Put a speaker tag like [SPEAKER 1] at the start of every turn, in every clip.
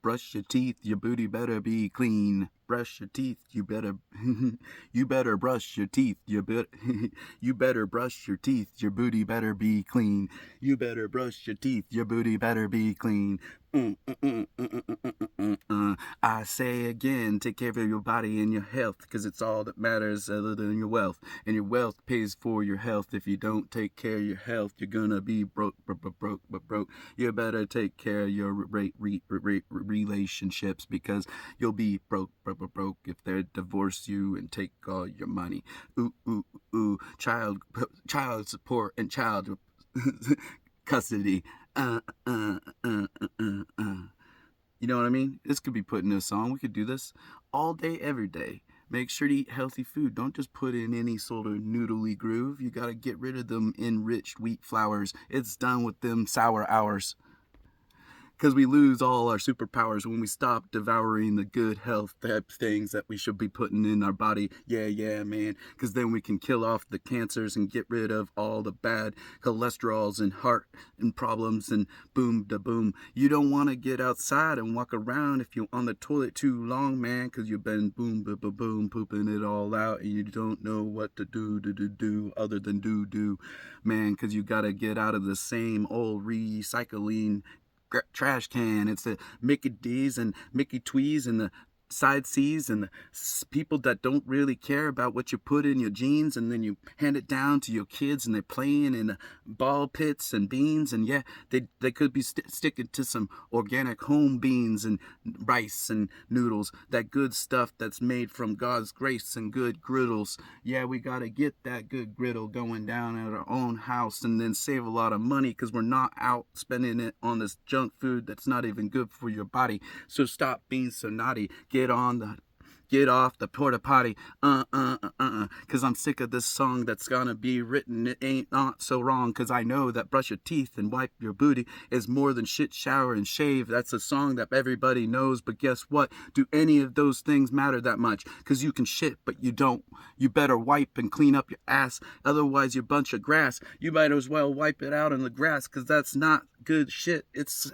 [SPEAKER 1] Brush your teeth, your booty better be clean. Brush your teeth, you better you better brush your teeth, you better brush your teeth, your booty better be clean. You better brush your teeth, your booty better be clean. I say again, take care of your body and your health, because it's all that matters other than your wealth. And your wealth pays for your health. If you don't take care of your health, you're gonna be broke. You better take care of your relationships, because you'll be broke if they divorce you and take all your money. Child support and child custody. You know what I mean? This could be put in a song. We could do this all day, every day. Make sure to eat healthy food. Don't just put in any sort of noodly groove. You gotta get rid of them enriched wheat flours. It's done with them sour hours. Because we lose all our superpowers when we stop devouring the good health type things that we should be putting in our body. Yeah, man. Because then we can kill off the cancers and get rid of all the bad cholesterols and heart and problems and boom da boom. You don't want to get outside and walk around if you're on the toilet too long, man, because you've been boom ba ba boom pooping it all out and you don't know what to do other than do, man, because you got to get out of the same old recycling trash can. It's the Mickey D's and Mickey Twees and the side C's and the people that don't really care about what you put in your jeans, and then you hand it down to your kids and they're playing in the ball pits and beans, and yeah, they could be sticking to some organic home beans and rice and noodles, that good stuff that's made from God's grace and good griddles. Yeah, we gotta get that good griddle going down at our own house and then save a lot of money, because we're not out spending it on this junk food that's not even good for your body. So stop being so naughty. Get off the porta potty, cause I'm sick of this song that's gonna be written. It ain't not so wrong, cause I know that brush your teeth and wipe your booty is more than shit, shower, and shave. That's a song that everybody knows, but guess what? Do any of those things matter that much? Cause you can shit, but you don't. You better wipe and clean up your ass, otherwise you're a bunch of grass. You might as well wipe it out in the grass, cause that's not good shit. It's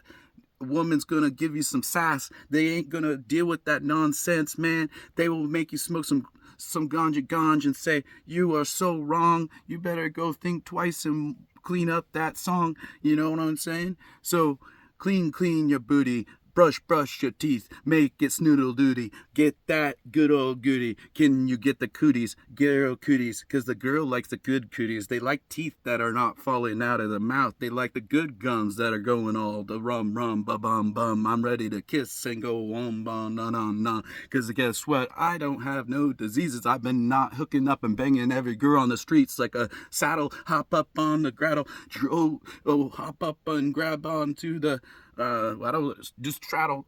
[SPEAKER 1] woman's gonna give you some sass. They ain't gonna deal with that nonsense, man. They will make you smoke some ganja and say you are so wrong. You better go think twice and clean up that song. You know what I'm saying? So clean your booty. Brush your teeth, make it snoodle doody. Get that good old goody. Can you get the cooties? Girl cooties, cause the girl likes the good cooties. They like teeth that are not falling out of the mouth. They like the good gums that are going all the rum ba bum bum. I'm ready to kiss and go on na. Cause guess what? I don't have no diseases. I've been not hooking up and banging every girl on the streets like a saddle. Hop up on the graddle, hop up and grab onto the I don't just straddle.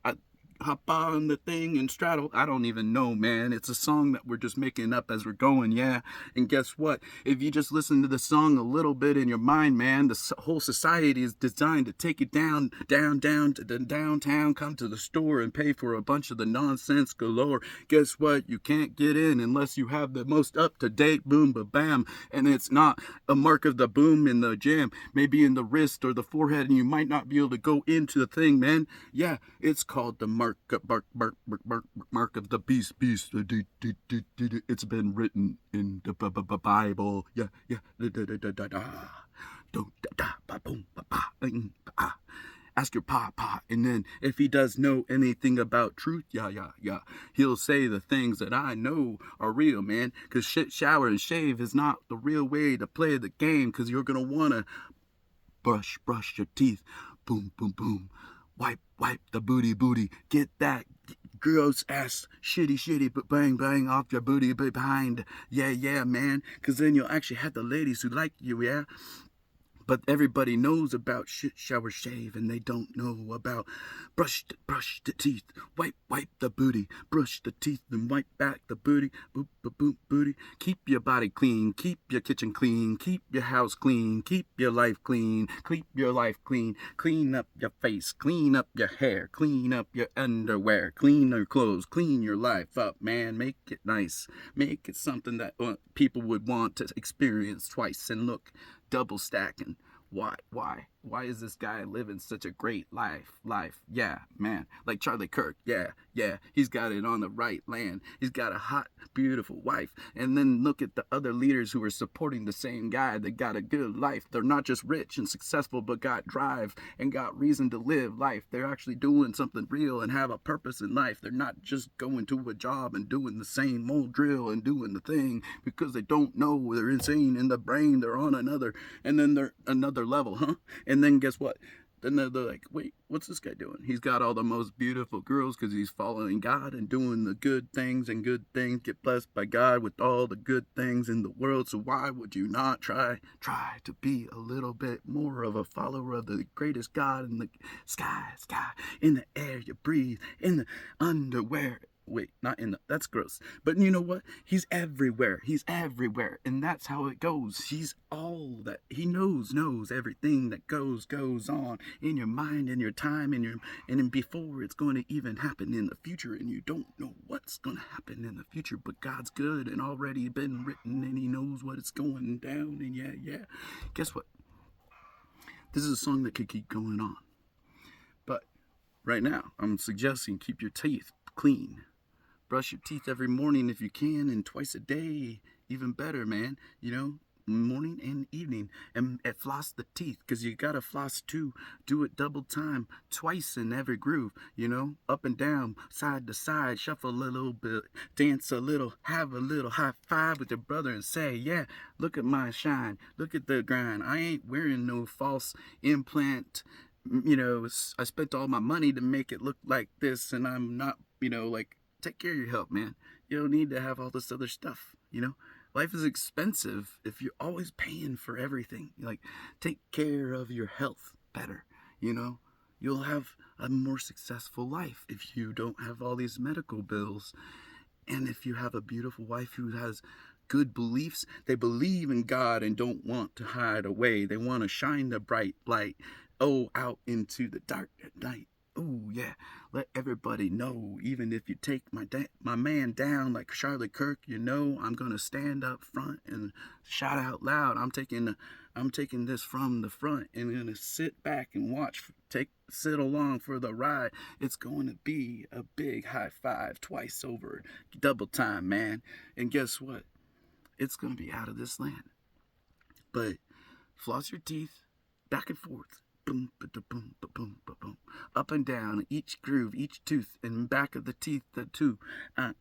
[SPEAKER 1] Hop on the thing and straddle. I don't even know, man. It's a song that we're just making up as we're going, yeah. And guess what? If you just listen to the song a little bit in your mind, man, the whole society is designed to take you down to the downtown, come to the store and pay for a bunch of the nonsense galore. Guess what? You can't get in unless you have the most up-to-date boom ba bam. And it's not a mark of the boom in the jam, maybe in the wrist or the forehead, and you might not be able to go into the thing, man. Yeah, it's called the mark of the beast. It's been written in the Bible. Yeah. Ask your papa, and then if he does know anything about truth, yeah, he'll say the things that I know are real, man. Cause shit, shower, and shave is not the real way to play the game. Cause you're gonna wanna brush your teeth, boom. Wipe the booty. Get that gross ass shitty, but bang off your booty behind. Yeah, man. Cause then you'll actually have the ladies who like you, yeah. But everybody knows about shit, shower, shave, and they don't know about brush the teeth, wipe the booty, brush the teeth and wipe back the booty, boop booty. Keep your body clean, keep your kitchen clean, keep your house clean, keep your life clean, clean up your face, clean up your hair, clean up your underwear, clean your clothes, clean your life up, man. Make it nice, make it something that people would want to experience twice and look double stacking. Why? why is this guy living such a great life? Yeah, man. Like Charlie Kirk. Yeah. He's got it on the right land. He's got a hot, beautiful wife. And then look at the other leaders who are supporting the same guy that got a good life. They're not just rich and successful, but got drive and got reason to live life. They're actually doing something real and have a purpose in life. They're not just going to a job and doing the same old drill and doing the thing because they don't know, they're insane in the brain. They're on another, and then they're another level, huh? And then guess what? Then they're like, wait, what's this guy doing? He's got all the most beautiful girls because he's following God and doing the good things, and good things get blessed by God with all the good things in the world. So why would you not try to be a little bit more of a follower of the greatest God in the sky, in the air you breathe, in the underwear? Wait, not in the, that's gross. But you know what? He's everywhere. And that's how it goes. He's all that. He knows everything that goes on in your mind, in your time, and then before it's going to even happen in the future. And you don't know what's going to happen in the future, but God's good and already been written, and he knows what it's going down. And yeah. Guess what? This is a song that could keep going on. But right now, I'm suggesting keep your teeth clean. Brush your teeth every morning if you can, and twice a day, even better, man. Morning and evening. And floss the teeth, because you gotta floss too. Do it double time, twice in every groove, up and down, side to side, shuffle a little bit, dance a little, have a little high five with your brother and say, yeah, look at my shine, look at the grind. I ain't wearing no false implant. I spent all my money to make it look like this, and I'm not, take care of your health, man. You don't need to have all this other stuff, Life is expensive if you're always paying for everything. Take care of your health better, You'll have a more successful life if you don't have all these medical bills. And if you have a beautiful wife who has good beliefs, they believe in God and don't want to hide away. They want to shine the bright light, out into the dark at night. Oh, yeah, let everybody know, even if you take my man down like Charlie Kirk, I'm going to stand up front and shout out loud. I'm taking this from the front, and going to sit back and sit along for the ride. It's going to be a big high five twice over, double time, man. And guess what? It's going to be out of this land. But floss your teeth back and forth. Boom, boom, boom, boom, up and down, each groove, each tooth, and back of the teeth, the two. But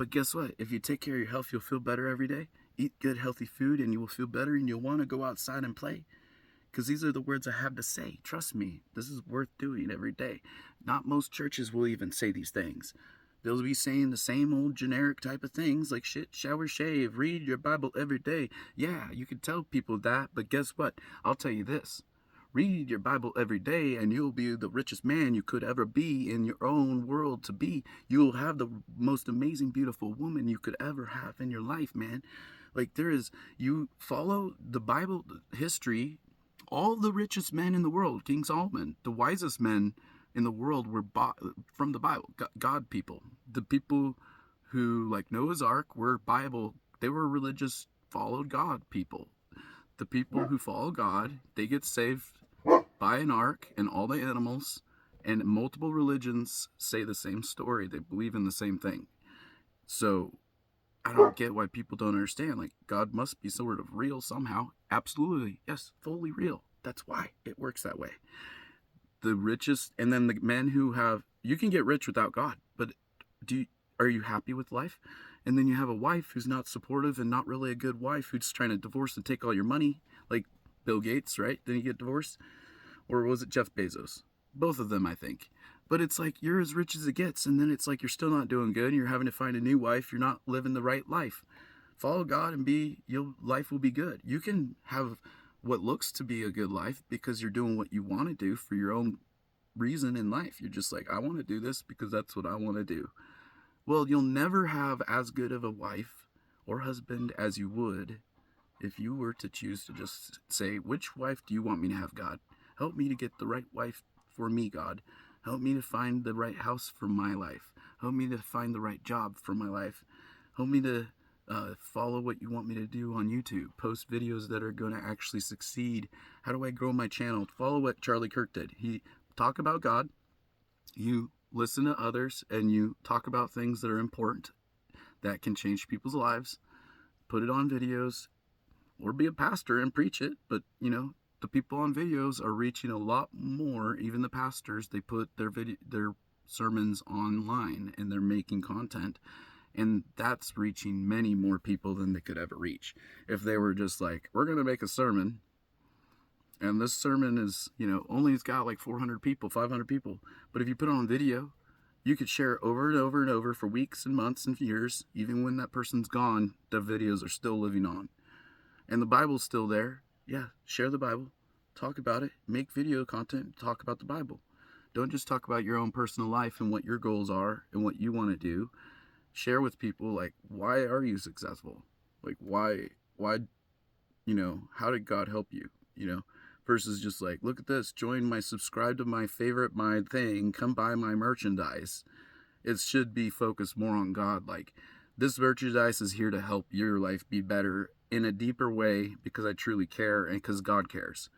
[SPEAKER 1] guess what? If you take care of your health, you'll feel better every day. Eat good, healthy food, and you will feel better, and you'll want to go outside and play. Because these are the words I have to say. Trust me, this is worth doing every day. Not most churches will even say these things. They'll be saying the same old generic type of things like shit, shower, shave, read your Bible every day. Yeah, you can tell people that, but guess what? I'll tell you this. Read your Bible every day and you'll be the richest man you could ever be in your own world to be. You'll have the most amazing, beautiful woman you could ever have in your life, man. You follow the Bible history, all the richest men in the world, King Solomon, the wisest men in the world were from the Bible, God people. The people who, like Noah's Ark, were Bible, they were religious, followed God people. The people who follow God, they get saved by an ark and all the animals, and multiple religions say the same story. They believe in the same thing. So I don't get why people don't understand. God must be sort of real somehow. Absolutely. Yes, fully real. That's why it works that way. The richest, and then the men who you can get rich without God, but are you happy with life? And then you have a wife who's not supportive and not really a good wife, who's trying to divorce and take all your money, like Bill Gates, right? Didn't he get divorced? Or was it Jeff Bezos? Both of them, I think. But it's like you're as rich as it gets, and then it's like you're still not doing good, and you're having to find a new wife. You're not living the right life. Follow God and your life will be good. You can have what looks to be a good life because you're doing what you want to do for your own reason in life. You're just like, I want to do this because that's what I want to do. Well, you'll never have as good of a wife or husband as you would if you were to choose to just say, which wife do you want me to have, God? Help me to get the right wife for me, God. Help me to find the right house for my life. Help me to find the right job for my life. Help me to Follow what you want me to do on YouTube. Post videos that are going to actually succeed. How do I grow my channel? Follow what Charlie Kirk did. He talk about God. You listen to others and you talk about things that are important that can change people's lives. Put it on videos, or be a pastor and preach it. But the people on videos are reaching a lot more. Even the pastors, they put their sermons online and they're making content, and that's reaching many more people than they could ever reach if they were just like, we're going to make a sermon, and this sermon is only it's got like 400 people, 500 people. But if you put it on video, you could share it over and over and over for weeks and months and years. Even when that person's gone, the videos are still living on, and the Bible's still there. Yeah, share the Bible, talk about it, make video content, talk about the Bible. Don't just talk about your own personal life and what your goals are and what you want to do. Share with people, like, why are you successful? Like, why how did God help you? Versus just like, look at this, subscribe to my favorite, my thing, come buy my merchandise. It should be focused more on God. Like, this merchandise is here to help your life be better in a deeper way because I truly care and because God cares.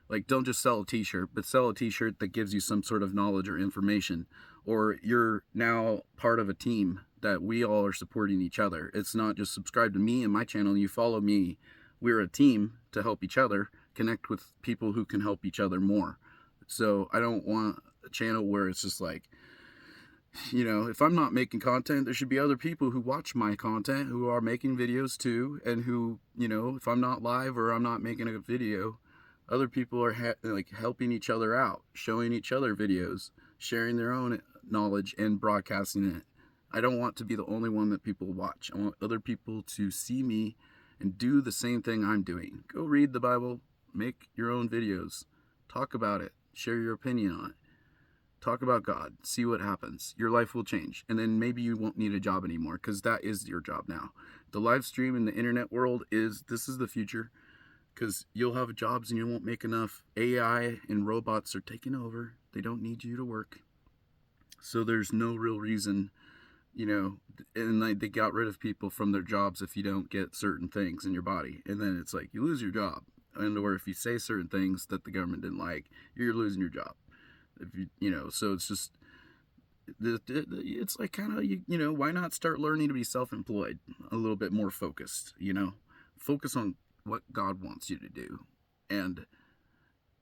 [SPEAKER 1] Like, don't just sell a t-shirt, but sell a t-shirt that gives you some sort of knowledge or information, or you're now part of a team that we all are supporting each other. It's not just subscribe to me and my channel and you follow me. We're a team to help each other, connect with people who can help each other more. So I don't want a channel where it's just like, if I'm not making content, there should be other people who watch my content who are making videos too, and who, if I'm not live or I'm not making a video, other people are helping each other out, showing each other videos, sharing their own knowledge and broadcasting it. I don't want to be the only one that people watch. I want other people to see me and do the same thing I'm doing. Go read the Bible, make your own videos, talk about it, share your opinion on it. Talk about God, see what happens. Your life will change, and then maybe you won't need a job anymore, because that is your job now. The live stream in the internet world this is the future, because you'll have jobs and you won't make enough. AI and robots are taking over. They don't need you to work. So there's no real reason, and they got rid of people from their jobs if you don't get certain things in your body. And then it's like you lose your job. And or if you say certain things that the government didn't like, you're losing your job. If so it's just, it's like kind of, why not start learning to be self-employed, a little bit more focused, focus on what God wants you to do. And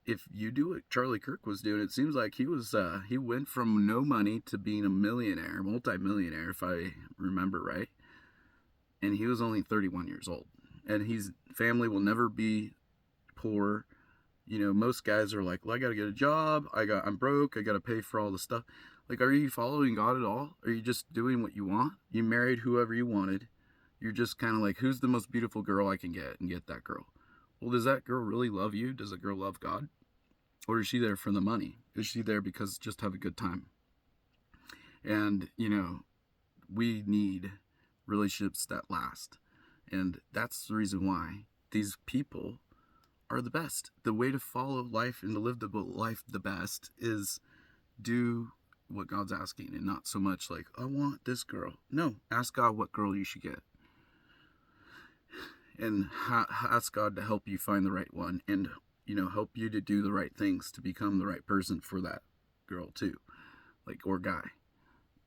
[SPEAKER 1] if you do what Charlie Kirk was doing, it seems like he went from no money to being a millionaire, multi-millionaire, if I remember right. And he was only 31 years old, and his family will never be poor. Most guys are like, well, I gotta get a job, I'm broke, I gotta pay for all the stuff. Like, are you following God at all? Are you just doing what you want? You married whoever you wanted. You're just kind of like, who's the most beautiful girl I can get, and get that girl. Well, does that girl really love you? Does a girl love God? Or is she there for the money? Is she there because just have a good time? And we need relationships that last, and that's the reason why these people are the best. The way to follow life and to live the life the best is do what God's asking, and not so much like, I want this girl. No, ask God what girl you should get, and ask God to help you find the right one, and help you to do the right things to become the right person for that girl too, like, or guy.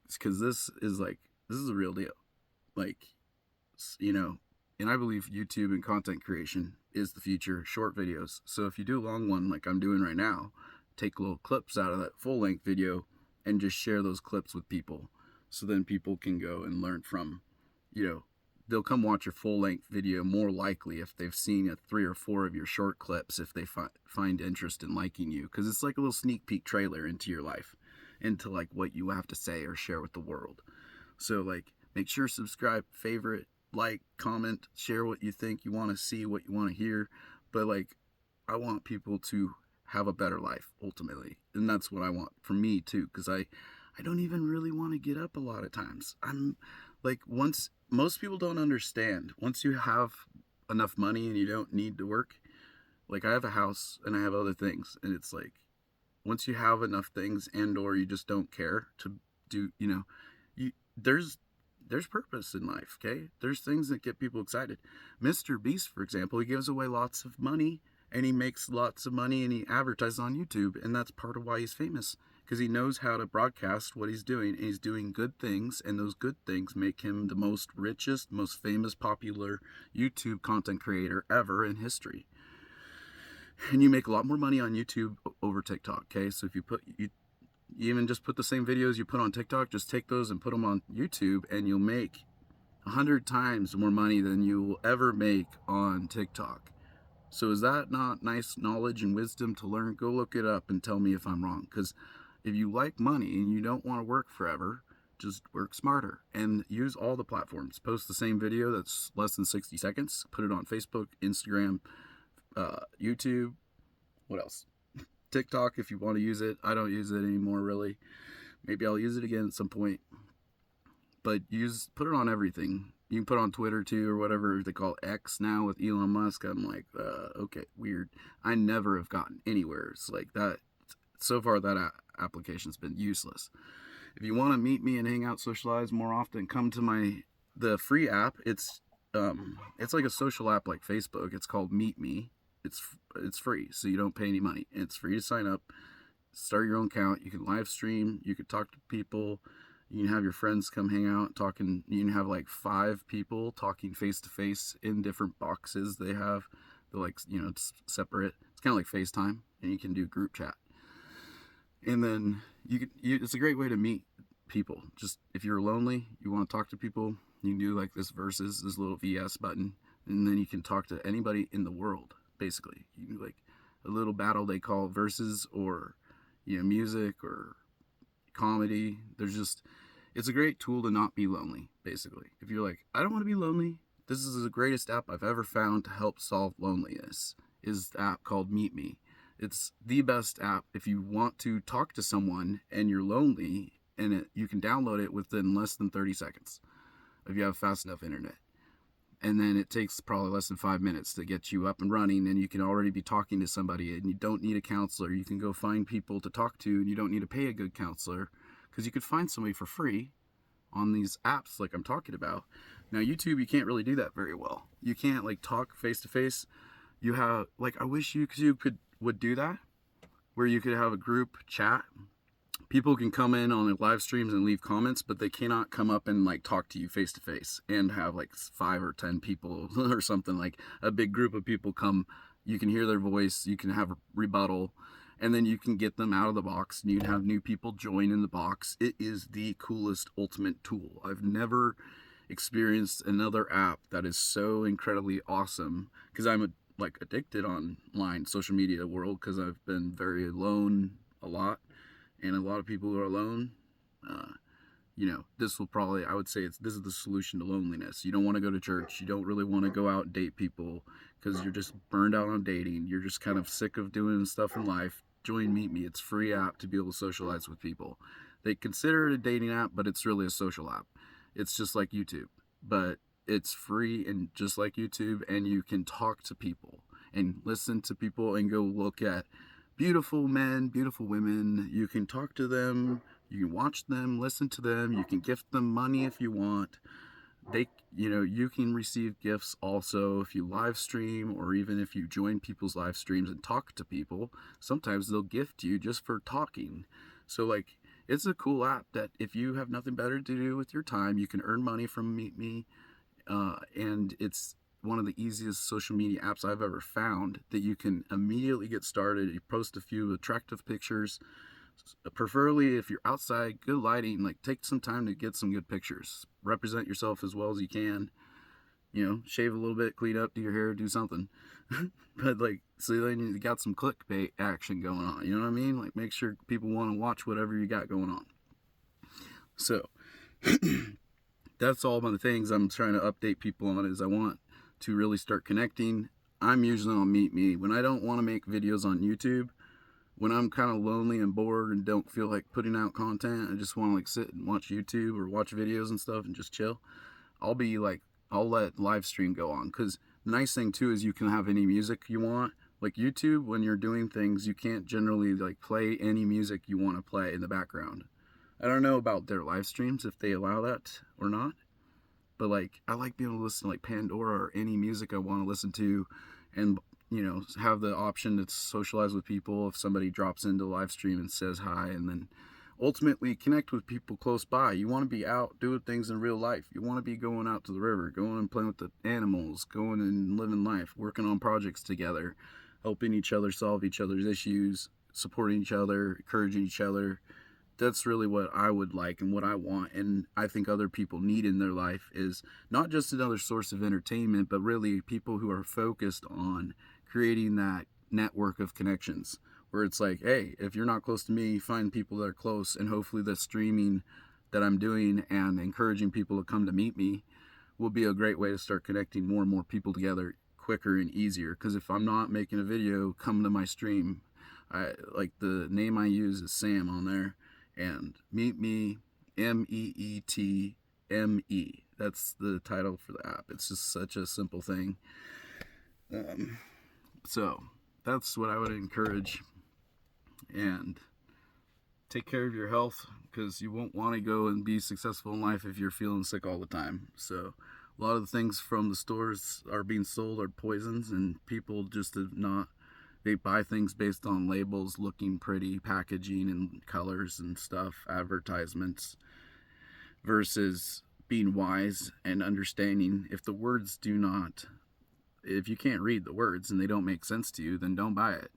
[SPEAKER 1] It's because this is a real deal. Like, and I believe YouTube and content creation is the future, short videos. So if you do a long one like I'm doing right now, take little clips out of that full-length video and just share those clips with people, so then people can go and learn from, they'll come watch your full-length video more likely if they've seen 3 or 4 of your short clips, if they find interest in liking you, because it's like a little sneak peek trailer into your life, into like what you have to say or share with the world. So like, make sure subscribe, favorite, like, comment, share what you think you want to see, what you want to hear. But like, I want people to have a better life ultimately, and that's what I want for me too, because I don't even really want to get up a lot of times. I'm like, most people don't understand, once you have enough money and you don't need to work, like, I have a house and I have other things, and it's like, once you have enough things, and or you just don't care to do, there's there's purpose in life, okay? There's things that get people excited. Mr. Beast, for example, he gives away lots of money, and he makes lots of money, and he advertises on YouTube, and that's part of why he's famous, because he knows how to broadcast what he's doing, and he's doing good things, and those good things make him the most richest, most famous, popular YouTube content creator ever in history. And you make a lot more money on YouTube over TikTok, okay? So if you even just put the same videos you put on TikTok, just take those and put them on YouTube, and you'll make 100 times more money than you will ever make on TikTok. So is that not nice knowledge and wisdom to learn? Go look it up and tell me if I'm wrong. Because if you like money and you don't want to work forever, just work smarter and use all the platforms. Post the same video that's less than 60 seconds. Put it on Facebook, Instagram, YouTube. What else? TikTok if you want to use it. I don't use it anymore, really. Maybe I'll use it again at some point. But put it on everything. You can put it on Twitter too, or whatever they call X now with Elon Musk. I'm like, okay, weird. I never have gotten anywhere. It's like that. So far, that application's been useless. If you want to meet me and hang out, socialize more often, come to the free app. It's like a social app like Facebook. It's called Meet Me. It's free, so you don't pay any money. It's free to sign up. Start your own account. You can live stream. You can talk to people. You can have your friends come hang out talking. You can have like 5 people talking face to face in different boxes. They're like, it's separate. It's kind of like FaceTime, and you can do group chat. And then it's a great way to meet people. Just if you're lonely, you want to talk to people, you can do like this little VS button, and then you can talk to anybody in the world. Basically, you can do like a little battle they call verses, or music or comedy. It's a great tool to not be lonely. Basically, if you're like, I don't want to be lonely, this is the greatest app I've ever found to help solve loneliness. Is the app called Meet Me. It's the best app if you want to talk to someone and you're lonely, and you can download it within less than 30 seconds if you have fast enough internet. And then it takes probably less than 5 minutes to get you up and running, and you can already be talking to somebody, and you don't need a counselor. You can go find people to talk to, and you don't need to pay a good counselor, because you could find somebody for free on these apps like I'm talking about. Now, YouTube, you can't really do that very well. You can't like talk face to face. You have I wish you would do that, where you could have a group chat. People can come in on the live streams and leave comments, but they cannot come up and like talk to you face to face and have like 5 or 10 people or something, like a big group of people come. You can hear their voice, you can have a rebuttal, and then you can get them out of the box, and you can have new people join in the box. It is the coolest ultimate tool. I've never experienced another app that is so incredibly awesome, because I'm addicted online social media world, because I've been very alone a lot. And a lot of people who are alone, this will probably, I would say this is the solution to loneliness. You don't want to go to church. You don't really want to go out and date people because you're just burned out on dating. You're just kind of sick of doing stuff in life. Join Meet Me. It's a free app to be able to socialize with people. They consider it a dating app, but it's really a social app. It's just like YouTube, but it's free and just like YouTube, and you can talk to people and listen to people and go look at beautiful men, beautiful women. You can talk to them, you can watch them, listen to them, you can gift them money if you want. You can receive gifts also if you live stream, or even if you join people's live streams and talk to people. Sometimes they'll gift you just for talking. So it's a cool app that if you have nothing better to do with your time, you can earn money from Meet Me. And it's one of the easiest social media apps I've ever found that you can immediately get started. You post a few attractive pictures, preferably if you're outside, good lighting, take some time to get some good pictures. Represent yourself as well as you can. Shave a little bit, clean up, do your hair, do something. But so then you got some clickbait action going on. You know what I mean? Make sure people want to watch whatever you got going on. So that's all one of the things I'm trying to update people on, is I want to really start connecting. I'm usually on Meet Me when I don't want to make videos on YouTube. When I'm kind of lonely and bored and don't feel like putting out content, I just want to sit and watch YouTube or watch videos and stuff and just chill. I'll let live stream go on, because the nice thing too is you can have any music you want. YouTube, when you're doing things, you can't generally play any music you want to play in the background. I don't know about their live streams if they allow that or not, But like, I like being able to listen to like Pandora or any music I want to listen to, and have the option to socialize with people if somebody drops into the live stream and says hi, and then ultimately connect with people close by. You want to be out doing things in real life. You want to be going out to the river, going and playing with the animals, going and living life, working on projects together, helping each other solve each other's issues, supporting each other, encouraging each other. That's really what I would like and what I want, and I think other people need in their life, is not just another source of entertainment, but really people who are focused on creating that network of connections, where it's like, hey, if you're not close to me, find people that are close, and hopefully the streaming that I'm doing and encouraging people to come to meet me will be a great way to start connecting more and more people together quicker and easier. Because if I'm not making a video, come to my stream. Like, the name I use is Sam on there, and meet me, MEETME. That's the title for the app. It's just such a simple thing. So that's what I would encourage. And take care of your health, because you won't want to go and be successful in life if you're feeling sick all the time. So a lot of the things from the stores are being sold are poisons, and people just have not, they buy things based on labels, looking pretty, packaging and colors and stuff, advertisements, versus being wise and understanding. If the words do not, if you can't read the words and they don't make sense to you, then don't buy it.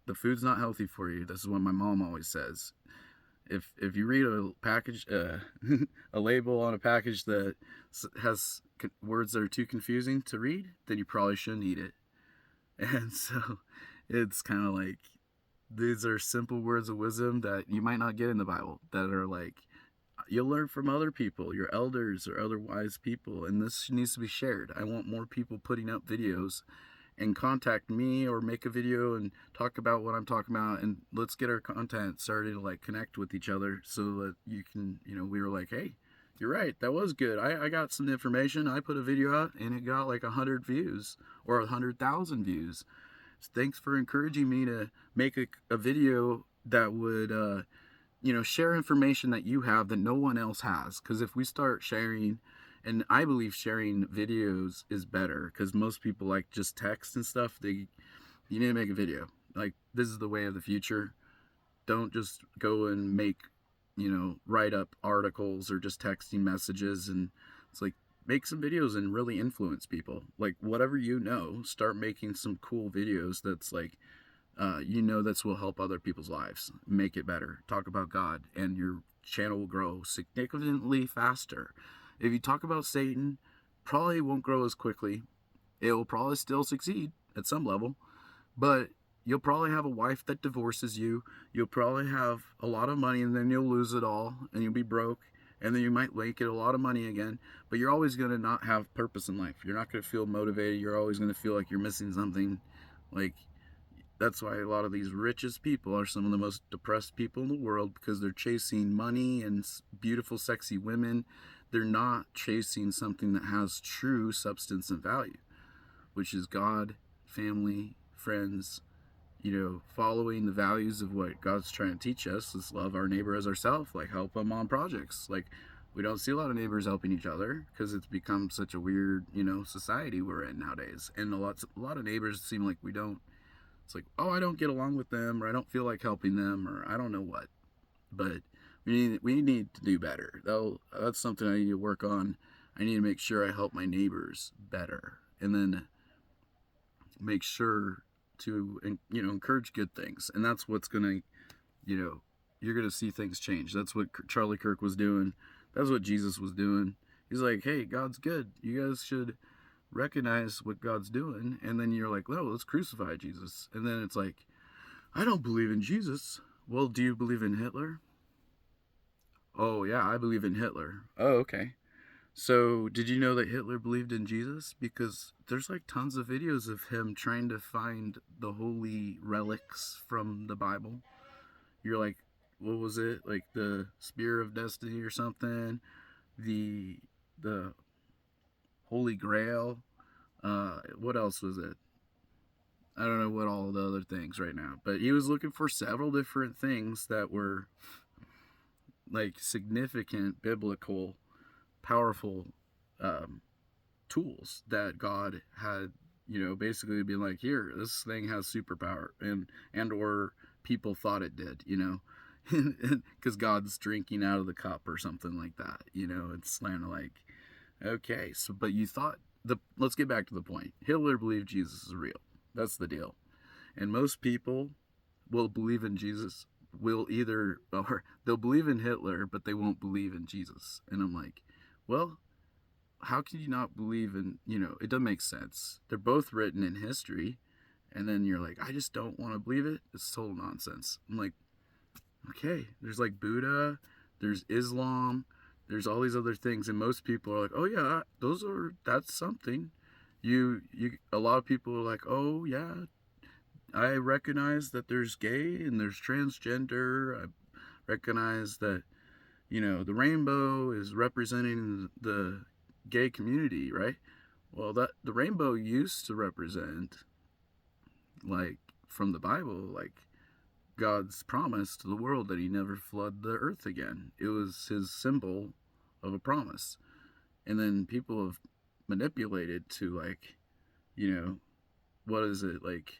[SPEAKER 1] The food's not healthy for you. This is what my mom always says. If you read a package, a label on a package that has words that are too confusing to read, then you probably shouldn't eat it. And so it's kind of like, these are simple words of wisdom that you might not get in the Bible, that are like, you'll learn from other people, your elders or other wise people, and this needs to be shared. I want more people putting up videos and contact me, or make a video and talk about what I'm talking about, and let's get our content started to like connect with each other, so that you can, we were like, hey, you're right, that was good. I got some information. I put a video out and it got like 100 views or 100,000 views. Thanks for encouraging me to make a video that would share information that you have that no one else has. Because if we start sharing, and I believe sharing videos is better, because most people like just text and stuff. You need to make a video. Like, this is the way of the future. Don't just go and make, write up articles or just texting messages. And it's like, make some videos and really influence people. Like, whatever start making some cool videos that's like, this will help other people's lives, make it better. Talk about God, and your channel will grow significantly faster. If you talk about Satan, probably won't grow as quickly. It will probably still succeed at some level, but you'll probably have a wife that divorces you. You'll probably have a lot of money, and then you'll lose it all, and you'll be broke, and then you might make it a lot of money again, but you're always going to not have purpose in life. You're not going to feel motivated. You're always going to feel like you're missing something. Like, that's why a lot of these richest people are some of the most depressed people in the world, because they're chasing money and beautiful, sexy women. They're not chasing something that has true substance and value, which is God, family, friends, following the values of what God's trying to teach us. Is love our neighbor as ourselves, like help them on projects. Like, we don't see a lot of neighbors helping each other, because it's become such a weird, society we're in nowadays. And a lot of neighbors seem like we don't. It's like, oh, I don't get along with them, or I don't feel like helping them, or I don't know what. But we need to do better. That's something I need to work on. I need to make sure I help my neighbors better, and then make sure to encourage good things. And that's what's gonna, you're gonna see things change. That's what Charlie Kirk was doing. That's what Jesus was doing. He's like, hey, God's good. You guys should recognize what God's doing. And then you're like, no, let's crucify Jesus. And then it's like, I don't believe in Jesus. Well, do you believe in Hitler? Oh yeah, I believe in Hitler. Oh, okay. So did you know that Hitler believed in Jesus? Because there's like tons of videos of him trying to find the holy relics from the Bible. You're like, what was it? Like the Spear of Destiny or something? The Holy Grail. What else was it? I don't know what all the other things right now, but he was looking for several different things that were like significant, biblical, powerful um, tools that God had, basically been like, here, this thing has superpower, and or people thought it did, because God's drinking out of the cup or something like that. It's kind of like, okay, so but you thought let's get back to the point. Hitler believed Jesus is real. That's the deal. And most people will believe in Jesus, will either, or they'll believe in Hitler, but they won't believe in Jesus. And I'm like, well, how can you not believe in, it doesn't make sense. They're both written in history. And then you're like, I just don't want to believe it. It's total nonsense. I'm like, okay, there's like Buddha, there's Islam, there's all these other things. And most people are like, oh yeah, that's something. A lot of people are like, oh yeah, I recognize that there's gay and there's transgender. I recognize that, the rainbow is representing the gay community, right? Well, that the rainbow used to represent, like, from the Bible, like God's promise to the world that he never flood the earth again. It was his symbol of a promise. And then people have manipulated to, like, what is it, like,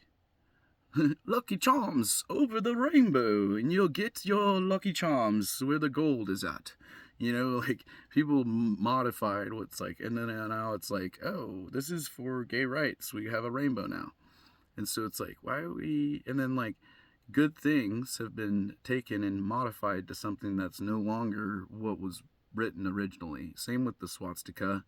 [SPEAKER 1] Lucky Charms over the rainbow, and you'll get your Lucky Charms where the gold is at. Like, people modified what's like, and then now it's like, oh, this is for gay rights. We have a rainbow now. And so it's like, why are we, and then like, good things have been taken and modified to something that's no longer what was written originally. Same with the swastika,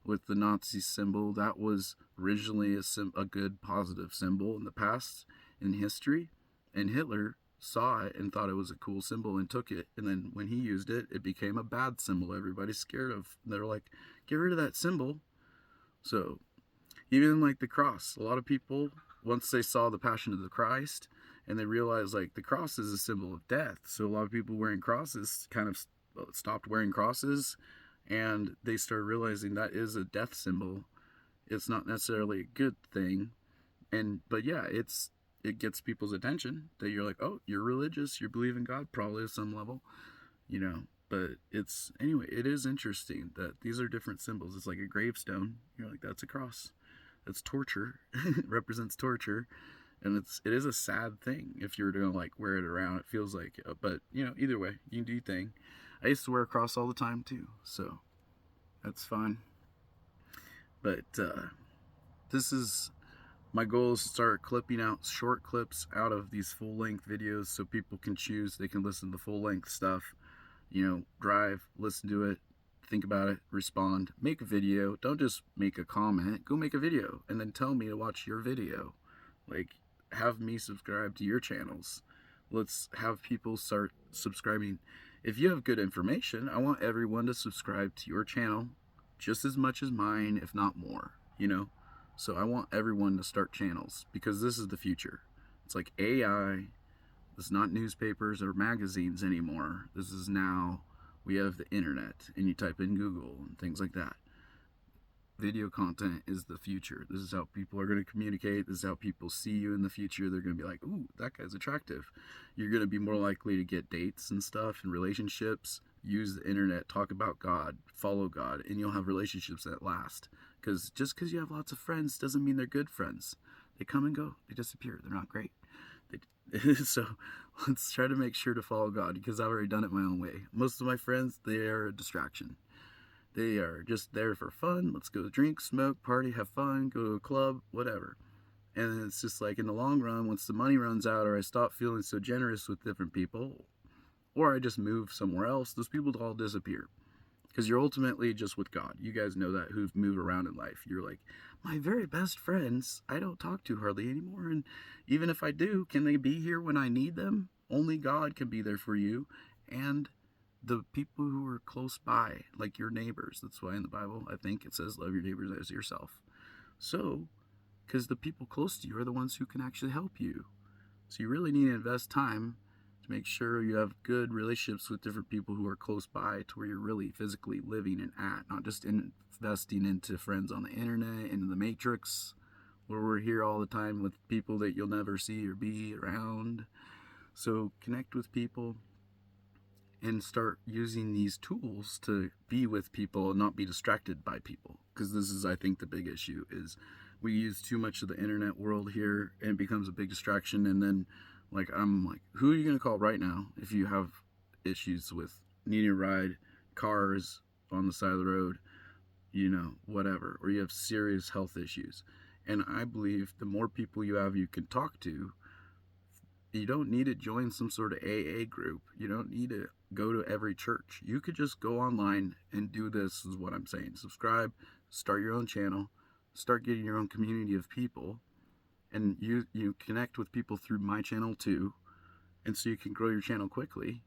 [SPEAKER 1] with the Nazi symbol. That was originally a good, positive symbol in the past, in history, and Hitler saw it and thought it was a cool symbol and took it, and then when he used it, it became a bad symbol everybody's scared of. They're like, get rid of that symbol. So even like the cross, a lot of people, once they saw the Passion of the Christ and they realized, like, the cross is a symbol of death, so a lot of people wearing crosses kind of stopped wearing crosses, and they started realizing that is a death symbol. It's not necessarily a good thing, but yeah, it gets people's attention that you're like, oh, you're religious, you believe in God, probably at some level, but it is interesting that these are different symbols. It's like a gravestone. You're like, that's a cross. That's torture. It represents torture, and it is a sad thing if you were to, like, wear it around. It feels like, but either way, you can do your thing. I used to wear a cross all the time too, so that's fine. But this is my goal, is to start clipping out short clips out of these full-length videos so people can choose. They can listen to the full-length stuff, drive, listen to it, think about it, respond, make a video. Don't just make a comment. Go make a video and then tell me to watch your video. Like, have me subscribe to your channels. Let's have people start subscribing. If you have good information, I want everyone to subscribe to your channel just as much as mine, if not more, So I want everyone to start channels, because this is the future. It's like AI. It's not newspapers or magazines anymore. This is now, we have the internet, and you type in Google and things like that. Video content is the future. This is how people are going to communicate. This is how people see you in the future. They're going to be like, ooh, that guy's attractive. You're going to be more likely to get dates and stuff and relationships. Use the internet, talk about God, follow God, and you'll have relationships that last. Because just because you have lots of friends doesn't mean they're good friends. They come and go. They disappear. They're not great. So let's try to make sure to follow God, because I've already done it my own way. Most of my friends, they are a distraction. They are just there for fun. Let's go drink, smoke, party, have fun, go to a club, whatever. And it's just like, in the long run, once the money runs out, or I stop feeling so generous with different people, or I just move somewhere else, those people all disappear. Because you're ultimately just with God. You guys know that, who've moved around in life. You're like, my very best friends, I don't talk to hardly anymore. And even if I do, can they be here when I need them? Only God can be there for you. And the people who are close by, like your neighbors. That's why in the Bible, I think it says, love your neighbors as yourself. So, because the people close to you are the ones who can actually help you. So you really need to invest time to make sure you have good relationships with different people who are close by, to where you're really physically living and at, not just investing into friends on the internet, into the matrix, where we're here all the time with people that you'll never see or be around. So connect with people and start using these tools to be with people and not be distracted by people. Because this is, I think, the big issue is we use too much of the internet world here and it becomes a big distraction. And then, like, I'm like, who are you going to call right now if you have issues with needing a ride, cars on the side of the road, whatever, or you have serious health issues? And I believe the more people you have you can talk to, you don't need to join some sort of AA group. You don't need to go to every church. You could just go online and do this, is what I'm saying. Subscribe, start your own channel, start getting your own community of people, and you connect with people through my channel too. And so you can grow your channel quickly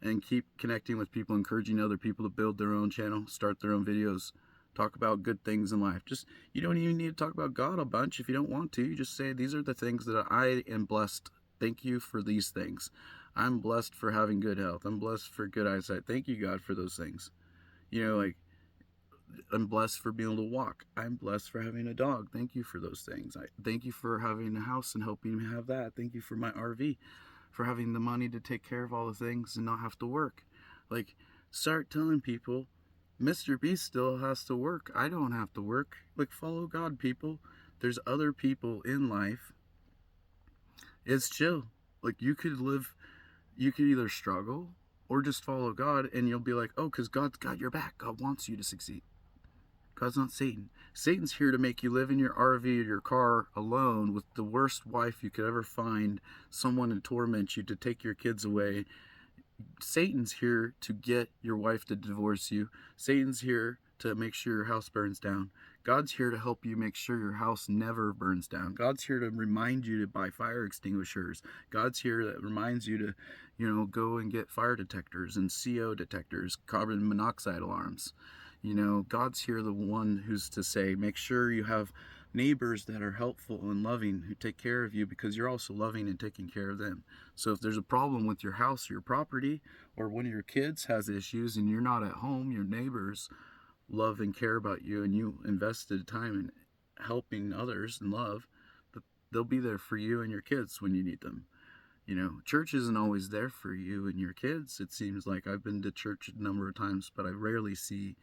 [SPEAKER 1] and keep connecting with people, encouraging other people to build their own channel, start their own videos, talk about good things in life. Just, you don't even need to talk about God a bunch if you don't want to. You just say, these are the things that I am blessed. Thank you for these things. I'm blessed for having good health. I'm blessed for good eyesight. Thank you, God, for those things. Like, I'm blessed for being able to walk. I'm blessed for having a dog. Thank you for those things. Thank you for having a house and helping me have that. Thank you for my RV, for having the money to take care of all the things and not have to work. Like, start telling people, Mr. Beast still has to work. I don't have to work. Like, follow God, people. There's other people in life. It's chill. Like, you could either struggle or just follow God, and you'll be like, oh, because God's got your back. God wants you to succeed. God's not Satan. Satan's here to make you live in your RV or your car alone with the worst wife you could ever find, someone to torment you, to take your kids away. Satan's here to get your wife to divorce you. Satan's here to make sure your house burns down. God's here to help you make sure your house never burns down. God's here to remind you to buy fire extinguishers. God's here that reminds you to, go and get fire detectors and CO detectors, carbon monoxide alarms. God's here, the one who's to say, make sure you have neighbors that are helpful and loving, who take care of you because you're also loving and taking care of them. So if there's a problem with your house or your property, or one of your kids has issues and you're not at home, your neighbors love and care about you and you invested time in helping others in love, but they'll be there for you and your kids when you need them. Church isn't always there for you and your kids. It seems like I've been to church a number of times, but I rarely see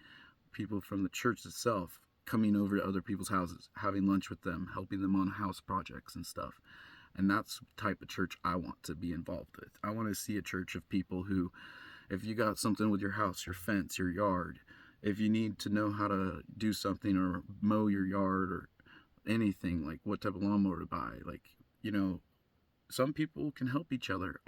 [SPEAKER 1] people from the church itself coming over to other people's houses, having lunch with them, helping them on house projects and stuff. And that's the type of church I want to be involved with. I want to see a church of people who, if you got something with your house, your fence, your yard, if you need to know how to do something or mow your yard or anything, like what type of lawnmower to buy, like, some people can help each other.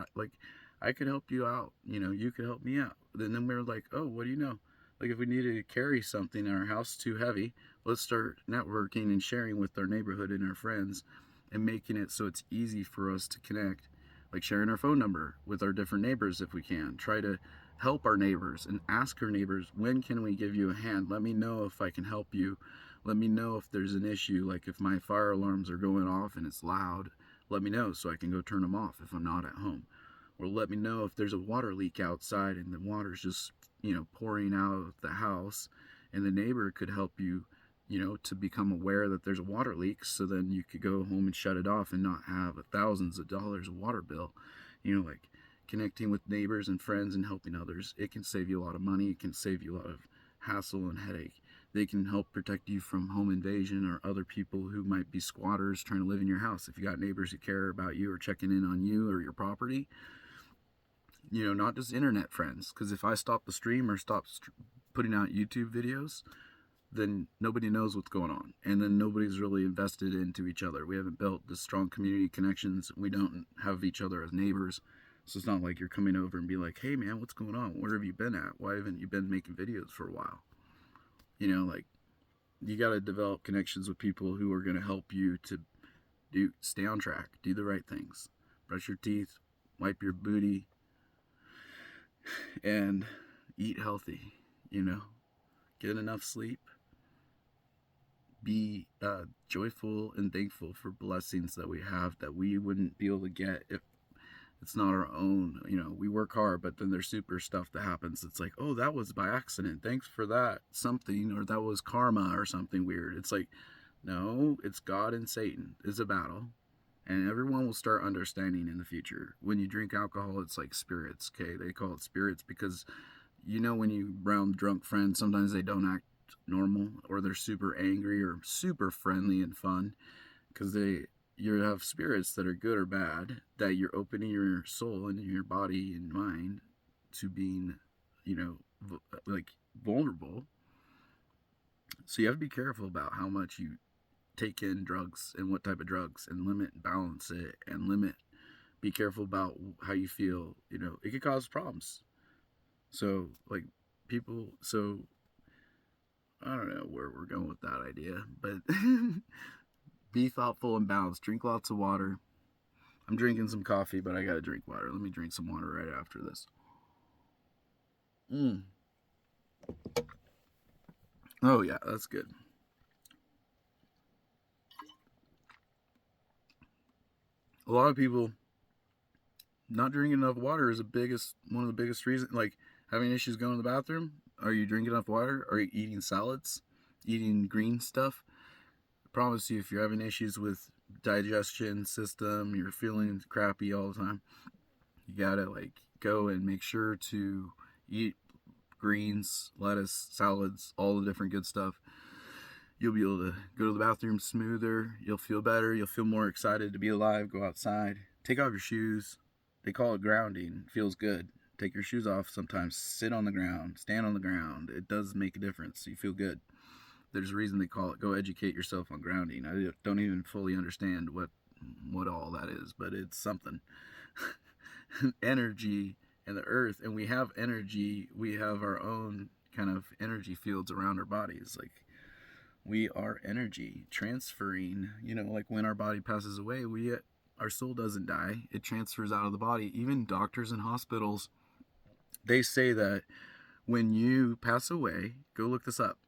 [SPEAKER 1] I could help you out, you could help me out. And then we're like, oh, what do you know? Like, if we needed to carry something in our house too heavy, let's start networking and sharing with our neighborhood and our friends and making it so it's easy for us to connect. Like sharing our phone number with our different neighbors if we can. Try to help our neighbors and ask our neighbors, when can we give you a hand? Let me know if I can help you. Let me know if there's an issue, like if my fire alarms are going off and it's loud, let me know so I can go turn them off if I'm not at home. Or let me know if there's a water leak outside and the water's just pouring out of the house, and the neighbor could help you, to become aware that there's a water leak, so then you could go home and shut it off and not have thousands of dollars of water bill. Like connecting with neighbors and friends and helping others, it can save you a lot of money. It can save you a lot of hassle and headache. They can help protect you from home invasion or other people who might be squatters trying to live in your house. If you got neighbors who care about you or checking in on you or your property, not just internet friends. Because if I stop the stream or stop putting out YouTube videos, then nobody knows what's going on. And then nobody's really invested into each other. We haven't built the strong community connections. We don't have each other as neighbors. So it's not like you're coming over and be like, hey man, what's going on? Where have you been at? Why haven't you been making videos for a while? Like, you got to develop connections with people who are going to help you to stay on track, do the right things, brush your teeth, wipe your booty, and eat healthy, get enough sleep, be joyful and thankful for blessings that we have that we wouldn't be able to get if it's not our own. We work hard, but then there's super stuff that happens. It's like, oh, that was by accident. Thanks for that something, or that was karma or something weird. It's like, no, it's God and Satan. It's a battle. And everyone will start understanding in the future. When you drink alcohol, it's like spirits, okay? They call it spirits because when you around drunk friends, sometimes they don't act normal, or they're super angry or super friendly and fun, because you have spirits that are good or bad, that you're opening your soul and your body and mind to being, you know, like vulnerable. So you have to be careful about how much you take in drugs and what type of drugs, and limit and balance it, and be careful about how you feel. It could cause problems. So like so I don't know where we're going with that idea, but be thoughtful and balanced. Drink lots of water. I'm drinking some coffee, but I gotta drink water. Let me drink some water right after this. Oh yeah, that's good. A lot of people not drinking enough water is one of the biggest reasons. Like having issues going to the bathroom. Are you drinking enough water? Are you eating salads? Eating green stuff? I promise you, if you're having issues with digestion system, you're feeling crappy all the time, you gotta go and make sure to eat greens, lettuce, salads, all the different good stuff. You'll be able to go to the bathroom smoother. You'll feel better. You'll feel more excited to be alive. Go outside. Take off your shoes. They call it grounding. It feels good. Take your shoes off sometimes. Sit on the ground. Stand on the ground. It does make a difference. You feel good. There's a reason they call it go educate yourself on grounding. I don't even fully understand what all that is, but it's something. Energy and the earth, and we have energy. We have our own kind of energy fields around our bodies. Like we are energy transferring. Like when our body passes away, our soul doesn't die. It transfers out of the body. Even doctors in hospitals, they say that when you pass away, go look this up.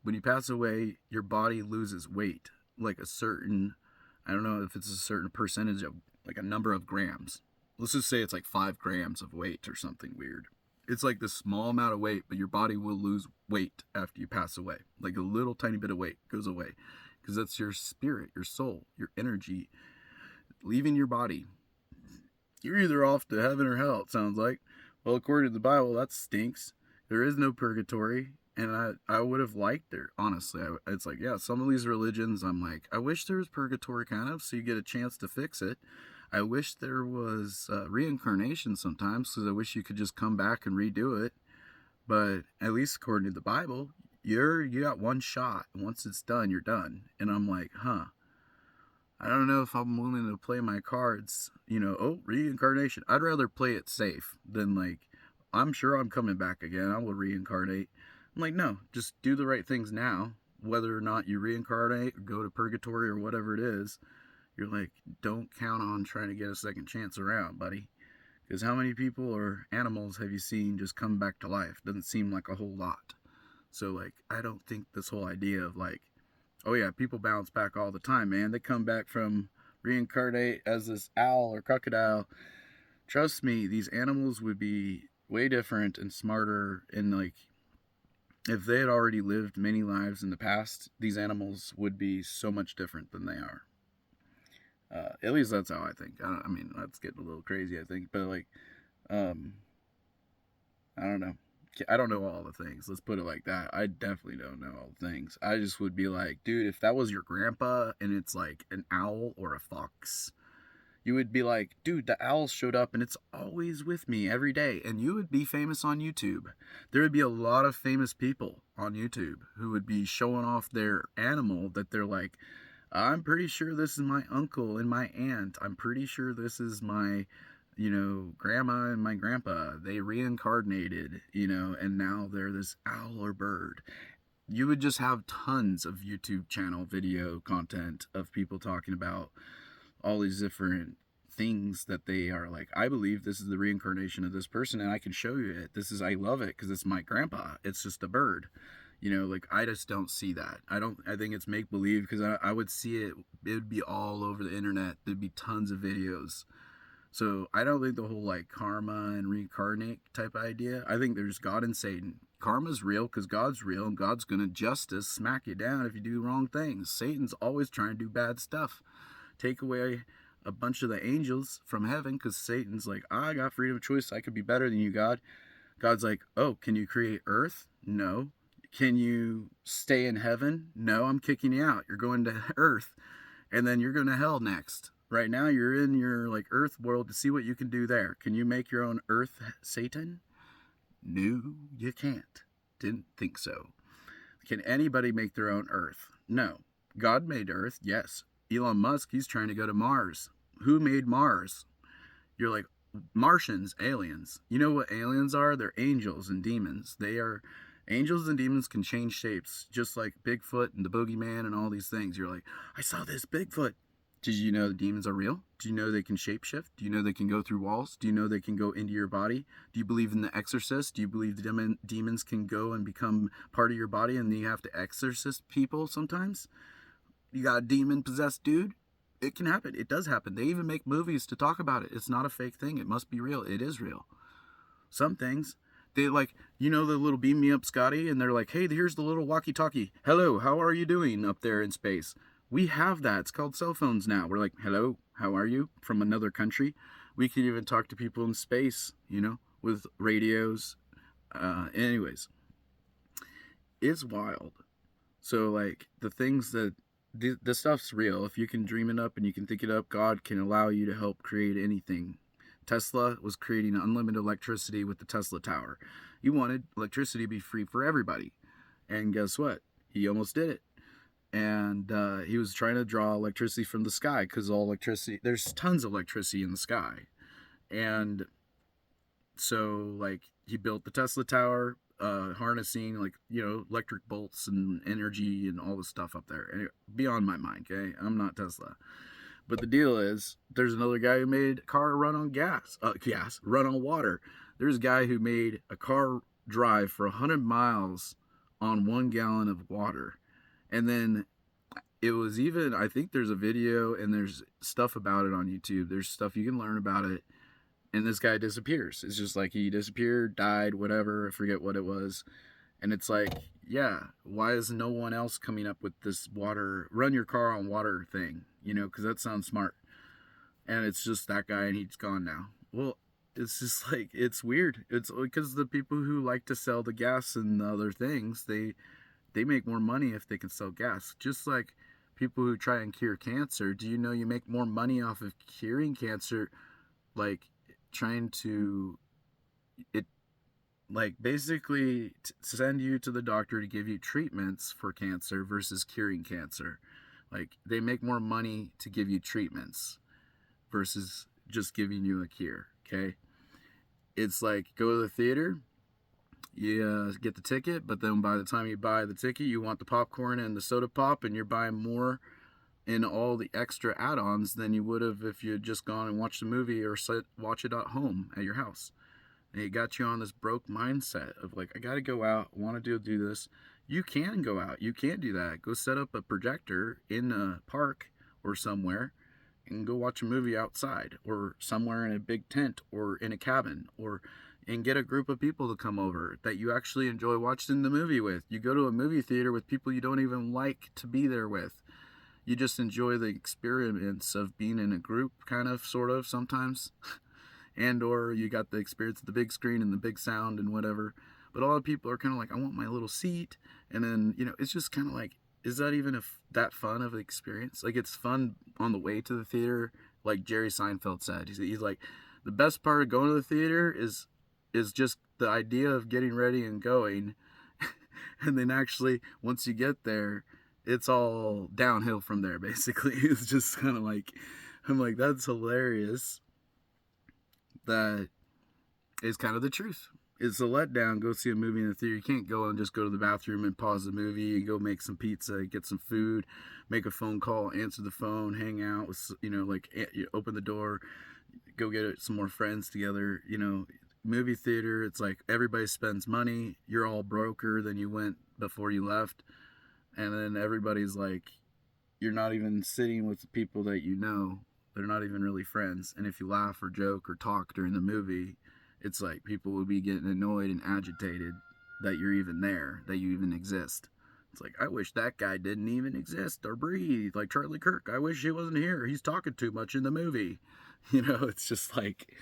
[SPEAKER 1] When you pass away, your body loses weight, like a certain, I don't know if it's a certain percentage of, like a number of grams. Let's just say it's like 5 grams of weight or something weird. It's like this small amount of weight, but your body will lose weight after you pass away. Like a little tiny bit of weight goes away, because that's your spirit, your soul, your energy leaving your body. You're either off to heaven or hell, it sounds like. Well, according to the Bible, that stinks. There is no purgatory. And I would have liked there, honestly. It's like, yeah, some of these religions, I'm like, I wish there was purgatory kind of, so you get a chance to fix it. I wish there was reincarnation sometimes, because I wish you could just come back and redo it. But at least according to the Bible, you got one shot, and once it's done, you're done. And I'm like, I don't know if I'm willing to play my cards. Reincarnation. I'd rather play it safe than I'm sure I'm coming back again. I will reincarnate. I'm like, no, just do the right things now. Whether or not you reincarnate or go to purgatory or whatever it is, you're like, don't count on trying to get a second chance around, buddy. Because how many people or animals have you seen just come back to life? Doesn't seem like a whole lot. So, I don't think this whole idea of oh yeah, people bounce back all the time, man. They come back from reincarnate as this owl or crocodile. Trust me, these animals would be way different and smarter, and if they had already lived many lives in the past, these animals would be so much different than they are. At least that's how I think. I mean, that's getting a little crazy, I think, but um, I don't know. I don't know all the things. Let's put it like that. I definitely don't know all the things. I just would be like, dude, if that was your grandpa and it's like an owl or a fox, you would be like, dude, the owl showed up and it's always with me every day. And you would be famous on YouTube. There would be a lot of famous people on YouTube who would be showing off their animal that they're like, I'm pretty sure this is my uncle and my aunt. I'm pretty sure this is my, grandma and my grandpa. They reincarnated, and now they're this owl or bird. You would just have tons of YouTube channel video content of people talking about all these different things that they are like, I believe this is the reincarnation of this person, and I can show you it. I love it because it's my grandpa. It's just a bird. I just don't see that. I think it's make believe, because I would see it. It would be all over the internet. There'd be tons of videos. So I don't think the whole karma and reincarnate type idea. I think there's God and Satan. Karma's real because God's real, and God's gonna justice smack you down if you do wrong things. Satan's always trying to do bad stuff take away a bunch of the angels from heaven, because Satan's like, I got freedom of choice, I could be better than you, God. God's like, oh, can you create earth? No. Can you stay in heaven? No, I'm kicking you out. You're going to earth, and then you're going to hell next. Right now, you're in your like earth world to see what you can do there. Can you make your own earth, Satan? No, you can't. Didn't think so. Can anybody make their own earth? No. God made earth, yes. Elon Musk, he's trying to go to Mars. Who made Mars? You're like, Martians, aliens. You know what aliens are? They're angels and demons. They are angels and demons can change shapes, just like Bigfoot and the boogeyman and all these things. You're like, I saw this Bigfoot. Did you know the demons are real? Do you know they can shapeshift? Do you know they can go through walls? Do you know they can go into your body? Do you believe in the exorcist? Do you believe the demons can go and become part of your body and then you have to exorcist people sometimes? You got a demon possessed dude? It can happen. It does happen. They even make movies to talk about it. It's not a fake thing. It must be real. It is real. Some things, they like, you know, the little beam me up Scotty, and they're like, hey, here's the little walkie-talkie. Hello, how are you doing up there in space? We have that. It's called cell phones now. We're like, hello, how are you? From another country. We can even talk to people in space, you know, with radios. Anyways, it's wild. So like the things that this stuff's real. If you can dream it up and you can think it up, God can allow you to help create anything. Tesla was creating unlimited electricity with the Tesla Tower. He wanted electricity to be free for everybody. And guess what? He almost did it. And he was trying to draw electricity from the sky, because all electricity, there's tons of electricity in the sky. And so like he built the Tesla Tower, harnessing like, you know, electric bolts and energy and all this stuff up there. Anyway, beyond my mind, okay? I'm not Tesla. But the deal is, there's another guy who made a car run on run on water. There's a guy who made a car drive for 100 miles on 1 gallon of water. And then it was even, I think there's a video and there's stuff about it on YouTube. There's stuff you can learn about it. And this guy disappears. It's just like he disappeared, died, whatever. I forget what it was. And it's like, yeah, why is no one else coming up with this water, run your car on water thing? You know, because that sounds smart. And it's just that guy, and he's gone now. Well, it's just like, it's weird. It's because the people who like to sell the gas and the other things, they make more money if they can sell gas. Just like people who try and cure cancer. Do you know you make more money off of curing cancer, like trying to, it like basically send you to the doctor to give you treatments for cancer versus curing cancer. Like they make more money to give you treatments versus just giving you a cure. Okay, it's like go to the theater, you get the ticket, but then by the time you buy the ticket, you want the popcorn and the soda pop, and you're buying more in all the extra add-ons than you would have if you had just gone and watched a movie or watch it at home at your house. And it got you on this broke mindset of like, I gotta go out, want to do this. You can go out, you can do that. Go set up a projector in a park or somewhere and go watch a movie outside or somewhere in a big tent or in a cabin, or and get a group of people to come over that you actually enjoy watching the movie with. You go to a movie theater with people you don't even like to be there with. You just enjoy the experience of being in a group, kind of, sort of, sometimes. And or you got the experience of the big screen and the big sound and whatever. But a lot of people are kind of like, I want my little seat. And then, you know, it's just kind of like, is that even that fun of an experience? Like, it's fun on the way to the theater. Like Jerry Seinfeld said, he's like, the best part of going to the theater is just the idea of getting ready and going. And then actually, once you get there, it's all downhill from there, basically. It's just kind of like, I'm like, that's hilarious. That is kind of the truth. It's a letdown. Go see a movie in the theater. You can't go and just go to the bathroom and pause the movie and go make some pizza, get some food, make a phone call, answer the phone, hang out with, you know, like you open the door, go get some more friends together. You know, movie theater, it's like everybody spends money. You're all broker than you went before you left. And then everybody's like, you're not even sitting with the people that you know. They're not even really friends. And if you laugh or joke or talk during the movie, it's like people will be getting annoyed and agitated that you're even there, that you even exist. It's like, I wish that guy didn't even exist or breathe, like Charlie Kirk. I wish he wasn't here. He's talking too much in the movie. It's just like,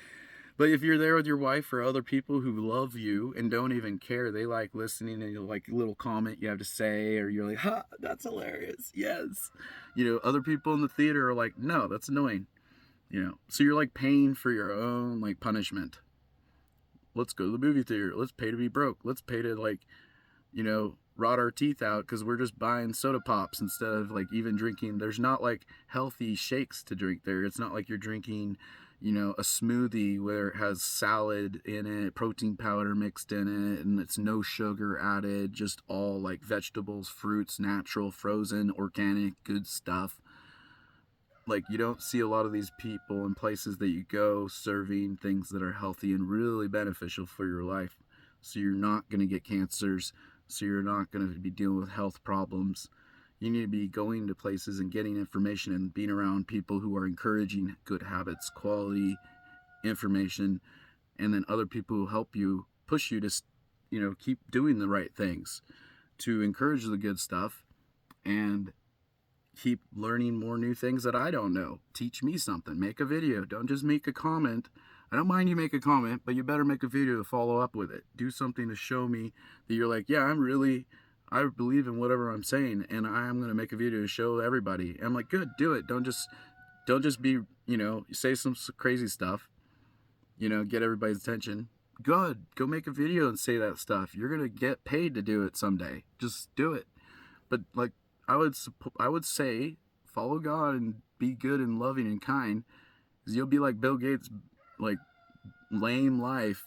[SPEAKER 1] but if you're there with your wife or other people who love you and don't even care, they like listening and you like a little comment you have to say, or you're like, ha, that's hilarious. Yes. Other people in the theater are like, no, that's annoying. So you're like paying for your own like punishment. Let's go to the movie theater. Let's pay to be broke. Let's pay to like, rot our teeth out because we're just buying soda pops instead of like even drinking. There's not like healthy shakes to drink there. It's not like you're drinking, a smoothie where it has salad in it, protein powder mixed in it, and it's no sugar added, just all like vegetables, fruits, natural, frozen, organic, good stuff. Like, you don't see a lot of these people in places that you go serving things that are healthy and really beneficial for your life. So you're not going to get cancers. So you're not going to be dealing with health problems. You need to be going to places and getting information and being around people who are encouraging good habits, quality information, and then other people who help you, push you to, keep doing the right things, to encourage the good stuff, and keep learning more new things that I don't know. Teach me something. Make a video. Don't just make a comment. I don't mind you make a comment, but you better make a video to follow up with it. Do something to show me that you're like, yeah, I believe in whatever I'm saying, and I'm going to make a video to show everybody. And I'm like, good, do it. Don't just be, say some crazy stuff, get everybody's attention. Good. Go make a video and say that stuff. You're going to get paid to do it someday. Just do it. But like, I would say follow God and be good and loving and kind, because you'll be like Bill Gates, like lame life,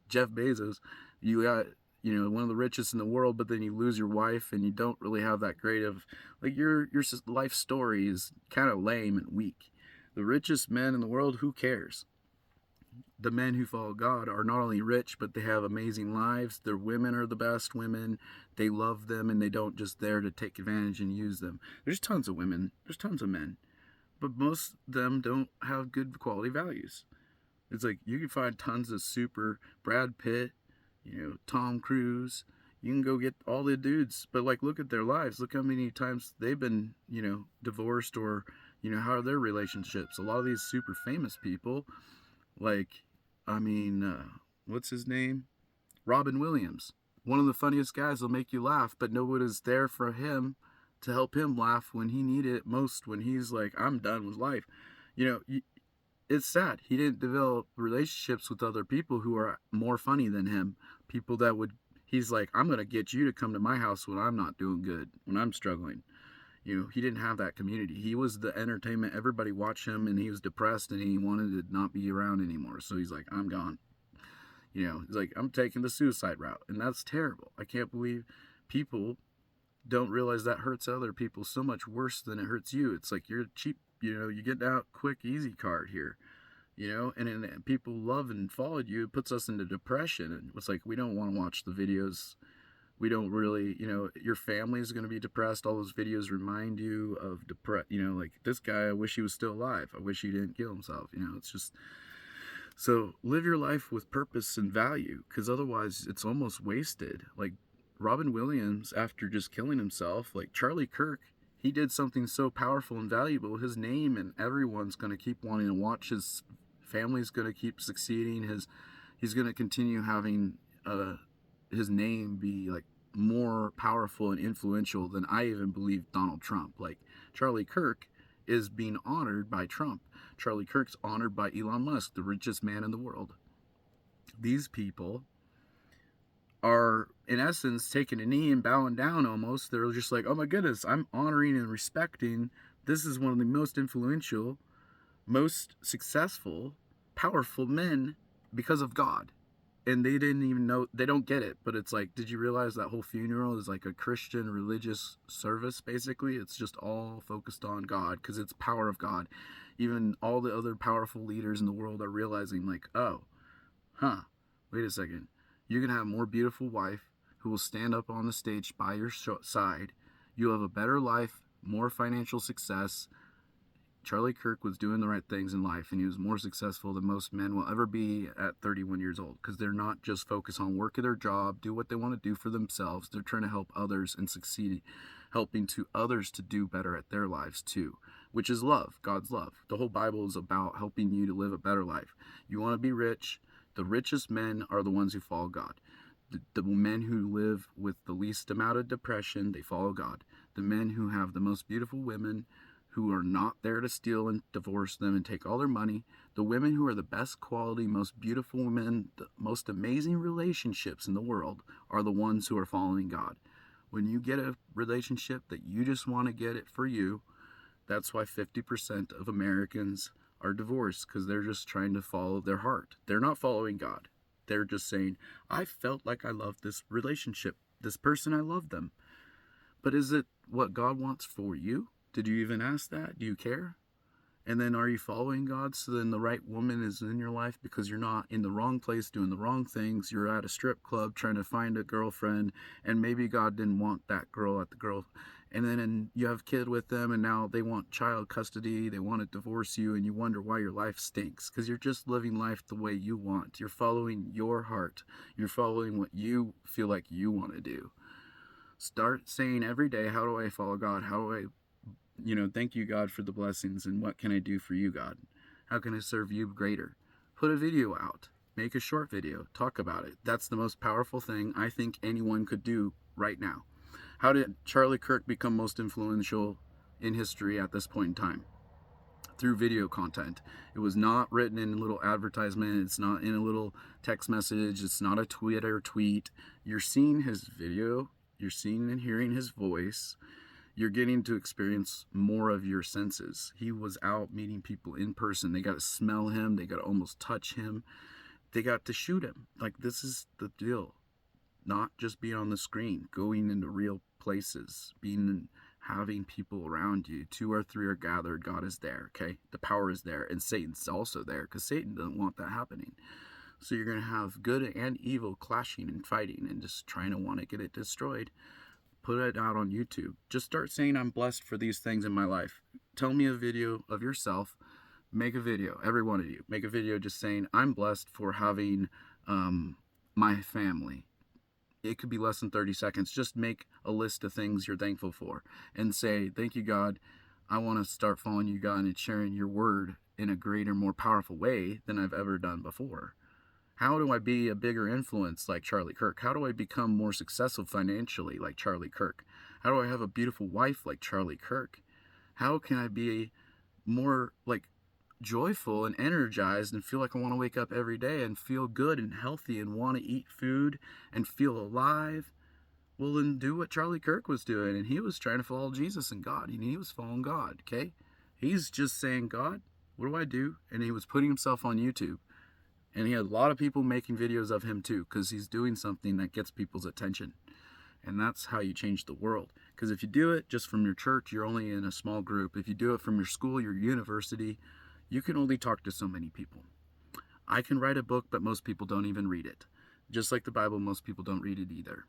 [SPEAKER 1] Jeff Bezos. You got, one of the richest in the world, but then you lose your wife and you don't really have that great of, like, your life story is kind of lame and weak. The richest men in the world, who cares? The men who follow God are not only rich, but they have amazing lives. Their women are the best women. They love them, and they don't just there to take advantage and use them. There's tons of women. There's tons of men. But most of them don't have good quality values. It's like you can find tons of super Brad Pitt, Tom Cruise. You can go get all the dudes. But, like, look at their lives. Look how many times they've been, divorced, or, how are their relationships. A lot of these super famous people, like, what's his name? Robin Williams. One of the funniest guys, will make you laugh, but nobody's there for him to help him laugh when he needed it most, when he's like, I'm done with life. It's sad. He didn't develop relationships with other people who are more funny than him. People that he's like, I'm going to get you to come to my house when I'm not doing good, when I'm struggling. He didn't have that community. He was the entertainment. Everybody watched him, and he was depressed, and he wanted to not be around anymore. So he's like, I'm gone. He's like, I'm taking the suicide route. And that's terrible. I can't believe people don't realize that hurts other people so much worse than it hurts you. It's like, you're cheap, you get out quick, easy card here, and people love and followed you. It puts us into depression. And it's like, we don't want to watch the videos. We don't really, your family is going to be depressed. All those videos remind you of like, this guy, I wish he was still alive. I wish he didn't kill himself. It's just, so live your life with purpose and value, because otherwise it's almost wasted. Like Robin Williams, after just killing himself, like Charlie Kirk, he did something so powerful and valuable. His name, and everyone's going to keep wanting to watch. His family's going to keep succeeding. He's going to continue having his name be like more powerful and influential than I even believe Donald Trump. Like, Charlie Kirk is being honored by Trump. Charlie Kirk's honored by Elon Musk, the richest man in the world. These people are, in essence, taking a knee and bowing down almost. They're just like, oh my goodness, I'm honoring and respecting. This is one of the most influential, most successful, powerful men because of God. And they didn't even know, they don't get it. But it's like, did you realize that whole funeral is like a Christian religious service, basically? It's just all focused on God, because it's power of God. Even all the other powerful leaders in the world are realizing, like, oh, wait a second. You can have a more beautiful wife who will stand up on the stage by your side. You'll have a better life, more financial success. Charlie Kirk was doing the right things in life, and he was more successful than most men will ever be at 31 years old, because they're not just focused on working their job, do what they want to do for themselves. They're trying to help others and succeed, helping to others to do better at their lives too, which is love, God's love. The whole Bible is about helping you to live a better life. You want to be rich? The richest men are the ones who follow God. The men who live with the least amount of depression, they follow God. The men who have the most beautiful women, who are not there to steal and divorce them and take all their money, the women who are the best quality, most beautiful women, the most amazing relationships in the world, are the ones who are following God. When you get a relationship that you just want to get it for you, that's why 50% of Americans are divorced, because they're just trying to follow their heart. They're not following God. They're just saying, I felt like I loved this relationship. This person, I love them. But is it what God wants for you? Did you even ask that? Do you care? And then are you following God? So then the right woman is in your life, because you're not in the wrong place doing the wrong things. You're at a strip club trying to find a girlfriend, and maybe God didn't want that girl at the girl. And then you have a kid with them, and now they want child custody. They want to divorce you, and you wonder why your life stinks, because you're just living life the way you want. You're following your heart. You're following what you feel like you want to do. Start saying every day, how do I follow God? How do I thank you, God, for the blessings, and what can I do for you, God? How can I serve you greater? Put a video out. Make a short video. Talk about it. That's the most powerful thing I think anyone could do right now. How did Charlie Kirk become most influential in history at this point in time? Through video content. It was not written in a little advertisement. It's not in a little text message. It's not a Twitter tweet. You're seeing his video. You're seeing and hearing his voice. You're getting to experience more of your senses. He was out meeting people in person. They got to smell him. They got to almost touch him. They got to shoot him. Like, this is the deal. Not just being on the screen, going into real places, having people around you. 2 or 3 are gathered, God is there, okay? The power is there, and Satan's also there, because Satan doesn't want that happening. So you're going to have good and evil clashing and fighting and just trying to want to get it destroyed. Put it out on YouTube. Just start saying, I'm blessed for these things in my life. Tell me a video of yourself. Make a video, every one of you. Make a video just saying, I'm blessed for having my family. It could be less than 30 seconds. Just make a list of things you're thankful for and say, thank you, God. I want to start following you, God, and sharing your word in a greater, more powerful way than I've ever done before. How do I be a bigger influence like Charlie Kirk? How do I become more successful financially like Charlie Kirk? How do I have a beautiful wife like Charlie Kirk? How can I be more joyful and energized and feel like I want to wake up every day and feel good and healthy and want to eat food and feel alive? Well, then do what Charlie Kirk was doing, and he was trying to follow Jesus and God, and he was following God, okay? He's just saying, God, what do I do? And he was putting himself on YouTube. And he had a lot of people making videos of him too, because he's doing something that gets people's attention. And that's how you change the world. Because if you do it just from your church, you're only in a small group. If you do it from your school, your university, you can only talk to so many people. I can write a book, but most people don't even read it. Just like the Bible, most people don't read it either.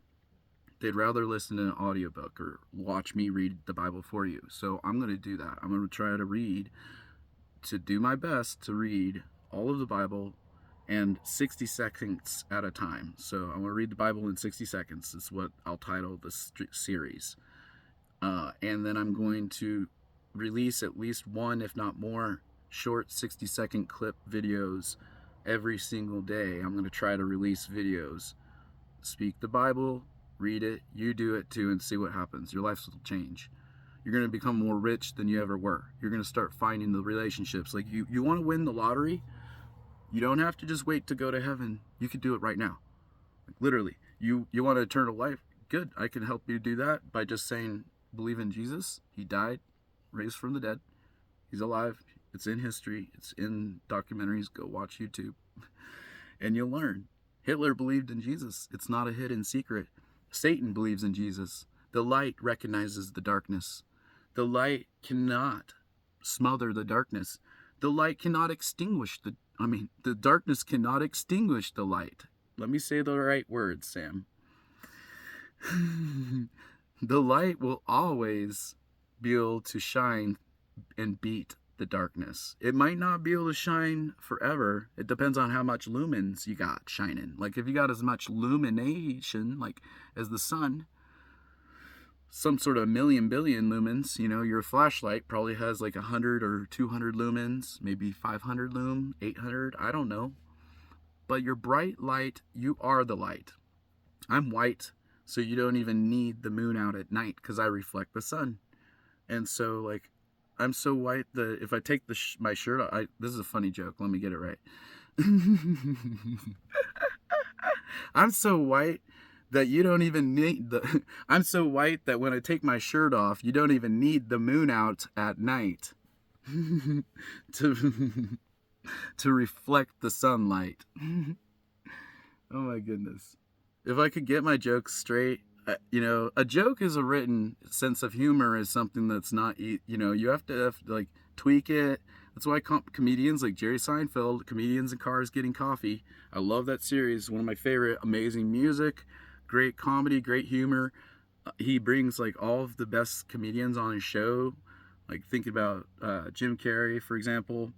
[SPEAKER 1] They'd rather listen to an audiobook or watch me read the Bible for you. So I'm going to do that. I'm going to try to do my best to read all of the Bible and 60 seconds at a time. So I'm going to read the Bible in 60 seconds. That's what I'll title this series. And then I'm going to release at least one, if not more, short 60-second clip videos every single day. I'm going to try to release videos. Speak the Bible, read it, you do it too, and see what happens. Your life will change. You're going to become more rich than you ever were. You're going to start finding the relationships. Like you want to win the lottery? You don't have to just wait to go to heaven. You can do it right now. Like literally, you want eternal life? Good. I can help you do that by just saying, believe in Jesus. He died, raised from the dead. He's alive. It's in history. It's in documentaries. Go watch YouTube. And you'll learn. Hitler believed in Jesus. It's not a hidden secret. Satan believes in Jesus. The light recognizes the darkness. The light cannot smother the darkness. The light cannot extinguish the darkness cannot extinguish the light. Let me say the right words, Sam. The light will always be able to shine and beat the darkness. It might not be able to shine forever. It depends on how much lumens you got shining. Like if you got as much illumination like as the sun, some sort of million billion lumens, your flashlight probably has like 100 or 200 lumens, maybe 500 lumen, 800, I don't know. But your bright light, you are the light. I'm white, so you don't even need the moon out at night because I reflect the sun. And so, like, I'm so white that if I take my shirt off, this is a funny joke. Let me get it right. I'm so white that you don't even need I'm so white that when I take my shirt off, you don't even need the moon out at night to to reflect the sunlight. Oh my goodness. If I could get my jokes straight, a joke is a written sense of humor is something that's not, you have to like tweak it. That's why comedians like Jerry Seinfeld, Comedians in Cars Getting Coffee, I love that series. One of my favorite. Amazing music, great comedy, great humor. He brings like all of the best comedians on his show. Like thinking about Jim Carrey, for example.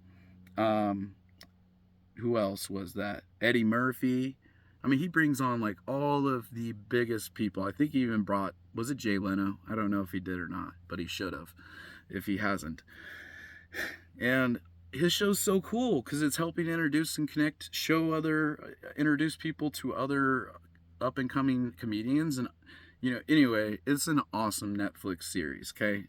[SPEAKER 1] Who else was that? Eddie Murphy. I mean, he brings on like all of the biggest people. I think he even brought, was it Jay Leno? I don't know if he did or not, but he should have if he hasn't. And his show's so cool because it's helping introduce and connect, introduce people to other up and coming comedians. And, anyway, it's an awesome Netflix series, okay?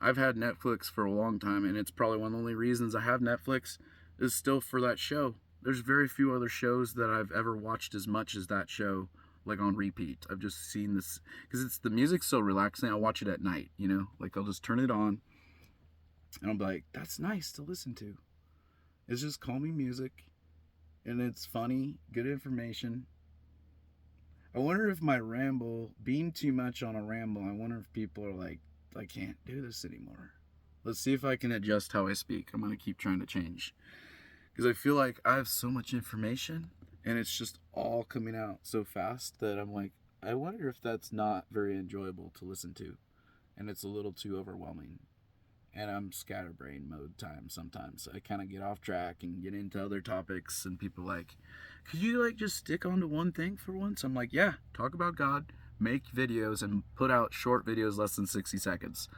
[SPEAKER 1] I've had Netflix for a long time, and it's probably one of the only reasons I have Netflix is still for that show. There's very few other shows that I've ever watched as much as that show, like on repeat. I've just seen this because the music's so relaxing. I watch it at night, like I'll just turn it on and I'm like, that's nice to listen to. It's just calming music and it's funny, good information. I wonder if my ramble, being too much on a ramble, I wonder if people are like, I can't do this anymore. Let's see if I can adjust how I speak. I'm going to keep trying to change. Because I feel like I have so much information and it's just all coming out so fast that I'm like, I wonder if that's not very enjoyable to listen to. And it's a little too overwhelming. And I'm scatterbrain mode time sometimes. I kind of get off track and get into other topics and people like, could you like just stick onto one thing for once? I'm like, yeah, talk about God, make videos and put out short videos less than 60 seconds.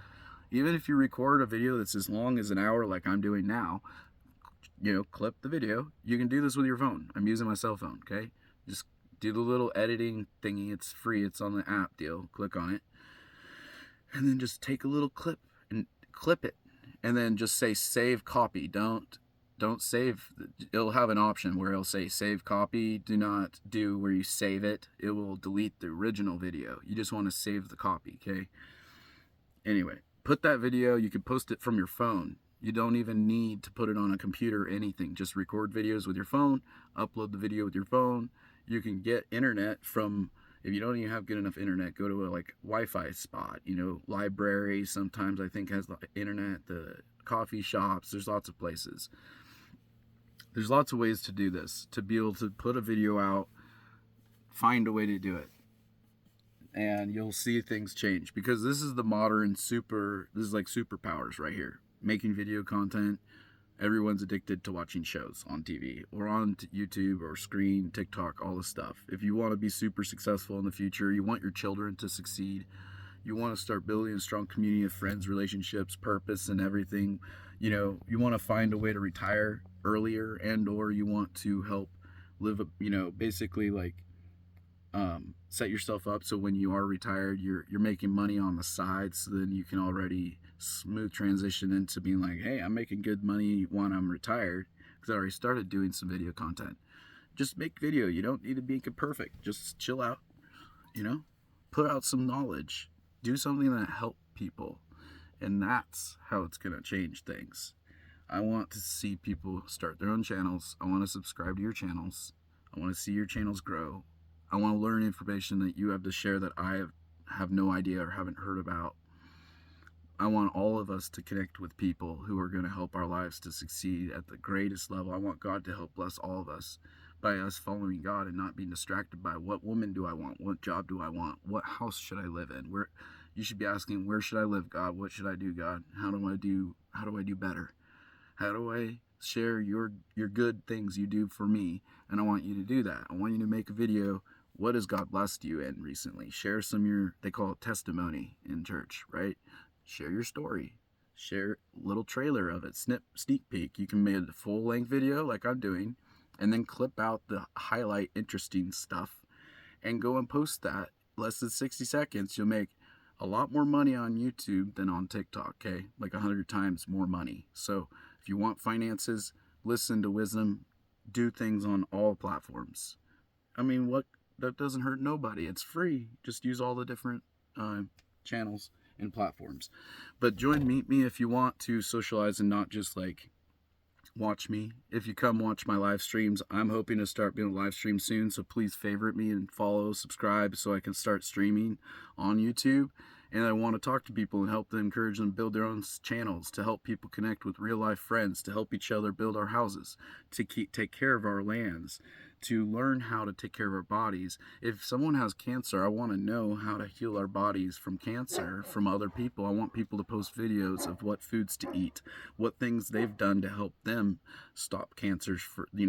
[SPEAKER 1] Even if you record a video that's as long as an hour like I'm doing now, clip the video. You can do this with your phone. I'm using my cell phone, okay? Just do the little editing thingy. It's free. It's on the app deal. Click on it. And then just take a little clip and clip it. And then just say save copy. Don't save. It'll have an option where it'll say save copy. Do not do where you save it. It will delete the original video. You just want to save the copy, okay? Anyway, put that video. You can post it from your phone. You don't even need to put it on a computer or anything. Just record videos with your phone, upload the video with your phone. You can get internet from, if you don't even have good enough internet, go to a like Wi-Fi spot. Libraries sometimes I think has the internet, the coffee shops. There's lots of places. There's lots of ways to do this, to be able to put a video out, find a way to do it. And you'll see things change because this is the modern this is like superpowers right here. Making video content. Everyone's addicted to watching shows on TV or on YouTube or screen, TikTok, all this stuff. If you want to be super successful in the future, you want your children to succeed, you want to start building a strong community of friends, relationships, purpose, and everything. You want to find a way to retire earlier, and or you want to help live, basically like set yourself up so when you are retired, you're making money on the side, so then you can already smooth transition into being like, hey, I'm making good money when I'm retired because I already started doing some video content. Just make video. You don't need to make it perfect. Just chill out, put out some knowledge, do something that helps people, and that's how it's going to change things. I want to see people start their own channels. I want to subscribe to your channels. I want to see your channels grow. I want to learn information that you have to share that I have no idea or haven't heard about. I want all of us to connect with people who are going to help our lives to succeed at the greatest level. I want God to help bless all of us by us following God and not being distracted by what woman do I want, what job do I want, what house should I live in, where, You should be asking, where should I live, God? What should I do, God? How do I do better? How do I share your good things you do for me? And I want you to do that. I want you to make a video. What has God blessed you in recently? Share some of your, they call it testimony in church, right? Share your story. Share a little trailer of it, sneak peek. You can make a full length video like I'm doing, and then clip out the highlight interesting stuff and go and post that. Less than 60 seconds, you'll make a lot more money on YouTube than on TikTok, okay? Like 100 times more money. So if you want finances, listen to wisdom, do things on all platforms. I mean, that doesn't hurt nobody. It's free. Just use all the different channels and platforms. But meet me if you want to socialize and not just like watch me. If you come watch my live streams, I'm hoping to start being a live stream soon, so please favorite me and follow, subscribe, so I can start streaming on YouTube. And I want to talk to people and help them, encourage them build their own channels, to help people connect with real life friends, to help each other build our houses, to take care of our lands, to learn how to take care of our bodies. If someone has cancer, I want to know how to heal our bodies from cancer from other people. I want people to post videos of what foods to eat, what things they've done to help them stop cancers.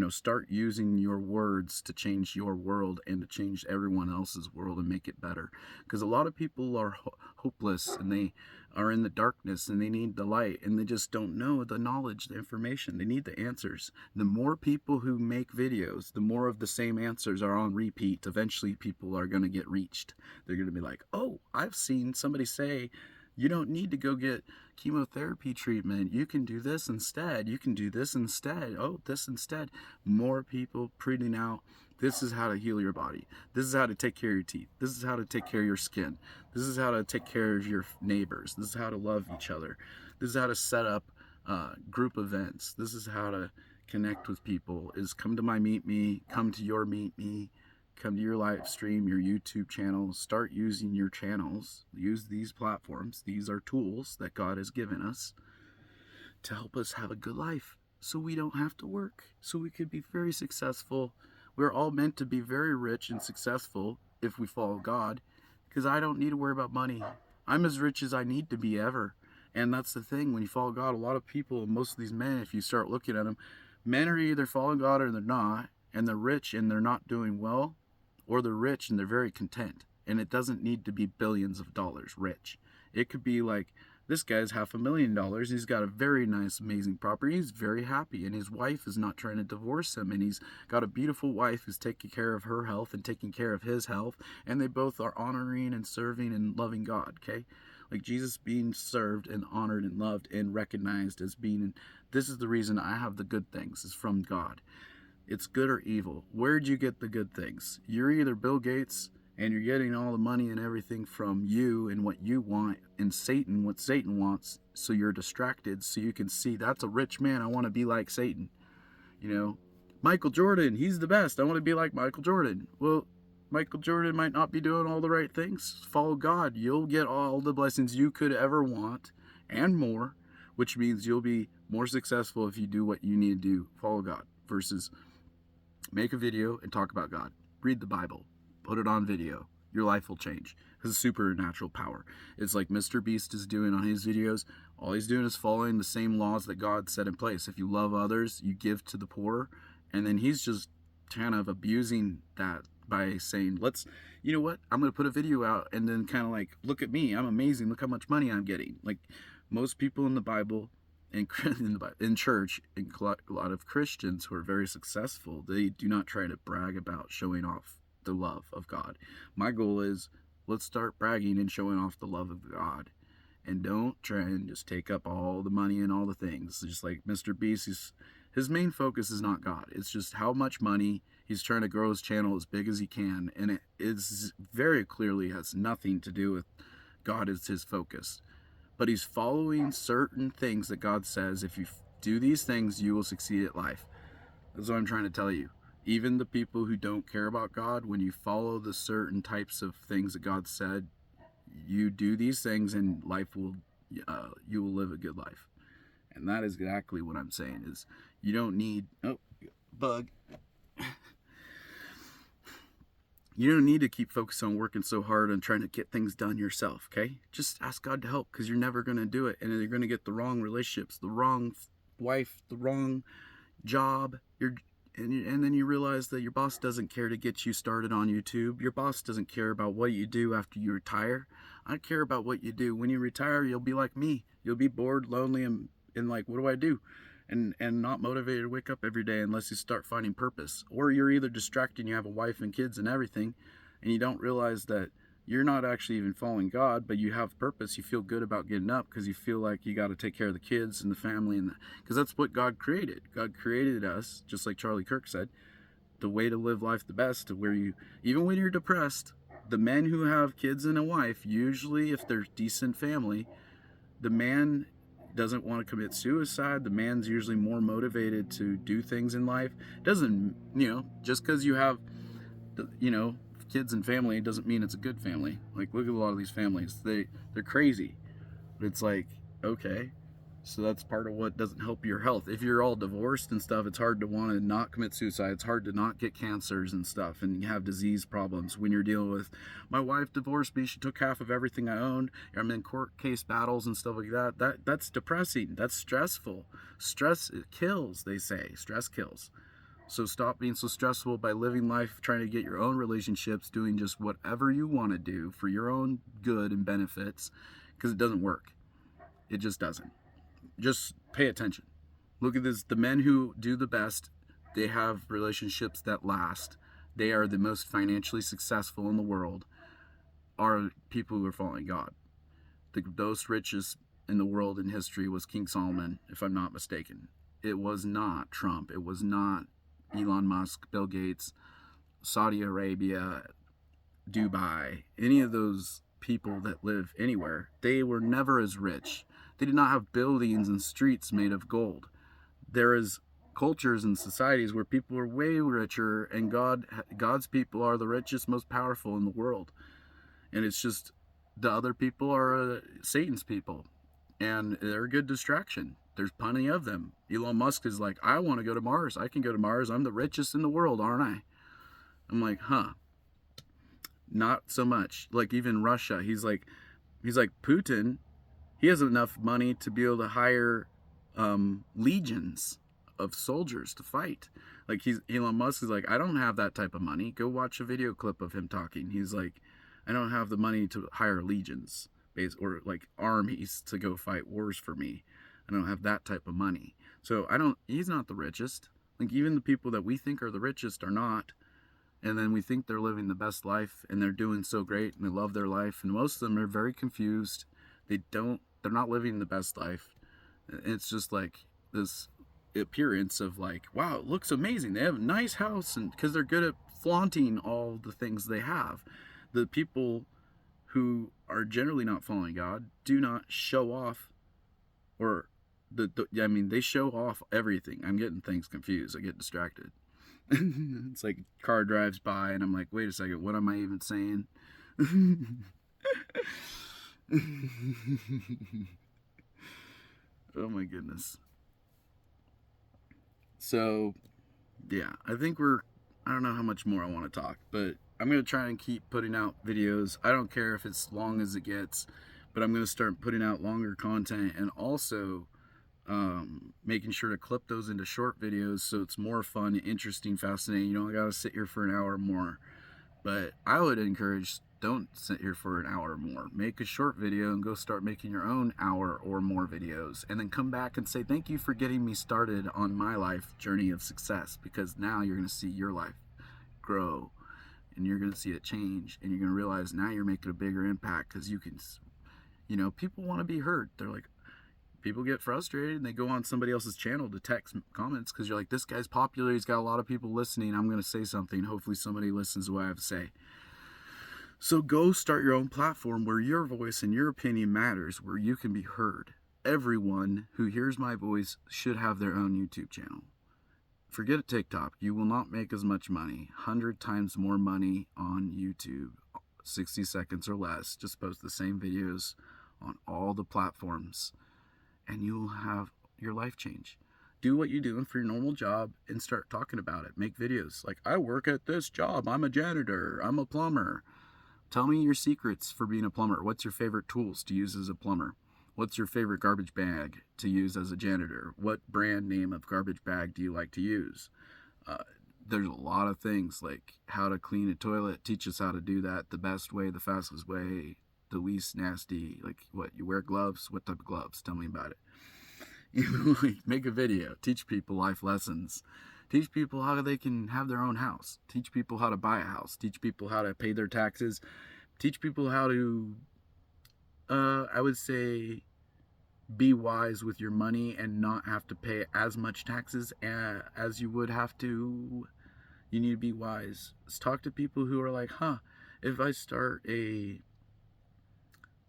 [SPEAKER 1] Start using your words to change your world and to change everyone else's world and make it better. Because a lot of people are hopeless and they are in the darkness and they need the light and they just don't know the knowledge, the information. They need the answers. The more people who make videos, the more of the same answers are on repeat. Eventually people are going to get reached. They're going to be like, oh, I've seen somebody say, you don't need to go get chemotherapy treatment. You can do this instead. You can do this instead. Oh, this instead. More people printing out, this is how to heal your body. This is how to take care of your teeth. This is how to take care of your skin. This is how to take care of your neighbors. This is how to love each other. This is how to set up group events. This is how to connect with people. Is come to my meet me, come to your meet me, come to your live stream, your YouTube channel. Start using your channels. Use these platforms. These are tools that God has given us to help us have a good life, so we don't have to work, so we could be very successful. We're all meant to be very rich and successful if we follow God, because I don't need to worry about money. I'm as rich as I need to be ever. And that's the thing, when you follow God, a lot of people, most of these men, if you start looking at them, men are either following God or they're not, and they're rich and they're not doing well, or they're rich and they're very content. And it doesn't need to be billions of dollars rich. It could be like, this guy's $500,000. He's got a very nice, amazing property. He's very happy, and his wife is not trying to divorce him, and he's got a beautiful wife who's taking care of her health and taking care of his health, and they both are honoring and serving and loving God, okay? Like Jesus being served and honored and loved and recognized as being, this is the reason I have the good things, is from God. It's good or evil. Where'd you get the good things? You're either Bill Gates and you're getting all the money and everything from you and what you want, and Satan, what Satan wants, so you're distracted, so you can see, that's a rich man, I want to be like Satan. Michael Jordan, he's the best, I want to be like Michael Jordan. Well, Michael Jordan might not be doing all the right things. Follow God. You'll get all the blessings you could ever want and more, which means you'll be more successful if you do what you need to do. Follow God versus make a video and talk about God. Read the Bible. Put it on video. Your life will change. It's supernatural power. It's like Mr. Beast is doing on his videos. All he's doing is following the same laws that God set in place. If you love others, you give to the poor. And then he's just kind of abusing that by saying, you know what? I'm going to put a video out and then kind of like, look at me. I'm amazing. Look how much money I'm getting. Like most people in the Bible, in church, and a lot of Christians who are very successful, they do not try to brag about showing off the love of God. My goal is, let's start bragging and showing off the love of God, and don't try and just take up all the money and all the things. Just like Mr. Beast, his main focus is not God. It's just how much money. He's trying to grow his channel as big as he can, and it is very clearly has nothing to do with God as his focus. But he's following certain things that God says, if you do these things, you will succeed at life. That's what I'm trying to tell you. Even the people who don't care about God, when you follow the certain types of things that God said, you do these things and you will live a good life. And that is exactly what I'm saying, is you don't need, bug. You don't need to keep focused on working so hard and trying to get things done yourself, okay? Just ask God to help, because you're never going to do it. And you're going to get the wrong relationships, the wrong wife, the wrong job. And then you realize that your boss doesn't care to get you started on YouTube. Your boss doesn't care about what you do after you retire. I care about what you do. When you retire, you'll be like me. You'll be bored, lonely, and like, what do I do? And not motivated to wake up every day unless you start finding purpose. Or you're either distracted and you have a wife and kids and everything, and you don't realize that you're not actually even following God, but you have purpose. You feel good about getting up because you feel like you got to take care of the kids and the family, and because that's what God created. God created us, just like Charlie Kirk said, the way to live life the best, to where you, even when you're depressed, the men who have kids and a wife, usually if they're decent family, the man doesn't want to commit suicide. The man's usually more motivated to do things in life. Doesn't, just because you have, kids and family doesn't mean it's a good family. Like, look at a lot of these families. They're crazy. But it's like, okay, so that's part of what doesn't help your health. If you're all divorced and stuff, it's hard to want to not commit suicide. It's hard to not get cancers and stuff and have disease problems when you're dealing with, my wife divorced me, she took half of everything I owned, I'm in court case battles and stuff like that. That's depressing. That's stressful. Stress, it kills, they say. Stress kills. So stop being so stressful by living life trying to get your own relationships, doing just whatever you want to do for your own good and benefits, because it doesn't work. It just doesn't. Just pay attention. Look at this. The men who do the best, they have relationships that last. They are the most financially successful in the world, are people who are following God. The most richest in the world in history was King Solomon, if I'm not mistaken. It was not Trump. It was not Elon Musk, Bill Gates, Saudi Arabia, Dubai, any of those people that live anywhere. They were never as rich. They did not have buildings and streets made of gold. There is cultures and societies where people are way richer, and God's people are the richest, most powerful in the world. And it's just the other people are Satan's people, and they're a good distraction. There's plenty of them. Elon Musk is like, I want to go to Mars. I can go to Mars. I'm the richest in the world, aren't I? I'm like, huh. Not so much. Like, even Russia, he's like Putin. He has enough money to be able to hire legions of soldiers to fight. Like, Elon Musk is like, I don't have that type of money. Go watch a video clip of him talking. He's like, I don't have the money to hire legions or like armies to go fight wars for me. I don't have that type of money. So he's not the richest. Like, even the people that we think are the richest are not. And then we think they're living the best life and they're doing so great and they love their life. And most of them are very confused. They're not living the best life. It's just like this appearance of like, wow, it looks amazing. They have a nice house, and because they're good at flaunting all the things they have. The people who are generally not following God do not show off, or they show off everything. I'm getting things confused. I get distracted. It's like a car drives by and I'm like, wait a second, what am I even saying? Oh my goodness. So yeah, I don't know how much more I want to talk, but I'm going to try and keep putting out videos. I don't care if it's long as it gets, but I'm going to start putting out longer content, and also making sure to clip those into short videos so it's more fun, interesting, fascinating. You don't gotta sit here for an hour or more. But I would encourage, don't sit here for an hour or more. Make a short video and go start making your own hour or more videos, and then come back and say thank you for getting me started on my life journey of success, because now you're going to see your life grow and you're going to see it change, and you're going to realize now you're making a bigger impact, because you can, people want to be heard. They're like, people get frustrated and they go on somebody else's channel to text comments because you're like, this guy's popular, he's got a lot of people listening, I'm going to say something, hopefully somebody listens to what I have to say. So go start your own platform where your voice and your opinion matters, where you can be heard. Everyone who hears my voice should have their own YouTube channel. Forget TikTok. You will not make as much money. 100 times more money on YouTube. 60 seconds or less. Just post the same videos on all the platforms, and you will have your life change. Do what you're doing for your normal job and start talking about it. Make videos like, I work at this job. I'm a janitor. I'm a plumber. Tell me your secrets for being a plumber. What's your favorite tools to use as a plumber? What's your favorite garbage bag to use as a janitor? What brand name of garbage bag do you like to use? Uh, there's a lot of things like how to clean a toilet. Teach us how to do that the best way, the fastest way, the least nasty. Like, what, you wear gloves? What type of gloves? Tell me about it. Make a video. Teach people life lessons. Teach people how they can have their own house. Teach people how to buy a house. Teach people how to pay their taxes. Teach people how to, I would say, be wise with your money and not have to pay as much taxes as you would have to. You need to be wise. Let's talk to people who are like, if I start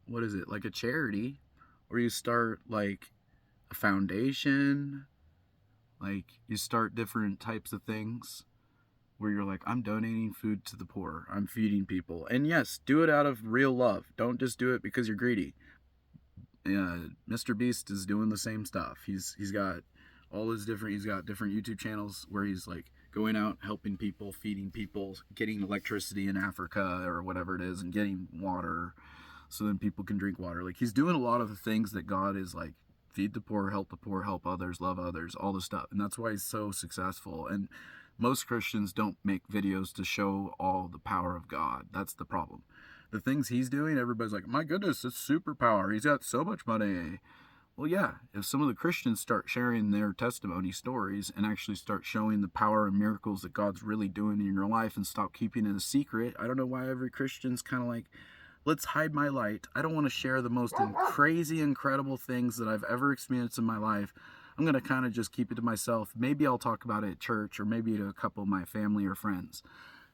[SPEAKER 1] like a charity, or you start like a foundation, like you start different types of things where you're like, I'm donating food to the poor, I'm feeding people. And yes, do it out of real love. Don't just do it because you're greedy. Mr. Beast is doing the same stuff. He's got he's got different YouTube channels where he's like going out helping people, feeding people, getting electricity in Africa or whatever it is, and getting water so then people can drink water. Like, he's doing a lot of the things that God is like, feed the poor, help others, love others, all this stuff. And that's why he's so successful. And most Christians don't make videos to show all the power of God. That's the problem. The things he's doing, everybody's like, my goodness, it's superpower. He's got so much money. Well, yeah, if some of the Christians start sharing their testimony stories and actually start showing the power and miracles that God's really doing in your life and stop keeping it a secret. I don't know why every Christian's kind of like, let's hide my light. I don't want to share the most crazy, incredible things that I've ever experienced in my life. I'm going to kind of just keep it to myself. Maybe I'll talk about it at church, or maybe to a couple of my family or friends.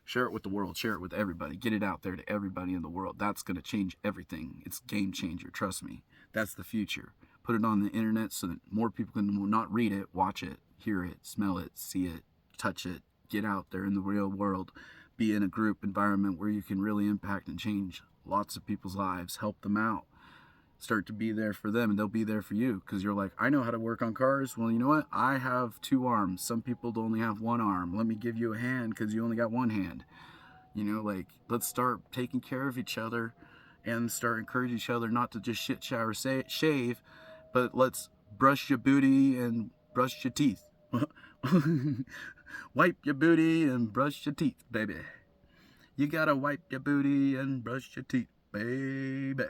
[SPEAKER 1] Share it with the world. Share it with everybody. Get it out there to everybody in the world. That's going to change everything. It's a game changer. Trust me. That's the future. Put it on the internet so that more people can not read it, watch it, hear it, smell it, see it, touch it. Get out there in the real world. Be in a group environment where you can really impact and change lots of people's lives. Help them out. Start to be there for them, and they'll be there for you, because you're like, I know how to work on cars. Well, you know what? I have 2 arms. Some people only have 1 arm. Let me give you a hand because you only got 1 hand. Like, let's start taking care of each other and start encouraging each other not to just shit, shower, shave, but let's brush your booty and brush your teeth. Wipe your booty and brush your teeth, baby. You gotta wipe your booty and brush your teeth, baby.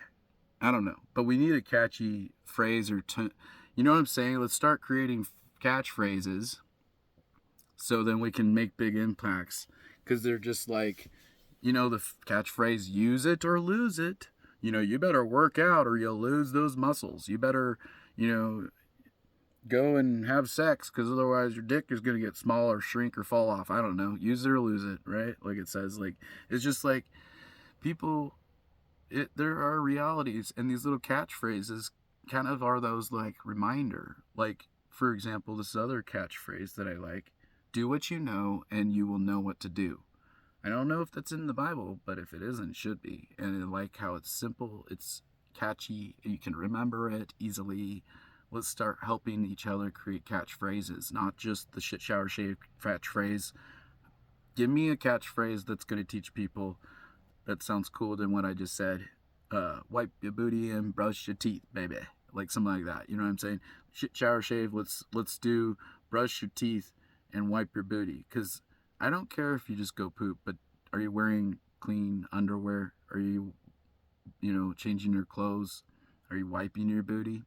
[SPEAKER 1] I don't know, but we need a catchy phrase you know what I'm saying? Let's start creating catchphrases so then we can make big impacts, because they're just like, the catchphrase, use it or lose it. You better work out or you'll lose those muscles. You better, go and have sex, because otherwise your dick is going to get small or shrink or fall off. I don't know. Use it or lose it, right? Like it says, like, it's just like people... there are realities, and these little catchphrases kind of are those like reminder. Like, for example, this other catchphrase that I like: do what you know and you will know what to do. I don't know if that's in the Bible, but if it isn't, it should be. And I like how it's simple, it's catchy, you can remember it easily. Let's start helping each other create catchphrases, not just the shit, shower, shave catchphrase. Give me a catchphrase that's going to teach people that sounds cooler than what I just said. Wipe your booty and brush your teeth, baby. Like something like that. You know what I'm saying? Shit, shower, shave. Let's do brush your teeth and wipe your booty. Because I don't care if you just go poop, but are you wearing clean underwear? Are you, changing your clothes? Are you wiping your booty?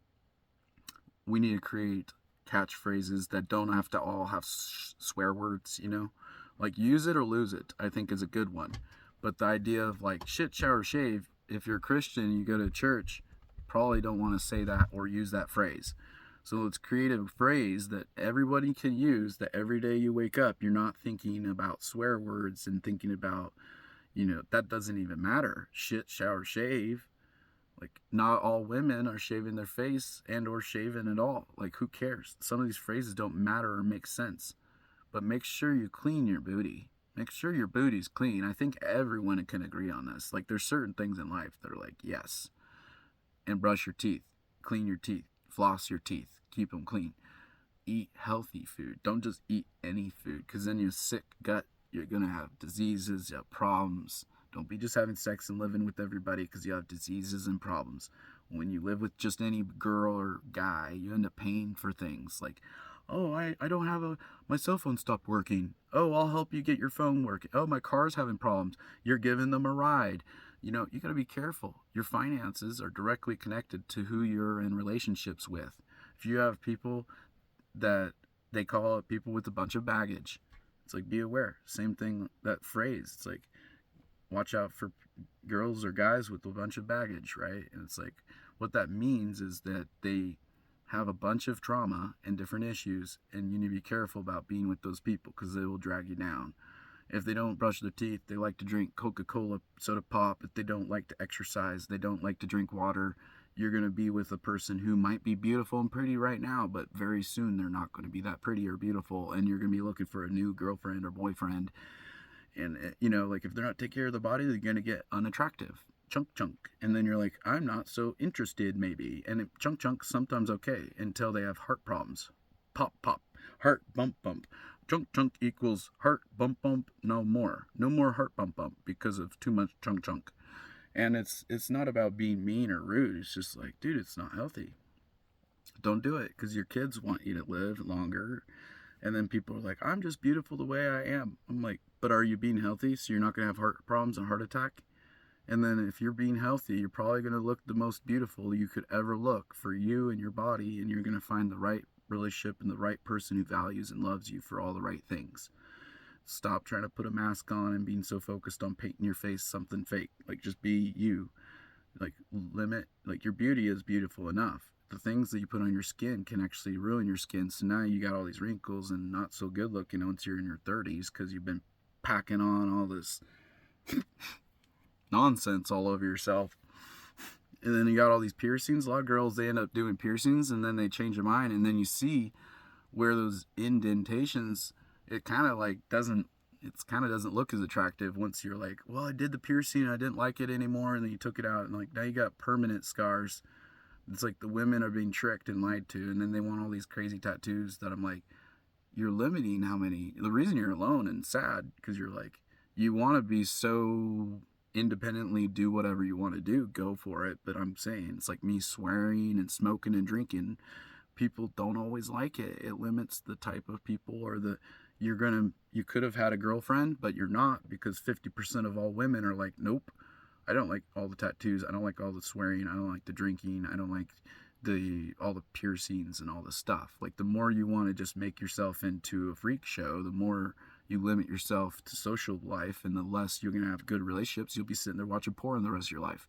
[SPEAKER 1] We need to create catchphrases that don't have to all have swear words, Like, use it or lose it, I think, is a good one. But the idea of like shit, shower, shave, if you're a Christian, you go to church, probably don't want to say that or use that phrase. So let's create a phrase that everybody can use, that every day you wake up, you're not thinking about swear words and thinking about, that doesn't even matter. Shit, shower, shave. Like, not all women are shaving their face and or shaving at all. Like, who cares? Some of these phrases don't matter or make sense. But make sure you clean your booty. Make sure your booty's clean. I think everyone can agree on this. Like, there's certain things in life that are like, yes. And brush your teeth. Clean your teeth. Floss your teeth. Keep them clean. eat healthy food. Don't just eat any food, because then you're sick gut. You're gonna have diseases, you have problems. Don't be just having sex and living with everybody because you have diseases and problems. When you live with just any girl or guy, you end up paying for things like, oh, I don't have my cell phone stopped working. Oh, I'll help you get your phone working. Oh, my car's having problems. You're giving them a ride. You know, you got to be careful. Your finances are directly connected to who you're in relationships with. If you have people that they call it people with a bunch of baggage, it's like, be aware. Same thing, that phrase. It's like, watch out for girls or guys with a bunch of baggage, right? And it's like, what that means is that they have a bunch of trauma and different issues, and you need to be careful about being with those people because they will drag you down. If they don't brush their teeth, they like to drink Coca-Cola, soda pop. If they don't like to exercise, they don't like to drink water, you're going to be with a person who might be beautiful and pretty right now, but very soon they're not going to be that pretty or beautiful, and you're going to be looking for a new girlfriend or boyfriend. And, you know, like, if they're not taking care of the body, they're going to get unattractive. Chunk. And then you're like, I'm not so interested, maybe. And chunk, sometimes okay, until they have heart problems. Pop, heart bump. Chunk equals heart bump, no more. No more heart bump, because of too much chunk. And it's not about being mean or rude. It's just like, dude, it's not healthy. Don't do it, because your kids want you to live longer. And then people are like, I'm just beautiful the way I am. I'm like, but are you being healthy so you're not going to have heart problems and heart attack? And then if you're being healthy, you're probably going to look the most beautiful you could ever look for you and your body, and you're going to find the right relationship and the right person who values and loves you for all the right things. Stop trying to put a mask on and being so focused on painting your face something fake. Like, just be you. Like, limit, like, your beauty is beautiful enough. The things that you put on your skin can actually ruin your skin. So now you got all these wrinkles and not so good looking once you're in your 30s because you've been packing on all this nonsense all over yourself. And then you got all these piercings. A lot of girls, they end up doing piercings and then they change their mind, and then you see where those indentations, it kind of doesn't look as attractive once you're like, well, I did the piercing, I didn't like it anymore, and then you took it out, and like, now you got permanent scars. It's like the women are being tricked and lied to, and then they want all these crazy tattoos that I'm like, you're limiting how many. The reason you're alone and sad, because you're like, you want to be so independently do whatever you want to do, go for it. But I'm saying, it's like me swearing and smoking and drinking. People don't always like it. It limits the type of people, or you could have had a girlfriend, but you're not, because 50% of all women are like, nope, I don't like all the tattoos, I don't like all the swearing, I don't like the drinking, I don't like all the piercings and all the stuff. Like, the more you want to just make yourself into a freak show, the more you limit yourself to social life, and the less you're going to have good relationships. You'll be sitting there watching porn the rest of your life.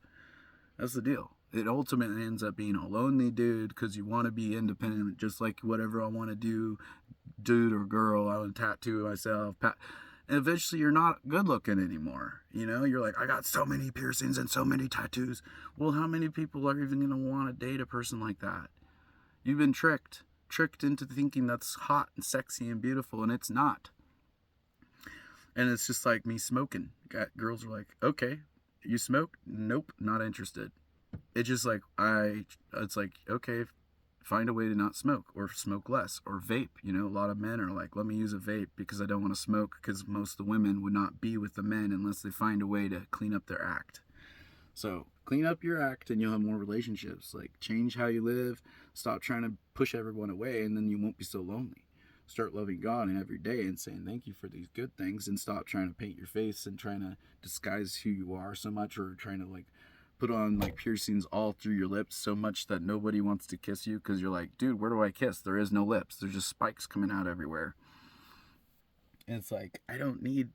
[SPEAKER 1] That's the deal. It ultimately ends up being a lonely dude, because you want to be independent, just like whatever I want to do, dude or girl, I want to tattoo myself, and eventually you're not good looking anymore. You know, you're like, I got so many piercings and so many tattoos. Well, how many people are even going to want to date a person like that? You've been tricked into thinking that's hot and sexy and beautiful, and it's not. And it's just like me smoking. Girls are like, okay, you smoke? Nope, not interested. It's just like, it's like, okay, find a way to not smoke, or smoke less, or vape. You know, a lot of men are like, let me use a vape because I don't want to smoke, because most of the women would not be with the men unless they find a way to clean up their act. So clean up your act and you'll have more relationships. Like, change how you live, stop trying to push everyone away, and then you won't be so lonely. Start loving God in every day and saying thank you for these good things, and stop trying to paint your face and trying to disguise who you are so much, or trying to put on piercings all through your lips so much that nobody wants to kiss you, because you're like, dude, where do I kiss? There is no lips. There's just spikes coming out everywhere. And it's like, I don't need,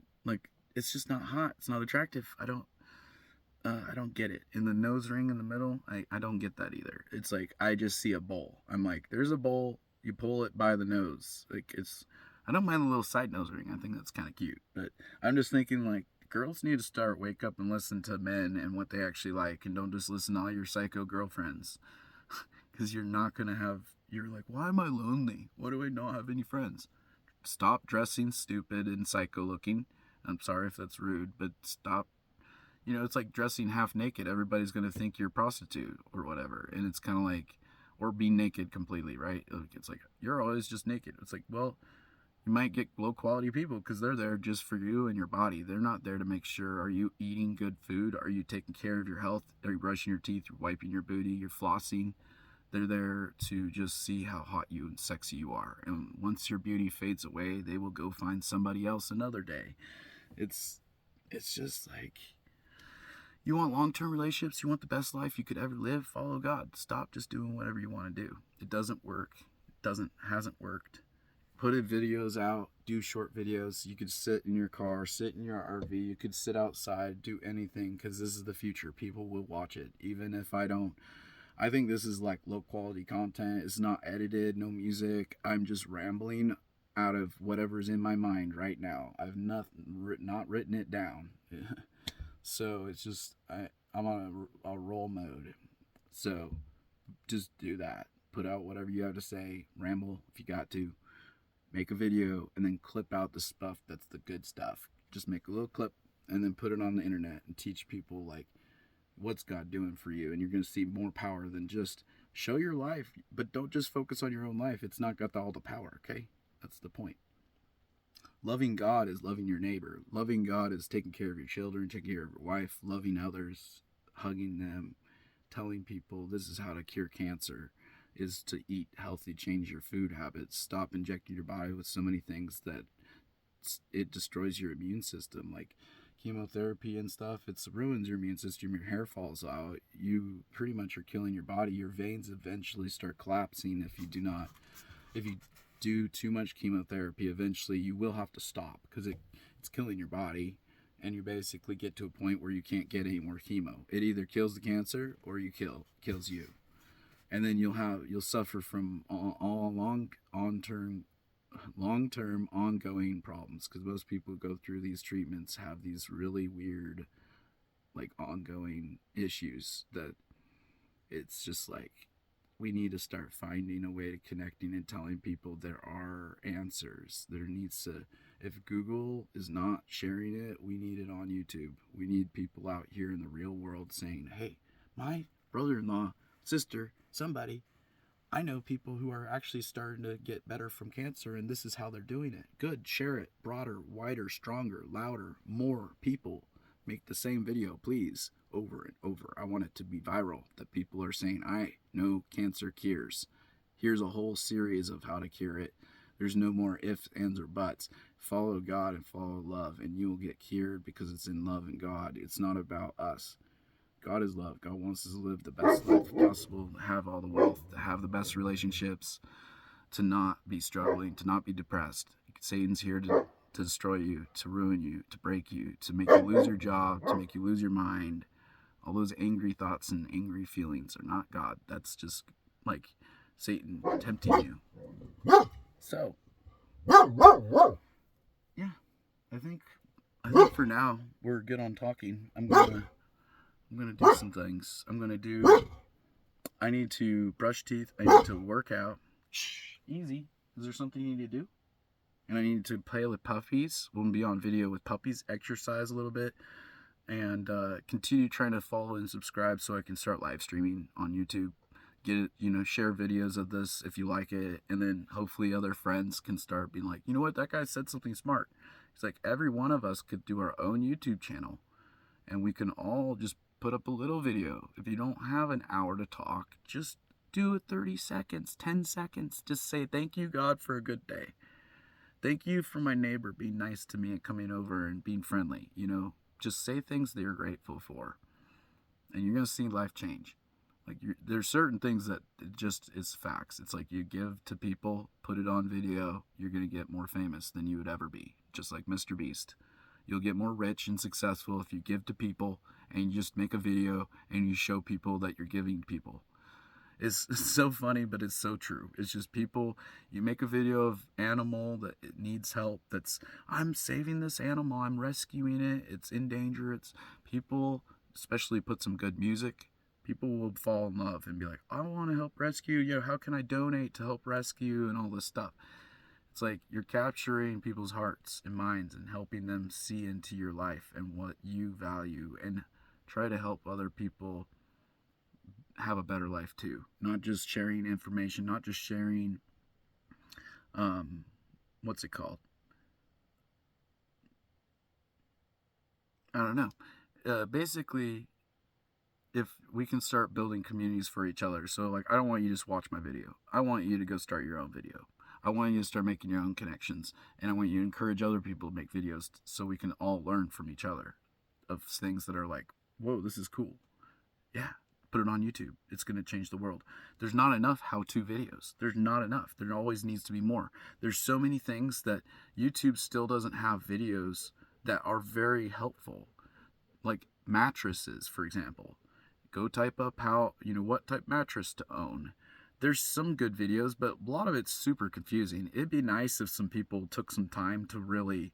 [SPEAKER 1] it's just not hot. It's not attractive. I don't get it. And the nose ring in the middle, I don't get that either. It's like, I just see a bowl. I'm like, there's a bowl. You pull it by the nose. I don't mind the little side nose ring. I think that's kind of cute. But I'm just thinking, girls need to wake up and listen to men and what they actually like, and don't just listen to all your psycho girlfriends. Because you're like, why am I lonely? Why do I not have any friends? Stop dressing stupid and psycho looking. I'm sorry if that's rude, but stop. You know, it's like dressing half naked. Everybody's going to think you're a prostitute or whatever. And it's kind of like, or be naked completely, right? It's like, you're always just naked. It's like, well, you might get low quality people because they're there just for you and your body. They're not there to make sure, are you eating good food? Are you taking care of your health? Are you brushing your teeth? You're wiping your booty? You're flossing? They're there to just see how hot you and sexy you are. And once your beauty fades away, they will go find somebody else another day. It's just like, you want long-term relationships, you want the best life you could ever live, follow God. Stop just doing whatever you want to do. It doesn't work. Hasn't worked. Put videos out, do short videos. You could sit in your car, sit in your RV, you could sit outside, do anything, because this is the future. People will watch it, even if I don't. I think this is like low quality content. It's not edited, no music. I'm just rambling out of whatever's in my mind right now. I've not written it down. So it's just, I'm on a roll mode. So just do that. Put out whatever you have to say. Ramble if you got to. Make a video and then clip out the stuff that's the good stuff. Just make a little clip and then put it on the internet and teach people, like, what's God doing for you. And you're going to see more power than just show your life. But don't just focus on your own life. It's not got all the power, okay? That's the point. Loving God is loving your neighbor. Loving God is taking care of your children, taking care of your wife, loving others, hugging them, telling people this is how to cure cancer, is to eat healthy, change your food habits, stop injecting your body with so many things that it destroys your immune system, like chemotherapy and stuff. It ruins your immune system. Your hair falls out. You pretty much are killing your body. Your veins eventually start collapsing if you do too much chemotherapy. Eventually you will have to stop because it's killing your body, and you basically get to a point where you can't get any more chemo. It either kills the cancer or kills you. And then you'll suffer from all long-term ongoing problems, because most people who go through these treatments have these really weird, like, ongoing issues that it's just like, we need to start finding a way to connecting and telling people there are answers. There needs to, if Google is not sharing it, we need it on YouTube. We need people out here in the real world saying, hey, my brother-in-law, sister, somebody, I know people who are actually starting to get better from cancer, and this is how they're doing it. Good, share it. Broader, wider, stronger, louder, more people. Make the same video, please, over and over. I want it to be viral, that people are saying, I know cancer cures. Here's a whole series of how to cure it. There's no more ifs, ands, or buts. Follow God and follow love, and you will get cured because it's in love and God. It's not about us. God is love. God wants us to live the best life possible, to have all the wealth, to have the best relationships, to not be struggling, to not be depressed. Satan's here to destroy you, to ruin you, to break you, to make you lose your job, to make you lose your mind. All those angry thoughts and angry feelings are not God. That's just like Satan tempting you. So, yeah, I think for now we're good on talking. I'm gonna do some things. I need to brush teeth. I need to work out. Shh, easy. Is there something you need to do? And I need to play with puppies. We'll be on video with puppies, exercise a little bit, and continue trying to follow and subscribe so I can start live streaming on YouTube. Get it, share videos of this if you like it, and then hopefully other friends can start being like, you know what, that guy said something smart. It's like every one of us could do our own YouTube channel, and we can all just put up a little video. If you don't have an hour to talk, just do it 30 seconds, 10 seconds. Just say, thank you, God, for a good day. Thank you for my neighbor being nice to me and coming over and being friendly. Just say things that you're grateful for, and you're going to see life change. Like, there's certain things that it just is facts. It's like you give to people, put it on video, you're going to get more famous than you would ever be. Just like Mr. Beast. You'll get more rich and successful if you give to people and you just make a video and you show people that you're giving to people. It's so funny, but it's so true. It's just people, you make a video of animal that it needs help. I'm saving this animal. I'm rescuing it. It's in danger. It's people, especially put some good music. People will fall in love and be like, I want to help rescue. How can I donate to help rescue and all this stuff? It's like you're capturing people's hearts and minds and helping them see into your life and what you value, and try to help other people have a better life too. Not just sharing information, not just sharing, what's it called? I don't know. Basically, if we can start building communities for each other. So, like, I don't want you to just watch my video. I want you to go start your own video. I want you to start making your own connections. And I want you to encourage other people to make videos so we can all learn from each other of things that are like, whoa, this is cool. Yeah, put it on YouTube. It's going to change the world. There's not enough how-to videos. There's not enough. There always needs to be more. There's so many things that YouTube still doesn't have videos that are very helpful. Like mattresses, for example. Go type up what type mattress to own. There's some good videos, but a lot of it's super confusing. It'd be nice if some people took some time to really,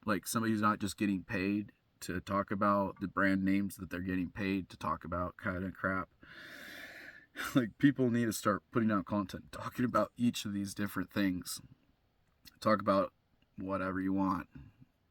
[SPEAKER 1] like, somebody who's not just getting paid to talk about the brand names that they're getting paid to talk about kind of crap. Like, people need to start putting out content talking about each of these different things. Talk about whatever you want.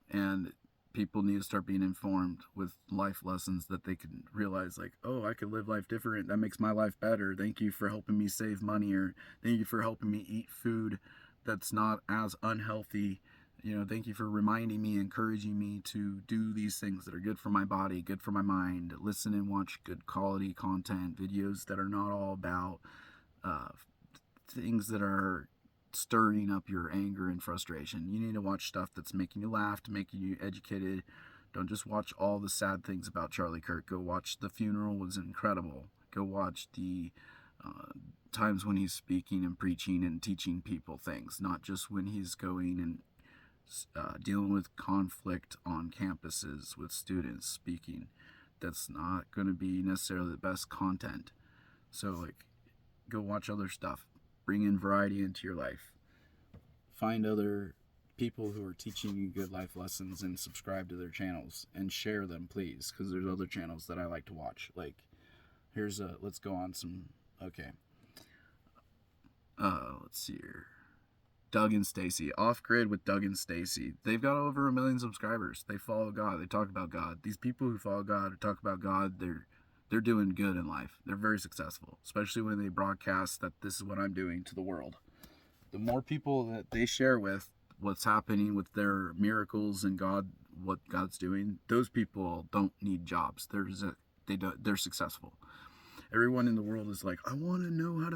[SPEAKER 1] And people need to start being informed with life lessons that they can realize, like, oh, I can live life different. That makes my life better. Thank you for helping me save money, or thank you for helping me eat food that's not as unhealthy. Thank you for reminding me, encouraging me to do these things that are good for my body, good for my mind. Listen and watch good quality content, videos that are not all about things that are stirring up your anger and frustration. You need to watch stuff that's making you laugh, making you educated. Don't just watch all the sad things about Charlie Kirk. Go watch The Funeral was incredible. Go watch the times when he's speaking and preaching and teaching people things, not just when he's going and dealing with conflict on campuses with students speaking. That's not going to be necessarily the best content. So, like, go watch other stuff. Bring in variety into your life. Find other people who are teaching you good life lessons and subscribe to their channels and share them, please, because there's other channels that I like to watch. Like, let's go on some, okay. Let's see here. Doug and Stacy. Off Grid with Doug and Stacy. They've got over 1 million subscribers. They follow God. They talk about God. These people who follow God or talk about God, they're doing good in life. They're very successful, especially when they broadcast that this is what I'm doing to the world. The more people that they share with what's happening with their miracles and God, what God's doing, those people don't need jobs. They're successful. Everyone in the world is like, I want to know how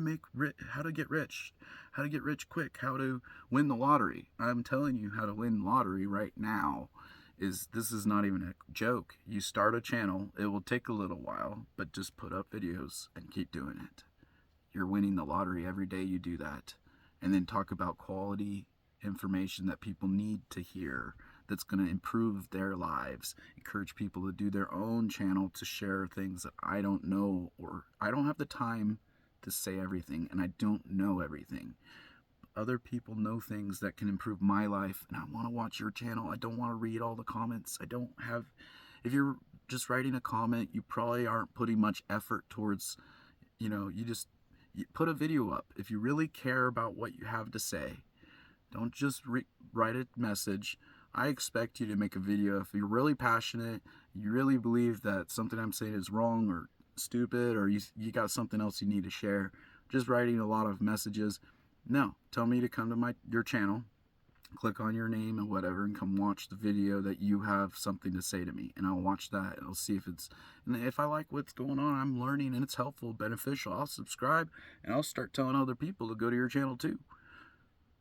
[SPEAKER 1] to get rich quick, how to win the lottery. I'm telling you how to win the lottery right now. This is not even a joke. You start a channel, it will take a little while, but just put up videos and keep doing it. You're winning the lottery every day you do that. And then talk about quality information that people need to hear that's going to improve their lives. Encourage people to do their own channel to share things that I don't know, or I don't have the time to say everything, and I don't know everything. Other people know things that can improve my life, and I want to watch your channel. I don't want to read all the comments. If you're just writing a comment, you probably aren't putting much effort towards, you put a video up. If you really care about what you have to say, don't just write a message. I expect you to make a video. If you're really passionate, you really believe that something I'm saying is wrong or stupid, or you got something else you need to share, just writing a lot of messages. No, tell me to come to your channel, click on your name and whatever, and come watch the video that you have something to say to me, and I'll watch that and I'll see if I like what's going on, I'm learning and it's helpful, beneficial, I'll subscribe and I'll start telling other people to go to your channel too.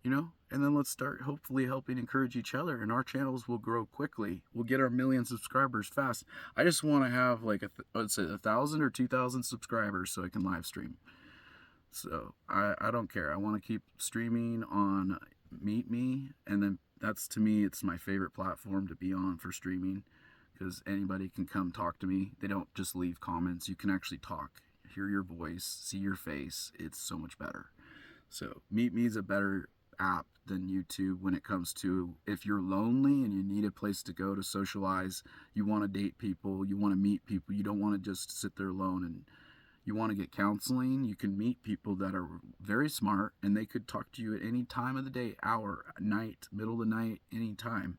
[SPEAKER 1] And then let's start hopefully helping encourage each other, and our channels will grow quickly. We'll get our 1 million subscribers fast. I just want to have like 1,000 or 2,000 subscribers so I can live stream. So I don't care. I want to keep streaming on Meet Me, and then that's, to me, it's my favorite platform to be on for streaming, because anybody can come talk to me. They don't just leave comments. You can actually talk, hear your voice, see your face. It's so much better. So Meet Me is a better app than YouTube when it comes to if you're lonely and you need a place to go to socialize, you want to date people, you want to meet people, you don't want to just sit there alone, and you want to get counseling, you can meet people that are very smart and they could talk to you at any time of the day, hour, night, middle of the night, any time.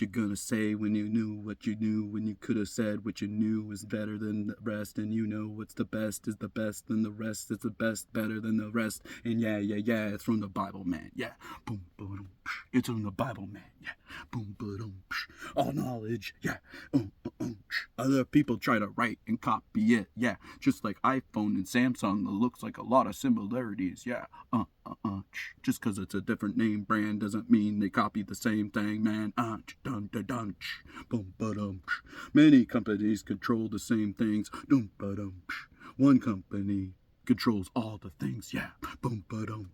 [SPEAKER 1] you gonna say when you knew what you knew, when you could have said what you knew was better than the rest, and you know what's the best is the best, and the rest is the best better than the rest, and yeah, it's from the Bible, man, yeah, boom, boom, it's from the Bible, man, yeah, boom, boom, all knowledge, yeah, other people try to write and copy it, yeah, just like iPhone and Samsung, it looks like a lot of similarities, yeah, just because it's a different name brand doesn't mean they copy the same thing, man. Dun dun dun, boom ba-dum. Many companies control the same things. Dum ba-dum. One company controls all the things, yeah. Boom ba-dum.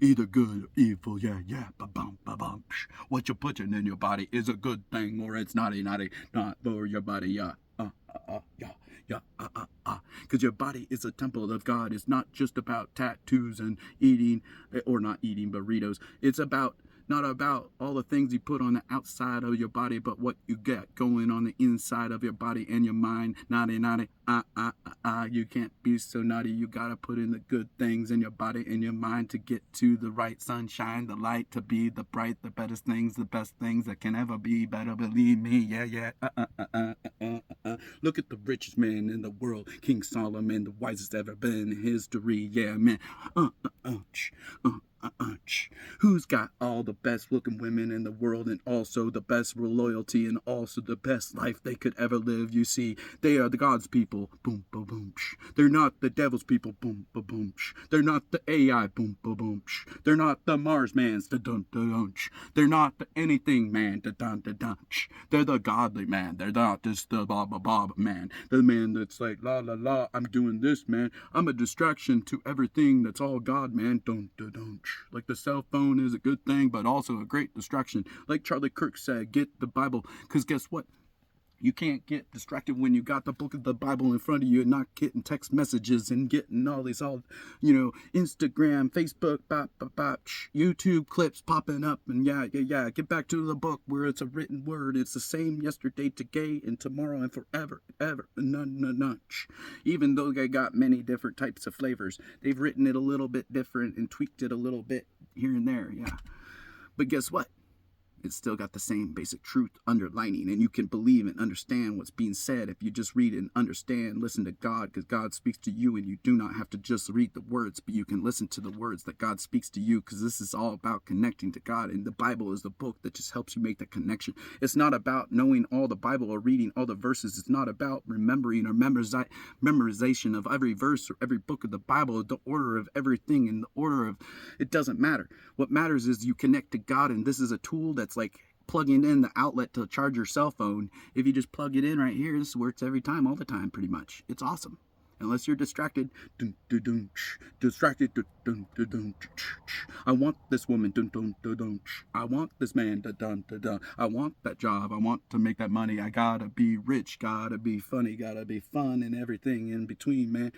[SPEAKER 1] Either good or evil, yeah, ba-bum ba-bum. What you're putting in your body is a good thing, or it's not for your body, yeah. Because your body is a temple of God. It's not just about tattoos and eating, or not eating burritos. It's about not about all the things you put on the outside of your body, but what you get going on the inside of your body and your mind. Naughty, you can't be so naughty. You gotta put in the good things in your body and your mind to get to the right sunshine, the light, to be the bright, the best things that can ever be. Better believe me, yeah. Look at the richest man in the world, King Solomon, the wisest ever been in history, yeah, man. Who's got all the best looking women in the world, and also the best loyalty, and also the best life they could ever live? You see, they are the God's people. Boom, boom, boom. They're not the devil's people. Boom, boom, boom. They're not the AI. Boom, boom, boom. They're not the Mars mans. Dun, dun, dun. They're not the anything man. Dun, dun, dun. They're the godly man. They're not just the bob man. The man that's like, la la la, I'm doing this, man. I'm a distraction to everything that's all God, man. Dun, dun, dun. Like the cell phone is a good thing, but also a great distraction. Like Charlie Kirk said, get the Bible, because guess what? You can't get distracted when you got the book of the Bible in front of you and not getting text messages and getting all these Instagram, Facebook, YouTube clips popping up. And yeah. Get back to the book where it's a written word. It's the same yesterday, today, and tomorrow, and forever, ever. None. Even though they got many different types of flavors, they've written it a little bit different and tweaked it a little bit here and there, yeah. But guess what? It's still got the same basic truth underlining, and you can believe and understand what's being said if you just read and understand, listen to God, because God speaks to you, and you do not have to just read the words, but you can listen to the words that God speaks to you, because this is all about connecting to God, and the Bible is the book that just helps you make that connection. It's not about knowing all the Bible or reading all the verses. It's not about remembering or memorization of every verse or every book of the Bible, the order of everything, and the order of, it doesn't matter. What matters is you connect to God, and this is a tool that's like plugging in the outlet to charge your cell phone. If you just plug it in right here, this works every time, all the time, pretty much. It's awesome. Unless you're distracted. Distracted. I want this woman. I want this man. I want that job. I want to make that money. I gotta be rich. Gotta be funny. Gotta be fun, and everything in between, man.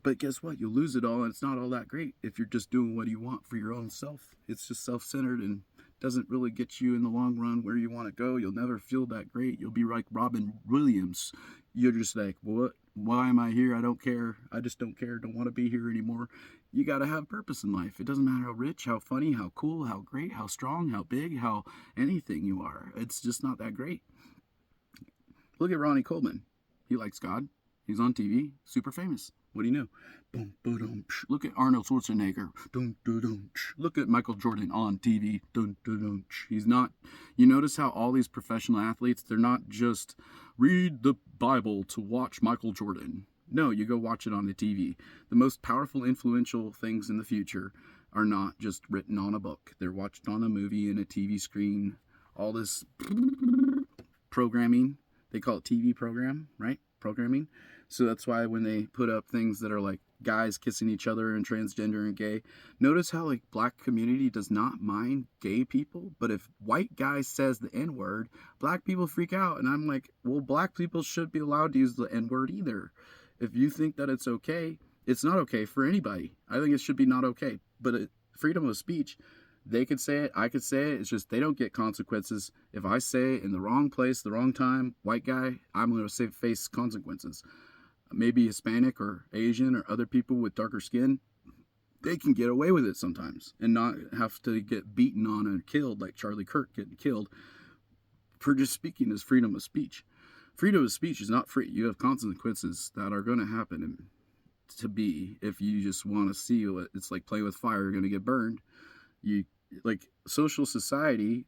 [SPEAKER 1] But guess what? You'll lose it all, and it's not all that great if you're just doing what you want for your own self. It's just self-centered and doesn't really get you in the long run where you want to go. You'll never feel that great. You'll be like Robin Williams. You're just like, what? Why am I here? I don't care. I just don't care. Don't want to be here anymore. You got to have purpose in life. It doesn't matter how rich, how funny, how cool, how great, how strong, how big, how anything you are. It's just not that great. Look at Ronnie Coleman. He likes God. He's on TV, super famous. What do you know? Boom, boom, look at Arnold Schwarzenegger. Look at Michael Jordan on TV. He's not. You notice how all these professional athletes, they're not just read the Bible to watch Michael Jordan. No, you go watch it on the TV. The most powerful, influential things in the future are not just written on a book. They're watched on a movie and a TV screen. All this programming, they call it TV program, right? Programming. So that's why when they put up things that are like guys kissing each other and transgender and gay, notice how like black community does not mind gay people, but if white guy says the N-word, black people freak out. And I'm like, well, black people should be allowed to use the N-word either. If you think that it's okay, it's not okay for anybody. I think it should be not okay. But freedom of speech, they could say it, I could say it. It's just they don't get consequences. If I say it in the wrong place, the wrong time, white guy, I'm going to face consequences. Maybe Hispanic or Asian or other people with darker skin, they can get away with it sometimes and not have to get beaten on and killed like Charlie Kirk getting killed for just speaking is freedom of speech. Freedom of speech is not free. You have consequences that are going to happen and to be if you just want to seal it. It's like playing with fire. You're going to get burned. You like social society.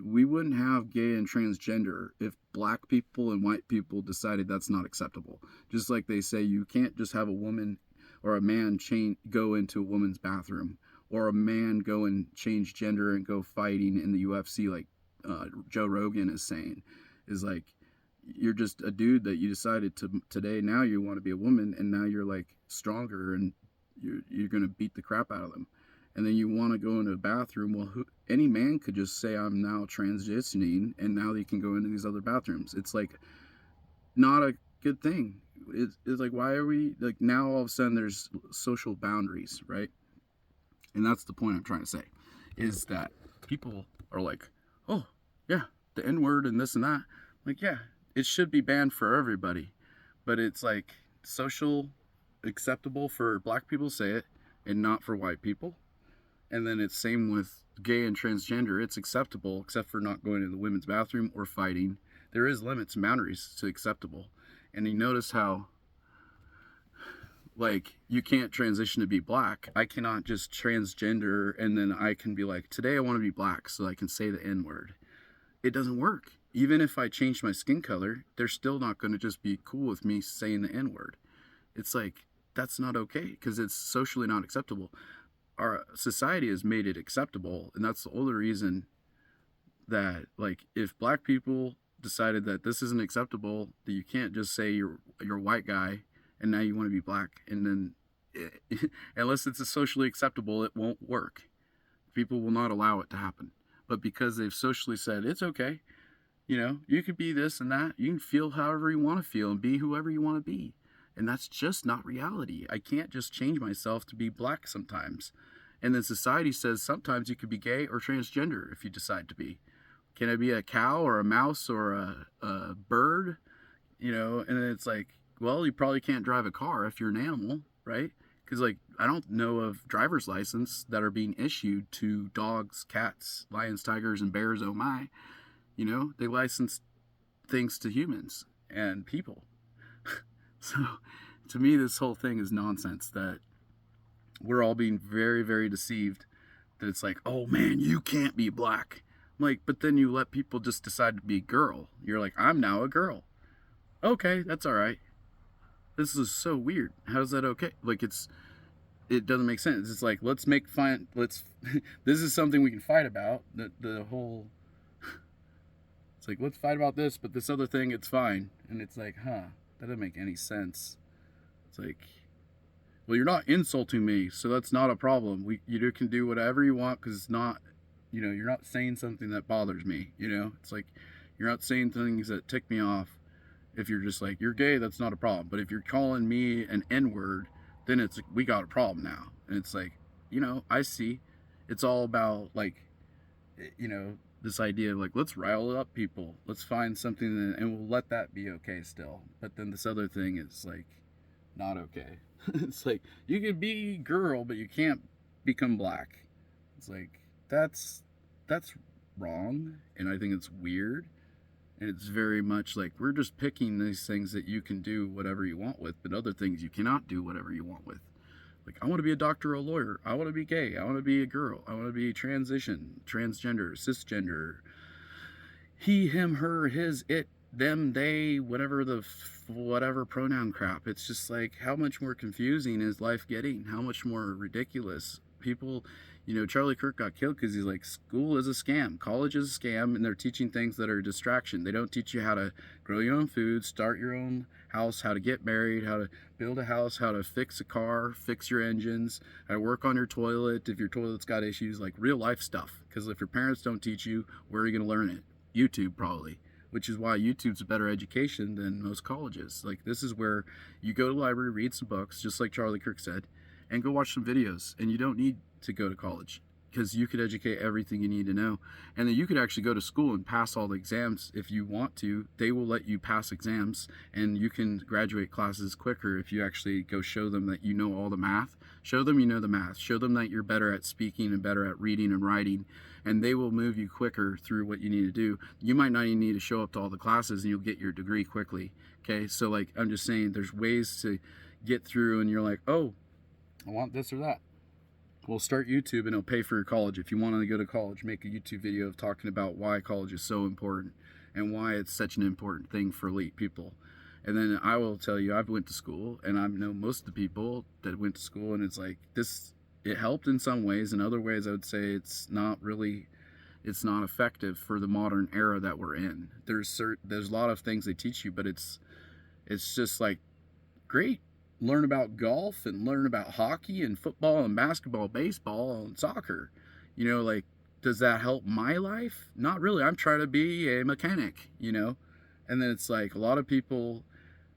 [SPEAKER 1] We wouldn't have gay and transgender if black people and white people decided that's not acceptable. Just like they say you can't just have a woman or a man go into a woman's bathroom, or a man go and change gender and go fighting in the UFC like Joe Rogan is saying. Is like, you're just a dude that you decided to today, now you want to be a woman, and now you're like stronger and you're going to beat the crap out of them. And then you want to go into a bathroom. Well, any man could just say, I'm now transitioning, and now they can go into these other bathrooms. It's like not a good thing. It's like, why are we like, now all of a sudden there's social boundaries, right? And that's the point I'm trying to say, is that people are like, oh yeah, the N-word and this and that. Like, yeah, it should be banned for everybody, but it's like social acceptable for black people to say it and not for white people. And then it's same with gay and transgender. It's acceptable, except for not going to the women's bathroom or fighting. There is limits and boundaries to acceptable. And you notice how, like, you can't transition to be black. I cannot just transgender and then I can be like, today I want to be black so I can say the N-word. It doesn't work. Even if I change my skin color, they're still not going to just be cool with me saying the N-word. It's like, that's not okay because it's socially not acceptable. Our society has made it acceptable, and that's the only reason that, like, if black people decided that this isn't acceptable, that you can't just say you're a white guy and now you want to be black, and then unless it's socially acceptable, it won't work. People will not allow it to happen. But because they've socially said it's okay, you know, you could be this and that, you can feel however you want to feel and be whoever you want to be. And that's just not reality. I can't just change myself to be black sometimes. And then society says sometimes you could be gay or transgender if you decide to be. Can I be a cow or a mouse or a bird? You know, and then it's like, well, you probably can't drive a car if you're an animal, right? Because, like, I don't know of driver's license that are being issued to dogs, cats, lions, tigers, and bears, oh my. You know, they license things to humans and people. So, to me, this whole thing is nonsense, that we're all being very, very deceived, that it's like, oh man, you can't be black. I'm like, but then you let people just decide to be a girl. You're like, I'm now a girl. Okay, that's all right. This is so weird. How's that okay? Like, it doesn't make sense. It's like, this is something we can fight about. The whole, it's like, let's fight about this, but this other thing, it's fine. And it's like, that doesn't make any sense. It's like, well, you're not insulting me, so that's not a problem. You can do whatever you want, because it's not, you know, you're not saying something that bothers me, you know? It's like, you're not saying things that tick me off. If you're just like, you're gay, that's not a problem. But if you're calling me an N-word, then it's like, we got a problem now. And it's like, you know, I see. It's all about, like, you know, this idea of like, let's rile up people. Let's find something and we'll let that be okay still. But then this other thing is like, not okay. It's like, you can be girl, but you can't become black. It's like, that's wrong. And I think it's weird. And it's very much like, we're just picking these things that you can do whatever you want with, but other things you cannot do whatever you want with. Like, I want to be a doctor or a lawyer. I want to be gay. I want to be a girl. I want to be transgender, cisgender, he, him, her, his, it, them, they, whatever pronoun crap. It's just like, how much more confusing is life getting? How much more ridiculous? People, you know, Charlie Kirk got killed because he's like, school is a scam, college is a scam, and they're teaching things that are a distraction. They don't teach you how to grow your own food, start your own house, how to get married, how to build a house, how to fix a car, fix your engines, how to work on your toilet if your toilet's got issues, like real life stuff. Because if your parents don't teach you, where are you going to learn it? YouTube, probably. Which is why YouTube's a better education than most colleges. Like, this is where you go to the library, read some books, just like Charlie Kirk said, and go watch some videos. And you don't need to go to college, because you could educate everything you need to know. And then you could actually go to school and pass all the exams if you want to. They will let you pass exams, and you can graduate classes quicker if you actually go show them that you know all the math. Show them you know the math. Show them that you're better at speaking and better at reading and writing, and they will move you quicker through what you need to do. You might not even need to show up to all the classes and you'll get your degree quickly. Okay, so like I'm just saying there's ways to get through, and you're like, oh, I want this or that. Well, start YouTube and it'll pay for your college. If you want to go to college, make a YouTube video of talking about why college is so important and why it's such an important thing for elite people. And then I will tell you, I've went to school, and I know most of the people that went to school, and it's like this, it helped in some ways. In other ways, I would say it's not effective for the modern era that we're in. There's a lot of things they teach you, but it's just like, great. Learn about golf and learn about hockey and football and basketball, baseball and soccer. You know, like, does that help my life? Not really. I'm trying to be a mechanic, you know? And then it's like a lot of people,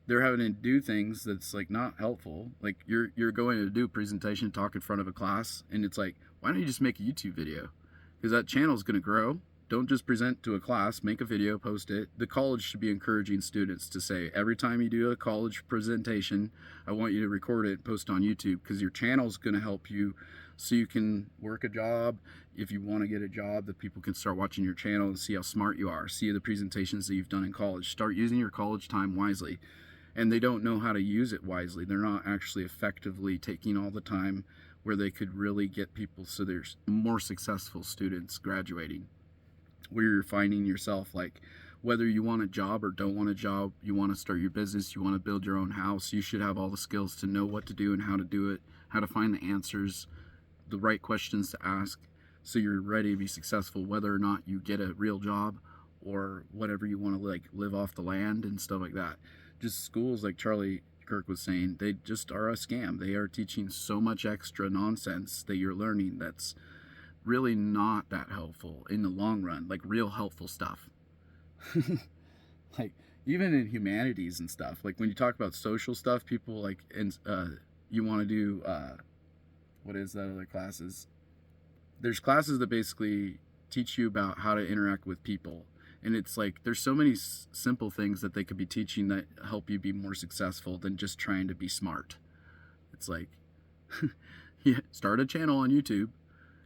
[SPEAKER 1] they're having to do things that's like not helpful. Like you're going to do a presentation, talk in front of a class, and it's like, why don't you just make a YouTube video? Because that channel is going to grow. Don't just present to a class, make a video, post it. The college should be encouraging students to say, every time you do a college presentation, I want you to record it and post on YouTube, because your channel is going to help you so you can work a job. If you want to get a job, that people can start watching your channel and see how smart you are, see the presentations that you've done in college. Start using your college time wisely. And they don't know how to use it wisely. They're not actually effectively taking all the time where they could really get people so there's more successful students graduating. Where you're finding yourself, like, whether you want a job or don't want a job, you want to start your business, you want to build your own house, you should have all the skills to know what to do and how to do it, how to find the answers, the right questions to ask, so you're ready to be successful, whether or not you get a real job or whatever you want to, like, live off the land and stuff like that. Just schools, like Kirk was saying, they just are a scam. They are teaching so much extra nonsense that you're learning that's really not that helpful in the long run, like real helpful stuff. Like even in humanities and stuff, like when you talk about social stuff, people like, and you want to do what is that other classes? There's classes that basically teach you about how to interact with people, and it's like there's so many simple things that they could be teaching that help you be more successful than just trying to be smart. It's like, yeah, start a channel on YouTube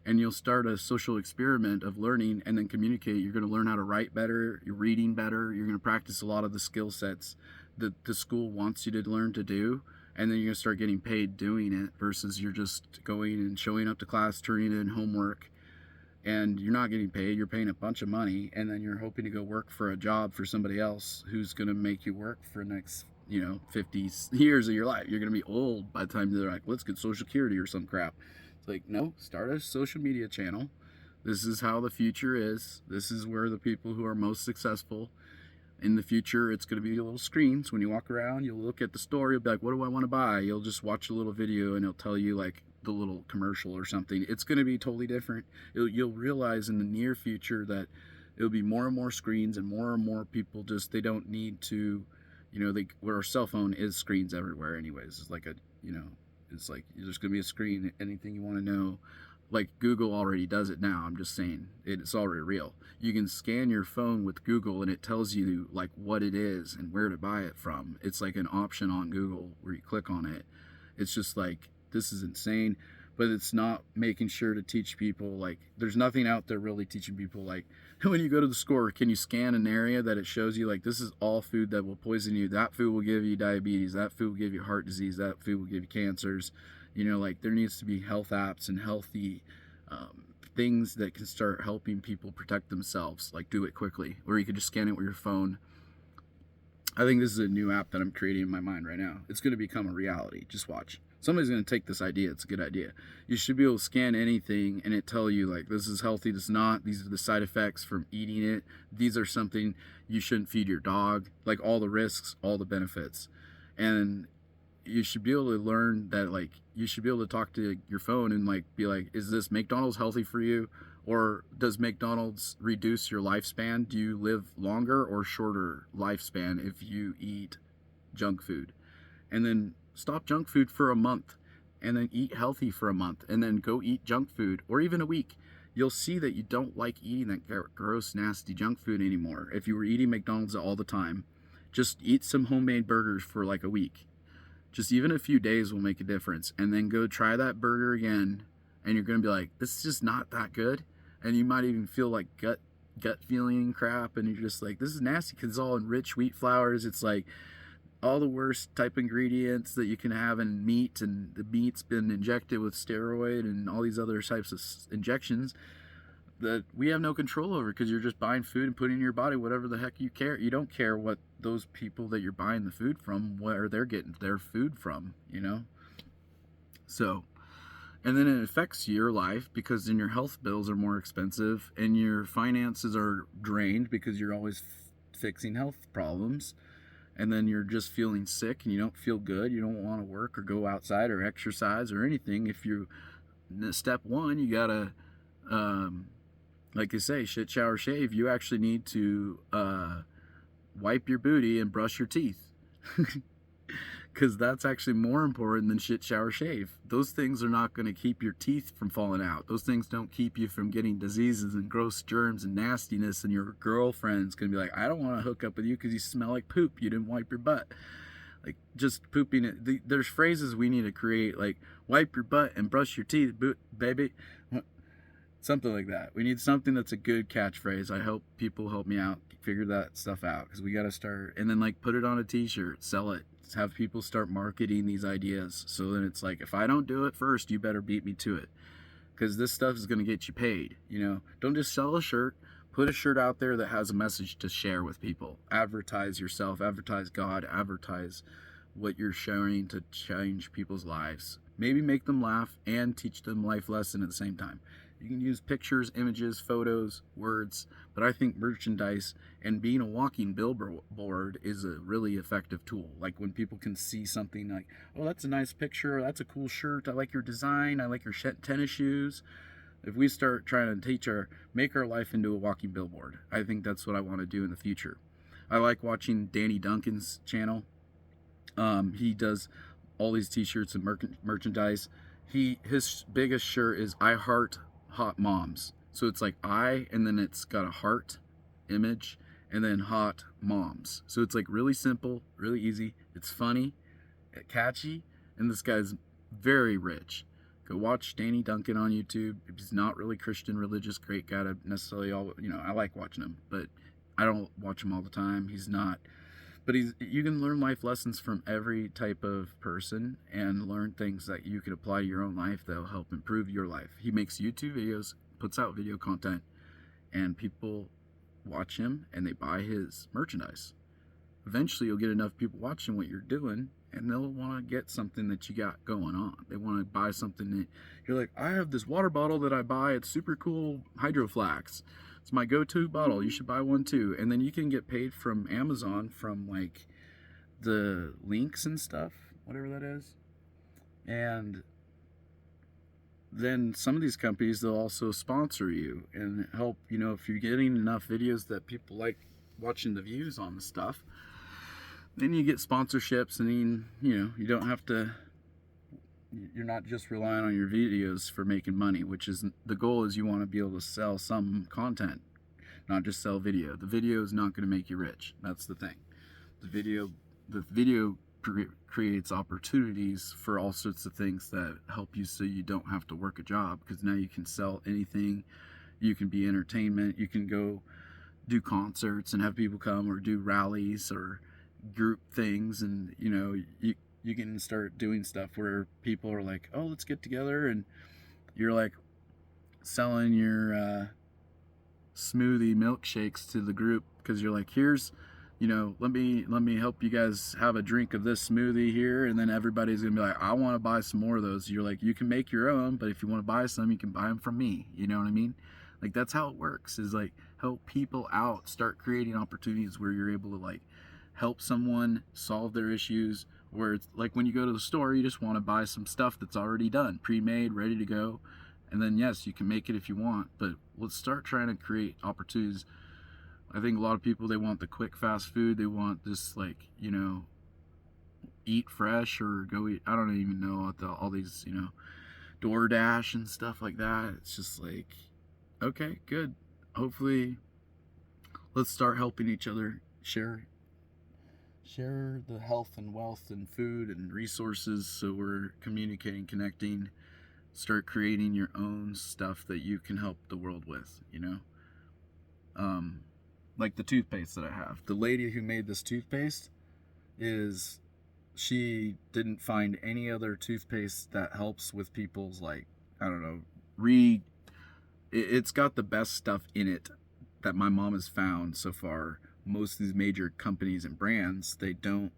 [SPEAKER 1] and you'll start a social experiment of learning and then communicate. You're going to learn how to write better, you're reading better, you're going to practice a lot of the skill sets that the school wants you to learn to do, and then you're going to start getting paid doing it, versus you're just going and showing up to class, turning in homework, and you're not getting paid. You're paying a bunch of money, and then you're hoping to go work for a job for somebody else who's going to make you work for the next 50 years of your life. You're going to be old by the time they're like, let's get Social Security or some crap. It's like, no, start a social media channel. This is how the future is. This is where the people who are most successful in the future, it's going to be little screens. When you walk around, you'll look at the store, you'll be like, what do I want to buy? You'll just watch a little video and it'll tell you like the little commercial or something. It's going to be totally different. You'll realize in the near future that it'll be more and more screens, and more people just, they don't need to, where our cell phone is screens everywhere anyways. It's like it's like there's going to be a screen, anything you want to know. Like Google already does it now. I'm just saying it's already real. You can scan your phone with Google and it tells you like what it is and where to buy it from. It's like an option on Google where you click on it. It's just like, this is insane, but it's not making sure to teach people, like there's nothing out there really teaching people like, when you go to the store, can you scan an area that it shows you like, this is all food that will poison you, that food will give you diabetes, that food will give you heart disease, that food will give you cancers. Like there needs to be health apps and healthy things that can start helping people protect themselves, like do it quickly, or you could just scan it with your phone. I think this is a new app that I'm creating in my mind right now. It's going to become a reality. Just watch. Somebody's going to take this idea. It's a good idea. You should be able to scan anything and it tell you like, this is healthy, this is not, these are the side effects from eating it, these are something you shouldn't feed your dog, like all the risks, all the benefits. And you should be able to learn that, like, you should be able to talk to your phone and like be like, is this McDonald's healthy for you? Or does McDonald's reduce your lifespan? Do you live longer or shorter lifespan if you eat junk food? And then stop junk food for a month, and then eat healthy for a month, and then go eat junk food, or even a week. You'll see that you don't like eating that gross, nasty junk food anymore. If you were eating McDonald's all the time, just eat some homemade burgers for like a week. Just even a few days will make a difference, and then go try that burger again, and you're going to be like, this is just not that good. and you might even feel like gut feeling crap, and you're just like, this is nasty because it's all in rich wheat flours. It's like all the worst type ingredients that you can have in meat, and the meat's been injected with steroid and all these other types of injections that we have no control over, because you're just buying food and putting in your body whatever the heck you care. You don't care what those people that you're buying the food from, where they're getting their food from, So, and then it affects your life, because then your health bills are more expensive and your finances are drained because you're always fixing health problems. And then you're just feeling sick and you don't feel good. You don't want to work or go outside or exercise or anything. If you, step one, you gotta, like they say, shit, shower, shave. You actually need to wipe your booty and brush your teeth. Because that's actually more important than shit, shower, shave. Those things are not going to keep your teeth from falling out. Those things don't keep you from getting diseases and gross germs and nastiness, and your girlfriend's going to be like, I don't want to hook up with you because you smell like poop. You didn't wipe your butt. Like, just pooping it. There's phrases we need to create, like, wipe your butt and brush your teeth, baby. Something like that. We need something that's a good catchphrase. I hope people help me out, figure that stuff out, because we got to start. And then, like, put it on a t-shirt, sell it. Have people start marketing these ideas. So then it's like, if I don't do it first, you better beat me to it, because this stuff is going to get you paid. Don't just sell a shirt. Put a shirt out there that has a message to share with people. Advertise yourself, advertise God, advertise what you're sharing to change people's lives. Maybe make them laugh and teach them life lesson at the same time. You can use pictures, images, photos, words, but I think merchandise and being a walking billboard is a really effective tool. Like, when people can see something like, oh, that's a nice picture, or that's a cool shirt, I like your design, I like your tennis shoes. If we start trying to make our life into a walking billboard, I think that's what I want to do in the future. I like watching Danny Duncan's channel. He does all these t-shirts and merchandise. His biggest shirt is I Heart Hot Moms. So it's like I, and then it's got a heart image, and then hot moms. So it's like really simple, really easy. It's funny, catchy, and this guy's very rich. Go watch Danny Duncan on YouTube. He's not really Christian, religious, great guy to necessarily I like watching him, but I don't watch him all the time. He's not. But you can learn life lessons from every type of person and learn things that you can apply to your own life that will help improve your life. He makes YouTube videos, puts out video content, and people watch him and they buy his merchandise. Eventually you'll get enough people watching what you're doing, and they'll want to get something that you got going on. They want to buy something that you're like, I have this water bottle that I buy. It's super cool, Hydro Flask. It's my go-to bottle. You should buy one too. And then you can get paid from Amazon from like the links and stuff, whatever that is. And then some of these companies, they'll also sponsor you and help, if you're getting enough videos that people like watching the views on the stuff, then you get sponsorships, and then, you don't have to, you're not just relying on your videos for making money, which is the goal. Is you want to be able to sell some content, not just sell video. The video is not going to make you rich. That's the thing. The video creates opportunities for all sorts of things that help you, so you don't have to work a job, because now you can sell anything. You can be entertainment. You can go do concerts and have people come, or do rallies or group things, and you can start doing stuff where people are like, oh, let's get together, and you're like selling your smoothie milkshakes to the group, because you're like, here's, let me help you guys have a drink of this smoothie here, and then everybody's gonna be like, I want to buy some more of those. You're like, you can make your own, but if you want to buy some, you can buy them from me. You know what I mean? Like, that's how it works, is like, help people out, start creating opportunities where you're able to like help someone solve their issues, where it's like when you go to the store, you just want to buy some stuff that's already done, pre-made, ready to go, and then yes, you can make it if you want, but let's start trying to create opportunities. I think a lot of people, they want the quick fast food. They want this, like, eat fresh or go eat, I don't even know what all these, DoorDash and stuff like that. It's just like, okay, good. Hopefully let's start helping each other share the health and wealth and food and resources, so we're communicating, connecting, Start creating your own stuff that you can help the world with, you know? Like the toothpaste that I have. The lady who made this toothpaste she didn't find any other toothpaste that helps with people's, like, I don't know, it's got the best stuff in it that my mom has found so far. Most of these major companies and brands, they don't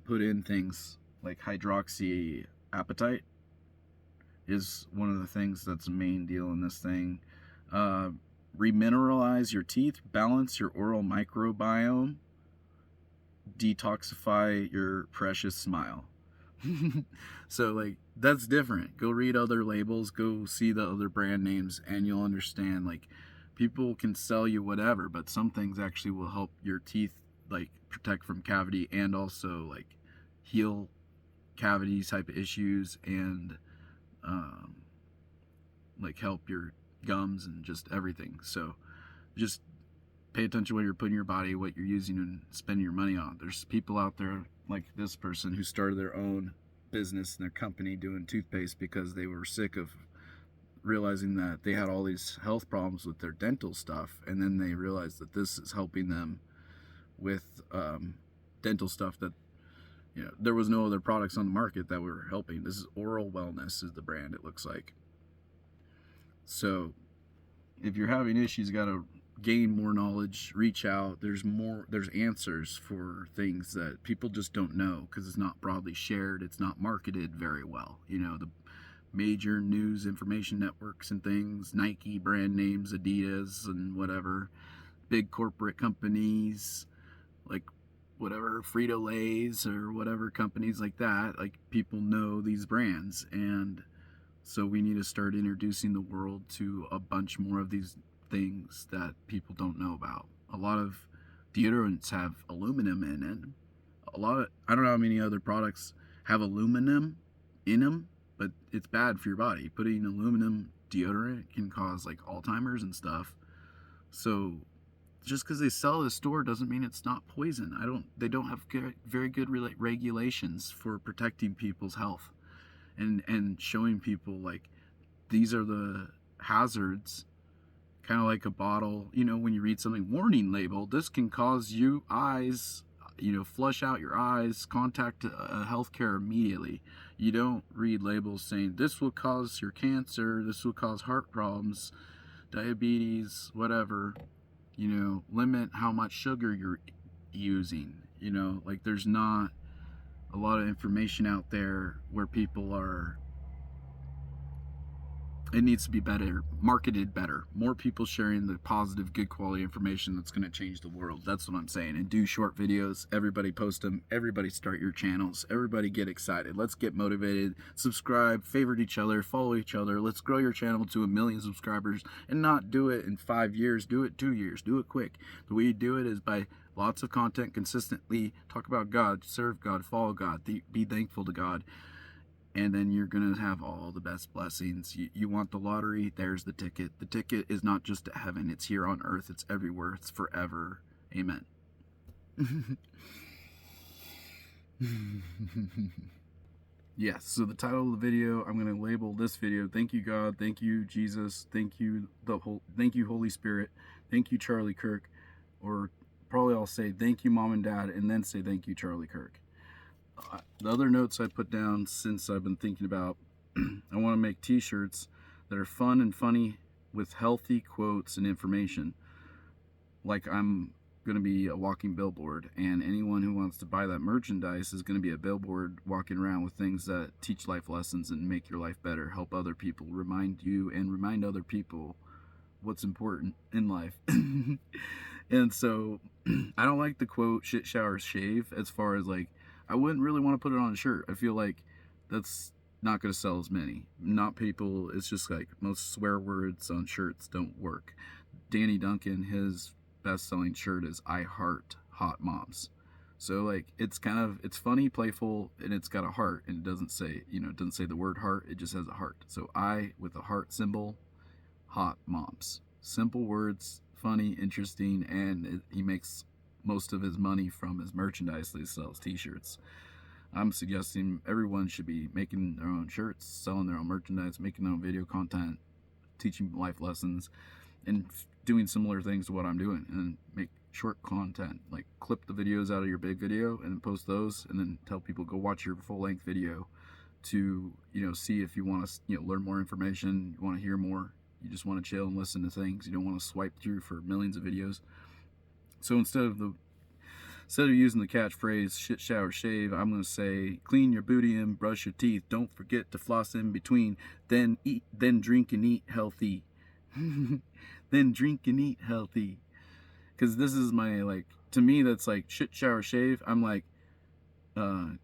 [SPEAKER 1] put in things like hydroxyapatite is one of the things that's a main deal in this thing. Remineralize your teeth, balance your oral microbiome, detoxify your precious smile. So, like, that's different. Go read other labels, go see the other brand names, and you'll understand, like, people can sell you whatever, but some things actually will help your teeth, like, protect from cavity and also, like, heal cavity type of issues, and like, help your gums and just everything. So just pay attention to what you're putting in your body, what you're using and spending your money on. There's people out there like this person who started their own business and their company doing toothpaste because they were sick of realizing that they had all these health problems with their dental stuff, and then they realized that this is helping them with dental stuff that, you know, there was no other products on the market that were helping. This is Oral Wellness is the brand, it looks like. So if you're having issues, you got to gain more knowledge, reach out. There's answers for things that people just don't know because it's not broadly shared. It's not marketed very well. You know, the major news information networks and things, Nike brand names, Adidas and whatever, big corporate companies like whatever, Frito-Lay's or whatever companies like that, like, people know these brands. And so we need to start introducing the world to a bunch more of these things that people don't know about. A lot of deodorants have aluminum in it. I don't know how many other products have aluminum in them, but it's bad for your body. Putting aluminum deodorant can cause, like, Alzheimer's and stuff. So just because they sell at a store doesn't mean it's not poison. They don't have very good regulations for protecting people's health and showing people, like, these are the hazards. Kind of like a bottle, you know, when you read something, warning label, this can cause you eyes, you know, flush out your eyes, contact healthcare immediately. You don't read labels saying this will cause your cancer, this will cause heart problems, diabetes, whatever. You know, limit how much sugar you're using. You know, like, there's not a lot of information out there where people are. It needs to be better, marketed better. More people sharing the positive, good quality information that's going to change the world. That's what I'm saying. And do short videos. Everybody post them. Everybody start your channels. Everybody get excited. Let's get motivated. Subscribe, favorite each other, follow each other. Let's grow your channel to 1 million subscribers, and not do it in 5 years. Do it 2 years. Do it quick. The way you do it is by lots of content consistently. Talk about God, serve God, follow God, be thankful to God. And then you're going to have all the best blessings. You want the lottery? There's the ticket. The ticket is not just to heaven. It's here on earth. It's everywhere. It's forever. Amen. Yes, so the title of the video, I'm going to label this video, Thank You God, Thank You Jesus, Thank You Holy Spirit, Thank You Charlie Kirk, or probably I'll say Thank You Mom and Dad, and then say Thank You Charlie Kirk. The other notes I put down since I've been thinking about, I want to make t-shirts that are fun and funny with healthy quotes and information. Like, I'm going to be a walking billboard, and anyone who wants to buy that merchandise is going to be a billboard walking around with things that teach life lessons and make your life better, help other people, remind you and remind other people what's important in life. And so I don't like the quote shit shower shave, as far as, like, I wouldn't really want to put it on a shirt. I feel like that's not going to sell as many. Not people. It's just like most swear words on shirts don't work. Danny Duncan, his best-selling shirt is I Heart Hot Moms. So, like, it's funny, playful, and it's got a heart, and it doesn't say, it doesn't say the word heart. It just has a heart. So I with a heart symbol, Hot Moms. Simple words, funny, interesting, and he makes most of his money from his merchandise that he sells, t-shirts. I'm suggesting everyone should be making their own shirts, selling their own merchandise, making their own video content, teaching life lessons, and doing similar things to what I'm doing, and make short content, like clip the videos out of your big video and post those, and then tell people go watch your full-length video to, you know, see if you want to, you know, learn more information, you want to hear more, you just want to chill and listen to things, you don't want to swipe through for millions of videos. So instead of using the catchphrase shit, shower, shave, I'm going to say clean your booty and brush your teeth, don't forget to floss in between, then eat, then drink and eat healthy. Then drink and eat healthy. Because this is my, like, to me that's like shit, shower, shave. I'm like,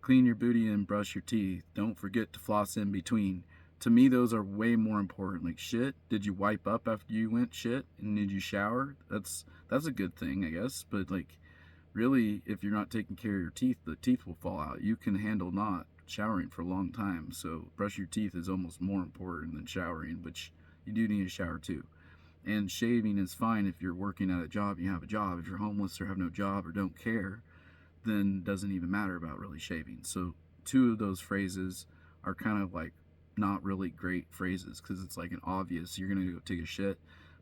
[SPEAKER 1] clean your booty and brush your teeth, don't forget to floss in between. To me those are way more important. Like, shit, did you wipe up after you went shit, and did you shower? That's a good thing, I guess. But like, really, if you're not taking care of your teeth, the teeth will fall out. You can handle not showering for a long time, so brush your teeth is almost more important than showering, which you do need a shower too. And shaving is fine if you're working at a job, you have a job. If you're homeless or have no job or don't care, then it doesn't even matter about really shaving. So 2 of those phrases are kind of like not really great phrases, because it's like an obvious, you're gonna go take a shit,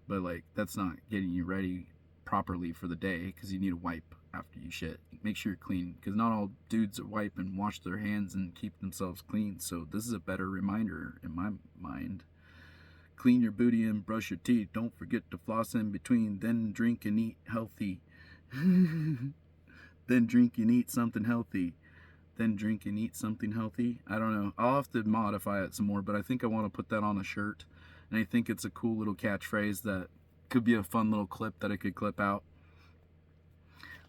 [SPEAKER 1] but like that's not getting you ready properly for the day, because you need to wipe after you shit. Make sure you're clean, because not all dudes wipe and wash their hands and keep themselves clean. So this is a better reminder in my mind. Clean your booty and brush your teeth, don't forget to floss in between, then drink and eat healthy. Then drink and eat something healthy. Then drink and eat something healthy. I don't know, I'll have to modify it some more, but I think I want to put that on a shirt, and I think it's a cool little catchphrase that could be a fun little clip that I could clip out.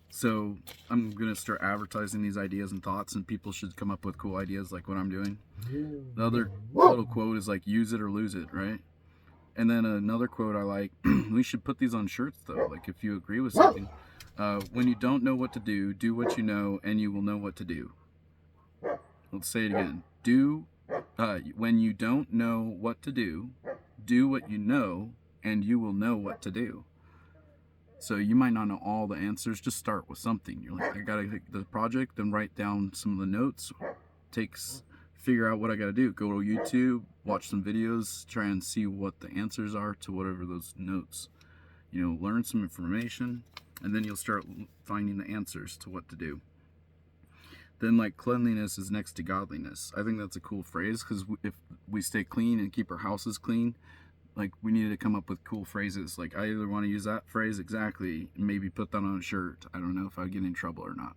[SPEAKER 1] So I'm gonna start advertising these ideas and thoughts, and people should come up with cool ideas like what I'm doing. The other little quote is like, use it or lose it, right? And then another quote I like, we should put these on shirts though, like if you agree with something. When you don't know what to do what you know, and you will know what to do. Let's say it again. When you don't know what to do what you know, and you will know what to do. So you might not know all the answers, just start with something. You're like, I gotta take the project, then write down some of the notes, figure out what I gotta do. Go to YouTube, watch some videos, try and see what the answers are to whatever those notes. You know, learn some information, and then you'll start finding the answers to what to do. Then, like, cleanliness is next to godliness. I think that's a cool phrase, because if we stay clean and keep our houses clean, like, we need to come up with cool phrases. Like, I either want to use that phrase exactly and maybe put that on a shirt. I don't know if I get in trouble or not.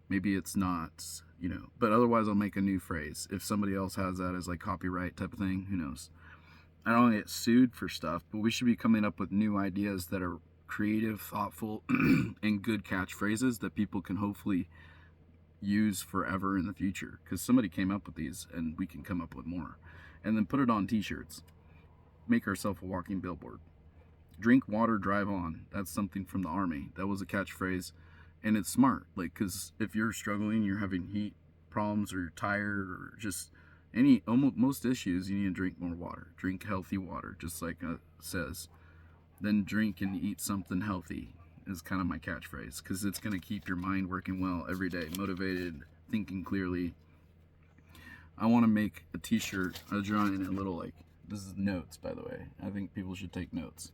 [SPEAKER 1] Maybe it's not, you know, but otherwise I'll make a new phrase. If somebody else has that as like copyright type of thing, who knows? I don't want to get sued for stuff, but we should be coming up with new ideas that are creative, thoughtful, and good catchphrases that people can hopefully use forever in the future, because somebody came up with these and we can come up with more. And then put it on t-shirts. Make ourselves a walking billboard. Drink water, drive on. That's something from the Army. That was a catchphrase, and it's smart, like, because if you're struggling, you're having heat problems, or you're tired, or just most issues, you need to drink more water. Drink healthy water, just like it says. Then drink and eat something healthy is kind of my catchphrase, because it's going to keep your mind working well every day, motivated, thinking clearly. I want to make a t-shirt, a drawing, a little, like, this is notes, by the way. I think people should take notes.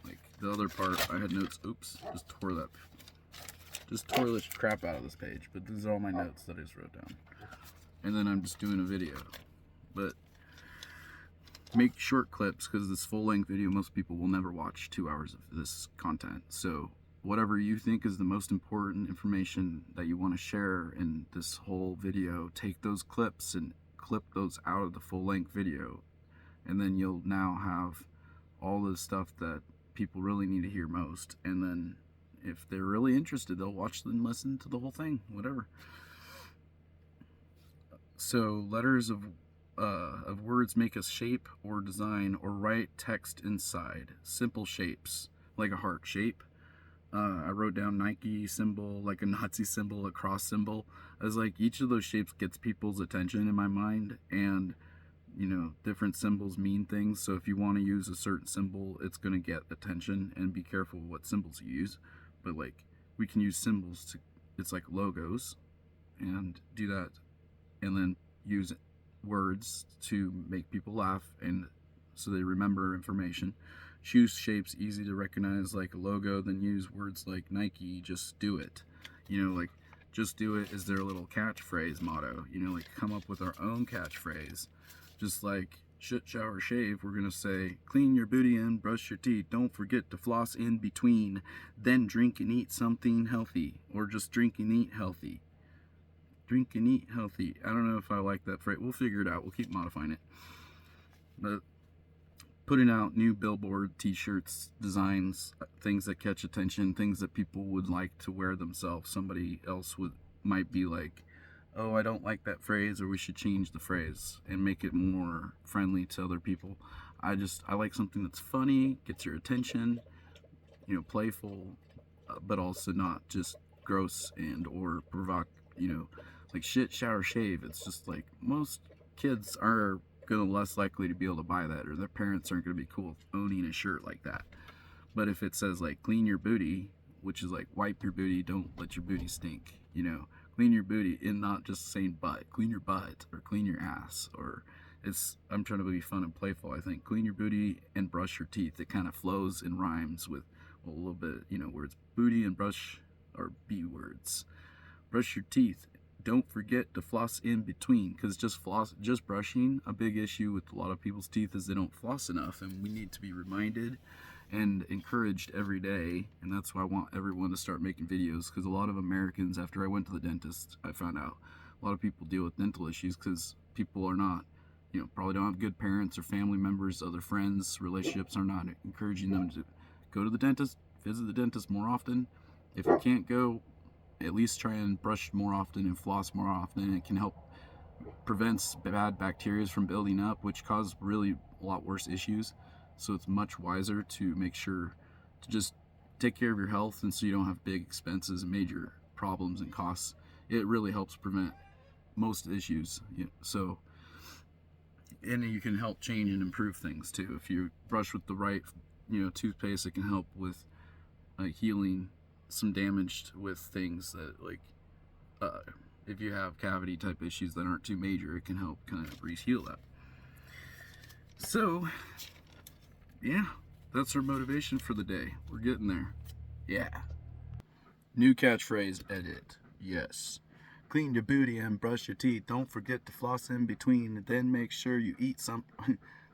[SPEAKER 1] Like, the other part, I had notes, oops, just tore the crap out of this page, but these are all my notes that I just wrote down. And then I'm just doing a video. But make short clips, because this full-length video, most people will never watch 2 hours of this content. So whatever you think is the most important information that you want to share in this whole video, take those clips and clip those out of the full-length video, and then you'll now have all the stuff that people really need to hear most. And then if they're really interested, they'll watch and listen to the whole thing, whatever. So letters of words make us shape or design or write text inside. Simple shapes, like a heart shape. I wrote down Nike symbol, like a Nazi symbol, a cross symbol. I was like, each of those shapes gets people's attention in my mind, and you know, different symbols mean things. So if you want to use a certain symbol, it's going to get attention, and be careful what symbols you use. But like, we can use symbols to, it's like logos, and do that and then use words to make people laugh and so they remember information. Choose shapes easy to recognize like a logo, then use words like Nike, just do it. Like just do it is their little catchphrase motto. Like come up with our own catchphrase. Just like shit, shower, shave, we're gonna say clean your booty and brush your teeth. Don't forget to floss in between. Then drink and eat something healthy, or just drink and eat healthy. Drink and eat healthy. I don't know if I like that phrase. We'll figure it out. We'll keep modifying it. But putting out new billboard t-shirts, designs, things that catch attention, things that people would like to wear themselves. Somebody else might be like, oh, I don't like that phrase, or we should change the phrase and make it more friendly to other people. I like something that's funny, gets your attention, playful, but also not just gross and or provoke, like shit, shower, shave. It's just like most kids are gonna less likely to be able to buy that, or their parents aren't gonna be cool owning a shirt like that. But if it says like clean your booty, which is like wipe your booty, don't let your booty stink, clean your booty, and not just saying butt, clean your butt or clean your ass, or I'm trying to be fun and playful. I think clean your booty and brush your teeth. It kind of flows and rhymes with a little bit, words booty and brush are B words. Brush your teeth. Don't forget to floss in between, because just brushing, a big issue with a lot of people's teeth is they don't floss enough, and we need to be reminded and encouraged every day. And that's why I want everyone to start making videos, because a lot of Americans, after I went to the dentist, I found out a lot of people deal with dental issues because people are not, probably don't have good parents or family members, other friends, relationships are not encouraging them to go to the dentist, visit the dentist more often. If you can't go, at least try and brush more often and floss more often. It can help prevents bad bacteria from building up, which cause really a lot worse issues. So it's much wiser to make sure to just take care of your health, and so you don't have big expenses and major problems and costs. It really helps prevent most issues. So, and you can help change and improve things too. If you brush with the right, toothpaste, it can help with healing some damage with things that if you have cavity type issues that aren't too major, it can help kind of heal that. So yeah, that's our motivation for the day. We're getting there. Yeah. New catchphrase edit. Yes. Clean your booty and brush your teeth. Don't forget to floss in between. Then make sure you eat some.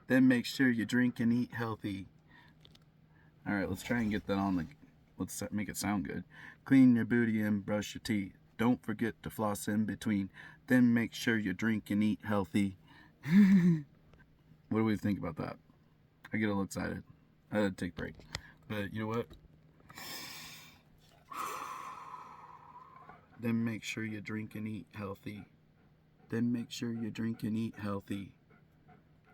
[SPEAKER 1] Then make sure you drink and eat healthy. All right, let's try and get that on the. Let's make it sound good. Clean your booty and brush your teeth. Don't forget to floss in between. Then make sure you drink and eat healthy. What do we think about that? I get a little excited. I had to take a break. But you know what? Then make sure you drink and eat healthy. Then make sure you drink and eat healthy.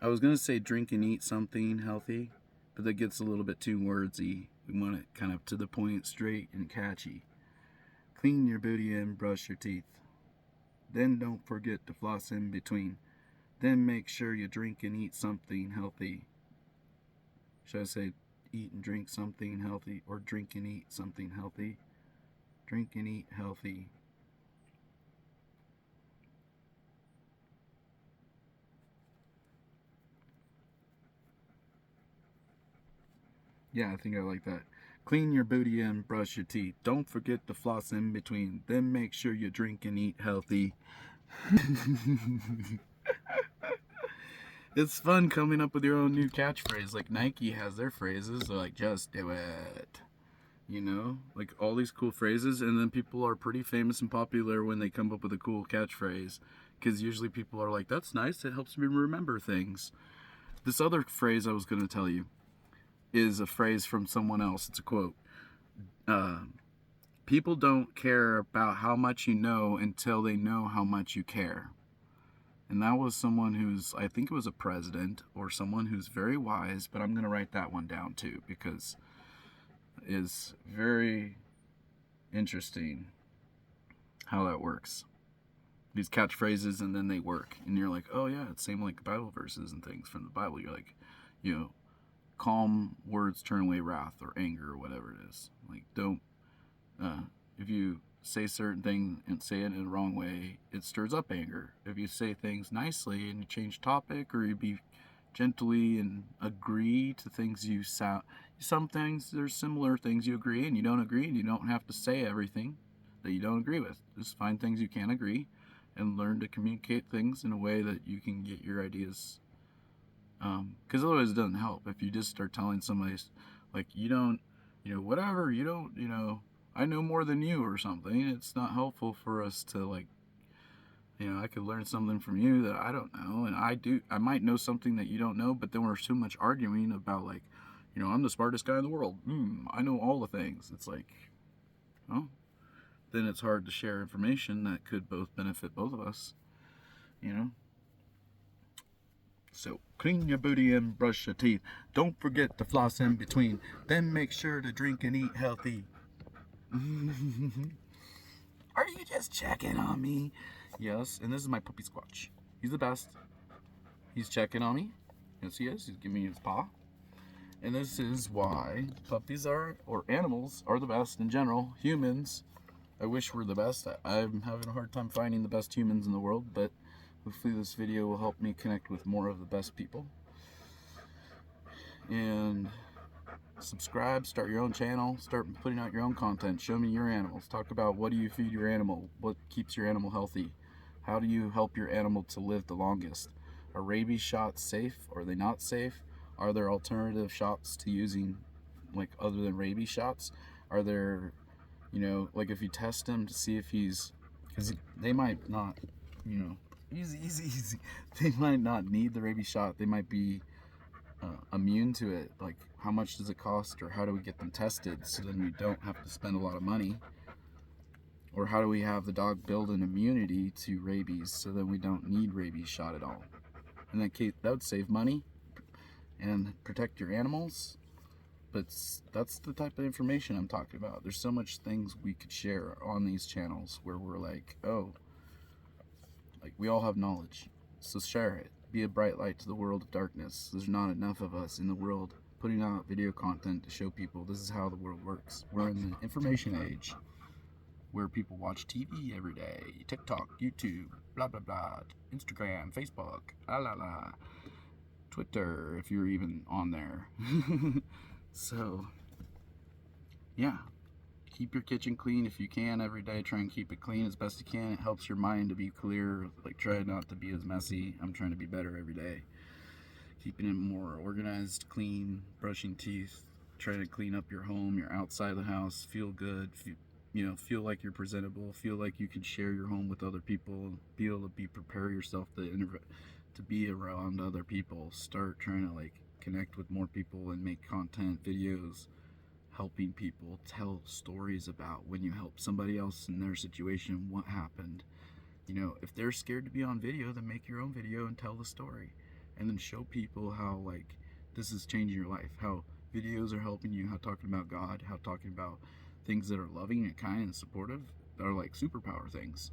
[SPEAKER 1] I was going to say drink and eat something healthy, but that gets a little bit too wordsy. We want it kind of to the point, straight and catchy. Clean your booty and brush your teeth. Then don't forget to floss in between. Then make sure you drink and eat something healthy. Should I say eat and drink something healthy, or drink and eat something healthy? Drink and eat healthy. Yeah, I think I like that. Clean your booty and brush your teeth. Don't forget to floss in between. Then make sure you drink and eat healthy. It's fun coming up with your own new catchphrase. Like Nike has their phrases. They're like, just do it. Like all these cool phrases. And then people are pretty famous and popular when they come up with a cool catchphrase. Because usually people are like, that's nice. It helps me remember things. This other phrase I was going to tell you is a phrase from someone else. It's a quote. People don't care about how much you know until they know how much you care. And that was someone who's, I think it was a president or someone who's very wise, but I'm going to write that one down too, because it's very interesting how that works. These catchphrases, and then they work. And you're like, oh yeah, it's same like Bible verses and things from the Bible. You're like, calm words turn away wrath or anger or whatever it is. Like, don't, if you say certain things and say it in the wrong way, it stirs up anger. If you say things nicely and you change topic, or you be gently and agree to things you sound, some things, there's similar things you agree and you don't agree, and you don't have to say everything that you don't agree with. Just find things you can agree and learn to communicate things in a way that you can get your ideas, because otherwise it doesn't help if you just start telling somebody like, you don't, whatever, you don't, I know more than you or something. It's not helpful for us to, like, I could learn something from you that I don't know, and I might know something that you don't know, but then we're too much arguing about, like, I'm the smartest guy in the world. I know all the things. It's like, well, then it's hard to share information that could both benefit both of us, So, clean your booty and brush your teeth. Don't forget to floss in between. Then make sure to drink and eat healthy. Are you just checking on me? Yes, and this is my puppy Squatch. He's the best. He's checking on me. Yes, he is. He's giving me his paw. And this is why puppies or animals are the best in general. Humans, I wish we're the best. I'm having a hard time finding the best humans in the world, but hopefully this video will help me connect with more of the best people. And subscribe, start your own channel, start putting out your own content. Show me your animals. Talk about, what do you feed your animal? What keeps your animal healthy? How do you help your animal to live the longest? Are rabies shots safe? Are they not safe? Are there alternative shots to using, like, other than rabies shots? Are there, like, if you test him to see if he's, because they might not, easy. They might not need the rabies shot. They might be immune to it. Like, how much does it cost, or how do we get them tested so then we don't have to spend a lot of money? Or how do we have the dog build an immunity to rabies so that we don't need rabies shot at all? In that case, that would save money and protect your animals. But that's the type of information I'm talking about. There's so much things we could share on these channels where we're like, oh, like, we all have knowledge, so share it. Be a bright light to the world of darkness. There's not enough of us in the world putting out video content to show people this is how the world works. We're in the information age where people watch TV every day. TikTok, YouTube, blah, blah, blah. Instagram, Facebook, la, la, la. Twitter, if you're even on there. So, yeah. Keep your kitchen clean if you can every day. Try and keep it clean as best you can. It helps your mind to be clear. Like, try not to be as messy. I'm trying to be better every day. Keeping it more organized, clean, brushing teeth, trying to clean up your home, your outside of the house, feel good, feel like you're presentable, feel like you can share your home with other people, be able to prepare yourself to be around other people. Start trying to, like, connect with more people and make content, videos, helping people tell stories about when you help somebody else in their situation, what happened. If they're scared to be on video, then make your own video and tell the story, and then show people how, like, this is changing your life, how videos are helping you, how talking about God, how talking about things that are loving and kind and supportive are like superpower things.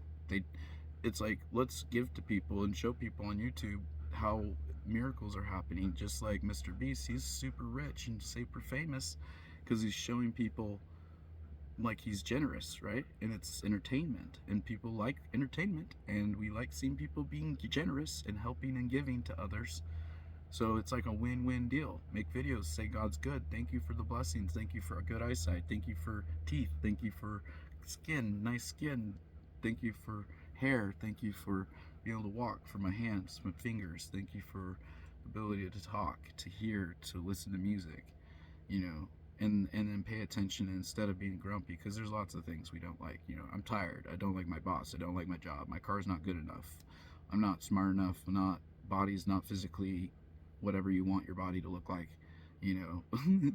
[SPEAKER 1] It's like, let's give to people and show people on YouTube how miracles are happening. Just like Mr. Beast, he's super rich and super famous because he's showing people, like, he's generous, right? And it's entertainment, and people like entertainment, and we like seeing people being generous and helping and giving to others. So it's like a win-win deal. Make videos, say God's good, thank you for the blessings, thank you for a good eyesight, thank you for teeth, thank you for skin, nice skin, thank you for hair, thank you for being able to walk, for my hands, my fingers, thank you for the ability to talk, to hear, to listen to music, and then pay attention instead of being grumpy, because there's lots of things we don't like. I'm tired, I don't like my boss, I don't like my job, my car's not good enough, I'm not smart enough, body's not physically whatever you want your body to look like. You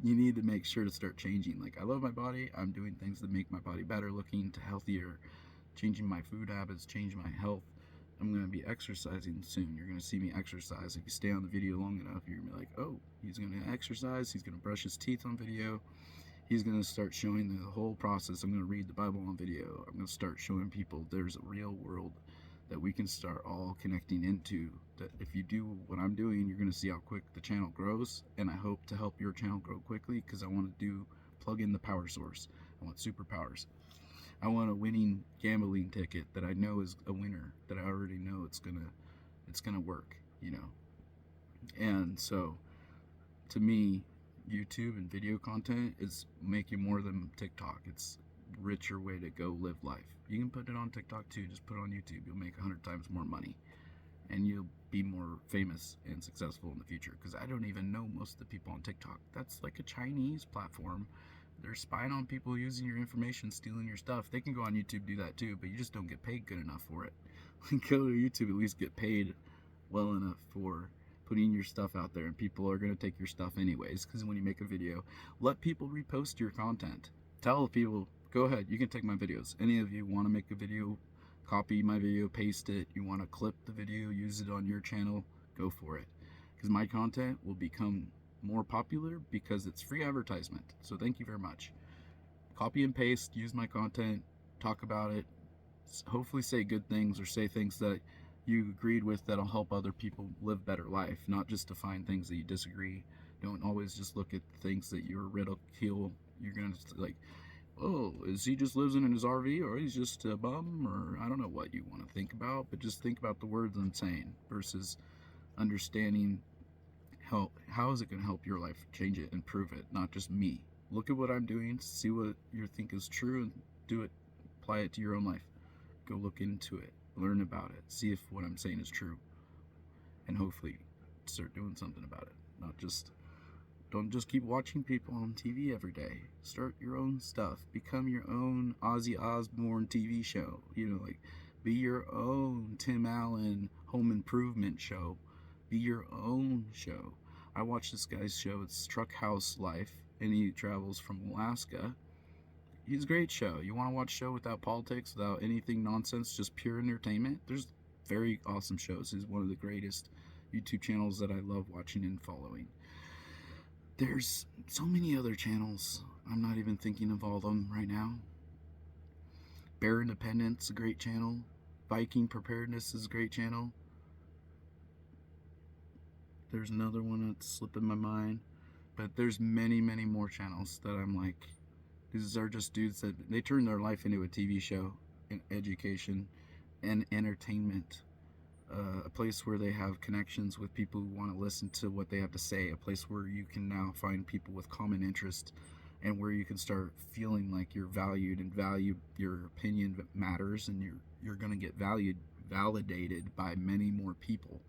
[SPEAKER 1] need to make sure to start changing. Like, I love my body, I'm doing things that make my body better looking, to healthier, changing my food habits, changing my health. I'm going to be exercising soon. You're going to see me exercise. If you stay on the video long enough, you're going to be like, oh, he's going to exercise, he's going to brush his teeth on video, he's going to start showing the whole process. I'm going to read the Bible on video. I'm going to start showing people there's a real world that we can start all connecting into. That if you do what I'm doing, you're going to see how quick the channel grows, and I hope to help your channel grow quickly, because I want to plug in the power source. I want superpowers. I want a winning gambling ticket that I know is a winner, that I already know it's gonna work, you know. And so to me, YouTube and video content is making more than TikTok. It's a richer way to go live life. You can put it on TikTok too, just put it on YouTube. You'll make 100 times more money and you'll be more famous and successful in the future. Because I don't even know most of the people on TikTok. That's like a Chinese platform. They're spying on people, using your information, stealing your stuff. They can go on YouTube, do that too, but you just don't get paid good enough for it. Go to YouTube, at least get paid well enough for putting your stuff out there, and people are going to take your stuff anyways. Because when you make a video, let people repost your content. Tell people, go ahead, you can take my videos. Any of you want to make a video, copy my video, paste it, you want to clip the video, use it on your channel, go for it. Because my content will become more popular because it's free advertisement. So thank you very much. Copy and paste, use my content, talk about it, hopefully say good things or say things that you agreed with that'll help other people live better life, not just to find things that you disagree. Don't always just look at things that you're ridicule. You're gonna like, oh, is he just lives in his RV, or he's just a bum, or I don't know what you want to think about, but just think about the words I'm saying versus understanding how is it going to help your life, change it, improve it, not just me. Look at what I'm doing, see what you think is true, and do it, apply it to your own life. Go look into it, learn about it, see if what I'm saying is true, and hopefully start doing something about it. Don't just keep watching people on TV every day. Start your own stuff. Become your own Ozzy Osbourne TV show. You know, like, be your own Tim Allen home improvement show. Be your own show. I watch this guy's show. It's Truck House Life, and he travels from Alaska. He's a great show. You want to watch a show without politics, without anything nonsense, just pure entertainment? There's very awesome shows. He's one of the greatest YouTube channels that I love watching and following. There's so many other channels. I'm not even thinking of all of them right now. Bear Independence is a great channel. Viking Preparedness is a great channel. There's another one that's slipping my mind. But there's many, many more channels that I'm like, these are just dudes that they turn their life into a TV show, and education and entertainment. A place where they have connections with people who want to listen to what they have to say, a place where you can now find people with common interest, and where you can start feeling like you're valued and your opinion matters, and you're going to get validated by many more people.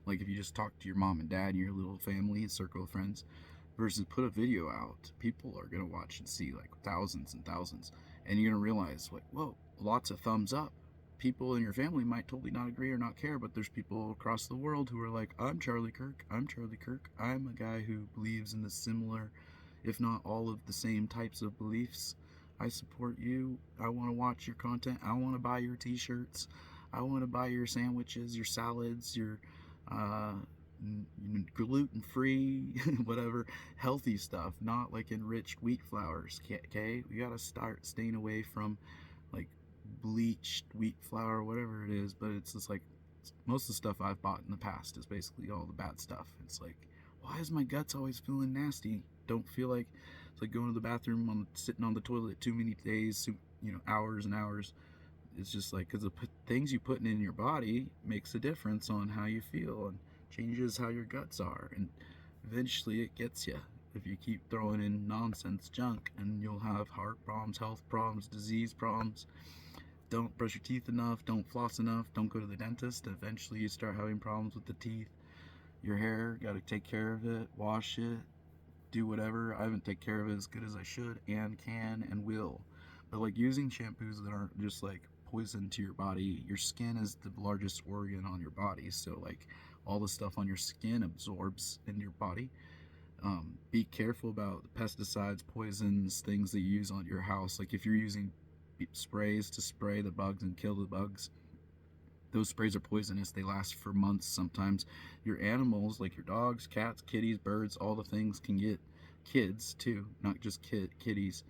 [SPEAKER 1] Like if you just talk to your mom and dad and your little family, circle of friends, versus put a video out, people are going to watch and see like thousands and thousands, and you're going to realize like, whoa, lots of thumbs up. People in your family might totally not agree or not care, but there's people across the world who are like, I'm Charlie Kirk, I'm a guy who believes in the similar, if not all of the same types of beliefs. I support you. I want to watch your content. I want to buy your t-shirts. I want to buy your sandwiches, your salads, your gluten-free, whatever, healthy stuff, not like enriched wheat flours, okay? We got to start staying away from like bleached wheat flour, whatever it is. But it's just like, most of the stuff I've bought in the past is basically all the bad stuff. It's like, why is my guts always feeling nasty? Don't feel like, it's like going to the bathroom, sitting on the toilet too many days, hours and hours. It's just like, because the things you put in your body makes a difference on how you feel and changes how your guts are, and eventually it gets you if you keep throwing in nonsense junk, and you'll have heart problems, health problems, disease problems. Don't brush your teeth enough, don't floss enough, don't go to the dentist. Eventually you start having problems with the teeth. Your hair, got to take care of it, wash it, do whatever. I haven't taken care of it as good as I should and can and will. But like using shampoos that aren't just like poison to your body. Your skin is the largest organ on your body, so like all the stuff on your skin absorbs in your body. Be careful about pesticides, poisons, things that you use on your house. Like if you're using sprays to spray the bugs and kill the bugs, those sprays are poisonous. They last for months sometimes. Your animals, like your dogs, cats, kitties, birds, all the things can get, kids too, not just kitties.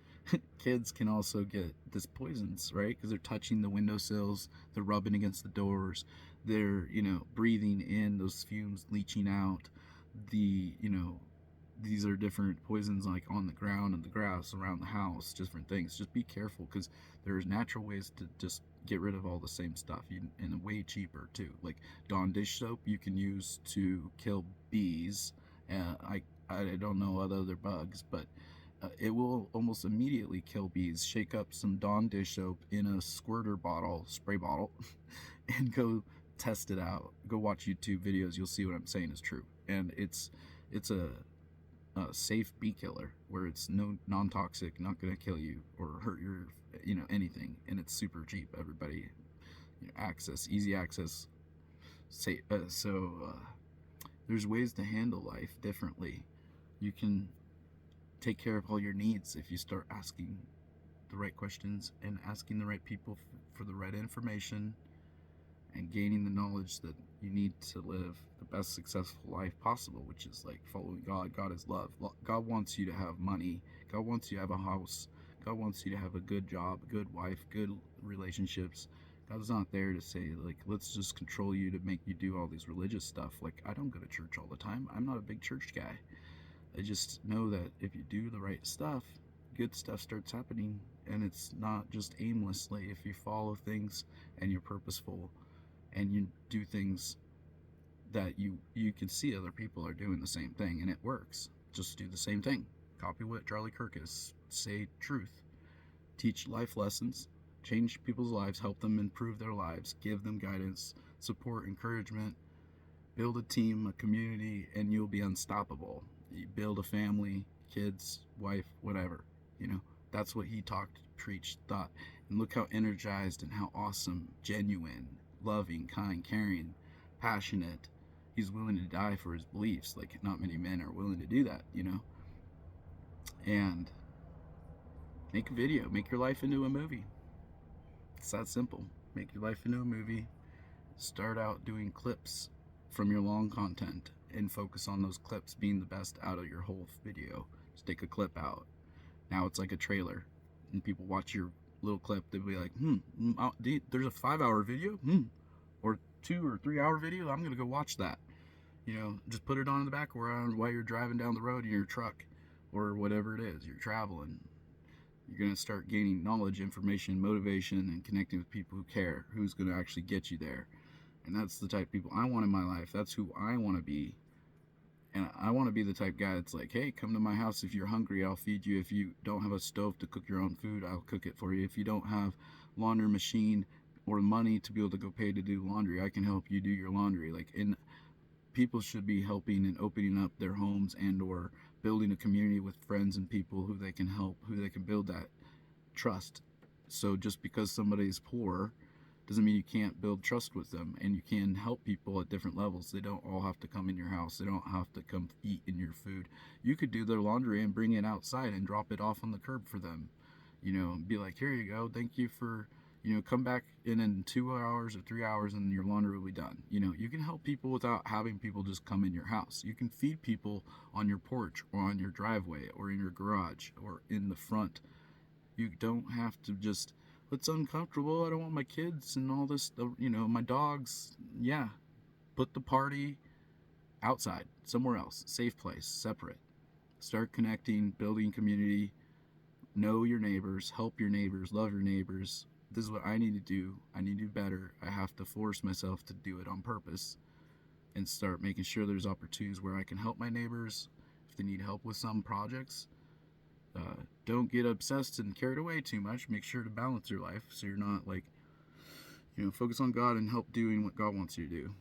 [SPEAKER 1] Kids can also get this poisons, right? Because they're touching the windowsills, they're rubbing against the doors, they're breathing in those fumes, leaching out the these are different poisons, like on the ground and the grass around the house, different things. Just be careful, because there's natural ways to just get rid of all the same stuff, and way cheaper too. Like Dawn dish soap you can use to kill bees. I don't know other bugs, but it will almost immediately kill bees. Shake up some Dawn dish soap in a squirter bottle, spray bottle, and go test it out. Go watch YouTube videos. You'll see what I'm saying is true. And it's a safe bee killer, where it's non-toxic, not going to kill you or hurt your anything, and it's super cheap. Everybody, easy access. There's ways to handle life differently. You can take care of all your needs if you start asking the right questions and asking the right people for the right information, and gaining the knowledge that you need to live the best successful life possible, which is like following God. God is love. God wants you to have money. God wants you to have a house. God wants you to have a good job, a good wife, good relationships. God's not there to say, like, let's just control you to make you do all these religious stuff. Like, I don't go to church all the time. I'm not a big church guy. I just know that if you do the right stuff, good stuff starts happening. And it's not just aimlessly. If you follow things and you're purposeful and you do things that you can see other people are doing the same thing, and it works. Just do the same thing. Copy what Charlie Kirk is. Say truth. Teach life lessons. Change people's lives. Help them improve their lives. Give them guidance, support, encouragement. Build a team, a community, and you'll be unstoppable. You build a family, kids, wife, whatever. That's what he talked, preached, thought. And look how energized and how awesome, genuine, loving, kind, caring, passionate. He's willing to die for his beliefs. Like, not many men are willing to do that, And make a video. Make your life into a movie. It's that simple. Make your life into a movie. Start out doing clips from your long content and focus on those clips being the best out of your whole video. Just take a clip out. Now it's like a trailer, and people watch your little clip. They'll be like, there's a 5-hour video, or 2 or 3 hour video. I'm gonna go watch that. Just put it on in the background while you're driving down the road in your truck, or whatever it is you're traveling. You're gonna start gaining knowledge, information, motivation, and connecting with people who care, who's gonna actually get you there. And that's the type of people I want in my life. That's who I want to be. And I want to be the type guy that's like, hey, come to my house if you're hungry. I'll feed you. If you don't have a stove to cook your own food, I'll cook it for you. If you don't have laundry machine or money to be able to go pay to do laundry, I can help you do your laundry. And people should be helping and opening up their homes, and or building a community with friends and people who they can help, who they can build that trust. So just because somebody is poor doesn't mean you can't build trust with them, and you can help people at different levels. They don't all have to come in your house. They don't have to come eat in your food. You could do their laundry and bring it outside and drop it off on the curb for them. Be like, here you go. Thank you for, come back in 2 hours or 3 hours and your laundry will be done. You can help people without having people just come in your house. You can feed people on your porch or on your driveway or in your garage or in the front. You don't have to just, it's uncomfortable. I don't want my kids and all this, my dogs. Yeah. Put the party outside, somewhere else, safe place, separate. Start connecting, building community, know your neighbors, help your neighbors, love your neighbors. This is what I need to do. I need to do better. I have to force myself to do it on purpose, and start making sure there's opportunities where I can help my neighbors if they need help with some projects. Don't get obsessed and carried away too much. Make sure to balance your life so you're not focus on God and help doing what God wants you to do.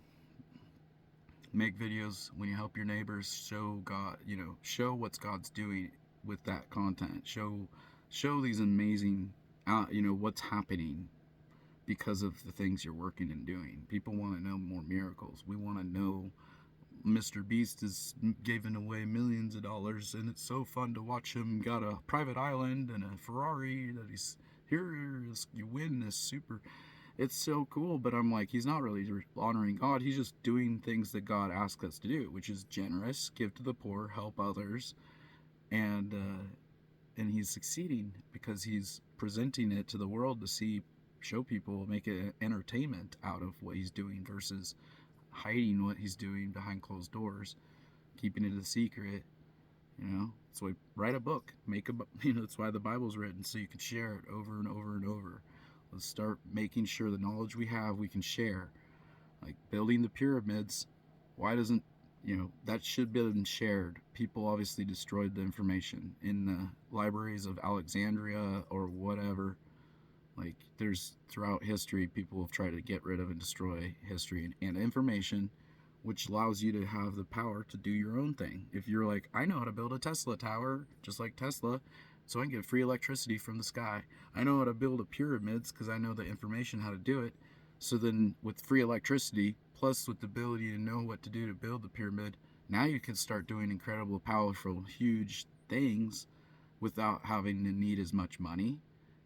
[SPEAKER 1] Make videos when you help your neighbors. Show God, show what God's doing with that content. Show these amazing, what's happening because of the things you're working and doing. People want to know more miracles. We want to know Mr. Beast is giving away millions of dollars, and it's so fun to watch him. Got a private island and a Ferrari that he's here. You win this super. It's so cool, but I'm like, he's not really honoring God. He's just doing things that God asks us to do, which is generous, give to the poor, help others, and he's succeeding because he's presenting it to the world to see, show people, make it entertainment out of what he's doing versus hiding what he's doing behind closed doors, keeping it a secret. That's why write a book, that's why the Bible's written, so you can share it over and over and over. Let's start making sure the knowledge we have we can share. Like building the pyramids, why doesn't that should be shared. People obviously destroyed the information in the libraries of Alexandria or whatever. Like there's throughout history, people have tried to get rid of and destroy history and information, which allows you to have the power to do your own thing. If you're like, I know how to build a Tesla tower just like Tesla, so I can get free electricity from the sky. I know how to build a pyramids because I know the information how to do it. So then with free electricity plus with the ability to know what to do to build the pyramid, now you can start doing incredible, powerful, huge things without having to need as much money,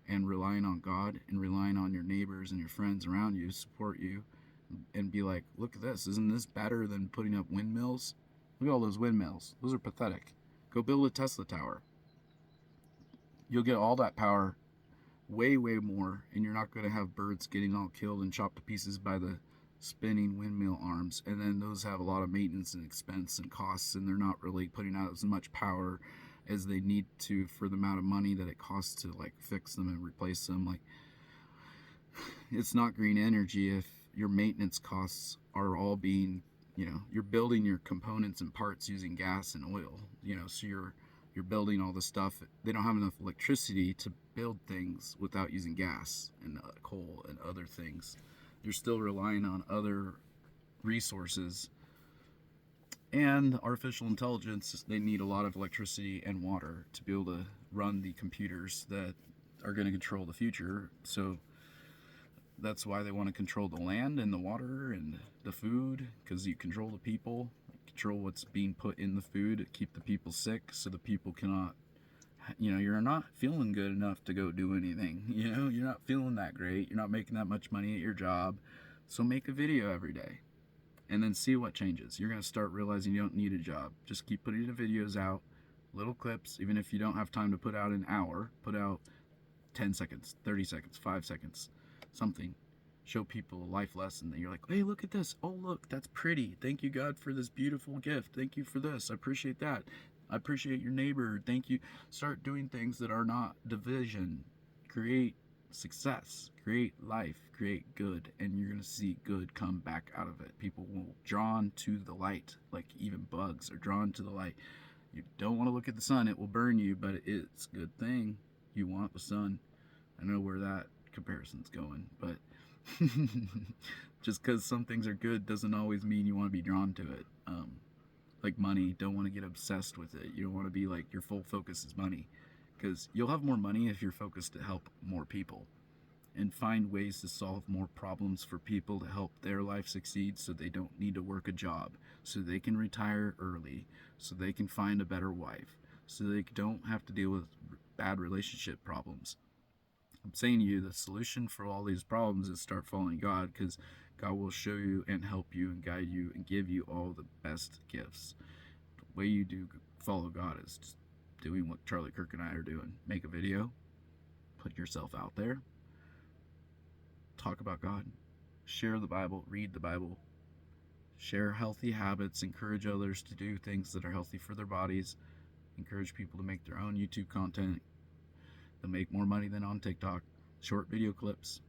[SPEAKER 1] and relying on God and relying on your neighbors and your friends around you to support you and be like, look at this, isn't this better than putting up windmills? Look at all those windmills, those are pathetic. Go build a Tesla tower. You'll get all that power, way more, and you're not going to have birds getting all killed and chopped to pieces by the spinning windmill arms. And then those have a lot of maintenance and expense and costs, and they're not really putting out as much power as they need to for the amount of money that it costs to like fix them and replace them. Like, it's not green energy if your maintenance costs are all being, you're building your components and parts using gas and oil, so you're building all the stuff. They don't have enough electricity to build things without using gas and coal and other things. You're still relying on other resources. And artificial intelligence, they need a lot of electricity and water to be able to run the computers that are going to control the future. So that's why they want to control the land and the water and the food, because you control the people, control what's being put in the food, keep the people sick so the people cannot, you're not feeling good enough to go do anything. You're not feeling that great. You're not making that much money at your job. So make a video every day and then see what changes. You're going to start realizing you don't need a job. Just keep putting the videos out, little clips. Even if you don't have time to put out an hour, put out 10 seconds, 30 seconds, 5 seconds, something. Show people a life lesson that you're like, hey, look at this. Oh, look, that's pretty. Thank you, God, for this beautiful gift. Thank you for this. I appreciate that. I appreciate your neighbor. Thank you. Start doing things that are not division. Create success, create life, create good, and you're going to see good come back out of it. People will drawn to the light, like even bugs are drawn to the light. You don't want to look at the sun. It will burn you, but it's a good thing. You want the sun. I know where that comparison's going, but just because some things are good doesn't always mean you want to be drawn to it. Like money, don't want to get obsessed with it. You don't want to be like your full focus is money, because you'll have more money if you're focused to help more people and find ways to solve more problems for people to help their life succeed, so they don't need to work a job, so they can retire early, so they can find a better wife, so they don't have to deal with bad relationship problems. I'm saying to you, the solution for all these problems is start following God, because God will show you and help you and guide you and give you all the best gifts. The way you do follow God is just doing what Charlie, Kirk, and I are doing. Make a video, put yourself out there, talk about God, share the Bible, read the Bible, share healthy habits, encourage others to do things that are healthy for their bodies, encourage people to make their own YouTube content. They'll make more money than on TikTok. Short video clips.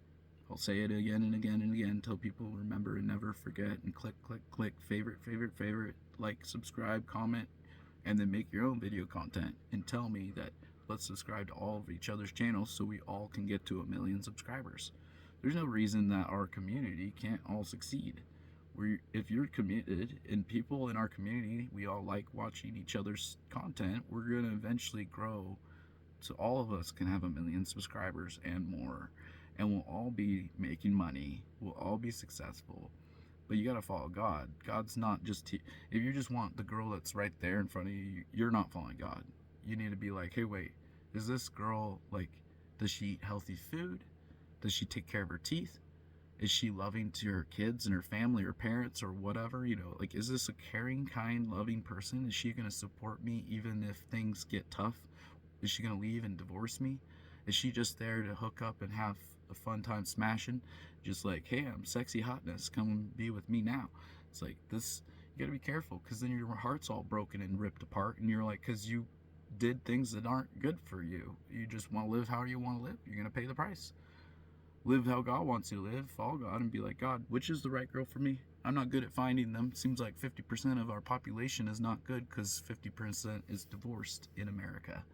[SPEAKER 1] I'll say it again and again and again until people remember and never forget, and click, favorite, like, subscribe, comment, and then make your own video content and tell me that let's subscribe to all of each other's channels so we all can get to 1 million subscribers. There's no reason that our community can't all succeed. If you're committed and people in our community, we all like watching each other's content, we're going to eventually grow so all of us can have 1 million subscribers and more, and we'll all be making money, we'll all be successful. But you got to follow God. God's not just if you just want the girl that's right there in front of you, you're not following God. You need to be like, hey, wait, is this girl, like, does she eat healthy food? Does she take care of her teeth? Is she loving to her kids and her family or parents or whatever? Like, is this a caring, kind, loving person? Is she going to support me even if things get tough? Is she going to leave and divorce me? Is she just there to hook up and have a fun time smashing? Just like, hey, I'm sexy hotness, come be with me now. It's like this, You gotta be careful, because then your heart's all broken and ripped apart, and you're like, because you did things that aren't good for you. You just want to live how you want to live. You're gonna pay the price. Live how God wants you to live. Follow God and be like, God, which is the right girl for me? I'm not good at finding them. Seems like 50% of our population is not good, because 50% is divorced in America,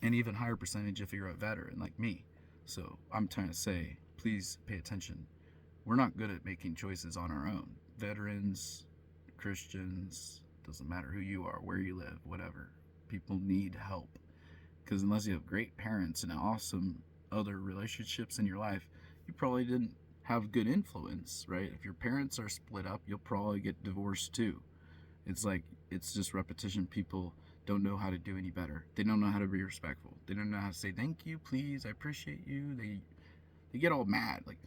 [SPEAKER 1] and even higher percentage if you're a veteran like me. So I'm trying to say, please pay attention. We're not good at making choices on our own. Veterans, Christians, doesn't matter who you are, where you live, whatever. People need help. Because unless you have great parents and awesome other relationships in your life, you probably didn't have good influence, right? If your parents are split up, you'll probably get divorced too. It's like, it's just repetition. People don't know how to do any better. They don't know how to be respectful. They don't know how to say thank you, please, I appreciate you. They get all mad, like,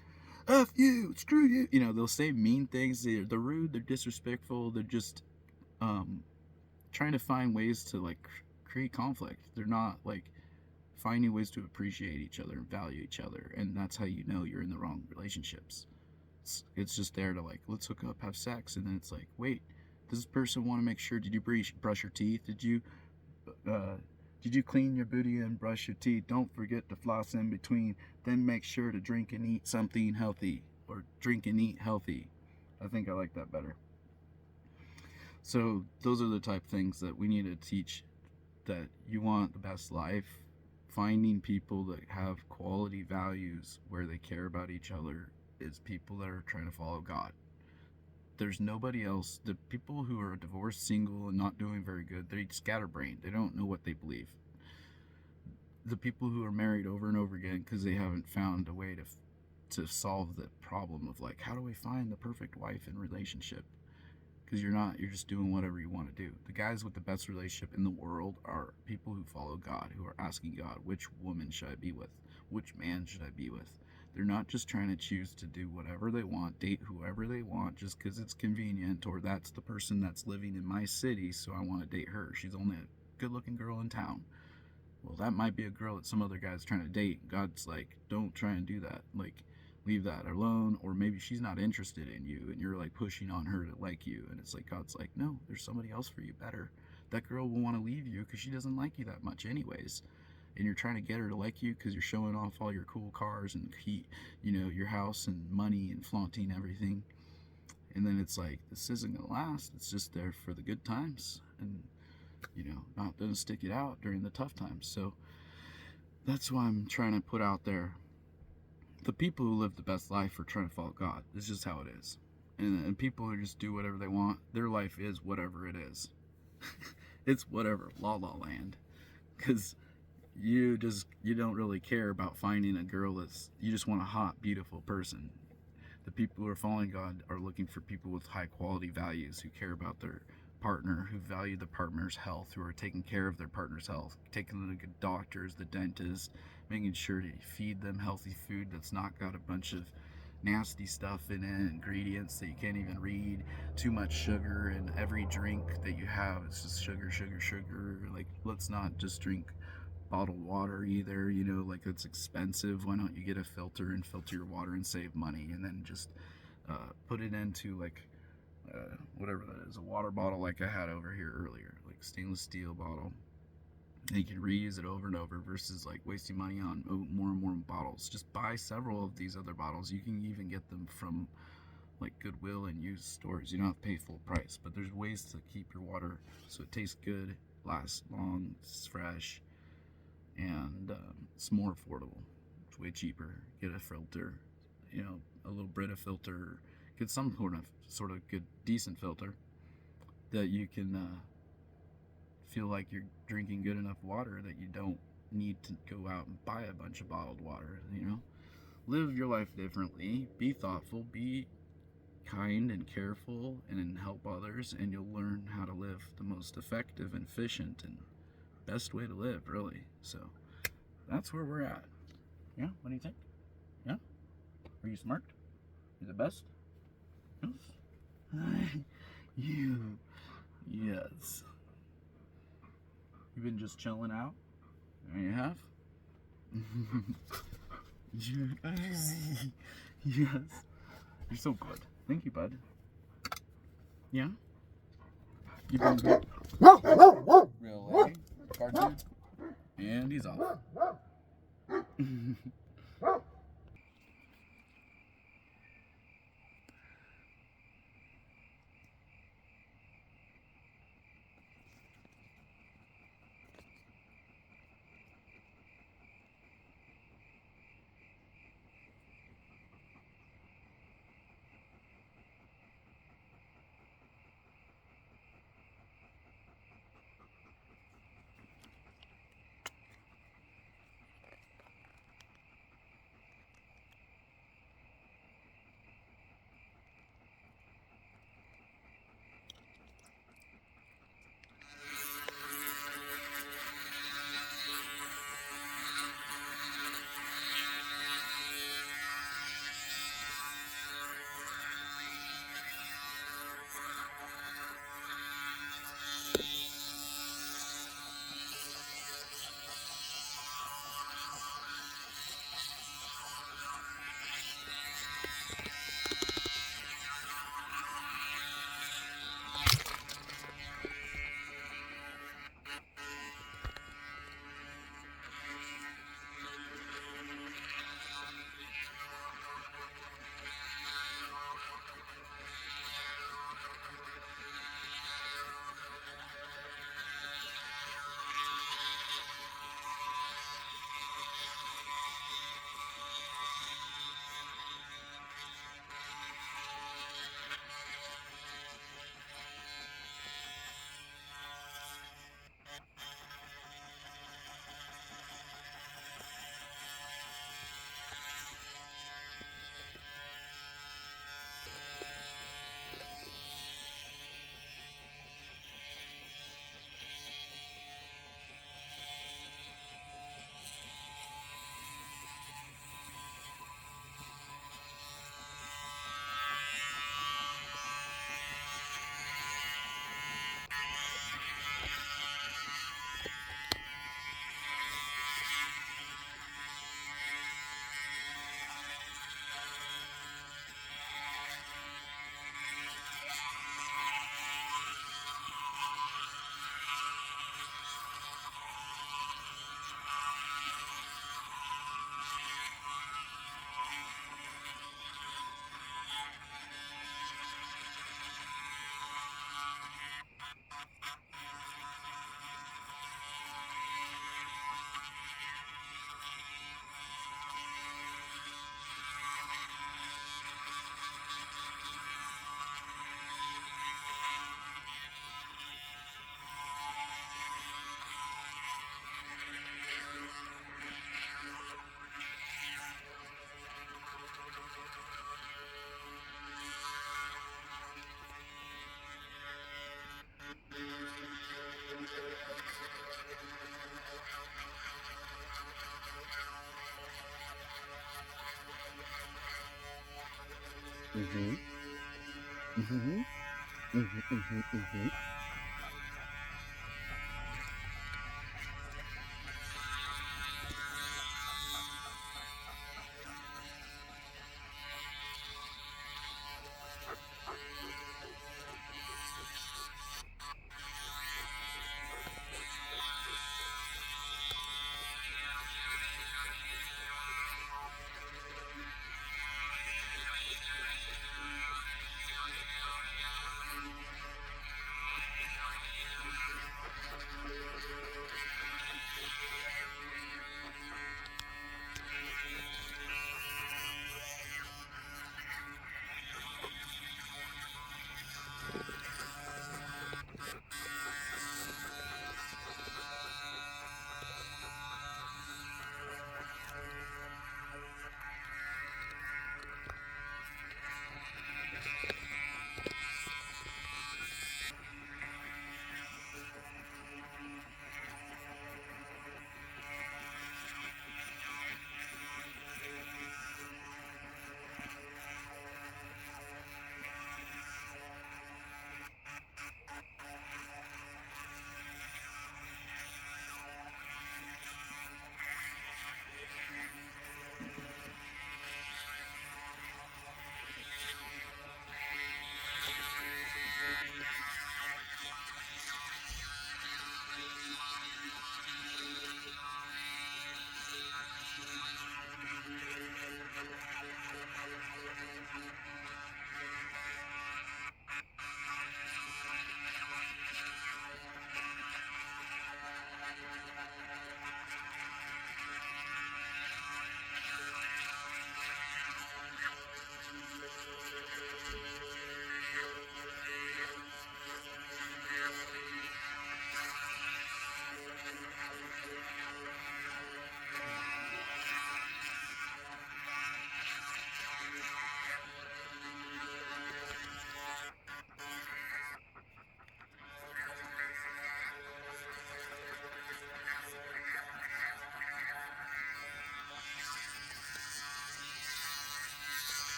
[SPEAKER 1] F you, screw you. You know, they'll say mean things. They're rude, they're disrespectful, they're just trying to find ways to like create conflict. They're not like finding ways to appreciate each other and value each other, and that's how you know you're in the wrong relationships. It's just there to like, let's hook up, have sex, and then it's like, wait, does this person want to make sure, did you brush your teeth? Did you clean your booty and brush your teeth? Don't forget to floss in between. Then make sure to drink and eat something healthy, or drink and eat healthy. I think I like that better. So those are the type of things that we need to teach, that you want the best life. Finding people that have quality values where they care about each other is people that are trying to follow God. There's nobody else. The people who are divorced, single, and not doing very good, they're scatterbrained. They don't know what they believe. The people who are married over and over again because they haven't found a way to solve the problem of like, how do we find the perfect wife and relationship? Because you're just doing whatever you want to do. The guys with the best relationship in the world are people who follow God, who are asking God, which woman should I be with? Which man should I be with? They're not just trying to choose to do whatever they want, date whoever they want just because it's convenient, or that's the person that's living in my city, so I want to date her. She's only a good-looking girl in town. Well, that might be a girl that some other guy's trying to date. God's like, don't try and do that. Like, leave that alone. Or maybe she's not interested in you and you're like pushing on her to like you, and it's like, God's like, no, there's somebody else for you better. That girl will want to leave you because she doesn't like you that much anyways, and you're trying to get her to like you because you're showing off all your cool cars and your house and money and flaunting everything. And then it's like, this isn't gonna last. It's just there for the good times, and not gonna stick it out during the tough times. So that's why I'm trying to put out there, the people who live the best life are trying to follow God. It's just how it is. And people who just do whatever they want, their life is whatever it is. It's whatever, la la land. Because you don't really care about finding a girl you just want a hot, beautiful person. The people who are following God are looking for people with high quality values, who care about their partner, who value the partner's health, who are taking care of their partner's health, taking them to good doctors, the dentist, making sure to feed them healthy food that's not got a bunch of nasty stuff in it, ingredients that you can't even read, too much sugar in every drink that you have. It's just sugar, sugar, sugar. Like, let's not just drink bottled water either, like, it's expensive. Why don't you get a filter and filter your water and save money, and then just put it into like whatever that is, a water bottle like I had over here earlier, like stainless steel bottle, and you can reuse it over and over versus like wasting money on more and more bottles. Just buy several of these other bottles. You can even get them from like Goodwill and used stores. You don't have to pay full price, but there's ways to keep your water so it tastes good, lasts long, it's fresh, and it's more affordable. It's way cheaper. Get a filter, a little Brita filter. Get some sort of good, decent filter that you can feel like you're drinking good enough water that you don't need to go out and buy a bunch of bottled water. Live your life differently. Be thoughtful. Be kind and careful, and help others, and you'll learn how to live the most effective and efficient and best way to live, really. So that's where we're at. Yeah, what do you think? Yeah? Are you smart? You're the best? You. Yes. You've been just chilling out? You have? Yes. You're so good. Thank you, bud. Yeah? You been good? Really? Cartoon? And he's off. Mm-hmm. Mm-hmm. Mm-hmm. Mm-hmm.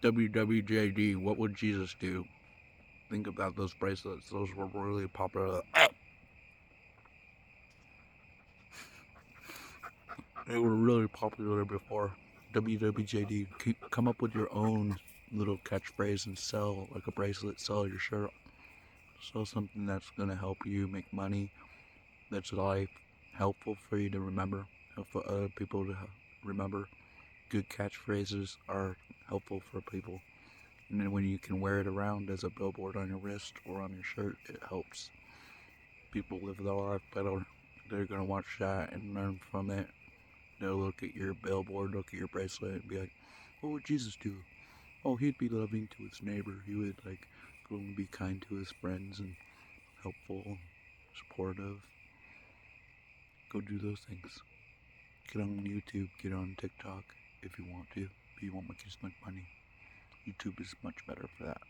[SPEAKER 2] WWJD, what would Jesus do? Think about those bracelets. Those were really popular. They were really popular before. WWJD, come up with your own little catchphrase and sell like a bracelet, sell your shirt, sell something that's going to help you make money, that's life, helpful for you to remember, helpful for other people to remember. Good catchphrases are helpful for people. And then when you can wear it around as a billboard on your wrist or on your shirt, it helps people live their life better. They're going to watch that and learn from it. They'll look at your billboard, look at your bracelet, and be like, what would Jesus do? Oh, he'd be loving to his neighbor. He would, like, go and be kind to his friends and helpful, supportive. Go do those things. Get on YouTube, get on TikTok if you want to. If you want my kids to make money. YouTube is much better for that.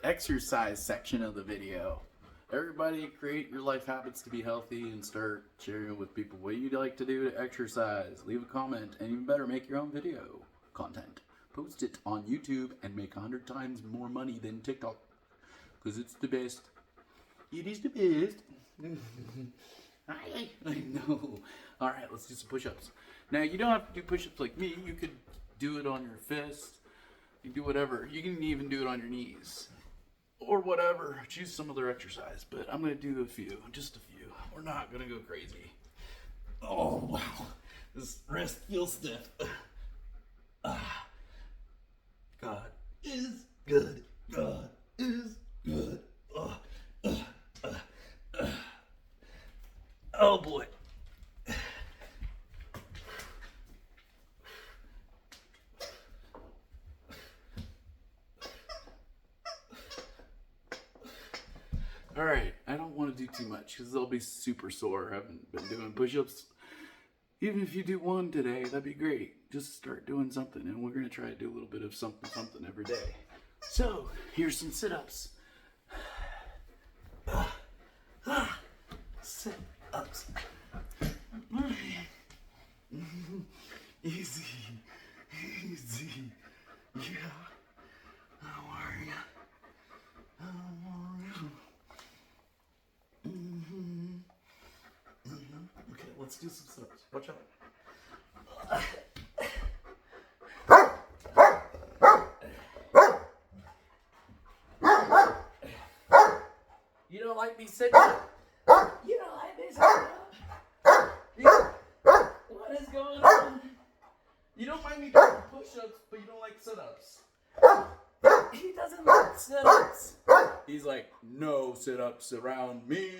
[SPEAKER 1] the exercise section of the video. Everybody create your life habits to be healthy and start sharing with people what you'd like to do to exercise. Leave a comment, and even better, make your own video content. Post it on YouTube and make 100 times more money than TikTok. Because it's the best. It is the best. I know. Alright, let's do some push-ups. Now, you don't have to do push-ups like me. You could do it on your fist. You can do whatever. You can even do it on your knees. Or whatever. Choose some other exercise. But I'm going to do a few. Just a few. We're not going to go crazy. Oh, wow. This wrist feels stiff. God is good. God is good. Oh boy. Alright, I don't want to do too much because I'll be super sore. I haven't been doing push-ups. Even if you do one today, that'd be great. Just start doing something, and we're going to try to do a little bit of something every day. So, here's some sit-ups. Sit-ups. Easy. Easy. Yeah. How are you? Okay, let's do some sit-ups. Watch out. You don't like me sitting up? You don't like me sitting up? What is going on? You don't mind me doing push-ups, but you don't like sit-ups. He doesn't like sit-ups. He's like, no sit-ups around me.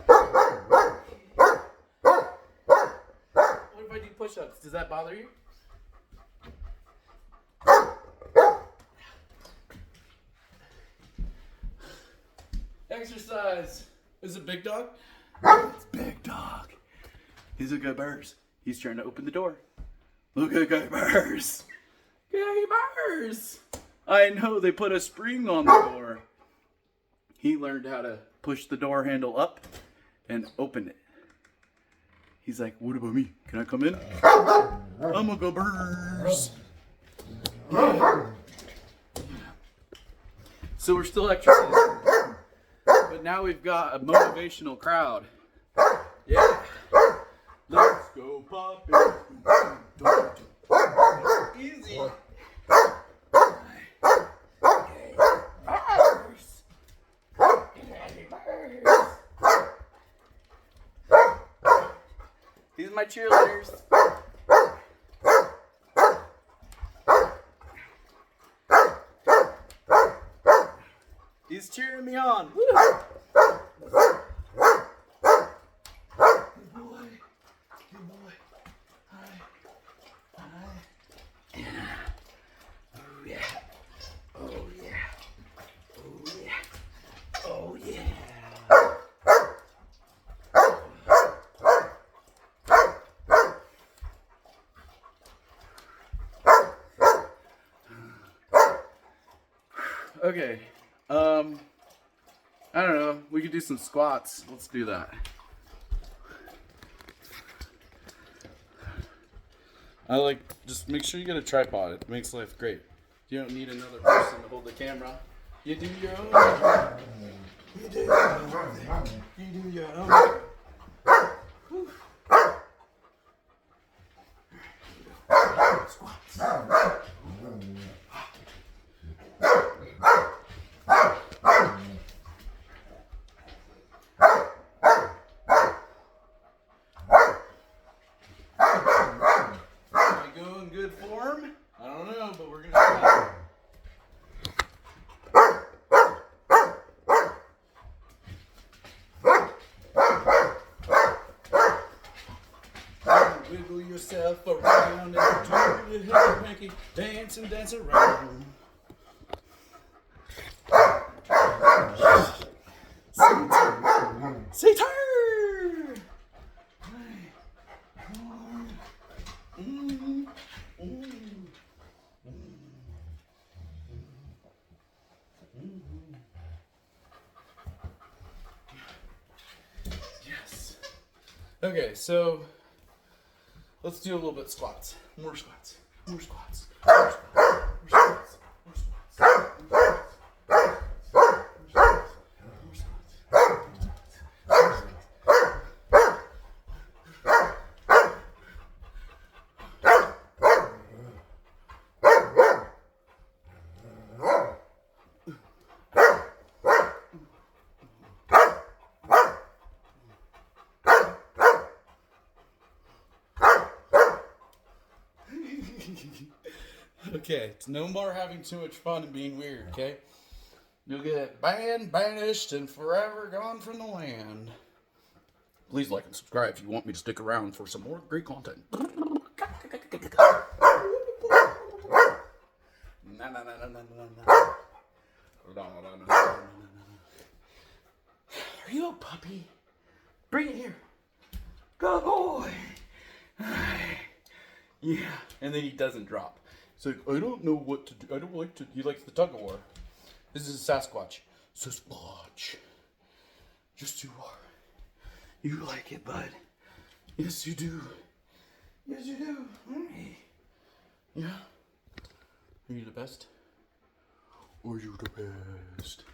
[SPEAKER 1] What if I do push-ups? Does that bother you? Exercise. Is it Big Dog? It's Big Dog. He's a good Bears. He's trying to open the door. Look at Guy Bears. Guy Bears. I know, they put a spring on the door. He learned how to push the door handle up and open it. He's like, what about me? Can I come in? I'm a Guy Bears. So we're still exercising. But now we've got a motivational crowd. Yeah. Let's go poppin'. Easy. These are my cheerleaders. He's cheering me on. Woo. Good boy. Good boy. Hi. Hi. Oh yeah. Oh yeah. Oh yeah. Oh yeah. Okay. I don't know. We could do some squats. Let's do that. Just make sure you get a tripod. It makes life great. You don't need another person to hold the camera. You do your own. You do your own. You do your own. Whew. Squats. Good form? I don't know, but we're gonna try. Wiggle yourself around and turn your head, Frankie. Dance and dance around. Say turn! Okay, so let's do a little bit of squats. More squats. More squats. More squats. More squats. More squats. Okay, it's no more having too much fun and being weird, okay? You'll get banned, banished, and forever gone from the land. Please like and subscribe if you want me to stick around for some more great content. Are you a puppy? Bring it here. Good boy. Yeah, and then he doesn't drop. It's like, I don't know what to do. I don't like to. He likes the tug of war. This is a Sasquatch. Sasquatch. Yes, you are. You like it, bud. Yes, you do. Yes, you do. Hey. Yeah. Are you the best? Or you the best?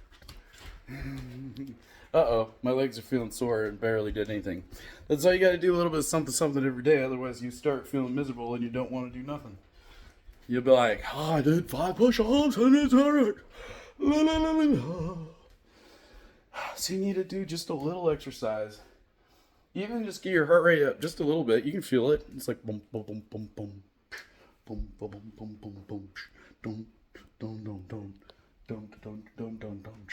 [SPEAKER 1] Uh-oh, my legs are feeling sore and barely did anything. That's why you gotta do a little bit of something every day, otherwise you start feeling miserable and you don't want to do nothing. You'll be like, oh, I did 5 push-ups and it's hard. La, la, la, la. So you need to do just a little exercise. Even just get your heart rate up just a little bit. You can feel it. It's like boom, boom, boom, boom, boom. Boom, boom, boom, boom, boom, boom. Dum, dum, dum, dum. Dum, dum, dum, dum, dum.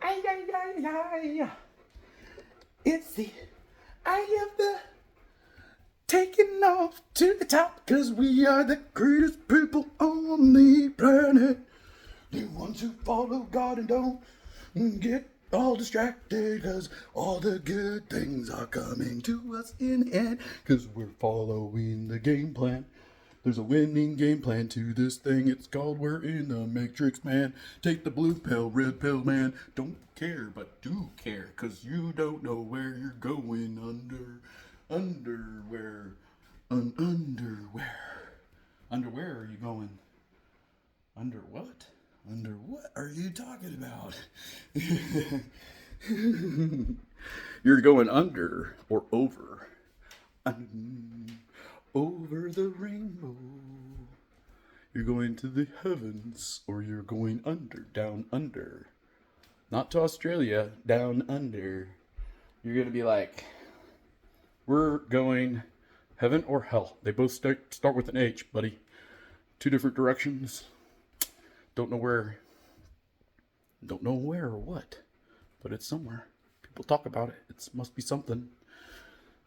[SPEAKER 1] Ay, ay, ay, ay. It's the eye of the taking off to the top, 'cause we are the greatest people on the planet. The ones who follow God and don't get all distracted, 'cause all the good things are coming to us in the end, 'cause we're following the game plan. There's a winning game plan to this thing. It's called We're in the Matrix, man. Take the blue pill, red pill, man. Don't care, but do care, 'cause you don't know where you're going underwear. Underwear. Underwear are you going? Under what? Under what are you talking about? You're going under or over. Over the rainbow. You're going to the heavens, or you're going under, down under. Not to Australia, down under. You're going to be like, we're going heaven or hell. They both start with an H, buddy. 2 different directions. Don't know where or what, but it's somewhere. People talk about it. It must be something.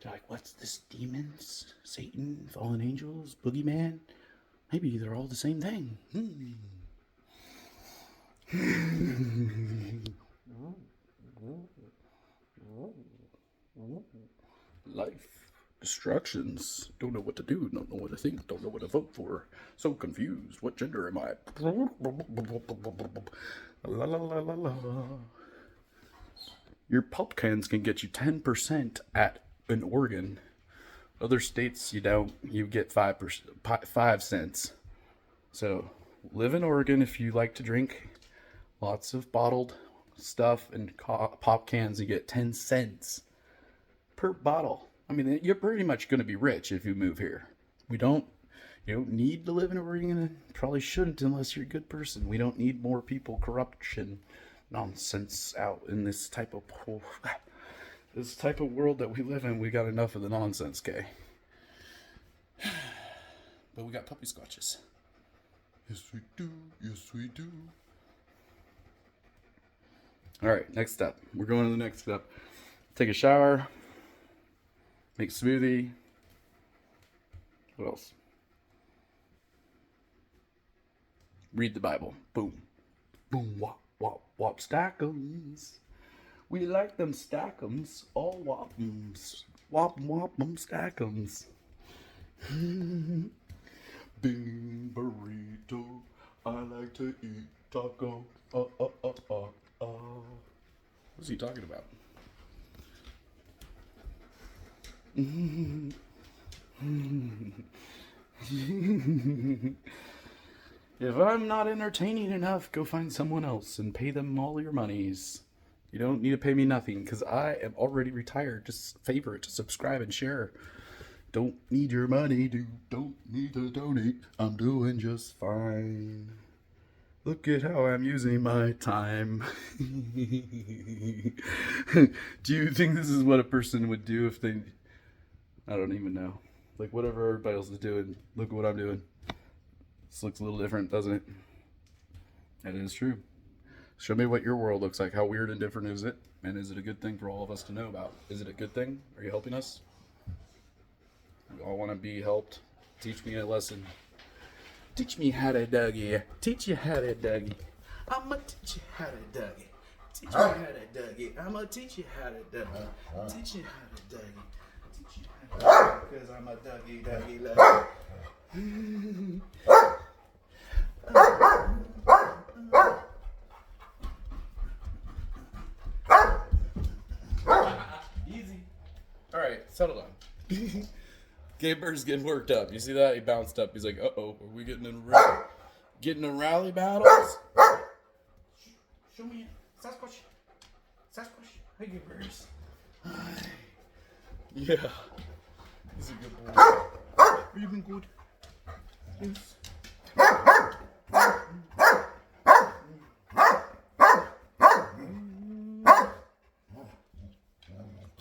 [SPEAKER 1] They're like, what's this? Demons? Satan? Fallen angels? Boogeyman? Maybe they're all the same thing. Life. Distractions. Don't know what to do. Don't know what to think. Don't know what to vote for. So confused. What gender am I? La la la la la. Your pulp cans can get you 10% in Oregon. Other states you don't. You get 5 cents. So live in Oregon if you like to drink lots of bottled stuff and pop cans. You get 10 cents per bottle. I mean, you're pretty much going to be rich if you move here. You don't need to live in Oregon, and probably shouldn't unless you're a good person. We don't need more people corruption nonsense out in this type of world that we live in. We got enough of the nonsense, okay? But we got puppy scotches. Yes, we do. Yes, we do. All right, next step. We're going to the next step. Take a shower. Make a smoothie. What else? Read the Bible. Boom. Boom, wop, wop, wop, stack'ems. We like them stack'ems. All wop'ems. Wop, wop'em, stack'ems. Bean burrito. I like to eat taco. What's he talking about? If I'm not entertaining enough, go find someone else and pay them all your monies. You don't need to pay me nothing because I am already retired. Just favorite, subscribe, and share. Don't need your money, dude. Don't need to donate. I'm doing just fine. Look at how I'm using my time. Do you think this is what a person would do if they... I don't even know. Like, whatever everybody else is doing, look at what I'm doing. This looks a little different, doesn't it? That is true. Show me what your world looks like. How weird and different is it? And is it a good thing for all of us to know about? Is it a good thing? Are you helping us? We all want to be helped. Teach me a lesson. Teach me how to Dougie. Teach you how to Dougie. I'ma teach you how to Dougie. Teach me how to Dougie. I'ma teach you how to Dougie. Teach you how to Dougie. Teach you how to Dougie. Because I'm a Dougie love. Easy. Alright, settle down. Gaber's getting worked up. You see that? He bounced up. He's like, uh-oh, are we getting in rally battles? Show me it. Sasquatch. Sasquatch. Hey, Gaber's. Yeah. He's a good boy. Are you been good? Yes.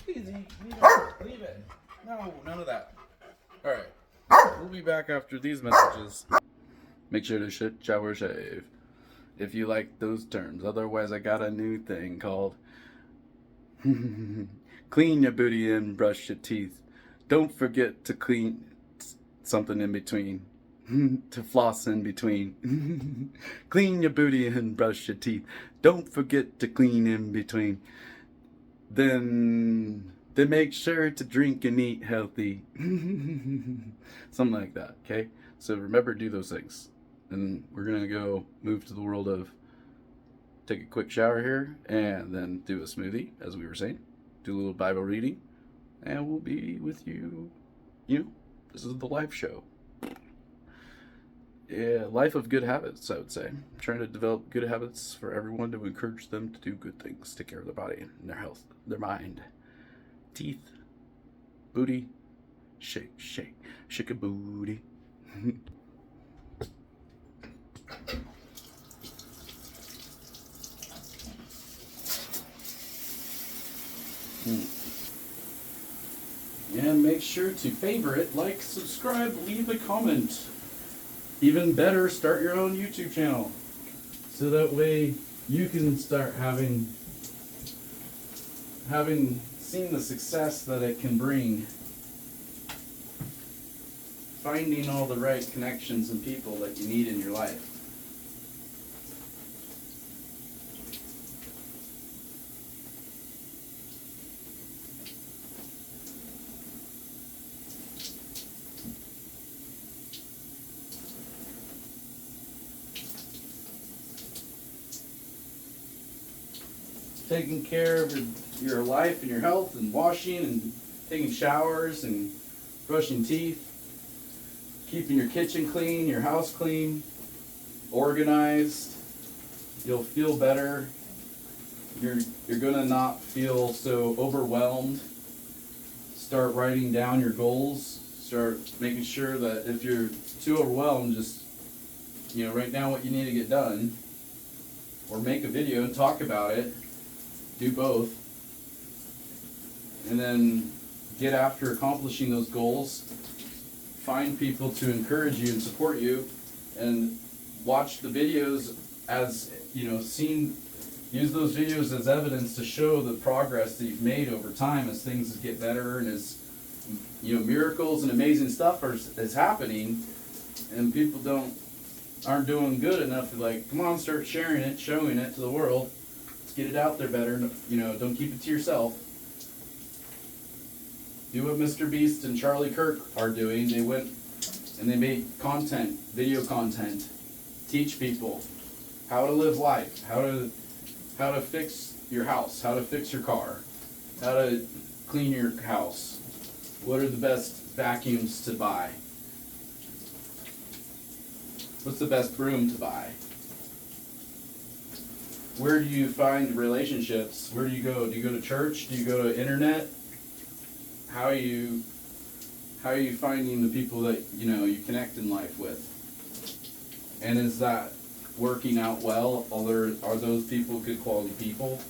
[SPEAKER 1] Easy. Leave it. No, none of that. Alright. We'll be back after these messages. Make sure to shit, shower, shave. If you like those terms. Otherwise, I got a new thing called clean your booty and brush your teeth. Don't forget to clean something in between. To floss in between. Clean your booty and brush your teeth. Don't forget to clean in between. Then make sure to drink and eat healthy. Something like that, okay? So remember to do those things. And we're going to go move to the world of take a quick shower here and then do a smoothie, as we were saying. Do a little Bible reading. And we'll be with you. You know, this is the life show. Yeah, life of good habits, I would say. I'm trying to develop good habits for everyone to encourage them to do good things, take care of their body and their health, their mind. Teeth, booty, shake, shake, shake a booty. And make sure to favorite, like, subscribe, leave a comment. Even better, start your own YouTube channel. So that way you can start having seen the success that it can bring. Finding all the right connections and people that you need in your life. Taking care of your life and your health and washing and taking showers and brushing teeth, keeping your kitchen clean, your house clean, organized. You'll feel better. You're gonna not feel so overwhelmed. Start writing down your goals. Start making sure that if you're too overwhelmed, just write down what you need to get done, or make a video and talk about it. Do both, and then get after accomplishing those goals. Find people to encourage you and support you, and watch the videos as use those videos as evidence to show the progress that you've made over time as things get better and as miracles and amazing stuff is happening, and people aren't doing good enough to come on, start sharing it, showing it to the world. Get it out there better. Don't keep it to yourself. Do what Mr. Beast and Charlie Kirk are doing. They went and they made content, video content, teach people how to live life, how to fix your house, how to fix your car, how to clean your house, what are the best vacuums to buy, what's the best broom to buy, where do you find relationships, where do you go to church, do you go to internet, how are you finding the people that you connect in life with, and is that working out well? Are those people good quality people?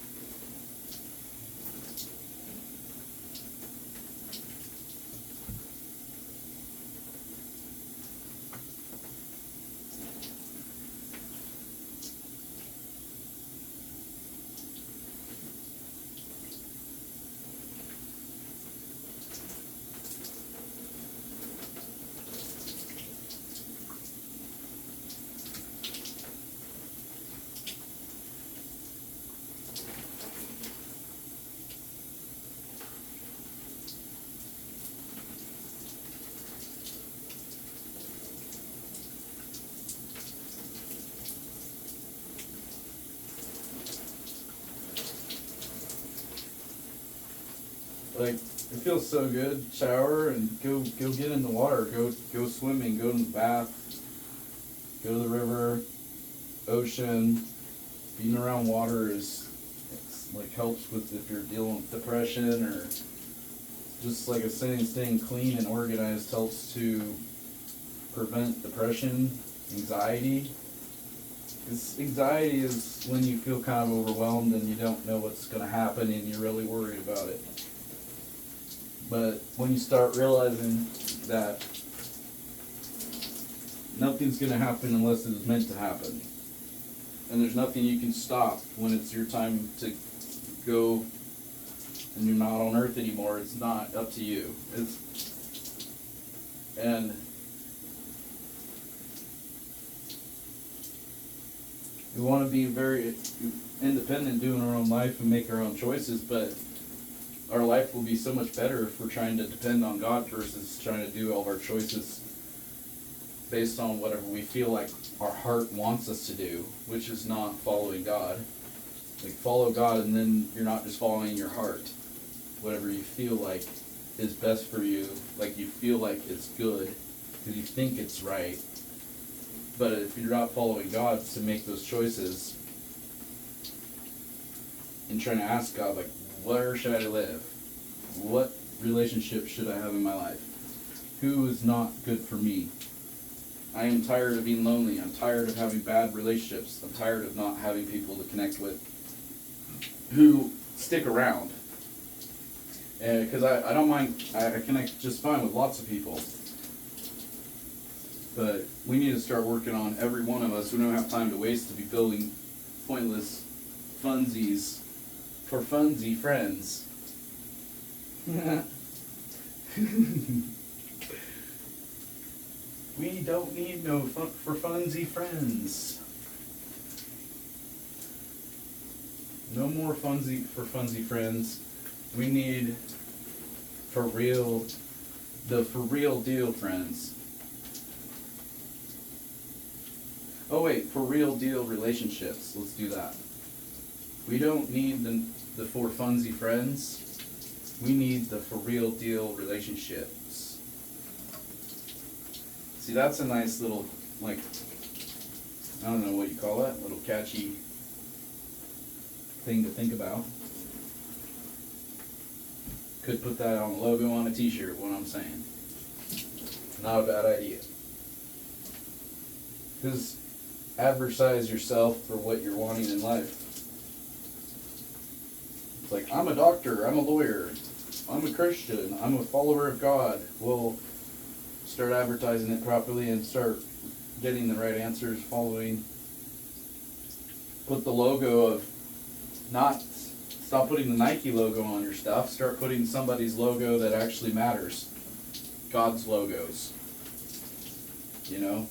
[SPEAKER 1] Like, it feels so good. Shower and go get in the water. Go swimming. Go in the bath. Go to the river, ocean. Being around water like helps with if you're dealing with depression, or just like I was saying, staying clean and organized helps to prevent depression, anxiety. Because anxiety is when you feel kind of overwhelmed and you don't know what's going to happen and you're really worried about it. But when you start realizing that nothing's going to happen unless it's meant to happen, and there's nothing you can stop when it's your time to go and you're not on earth anymore, it's not up to you. And we want to be very independent, doing our own life and make our own choices, but our life will be so much better if we're trying to depend on God versus trying to do all of our choices based on whatever we feel like our heart wants us to do, which is not following God. Like, follow God, and then you're not just following your heart. Whatever you feel like is best for you, like you feel like it's good because you think it's right. But if you're not following God to make those choices and trying to ask God, like, where should I live? What relationship should I have in my life? Who is not good for me? I am tired of being lonely. I'm tired of having bad relationships. I'm tired of not having people to connect with who stick around. Because I don't mind, I connect just fine with lots of people. But we need to start working on every one of us. We don't have time to waste to be building pointless funsies for funsy friends. We don't need no for funsy friends. No more funsy for funsy friends. We need for real deal friends. Oh wait, for real deal relationships. Let's do that. We don't need the for funsy friends. We need the for real deal relationships. See, that's a nice little, like, I don't know what you call that, little catchy thing to think about. Could put that on a logo on a t-shirt, what I'm saying. Not a bad idea. Because advertise yourself for what you're wanting in life. It's like, I'm a doctor, I'm a lawyer, I'm a Christian, I'm a follower of God. Well, start advertising it properly and start getting the right answers, following. Put the logo of, stop putting the Nike logo on your stuff, start putting somebody's logo that actually matters. God's logos. You know?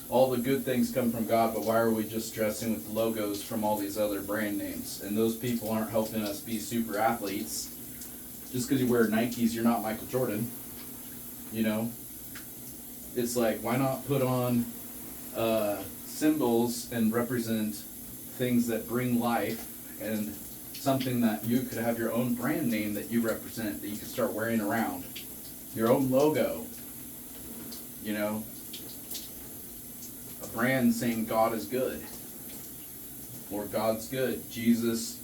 [SPEAKER 1] All the good things come from God, but why are we just dressing with logos from all these other brand names? And those people aren't helping us be super athletes. Just because you wear Nikes, you're not Michael Jordan. You know? It's like, why not put on symbols and represent things that bring life, and something that you could have your own brand name that you represent that you could start wearing around. Your own logo, you know, a brand saying God is good, or God's good, Jesus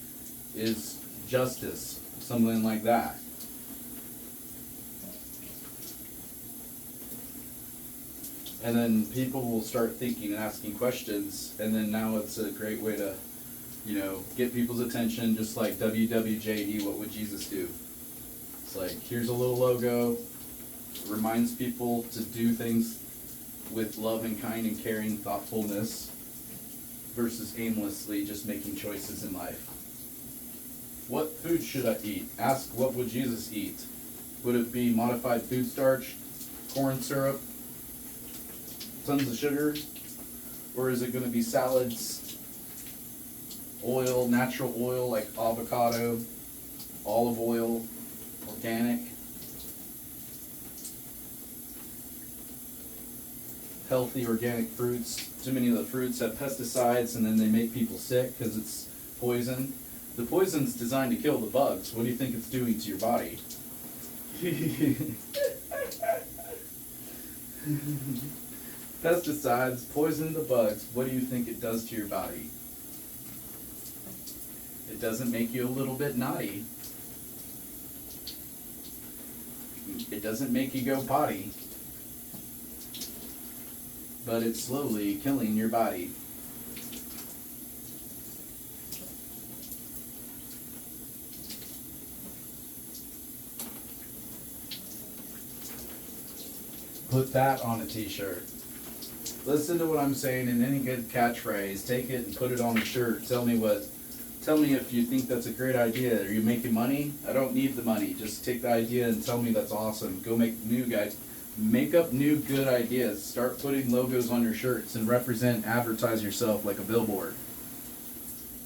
[SPEAKER 1] is justice, something like that. And then people will start thinking and asking questions, and then now it's a great way to, get people's attention, just like WWJD, what would Jesus do? It's like, here's a little logo, reminds people to do things with love and kind and caring thoughtfulness versus aimlessly just making choices in life. What food should I eat? Ask, what would Jesus eat? Would it be modified food starch, corn syrup, tons of sugar? Or is it going to be salads, oil, natural oil like avocado, olive oil, organic, healthy organic fruits? Too many of the fruits have pesticides, and then they make people sick because it's poison. The poison's designed to kill the bugs. What do you think it's doing to your body? Pesticides poison the bugs. What do you think it does to your body? It doesn't make you a little bit naughty. It doesn't make you go potty. But it's slowly killing your body. Put that on a t-shirt. Listen to what I'm saying in any good catchphrase. Take it and put it on a shirt. Tell me if you think that's a great idea. Are you making money? I don't need the money. Just take the idea and tell me that's awesome. Go make up new good ideas. Start putting logos on your shirts and advertise yourself like a billboard.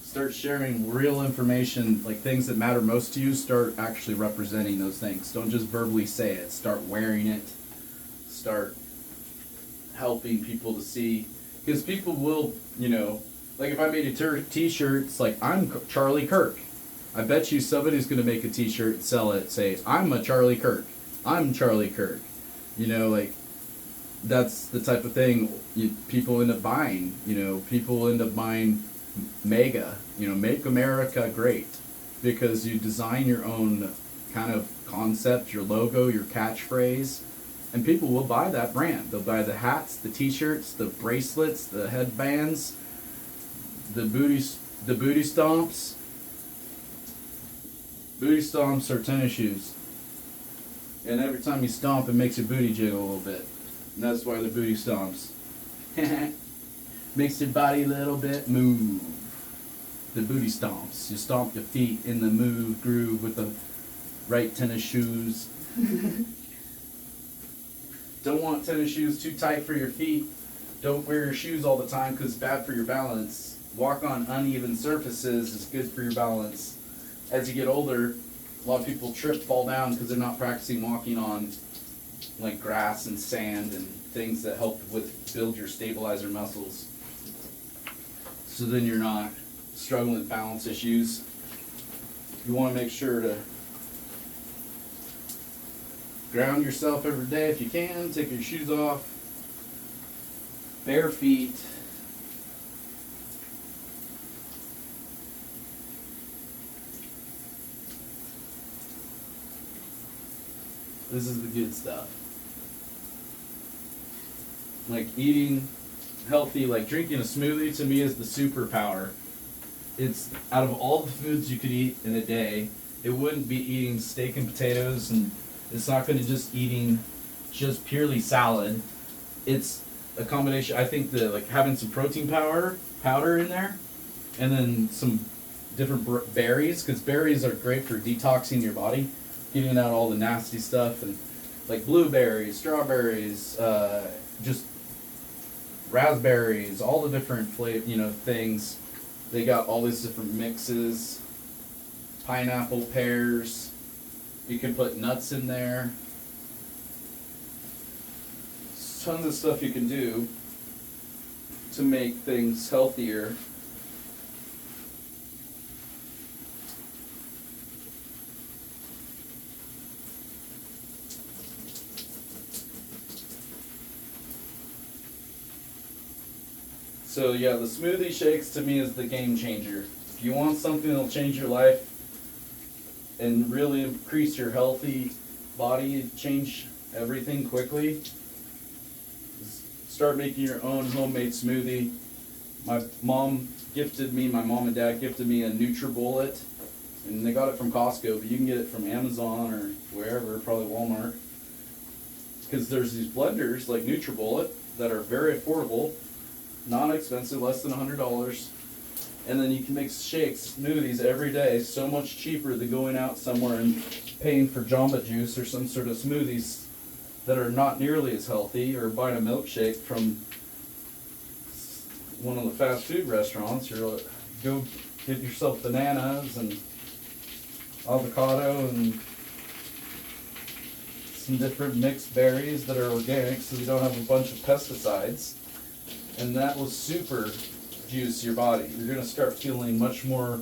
[SPEAKER 1] Start sharing real information, like things that matter most to you. Start actually representing those things. Don't just verbally say it. Start wearing it. Start helping people to see, because people will, like if I made a t-shirt, it's like, I'm Charlie Kirk. I bet you somebody's going to make a t-shirt and sell it, say, I'm a Charlie Kirk. I'm Charlie Kirk. Like, that's the type of thing people end up buying. People end up buying MAGA, Make America Great, because you design your own kind of concept, your logo, your catchphrase, and people will buy that brand. They'll buy the hats, the t-shirts, the bracelets, the headbands, the booty stomps. Booty stomps are tennis shoes. And every time you stomp, it makes your booty jiggle a little bit. And that's why they're booty stomps. Makes your body a little bit move. The booty stomps. You stomp your feet in the move groove with the right tennis shoes. Don't want tennis shoes too tight for your feet. Don't wear your shoes all the time because it's bad for your balance. Walk on uneven surfaces is good for your balance. As you get older, a lot of people trip, fall down because they're not practicing walking on like grass and sand and things that help build your stabilizer muscles. So then you're not struggling with balance issues. You want to make sure to ground yourself every day if you can. Take your shoes off. Bare feet. This is the good stuff. Like eating healthy, like drinking a smoothie to me is the superpower. It's out of all the foods you could eat in a day, it wouldn't be eating steak and potatoes, and it's not going to just eating just purely salad. It's a combination. I think like having some protein powder in there, and then some different berries, because berries are great for detoxing your body, getting out all the nasty stuff, and like blueberries, strawberries, just raspberries, all the different things. They got all these different mixes. Pineapple, pears. You can put nuts in there. Tons of stuff you can do to make things healthier. So yeah, the smoothie shakes to me is the game changer. If you want something that'll change your life and really increase your healthy body, change everything quickly, start making your own homemade smoothie. My mom and dad gifted me a NutriBullet, and they got it from Costco, but you can get it from Amazon or wherever, probably Walmart. Because there's these blenders like NutriBullet that are very affordable, non-expensive, less than $100, and then you can make shakes, smoothies every day, so much cheaper than going out somewhere and paying for Jamba Juice or some sort of smoothies that are not nearly as healthy, or buying a milkshake from one of the fast food restaurants. You're like, go get yourself bananas and avocado and some different mixed berries that are organic, so you don't have a bunch of pesticides, and that will super juice your body. You're gonna start feeling much more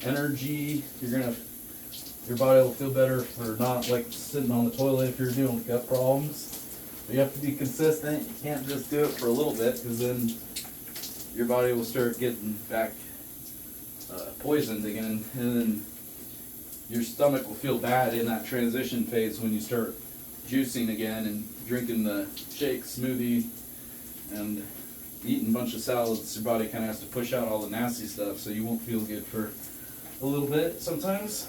[SPEAKER 1] energy. Your body will feel better for not like sitting on the toilet if you're dealing with gut problems. But you have to be consistent. You can't just do it for a little bit, because then your body will start getting back poisoned again, and then your stomach will feel bad in that transition phase when you start juicing again and drinking the shake, smoothie, and eating a bunch of salads. Your body kind of has to push out all the nasty stuff, so you won't feel good for a little bit sometimes.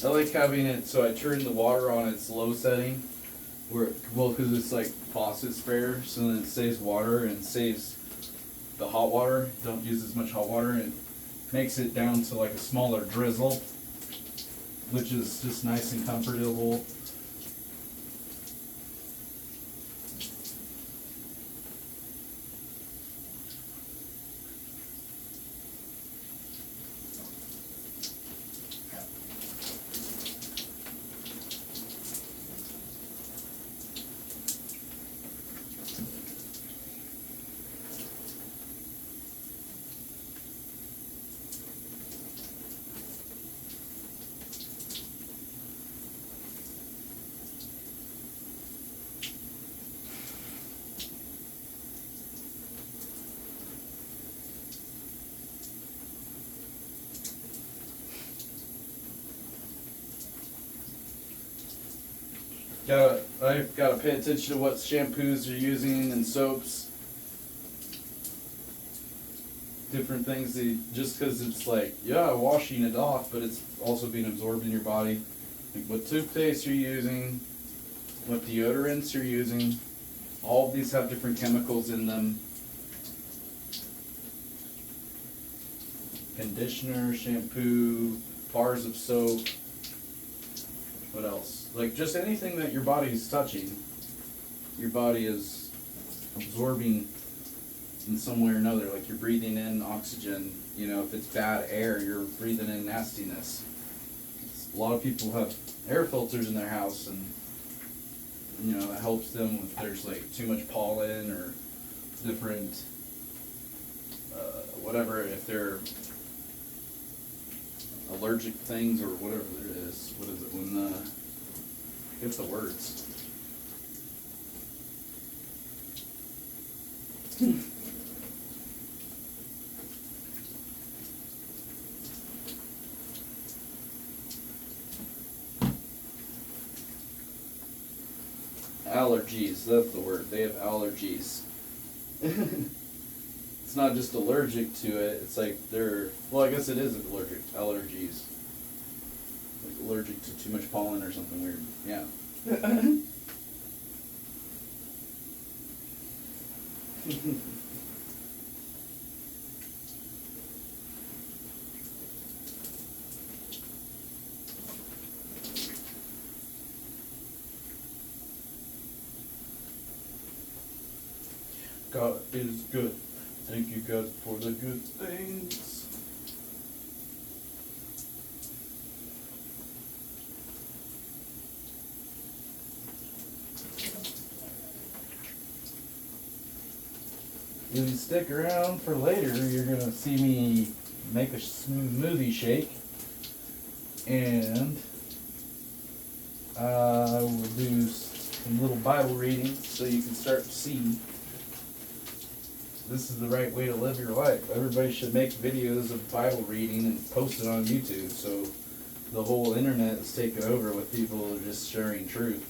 [SPEAKER 1] I like having it so I turn the water on its low setting, because it's like faucet sprayer, so then it saves water and saves the hot water. Don't use as much hot water, and makes it down to like a smaller drizzle, which is just nice and comfortable. I've got to pay attention to what shampoos you're using and soaps. Different things, just because it's like, yeah, washing it off, but it's also being absorbed in your body. Like what toothpaste you're using, what deodorants you're using. All of these have different chemicals in them. Conditioner, shampoo, bars of soap. What else? Like just anything that your body's touching, your body is absorbing in some way or another. Like you're breathing in oxygen. You know, if it's bad air, you're breathing in nastiness. A lot of people have air filters in their house, and you know, that helps them if there's like too much pollen or different whatever, if they're allergic things or whatever there is. What is it when get the words? Allergies, that's the word. They have allergies. It's not just allergic to it, it's like well, I guess it is allergies. Like allergic to too much pollen or something weird. Yeah. God is good. Thank you, God, for the good things. If you stick around for later, you're gonna see me make a smoothie shake, and I will do some little Bible readings so you can start to see this is the right way to live your life. Everybody should make videos of Bible reading and post it on YouTube, so the whole internet is taken over with people just sharing truth.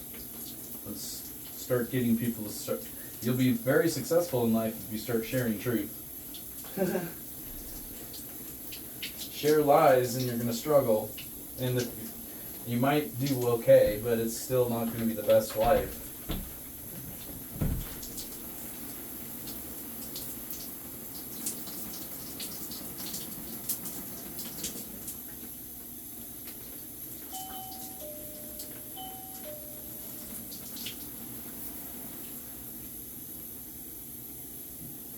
[SPEAKER 1] Let's start getting people to start. You'll be very successful in life if you start sharing truth. Share lies and you're going to struggle. And you might do okay, but it's still not going to be the best life.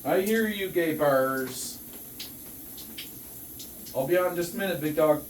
[SPEAKER 1] I hear you, gay bars. I'll be on in just a minute, big dog.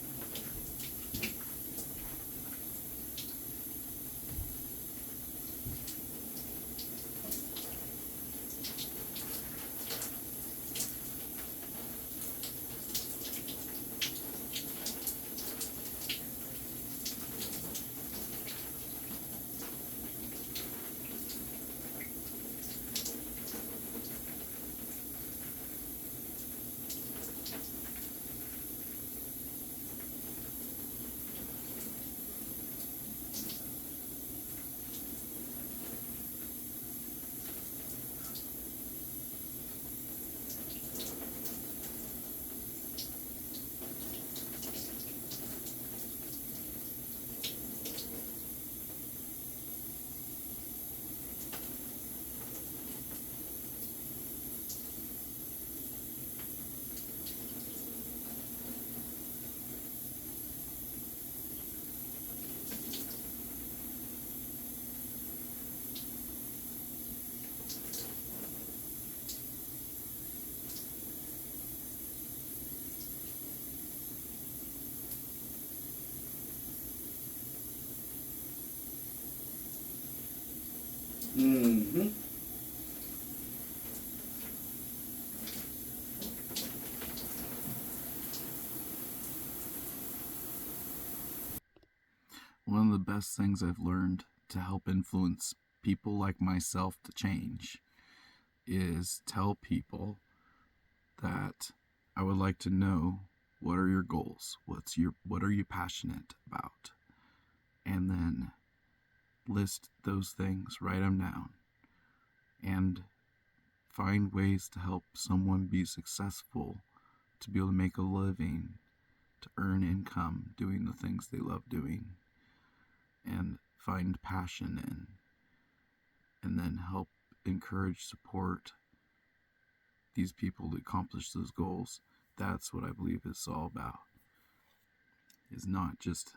[SPEAKER 1] Mm-hmm.
[SPEAKER 2] One of the best things I've learned to help influence people like myself to change is tell people that I would like to know what are your goals? What are you passionate about? And then list those things, write them down, and find ways to help someone be successful, to be able to make a living, to earn income doing the things they love doing, and find passion in, and then help encourage, support these people to accomplish those goals. That's what I believe it's all about. Is not just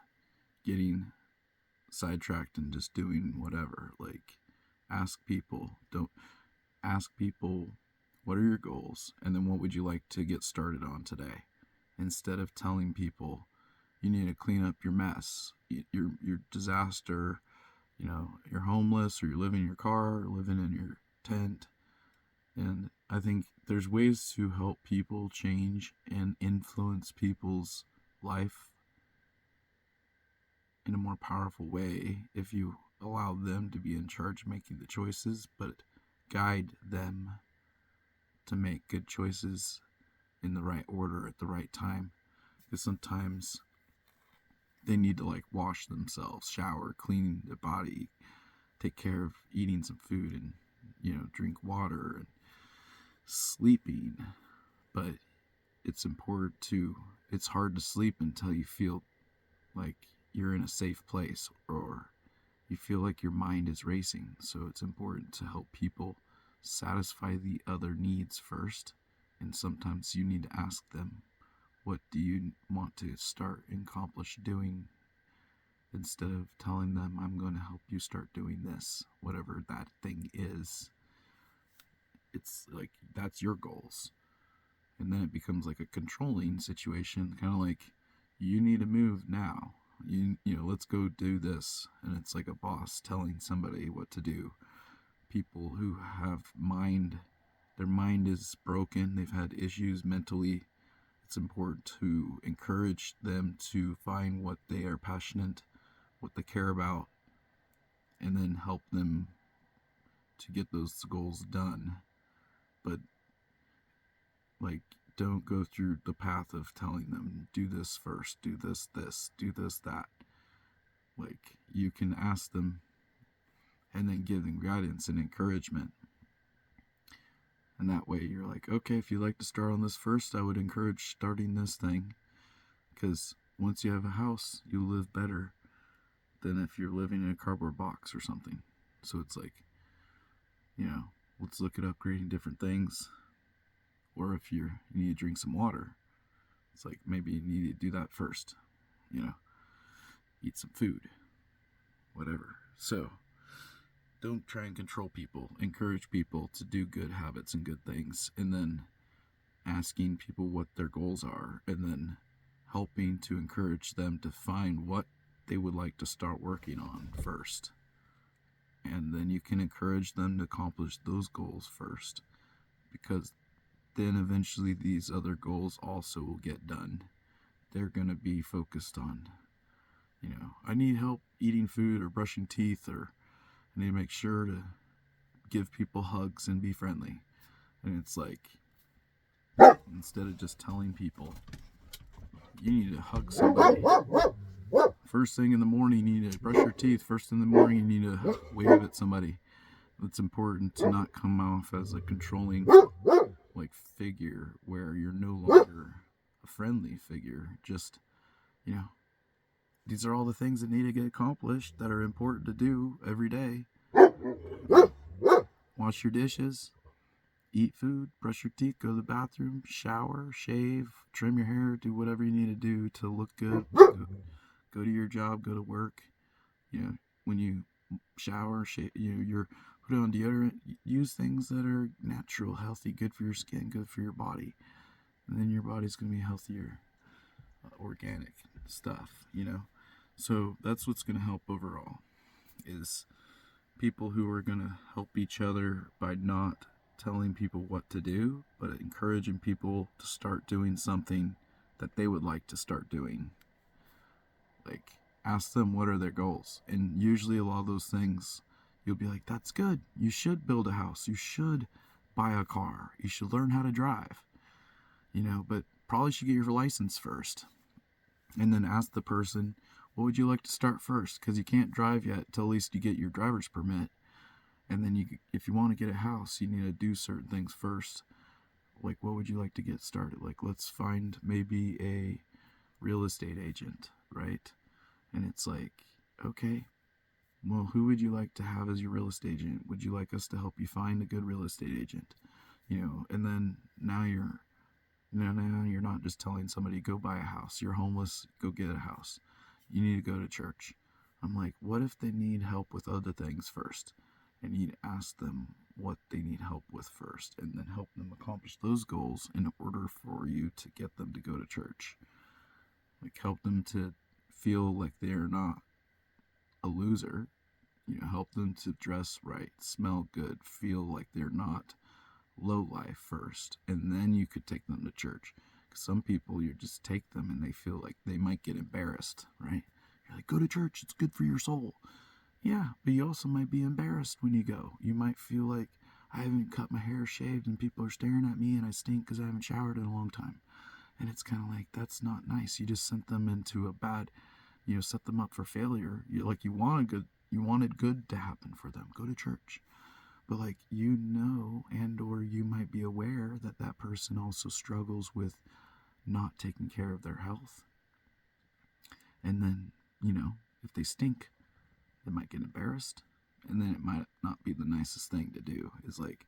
[SPEAKER 2] getting sidetracked and just doing whatever. Like, don't ask people, what are your goals, and then what would you like to get started on today, instead of telling people you need to clean up your mess, your disaster, you're homeless, or you're living in your car, or living in your tent. And I think there's ways to help people change and influence people's life in a more powerful way if you allow them to be in charge of making the choices, but guide them to make good choices in the right order at the right time. Because sometimes they need to wash themselves, shower, clean their body, take care of eating some food, and drink water and sleeping. But it's important to, it's hard to sleep until you feel like you're in a safe place, or you feel like your mind is racing. So it's important to help people satisfy the other needs first. And sometimes you need to ask them, what do you want to start and accomplish doing, instead of telling them, I'm going to help you start doing this, whatever that thing is. It's like, that's your goals. And then it becomes like a controlling situation, kind of like, you need to move now. Let's go do this. And it's like a boss telling somebody what to do. People who have mind
[SPEAKER 1] their mind is broken, they've had issues mentally. It's important to encourage them to find what they are passionate, what they care about, and then help them to get those goals done. But like, don't go through the path of telling them, do this first, do this, do this, that. Like, you can ask them and then give them guidance and encouragement. And that way you're like, okay, if you'd like to start on this first, I would encourage starting this thing. Because once you have a house, you'll live better than if you're living in a cardboard box or something. So it's like, let's look at upgrading different things. Or if you need to drink some water, it's like maybe you need to do that first. Eat some food, whatever. So don't try and control people. Encourage people to do good habits and good things, and then asking people what their goals are, and then helping to encourage them to find what they would like to start working on first. And then you can encourage them to accomplish those goals first, because then eventually these other goals also will get done. They're going to be focused on, I need help eating food or brushing teeth, or I need to make sure to give people hugs and be friendly. And it's like, instead of just telling people, you need to hug somebody. First thing in the morning, you need to brush your teeth. First thing in the morning, you need to wave at somebody. It's important to not come off as a controlling figure where you're no longer a friendly figure. Just, these are all the things that need to get accomplished that are important to do every day. Wash your dishes, eat food, brush your teeth, go to the bathroom, shower, shave, trim your hair, do whatever you need to do to look good. Go to your job, go to work. When you shower, shave, you're put on deodorant. Use things that are natural, healthy, good for your skin, good for your body, and then your body's gonna be healthier, organic stuff. So that's what's gonna help overall. Is people who are gonna help each other by not telling people what to do, but encouraging people to start doing something that they would like to start doing. Like, ask them what are their goals, and usually a lot of those things you'll be like, that's good, you should build a house, you should buy a car, you should learn how to drive, but probably should get your license first. And then ask the person, what would you like to start first? Because you can't drive yet till at least you get your driver's permit. And then if you want to get a house, you need to do certain things first. Like, what would you like to get started? Like, let's find maybe a real estate agent, right? And it's like, okay, well, who would you like to have as your real estate agent? Would you like us to help you find a good real estate agent? And then now you're not just telling somebody, go buy a house. You're homeless, go get a house. You need to go to church. I'm like, what if they need help with other things first? And you need to ask them what they need help with first, and then help them accomplish those goals in order for you to get them to go to church. Like, help them to feel like they're not a loser. Help them to dress right, smell good, feel like they're not low life first, and then you could take them to church. Because some people, you just take them and they feel like they might get embarrassed, right? You're like, go to church, it's good for your soul. Yeah, but you also might be embarrassed when you go. You might feel like, I haven't cut my hair, shaved, and people are staring at me, and I stink because I haven't showered in a long time. And it's kind of like, that's not nice. You just sent them into a bad, set them up for failure. You wanted good to happen for them. Go to church. But and or you might be aware that that person also struggles with not taking care of their health. And then, if they stink, they might get embarrassed. And then it might not be the nicest thing to do. Is like,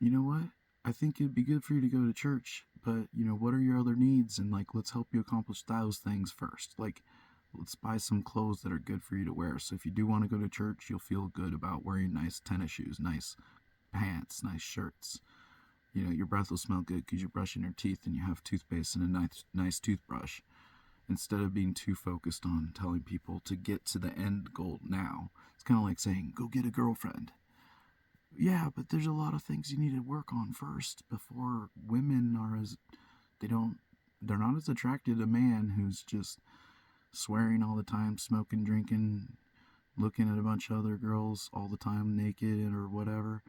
[SPEAKER 1] you know what? I think it'd be good for you to go to church, but, what are your other needs? And, let's help you accomplish those things first. Let's buy some clothes that are good for you to wear. So if you do want to go to church, you'll feel good about wearing nice tennis shoes, nice pants, nice shirts. Your breath will smell good because you're brushing your teeth and you have toothpaste and a nice toothbrush. Instead of being too focused on telling people to get to the end goal now. It's kind of like saying, go get a girlfriend. Yeah, but there's a lot of things you need to work on first before women are as they don't they're not as attracted to a man who's just swearing all the time, smoking, drinking, looking at a bunch of other girls all the time naked or whatever.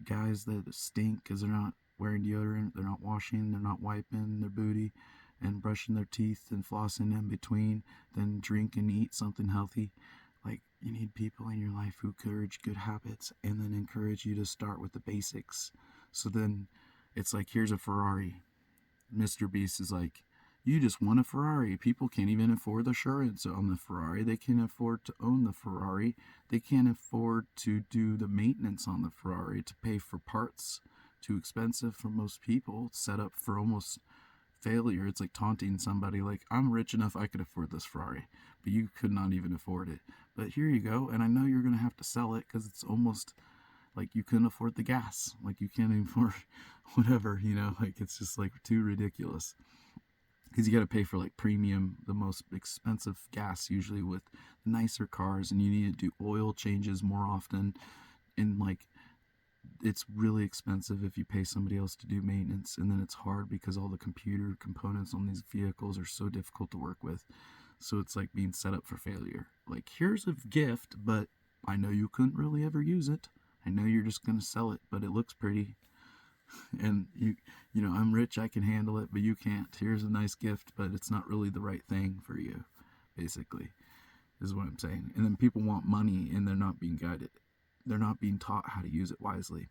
[SPEAKER 1] Guys that stink because they're not wearing deodorant, they're not washing, they're not wiping their booty and brushing their teeth and flossing in between, then drink and eat something healthy. Like, you need people in your life who encourage good habits and then encourage you to start with the basics. So then it's like, here's a Ferrari. Mr. Beast is like, you just won a Ferrari. People can't even afford the insurance on the Ferrari. They can't afford to own the Ferrari. They can't afford to do the maintenance on the Ferrari, to pay for parts. Too expensive for most people. It's set up for almost failure. It's like taunting somebody like, I'm rich enough I could afford this Ferrari, but you could not even afford it. But here you go, and I know you're going to have to sell it because it's almost like you couldn't afford the gas. Like you can't even afford whatever, like it's just like too ridiculous. Because you got to pay for like premium, the most expensive gas usually with nicer cars, and you need to do oil changes more often. And like it's really expensive if you pay somebody else to do maintenance, and then it's hard because all the computer components on these vehicles are so difficult to work with. So it's like being set up for failure. Like, here's a gift, but I know you couldn't really ever use it. I know you're just going to sell it, but it looks pretty. And I'm rich, I can handle it, but you can't. Here's a nice gift, but it's not really the right thing for you, basically, is what I'm saying. And then people want money and they're not being guided. They're not being taught how to use it wisely.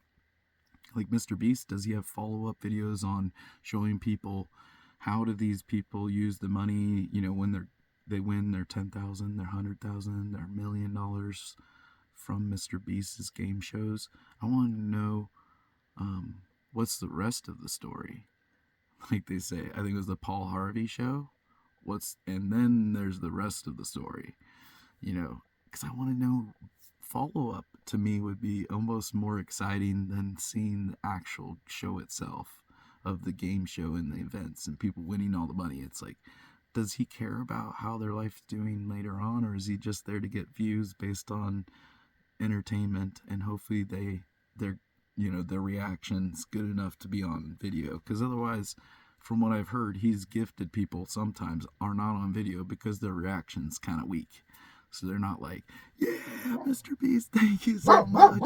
[SPEAKER 1] Like Mr. Beast, does he have follow-up videos on showing people how do these people use the money, when they win their 10,000, their 100,000, their $1,000,000 from Mr. Beast's game shows? I want to know what's the rest of the story. Like they say, I think it was the Paul Harvey show. And then there's the rest of the story, because I want to know. Follow up to me would be almost more exciting than seeing the actual show itself of the game show and the events and people winning all the money. It's like, does he care about how their life's doing later on, or is he just there to get views based on entertainment, and hopefully their reactions good enough to be on video? Because otherwise, from what I've heard, he's gifted people sometimes are not on video because their reaction's kind of weak. So they're not like, yeah, Mr. Beast, thank you so much.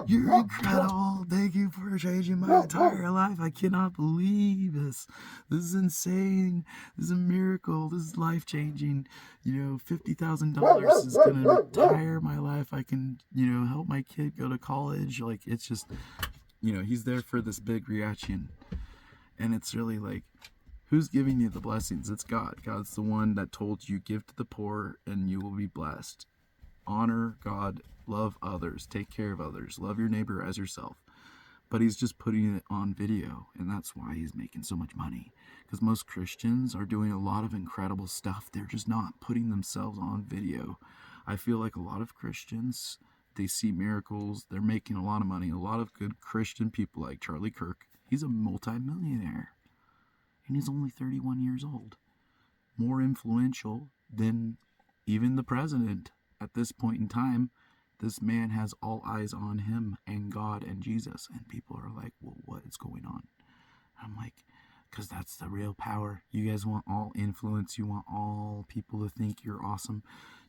[SPEAKER 1] You're incredible. Thank you for changing my entire life. I cannot believe this. This is insane. This is a miracle. This is life changing. $50,000 is going to retire my life. I can, help my kid go to college. Like, it's just, he's there for this big reaction. And it's really like, who's giving you the blessings? It's God. God's the one that told you, give to the poor and you will be blessed. Honor God, love others, take care of others, love your neighbor as yourself. But he's just putting it on video, and that's why he's making so much money. Because most Christians are doing a lot of incredible stuff. They're just not putting themselves on video. I feel like a lot of Christians, they see miracles, they're making a lot of money. A lot of good Christian people like Charlie Kirk, he's a multi-millionaire. And he's only 31 years old. More influential than even the president at this point in time. This man has all eyes on him and God and Jesus. And people are like, well, what is going on? I'm like, because that's the real power. You guys want all influence. You want all people to think you're awesome.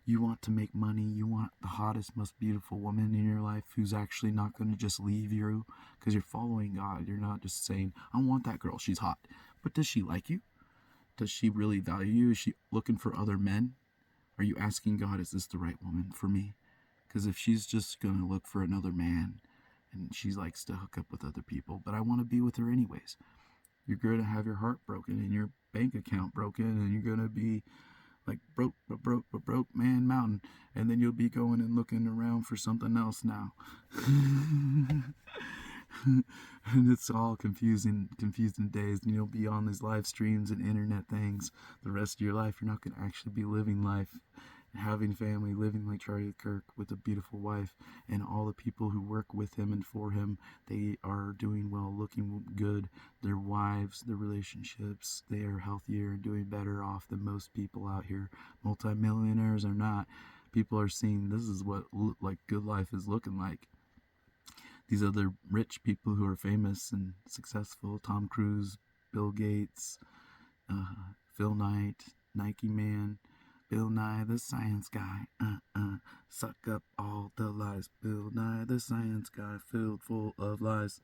[SPEAKER 1] You want to make money. You want the hottest, most beautiful woman in your life who's actually not going to just leave you because you're following God. You're not just saying, I want that girl. She's hot. But does she like you? Does she really value you? Is she looking for other men? Are you asking God, is this the right woman for me? Because if she's just going to look for another man and she likes to hook up with other people, but I want to be with her anyways, you're going to have your heart broken and your bank account broken, and you're going to be like broke man mountain, and then you'll be going and looking around for something else now. And it's all confusing days, and you'll be on these live streams and internet things the rest of your life. You're not going to actually be living life and having family, living like Charlie Kirk with a beautiful wife, and all the people who work with him and for him, they are doing well, looking good. Their wives, their relationships, they are healthier and doing better off than most people out here, multimillionaires or not. People are seeing this is what like good life is looking like. these other rich people who are famous and successful: Tom Cruise, Bill Gates, Phil Knight, Nike Man, Bill Nye the Science Guy. Suck up all the lies. Bill Nye the Science Guy, filled full of lies.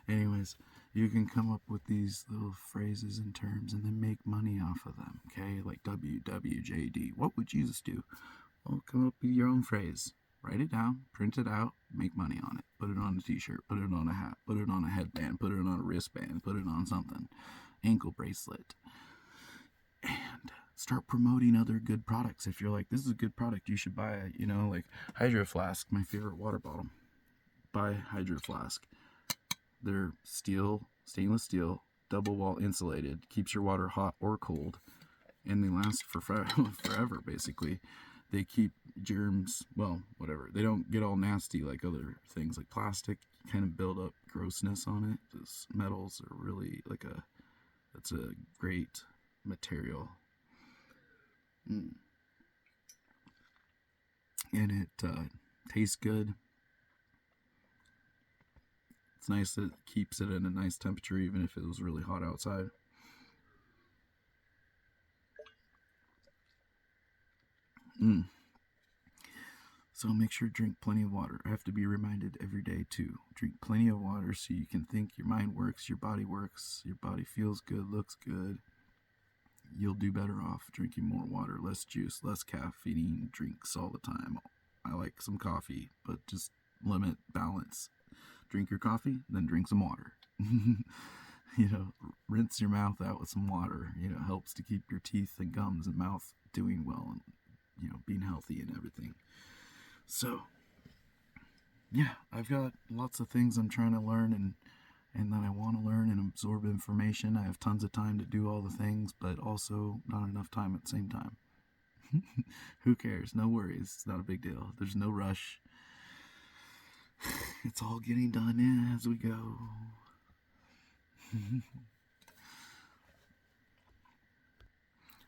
[SPEAKER 1] Anyways, you can come up with these little phrases and terms and then make money off of them. Okay, like WWJD. What would Jesus do? Well, come up with your own phrase. Write it down, print it out, make money on it. Put it on a t-shirt, put it on a hat, put it on a headband, put it on a wristband, put it on something. Ankle bracelet. And start promoting other good products. If you're like, this is a good product, you should buy it. Like Hydro Flask, my favorite water bottle. Buy Hydro Flask. They're stainless steel, double wall insulated, keeps your water hot or cold, and they last for forever, basically. They keep germs, well, whatever. They don't get all nasty like other things like plastic. Kind of build up grossness on it. Those metals are really that's a great material. And it tastes good. It's nice that it keeps it at a nice temperature even if it was really hot outside. So make sure to drink plenty of water. I have to be reminded every day too. Drink plenty of water so you can think, your mind works, your body feels good, looks good. You'll do better off drinking more water, less juice, less caffeine drinks all the time. I like some coffee, but just limit, balance. Drink your coffee, then drink some water. Rinse your mouth out with some water. Helps to keep your teeth and gums and mouth doing well and, being healthy and everything. So, yeah, I've got lots of things I'm trying to learn and that I want to learn and absorb information. I have tons of time to do all the things, but also not enough time at the same time. Who cares? No worries. It's not a big deal. There's no rush. It's all getting done as we go.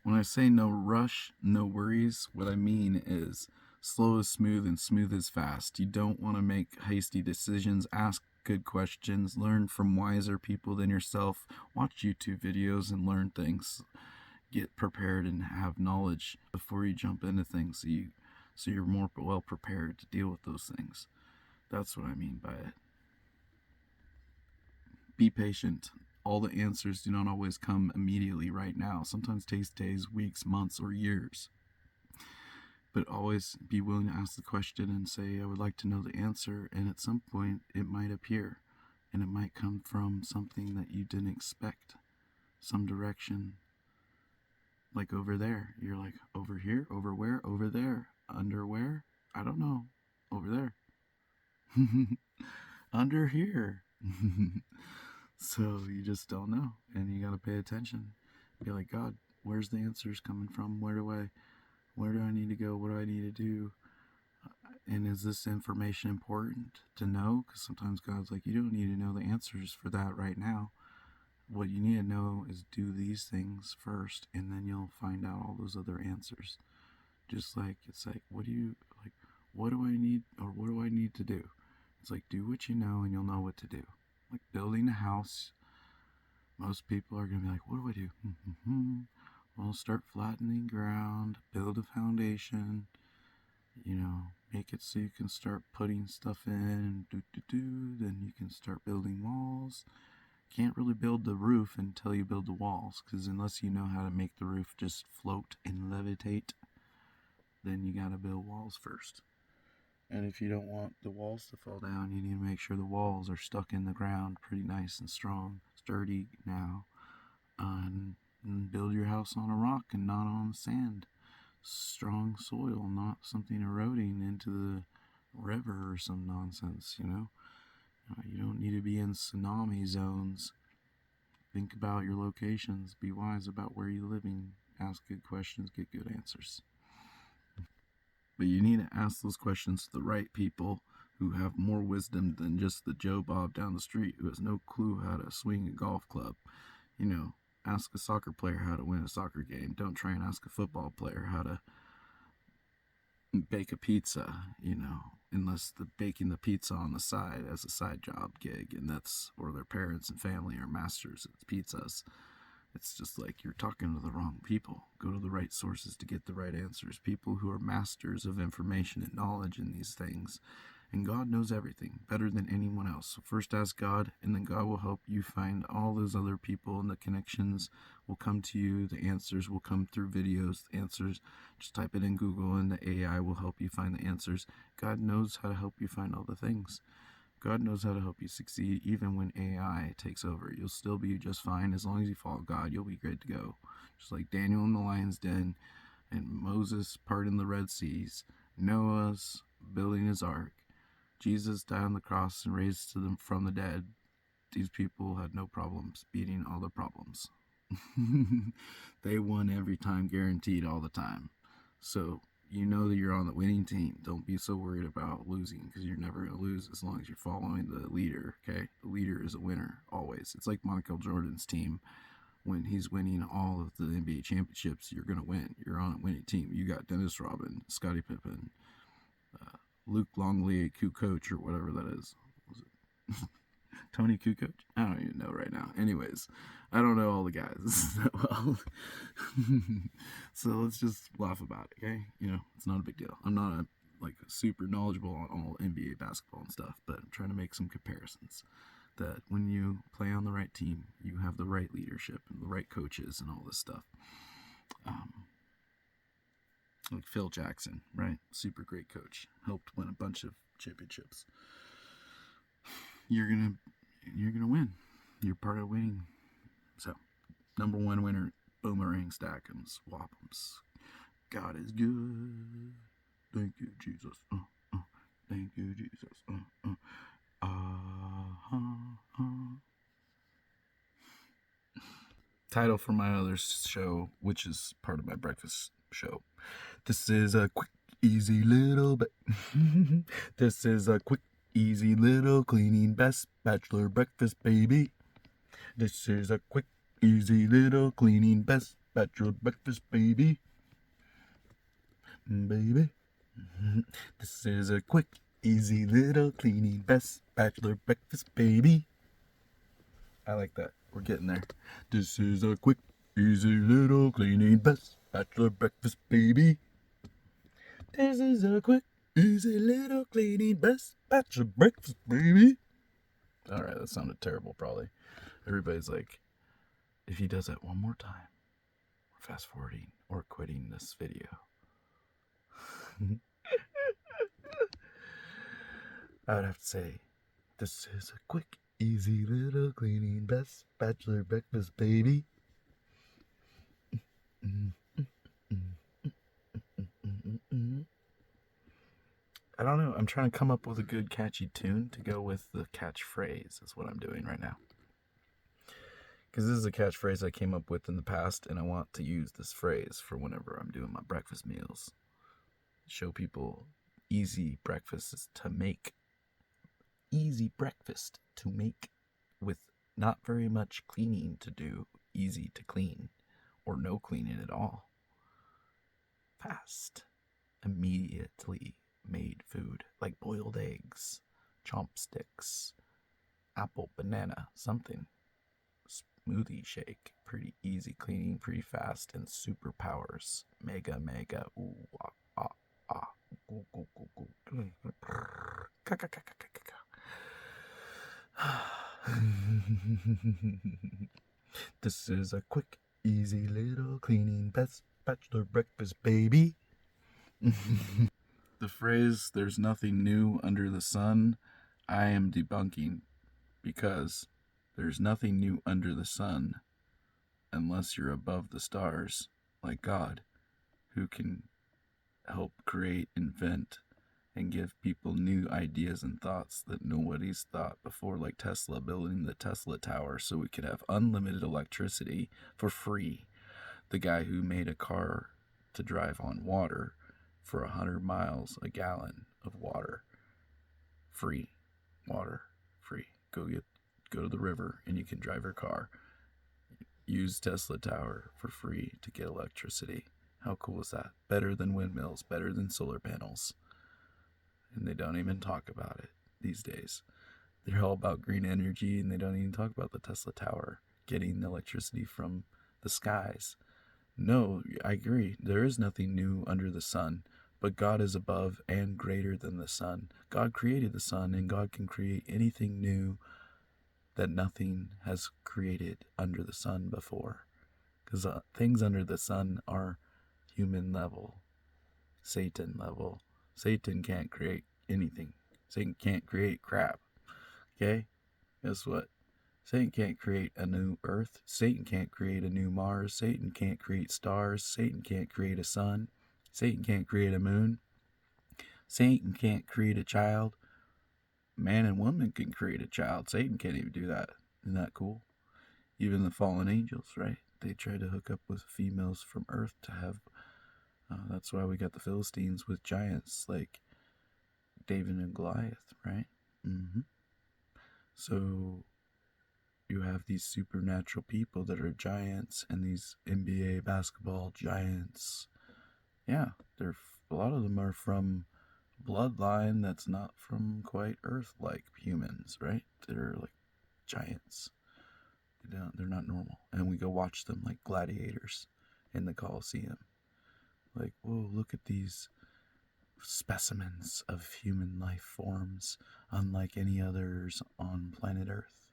[SPEAKER 1] When I say no rush, no worries, what I mean is slow is smooth and smooth is fast. You don't want to make hasty decisions. Ask good questions. Learn from wiser people than yourself. Watch YouTube videos and learn things. Get prepared and have knowledge before you jump into things so you're more well prepared to deal with those things. That's what I mean by it. Be patient. All the answers do not always come immediately right now. Sometimes takes days, weeks, months, or years. But always be willing to ask the question and say, I would like to know the answer. And at some point, it might appear. And it might come from something that you didn't expect. Some direction. Like over there. You're like, over here? Over where? Over there. Under where? I don't know. Over there. Under here. So you just don't know, and you gotta pay attention. Be like, God, where's the answers coming from? Where do I need to go? What do I need to do? And is this information important to know? Because sometimes God's like, you don't need to know the answers for that right now. What you need to know is do these things first, and then you'll find out all those other answers. Just like, it's like, what do I need, or what do I need to do? It's like, do what you know, and you'll know what to do. Like building a house, most people are going to be like, what do I do? Well, start flattening ground, build a foundation, make it so you can start putting stuff in, then you can start building walls. Can't really build the roof until you build the walls, because unless you know how to make the roof just float and levitate, then you got to build walls first. And if you don't want the walls to fall down, you need to make sure the walls are stuck in the ground pretty nice and strong, sturdy now. And build your house on a rock and not on sand. Strong soil, not something eroding into the river or some nonsense, You don't need to be in tsunami zones. Think about your locations. Be wise about where you're living. Ask good questions, get good answers. But you need to ask those questions to the right people who have more wisdom than just the Joe Bob down the street who has no clue how to swing a golf club. Ask a soccer player how to win a soccer game. Don't try and ask a football player how to bake a pizza, unless the baking the pizza on the side as a side job gig, and that's where their parents and family are masters at pizzas. It's just like you're talking to the wrong people. Go to the right sources to get the right answers. People who are masters of information and knowledge in these things. And God knows everything better than anyone else. So first ask God, and then God will help you find all those other people, and the connections will come to you. The answers will come through videos. The answers, just type it in Google, and the AI will help you find the answers. God knows how to help you find all the things. God knows how to help you succeed even when AI takes over. You'll still be just fine. As long as you follow God, you'll be good to go. Just like Daniel in the lion's den, and Moses parting the Red Seas, Noah's building his ark, Jesus died on the cross and raised to them from the dead. These people had no problems beating all the problems. They won every time, guaranteed all the time. So you know that you're on the winning team. Don't be so worried about losing, because you're never going to lose as long as you're following the leader, okay? The leader is a winner, always. It's like Michael Jordan's team. When he's winning all of the NBA championships, you're going to win. You're on a winning team. You got Dennis Rodman, Scottie Pippen, Luke Longley, Kukoc, or whatever that is. Was it Tony Kukoc? I don't even know right now. Anyways, I don't know all the guys that well. So let's just laugh about it, okay? You know, it's not a big deal. I'm not super knowledgeable on all NBA basketball and stuff, but I'm trying to make some comparisons. That when you play on the right team, you have the right leadership and the right coaches and all this stuff. Like Phil Jackson, right? Super great coach. Helped win a bunch of championships. You're gonna win. You're part of winning. So, number one winner, boomerang stack 'em, swap 'em. God is good. Thank you, Jesus. Thank you, Jesus. Title for my other show, which is part of my breakfast show. This is a quick, easy little bit. This is a quick, easy little cleaning best bachelor breakfast, baby. This is a quick, easy little cleaning best bachelor breakfast, baby. Baby. This is a quick, easy little cleaning best bachelor breakfast, baby. I like that. We're getting there. This is a quick, easy little cleaning best bachelor breakfast, baby. This is a quick, easy little cleaning best bachelor breakfast, baby. Alright, that sounded terrible, probably. Everybody's like, if he does that one more time, we're fast forwarding or quitting this video. I would have to say, this is a quick, easy little cleaning best bachelor breakfast, baby. I don't know. I'm trying to come up with a good catchy tune to go with the catchphrase is what I'm doing right now. Because this is a catchphrase I came up with in the past, and I want to use this phrase for whenever I'm doing my breakfast meals. Show people easy breakfasts to make. Easy breakfast to make with not very much cleaning to do. Easy to clean or no cleaning at all. Fast. Immediately made food like boiled eggs, chopsticks, apple, banana, something. Smoothie shake, pretty easy cleaning, pretty fast, and superpowers. Mega, mega, ooh, ah, ah, ah, goo, goo, goo, goo. This is a quick, easy little cleaning best bachelor breakfast, baby. The phrase, there's nothing new under the sun, I am debunking, because there's nothing new under the sun unless you're above the stars, like God, who can help create, invent, and give people new ideas and thoughts that nobody's thought before, like Tesla building the Tesla Tower so we could have unlimited electricity for free. The guy who made a car to drive on water for 100 miles a gallon of water. Free. Water. Free. Go to the river and you can drive your car. Use Tesla Tower for free to get electricity. How cool is that? Better than windmills, better than solar panels. and they don't even talk about it these days. They're all about green energy, and they don't even talk about the Tesla Tower getting electricity from the skies. No, I agree. There is nothing new under the sun, but God is above and greater than the sun. God created the sun, and God can create anything new that nothing has created under the sun before. Because things under the sun are human level, Satan level. Satan can't create anything. Satan can't create crap. Okay? Guess what? Satan can't create a new earth. Satan can't create a new Mars. Satan can't create stars. Satan can't create a sun. Satan can't create a moon. Satan can't create a child. Man and woman can create a child. Satan can't even do that. Isn't that cool? Even the fallen angels, right? They try to hook up with females from earth to have. That's why we got the Philistines with giants like David and Goliath, right? Mm-hmm. So you have these supernatural people that are giants, and these NBA basketball giants. Yeah, a lot of them are from bloodline that's not from quite Earth-like humans, right? They're like giants. They're not normal, and we go watch them like gladiators in the Colosseum. Like, whoa, look at these specimens of human life forms, unlike any others on planet Earth,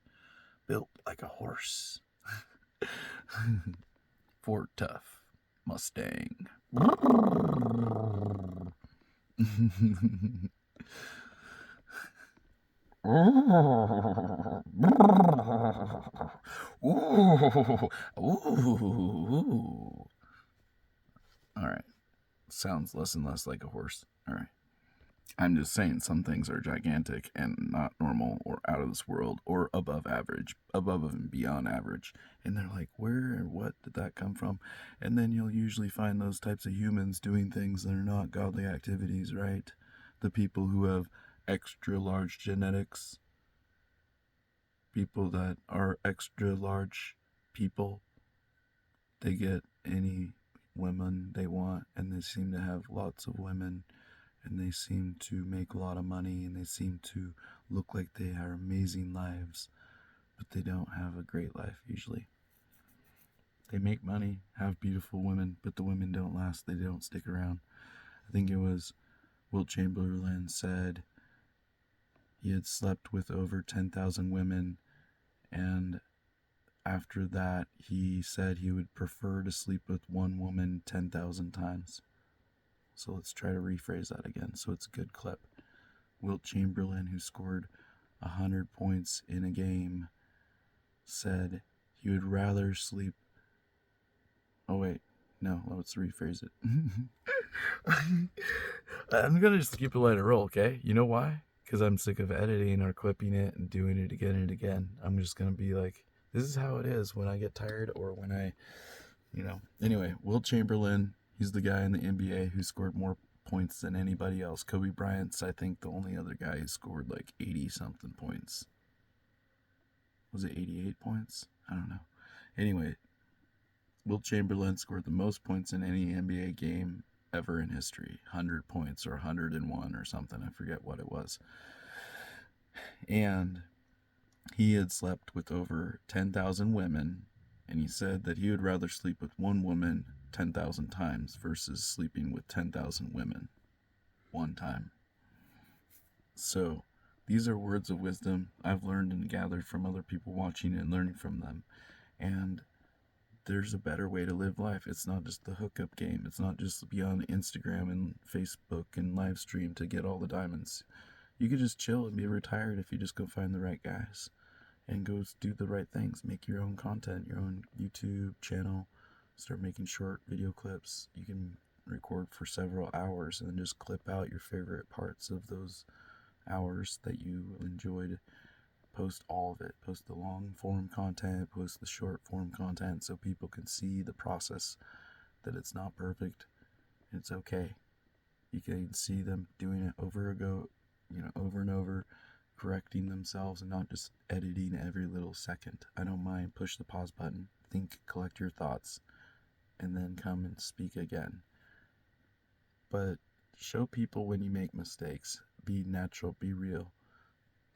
[SPEAKER 1] built like a horse. Ford Tough Mustang. All right. Sounds less and less like a horse. All right. I'm just saying some things are gigantic and not normal or out of this world or above average, above and beyond average. And they're like, where and what did that come from? And then you'll usually find those types of humans doing things that are not godly activities, right? The people who have extra large genetics, people that are extra large people, they get any women they want, and they seem to have lots of women, and they seem to make a lot of money, and they seem to look like they have amazing lives, but they don't have a great life usually. They make money, have beautiful women, but the women don't last. They don't stick around. I think it was Wilt Chamberlain said he had slept with over 10,000 women, and after that he said he would prefer to sleep with one woman 10,000 times. So let's try to rephrase that again so it's a good clip. Wilt Chamberlain, who scored 100 points in a game, said he would rather sleep. Oh, wait. No, let's rephrase it. I'm going to just keep it let it roll, okay? You know why? Because I'm sick of editing or clipping it and doing it again and again. I'm just going to be like, this is how it is when I get tired or when I, Anyway, Wilt Chamberlain, he's the guy in the NBA who scored more points than anybody else. Kobe Bryant's, I think, the only other guy who scored like 80-something points. Was it 88 points? I don't know. Anyway, Wilt Chamberlain scored the most points in any NBA game ever in history. 100 points or 101 or something. I forget what it was. And he had slept with over 10,000 women, and he said that he would rather sleep with one woman 10,000 times versus sleeping with 10,000 women one time. So these are words of wisdom I've learned and gathered from other people watching and learning from them. And there's a better way to live life. It's not just the hookup game. It's not just be on Instagram and Facebook and live stream to get all the diamonds. You could just chill and be retired if you just go find the right guys and go do the right things. Make your own content, your own YouTube channel. Start making short video clips. You can record for several hours and then just clip out your favorite parts of those hours that you enjoyed. Post all of it. Post the long form content, post the short form content so people can see the process, that it's not perfect. It's okay. You can see them doing it over and over, correcting themselves and not just editing every little second. I don't mind. Push the pause button. Think, collect your thoughts, and then come and speak again. But show people when you make mistakes. Be natural, be real.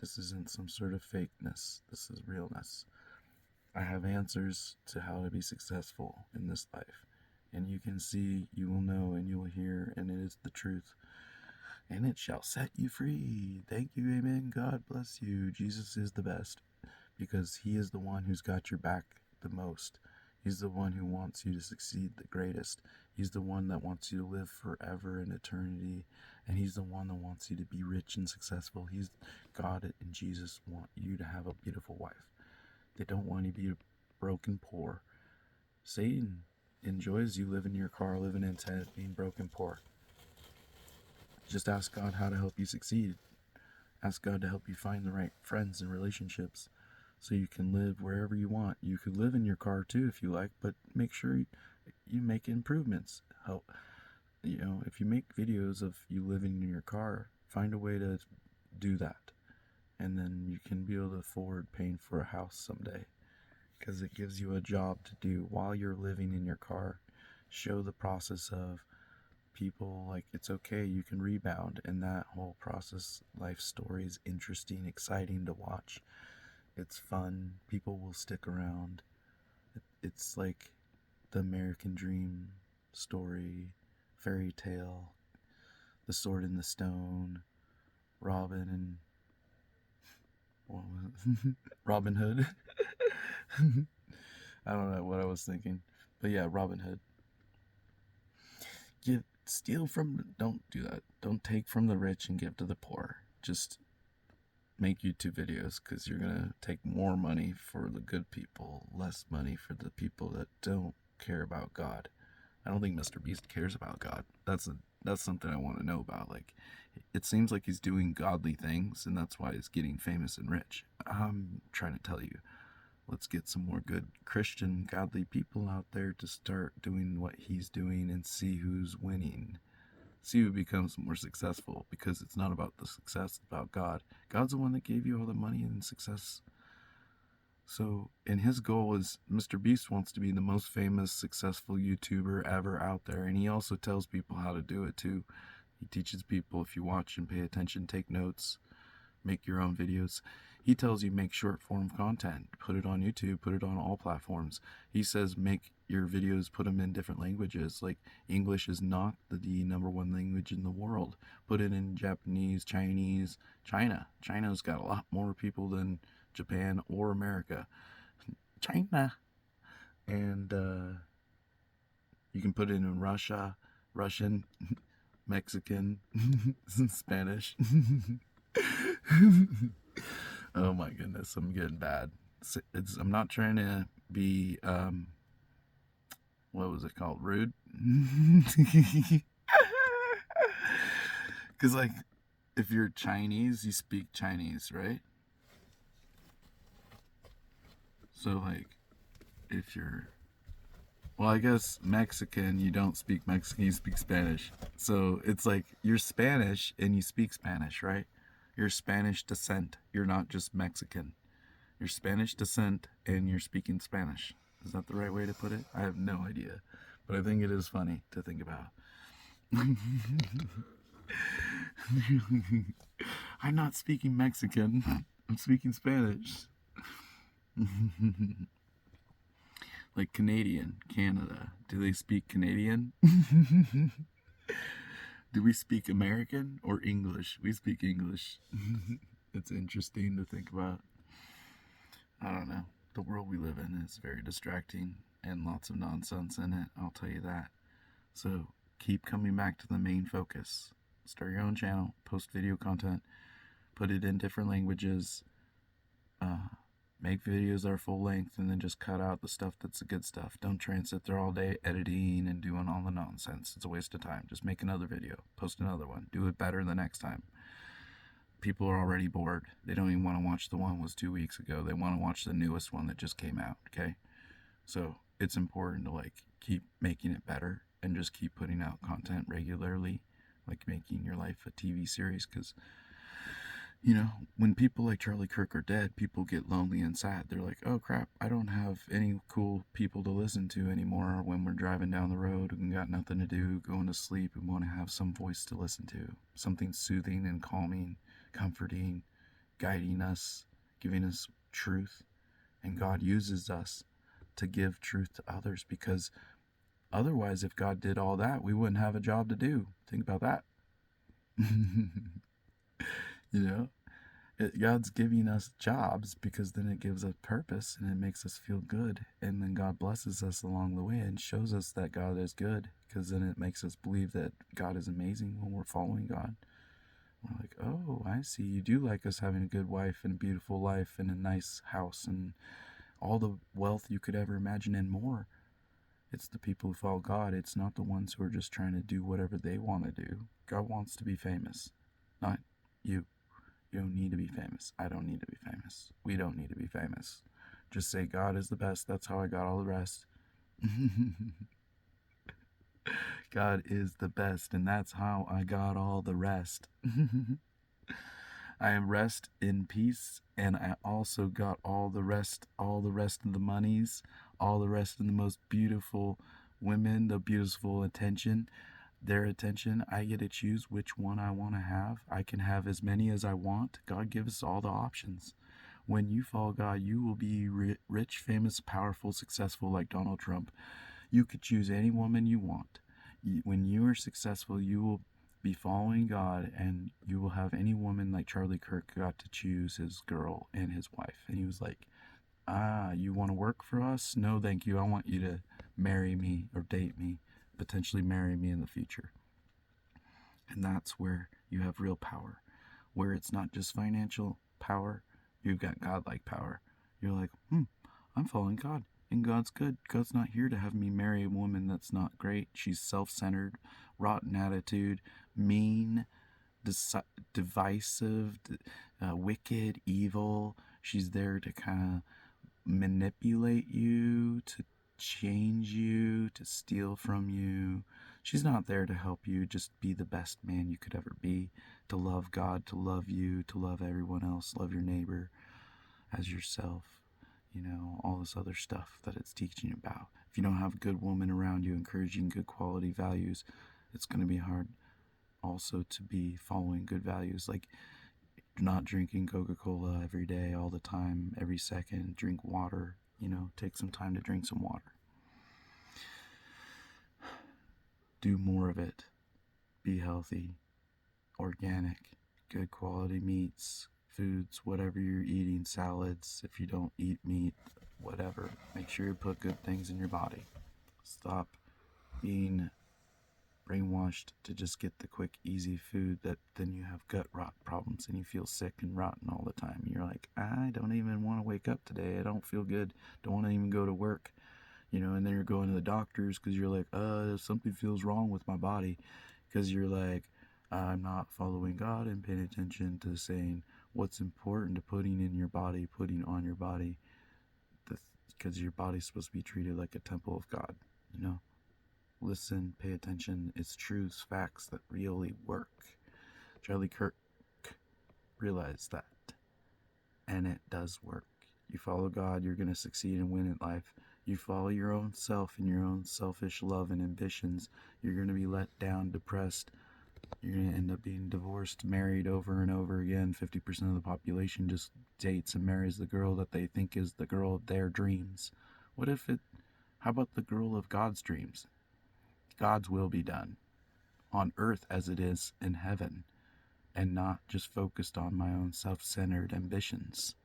[SPEAKER 1] This isn't some sort of fakeness. This is realness. I have answers to how to be successful in this life. And you can see, you will know, and you will hear, and it is the truth. And it shall set you free. Thank you, amen. God bless you. Jesus is the best because he is the one who's got your back the most. He's the one who wants you to succeed the greatest. He's the one that wants you to live forever in eternity. And he's the one that wants you to be rich and successful. He's God and Jesus want you to have a beautiful wife. They don't want you to be broken poor. Satan enjoys you living in your car, living in a tent, being broken poor. Just ask God how to help you succeed. Ask God to help you find the right friends and relationships so you can live wherever you want. You could live in your car too if you like, but make sure you make improvements. Help, if you make videos of you living in your car, find a way to do that. And then you can be able to afford paying for a house someday because it gives you a job to do while you're living in your car. Show the process of people, like, it's okay, you can rebound, and that whole process. Life story is interesting, exciting to watch. It's fun. People will stick around. It's like the American dream story, fairy tale, the sword and the stone, Robin and Robin Hood. I don't know what I was thinking, but yeah, Robin Hood. Don't do that. Don't take from the rich and give to the poor. Just make YouTube videos because you're gonna take more money for the good people, less money for the people that don't care about God. I don't think Mr. Beast cares about God. That's something I want to know about. Like, it seems like he's doing godly things, and that's why he's getting famous and rich. I'm trying to tell you, let's get some more good Christian, godly people out there to start doing what he's doing and see who's winning. See who becomes more successful, because it's not about the success, it's about God. God's the one that gave you all the money and success. So, and his goal is, Mr. Beast wants to be the most famous, successful YouTuber ever out there. And he also tells people how to do it too. He teaches people, if you watch and pay attention, take notes, make your own videos. He tells you make short form content, put it on YouTube, put it on all platforms. He says make your videos, put them in different languages. Like, English is not the number one language in the world. Put it in Japanese, Chinese, China. China's got a lot more people than Japan or America. China. And you can put it in Russian, Mexican, Spanish. Oh my goodness, I'm getting bad. I'm not trying to be, what was it called? Rude? Because, like, if you're Chinese, you speak Chinese, right? So, like, if you're, well, I guess Mexican, you don't speak Mexican, you speak Spanish. So it's like you're Spanish and you speak Spanish, right? You're Spanish descent. You're not just Mexican. You're Spanish descent and you're speaking Spanish. Is that the right way to put it? I have no idea. But I think it is funny to think about. I'm not speaking Mexican. I'm speaking Spanish. Like Canadian, Canada. Do they speak Canadian? Do we speak American or English? We speak English. It's interesting to think about. I don't know. The world we live in is very distracting and lots of nonsense in it, I'll tell you that. So keep coming back to the main focus. Start your own channel, post video content, put it in different languages, make videos that are full length, and then just cut out the stuff that's the good stuff. Don't try and sit there all day editing and doing all the nonsense. It's a waste of time. Just make another video, post another one, do it better the next time. People are already bored. They don't even want to watch the one that was 2 weeks ago. They want to watch the newest one that just came out, okay? So it's important to, like, keep making it better and just keep putting out content regularly, like making your life a TV series, because You know, when people like Charlie Kirk are dead, people get lonely and sad. They're like, oh crap, I don't have any cool people to listen to anymore when we're driving down the road and got nothing to do, going to sleep, and want to have some voice to listen to. Something soothing and calming, comforting, guiding us, giving us truth. And God uses us to give truth to others because otherwise, if God did all that, we wouldn't have a job to do. Think about that. You know? God's giving us jobs because then it gives us purpose and it makes us feel good. And then God blesses us along the way and shows us that God is good because then it makes us believe that God is amazing when we're following God. We're like, oh, I see. You do like us having a good wife and a beautiful life and a nice house and all the wealth you could ever imagine and more. It's the people who follow God. It's not the ones who are just trying to do whatever they want to do. God wants to be famous, not you. You don't need to be famous. I don't need to be famous. We don't need to be famous. Just say God is the best. That's how I got all the rest. God is the best, and that's how I got all the rest. I am rest in peace, and I also got all the rest of the monies, all the rest of the most beautiful women, the beautiful attention, their attention. I get to choose which one I want to have. I can have as many as I want. God gives us all the options. When you follow God, you will be rich, famous, powerful, successful like Donald Trump. You could choose any woman you want. When you are successful, you will be following God and you will have any woman like Charlie Kirk got to choose his girl and his wife. And he was like, you want to work for us? No, thank you. I want you to marry me or date me, potentially marry me in the future. And that's where you have real power, where it's not just financial power, you've got godlike power. You're like, I'm following God, and God's good. God's not here to have me marry a woman that's not great. She's self centered, rotten attitude, mean, divisive, wicked, evil. She's there to kind of manipulate you, to change you, to steal from you. She's not there to help you just be the best man you could ever be, to love God, to love you, to love everyone else, love your neighbor as yourself, all this other stuff that it's teaching you about. If you don't have a good woman around you encouraging good quality values, it's going to be hard also to be following good values. Like not drinking Coca-Cola every day, all the time, every second. Drink water, take some time to drink some water. Do more of it. Be healthy, organic, good quality meats, foods, whatever you're eating, salads. If you don't eat meat, whatever. Make sure you put good things in your body. Stop being brainwashed to just get the quick, easy food that then you have gut rot problems and you feel sick and rotten all the time. You're like, I don't even want to wake up today. I don't feel good. Don't want to even go to work. And then you're going to the doctors because you're like, something feels wrong with my body. Because you're like, I'm not following God and paying attention to saying what's important to putting in your body, putting on your body. Because your body's supposed to be treated like a temple of God, Listen, pay attention. It's truths, facts that really work. Charlie Kirk realized that. And it does work. You follow God, you're going to succeed and win in life. You follow your own self and your own selfish love and ambitions, you're going to be let down, depressed. You're going to end up being divorced, married over and over again. 50% of the population just dates and marries the girl that they think is the girl of their dreams. How about the girl of God's dreams? God's will be done on earth as it is in heaven, and not just focused on my own self-centered ambitions.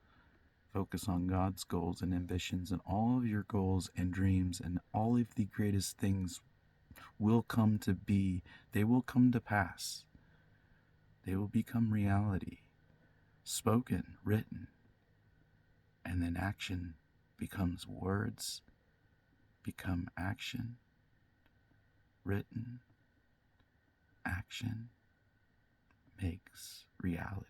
[SPEAKER 1] Focus on God's goals and ambitions, and all of your goals and dreams and all of the greatest things will come to be. They will come to pass. They will become reality, spoken, written, and then action becomes words, become action, written, action makes reality.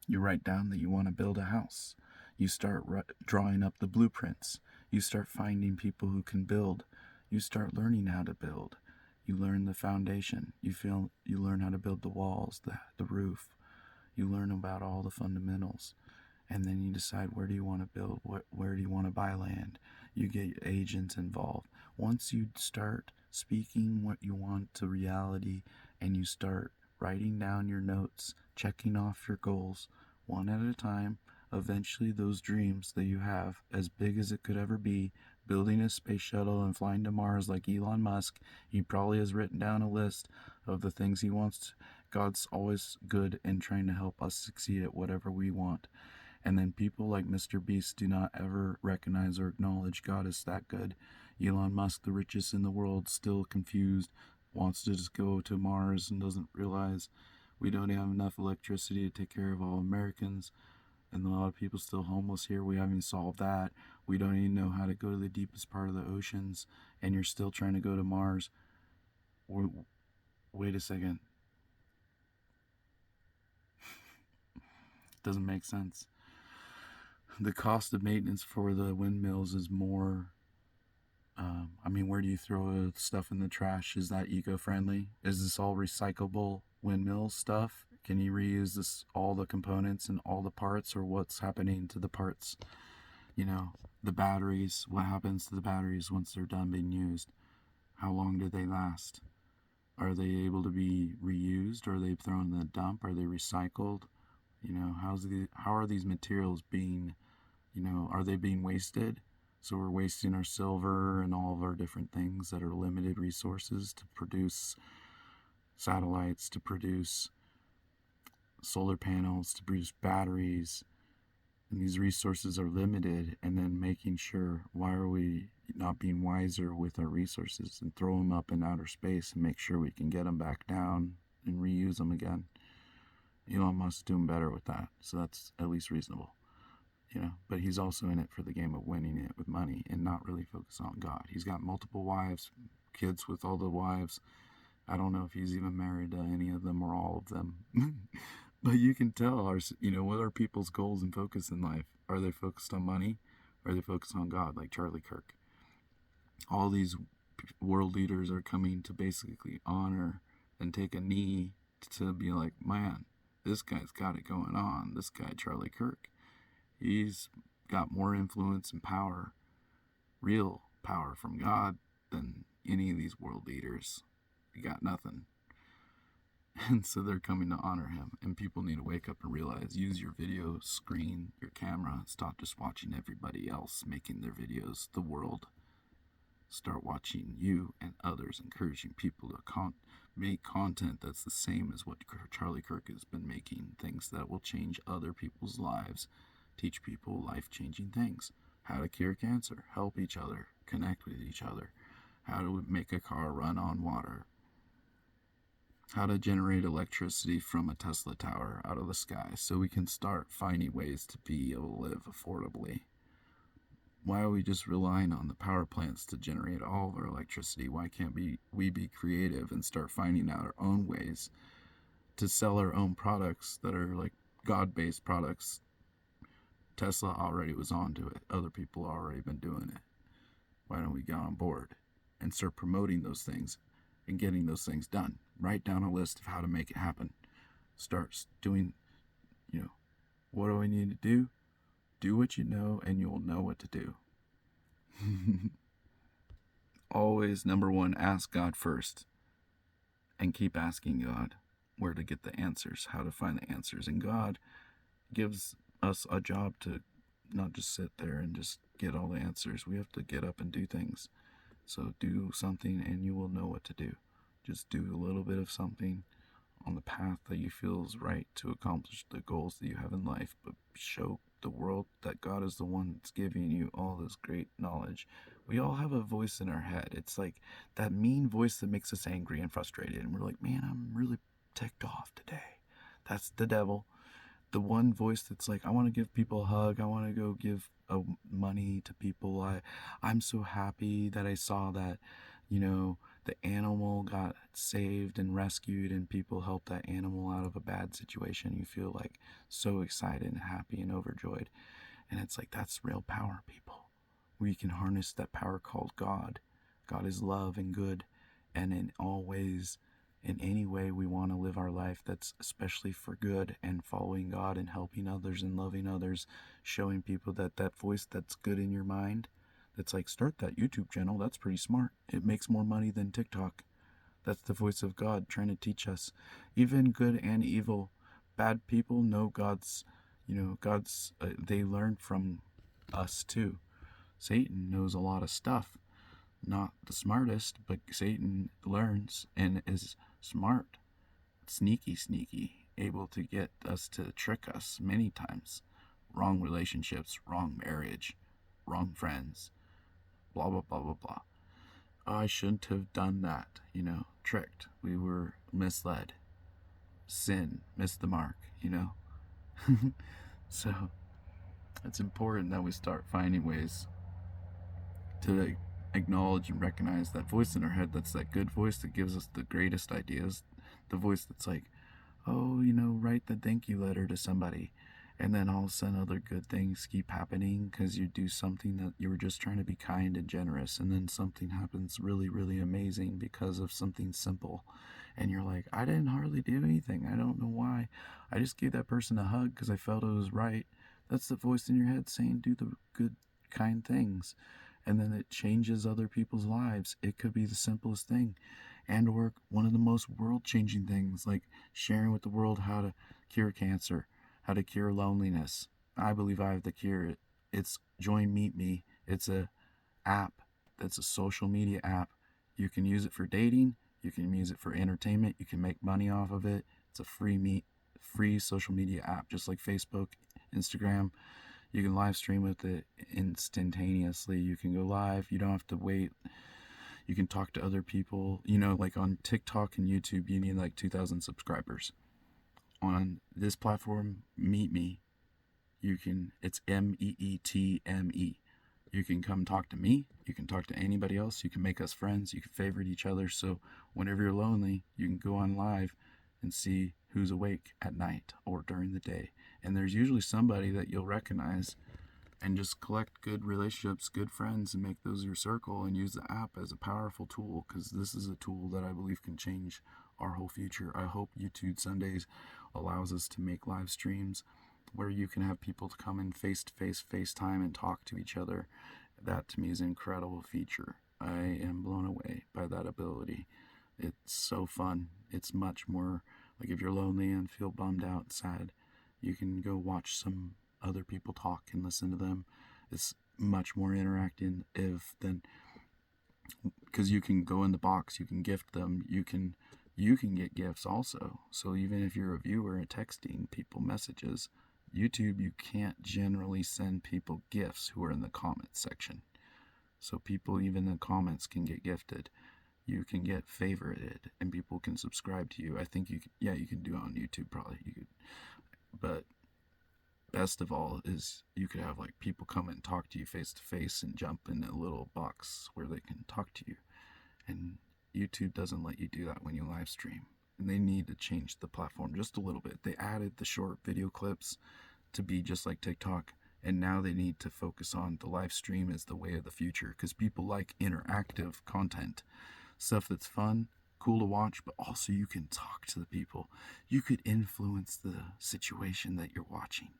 [SPEAKER 1] You write down that you want to build a house. You start drawing up the blueprints. You start finding people who can build. You start learning how to build. You learn the foundation. You learn how to build the walls, the roof. You learn about all the fundamentals. And then you decide, where do you want to build? Where do you want to buy land? You get agents involved. Once you start speaking what you want to reality, and you start writing down your notes, checking off your goals one at a time, eventually those dreams that you have, as big as it could ever be, building a space shuttle and flying to Mars like Elon Musk, he probably has written down a list of the things he wants. God's always good and trying to help us succeed at whatever we want. And then people like Mr. Beast do not ever recognize or acknowledge God is that good. Elon Musk, the richest in the world, still confused, wants to just go to Mars and doesn't realize we don't have enough electricity to take care of all Americans. And a lot of people still homeless here. We haven't solved that. We don't even know how to go to the deepest part of the oceans, and you're still trying to go to Mars. Wait a second. Doesn't make sense. The cost of maintenance for the windmills is more. Where do you throw stuff in the trash? Is that eco-friendly? Is this all recyclable windmill stuff? Can you reuse this, all the components and all the parts, or what's happening to the parts? The batteries. What happens to the batteries once they're done being used? How long do they last? Are they able to be reused? Are they thrown in the dump? Are they recycled? How are these materials being, are they being wasted? So we're wasting our silver and all of our different things that are limited resources to produce satellites, to produce solar panels, to produce batteries. And these resources are limited, and then making sure, why are we not being wiser with our resources and throw them up in outer space and make sure we can get them back down and reuse them again? Elon Musk's doing better with that, so that's at least reasonable. But he's also in it for the game of winning it with money and not really focus on God. He's got multiple wives, kids with all the wives. I don't know if he's even married to any of them or all of them. But you can tell, what are people's goals and focus in life? Are they focused on money? Or are they focused on God, like Charlie Kirk? All these world leaders are coming to basically honor and take a knee to be like, man, this guy's got it going on. This guy, Charlie Kirk, he's got more influence and power, real power from God, than any of these world leaders. He got nothing. And so they're coming to honor him. And people need to wake up and realize, use your video screen, your camera. Stop just watching everybody else making their videos, the world. Start watching you and others, encouraging people to make content that's the same as what Charlie Kirk has been making, things that will change other people's lives, teach people life-changing things, how to cure cancer, help each other, connect with each other, how to make a car run on water, how to generate electricity from a Tesla tower out of the sky, so we can start finding ways to be able to live affordably. Why are we just relying on the power plants to generate all of our electricity? Why can't we be creative and start finding out our own ways to sell our own products that are like God-based products? Tesla already was onto it. Other people already been doing it. Why don't we get on board and start promoting those things and getting those things done? Write down a list of how to make it happen. Start doing, what do I need to do? Do what you know, and you'll know what to do. Always, number one, ask God first. And keep asking God where to get the answers, how to find the answers. And God gives us a job to not just sit there and just get all the answers. We have to get up and do things. So do something and you will know what to do. Just do a little bit of something on the path that you feel is right to accomplish the goals that you have in life, but show the world that God is the one that's giving you all this great knowledge. We all have a voice in our head. It's like that mean voice that makes us angry and frustrated, and we're like, man, I'm really ticked off today. That's the devil. The one voice that's like, I want to give people a hug, I want to go give money to people, I'm so happy that I saw that, the animal got saved and rescued and people helped that animal out of a bad situation. You feel like so excited and happy and overjoyed. And it's like, that's real power, people. We can harness that power called God. God is love and good. and in all ways, in any way we want to live our life that's especially for good and following God and helping others and loving others, showing people that that voice that's good in your mind, that's like, start that YouTube channel, that's pretty smart. It makes more money than TikTok. That's the voice of God trying to teach us. Even good and evil, bad people know God's, they learn from us too. Satan knows a lot of stuff. Not the smartest, but Satan learns and is smart. Sneaky, able to get us to trick us many times. Wrong relationships, wrong marriage, wrong friends, blah, blah, blah, blah, blah. I shouldn't have done that, tricked. We were misled. Sin, missed the mark, So it's important that we start finding ways to acknowledge and recognize that voice in our head, that's that good voice that gives us the greatest ideas. The voice that's like, oh, write the thank you letter to somebody. And then all of a sudden other good things keep happening because you do something that you were just trying to be kind and generous. And then something happens really, really amazing because of something simple. And you're like, I didn't hardly do anything. I don't know why. I just gave that person a hug because I felt it was right. That's the voice in your head saying, do the good, kind things. And then it changes other people's lives. It could be the simplest thing. And or one of the most world-changing things, like sharing with the world how to cure cancer, how to cure loneliness. I believe I have the cure. It's Join Meet Me. It's a app that's a social media app. You can use it for dating. You can use it for entertainment. You can make money off of it. It's a free social media app, just like Facebook, Instagram. You can live stream with it instantaneously. You can go live. You don't have to wait. You can talk to other people. Like on TikTok and YouTube, you need like 2,000 subscribers. On this platform, Meet Me, it's MEETME. You can come talk to me. You can talk to anybody else. You can make us friends. You can favorite each other. So whenever you're lonely, you can go on live and see who's awake at night or during the day. And there's usually somebody that you'll recognize, and just collect good relationships, good friends, and make those your circle, and use the app as a powerful tool, because this is a tool that I believe can change our whole future. I hope YouTube Sundays allows us to make live streams where you can have people to come in face-to-face, FaceTime, and talk to each other. That to me is an incredible feature. I am blown away by that ability. It's so fun. It's much more like, if you're lonely and feel bummed out and sad, you can go watch some other people talk and listen to them. It's much more interactive than, because you can go in the box, you can gift them, you can get gifts also. So even if you're a viewer and texting people messages, YouTube, you can't generally send people gifts who are in the comments section. So people, even in the comments, can get gifted. You can get favorited, and people can subscribe to you. I think you can do it on YouTube probably. But best of all is you could have like people come and talk to you face to face and jump in a little box where they can talk to you. And YouTube doesn't let you do that when you live stream. And they need to change the platform just a little bit. They added the short video clips to be just like TikTok, and now they need to focus on the live stream as the way of the future, because people like interactive content, stuff that's fun, cool to watch, but also you can talk to the people. You could influence the situation that you're watching.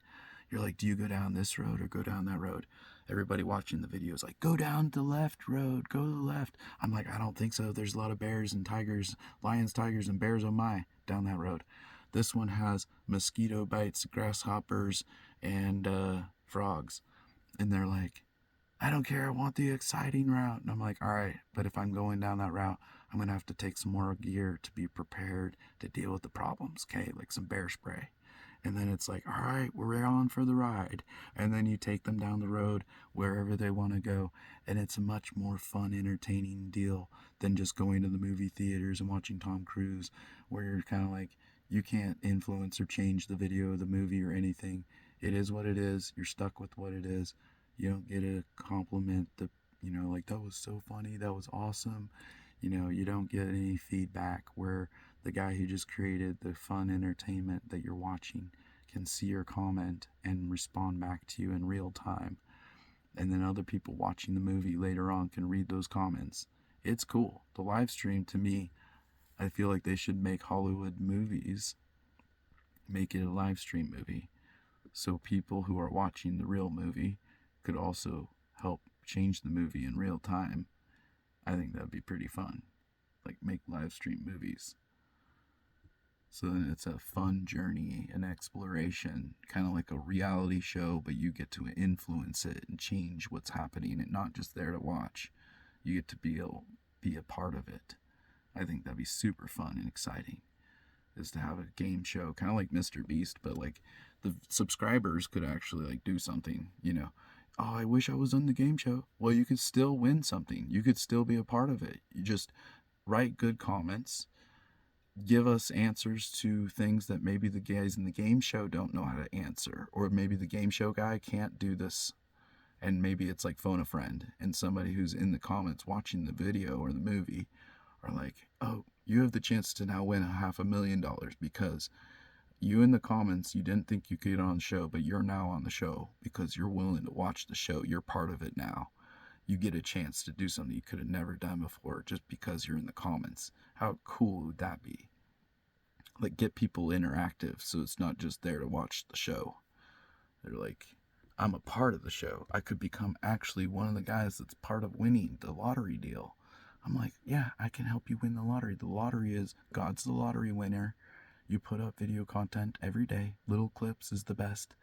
[SPEAKER 1] You're like, do you go down this road or go down that road? Everybody watching the video is like, go down the left road, go to the left. I'm like, I don't think so. There's a lot of bears and tigers, lions, tigers, and bears, oh my, down that road. This one has mosquito bites, grasshoppers, and frogs. And they're like, I don't care, I want the exciting route. And I'm like, all right, but if I'm going down that route, I'm going to have to take some more gear to be prepared to deal with the problems, okay? Like some bear spray. And then it's like, all right, we're on for the ride. And then you take them down the road wherever they want to go. And it's a much more fun, entertaining deal than just going to the movie theaters and watching Tom Cruise, where you're kind of like, you can't influence or change the video of the movie or anything. It is what it is. You're stuck with what it is. You don't get a compliment, like, that was so funny, that was awesome. You don't get any feedback where the guy who just created the fun entertainment that you're watching can see your comment and respond back to you in real time. And then other people watching the movie later on can read those comments. It's cool. The live stream, to me, I feel like they should make Hollywood movies, make it a live stream movie. So people who are watching the real movie could also help change the movie in real time. I think that'd be pretty fun. Like make live stream movies. So then it's a fun journey, an exploration, kind of like a reality show, but you get to influence it and change what's happening and not just there to watch. You get to be a part of it. I think that'd be super fun and exciting. Is to have a game show, kind of like Mr. Beast, but like the subscribers could actually like do something, you know. Oh, I wish I was on the game show. Well, you could still win something. You could still be a part of it. You just write good comments, give us answers to things that maybe the guys in the game show don't know how to answer, or maybe the game show guy can't do this, and maybe it's like phone a friend, and somebody who's in the comments watching the video or the movie are like, oh, you have the chance to now win $500,000 because you in the comments, you didn't think you could get on the show, but you're now on the show because you're willing to watch the show. You're part of it now. You get a chance to do something you could have never done before just because you're in the comments. How cool would that be? Like, get people interactive so it's not just there to watch the show. They're like, I'm a part of the show. I could become actually one of the guys that's part of winning the lottery deal. I'm like, yeah, I can help you win the lottery. The lottery is God's the lottery winner. You put up video content every day. Little clips is the best.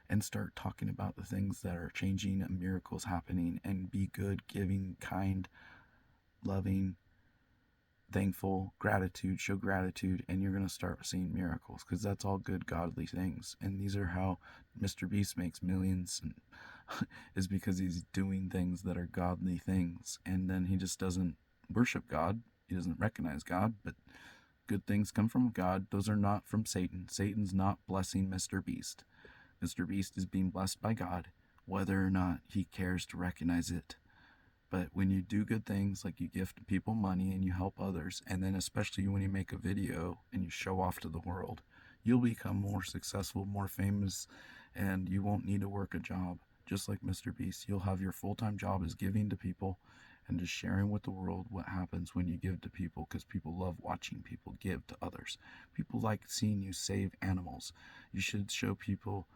[SPEAKER 1] And start talking about the things that are changing and miracles happening, and be good, giving, kind, loving, thankful, gratitude, show gratitude, and you're going to start seeing miracles because that's all good, godly things. And these are how Mr. Beast makes millions, and is because he's doing things that are godly things. And then he just doesn't worship God, he doesn't recognize God, but good things come from God. Those are not from Satan. Satan's not blessing Mr. Beast. Mr. Beast is being blessed by God, whether or not he cares to recognize it. But when you do good things, like you gift people money and you help others, and then especially when you make a video and you show off to the world, you'll become more successful, more famous, and you won't need to work a job. Just like Mr. Beast, you'll have your full-time job is giving to people and just sharing with the world what happens when you give to people, because people love watching people give to others. People like seeing you save animals. You should show people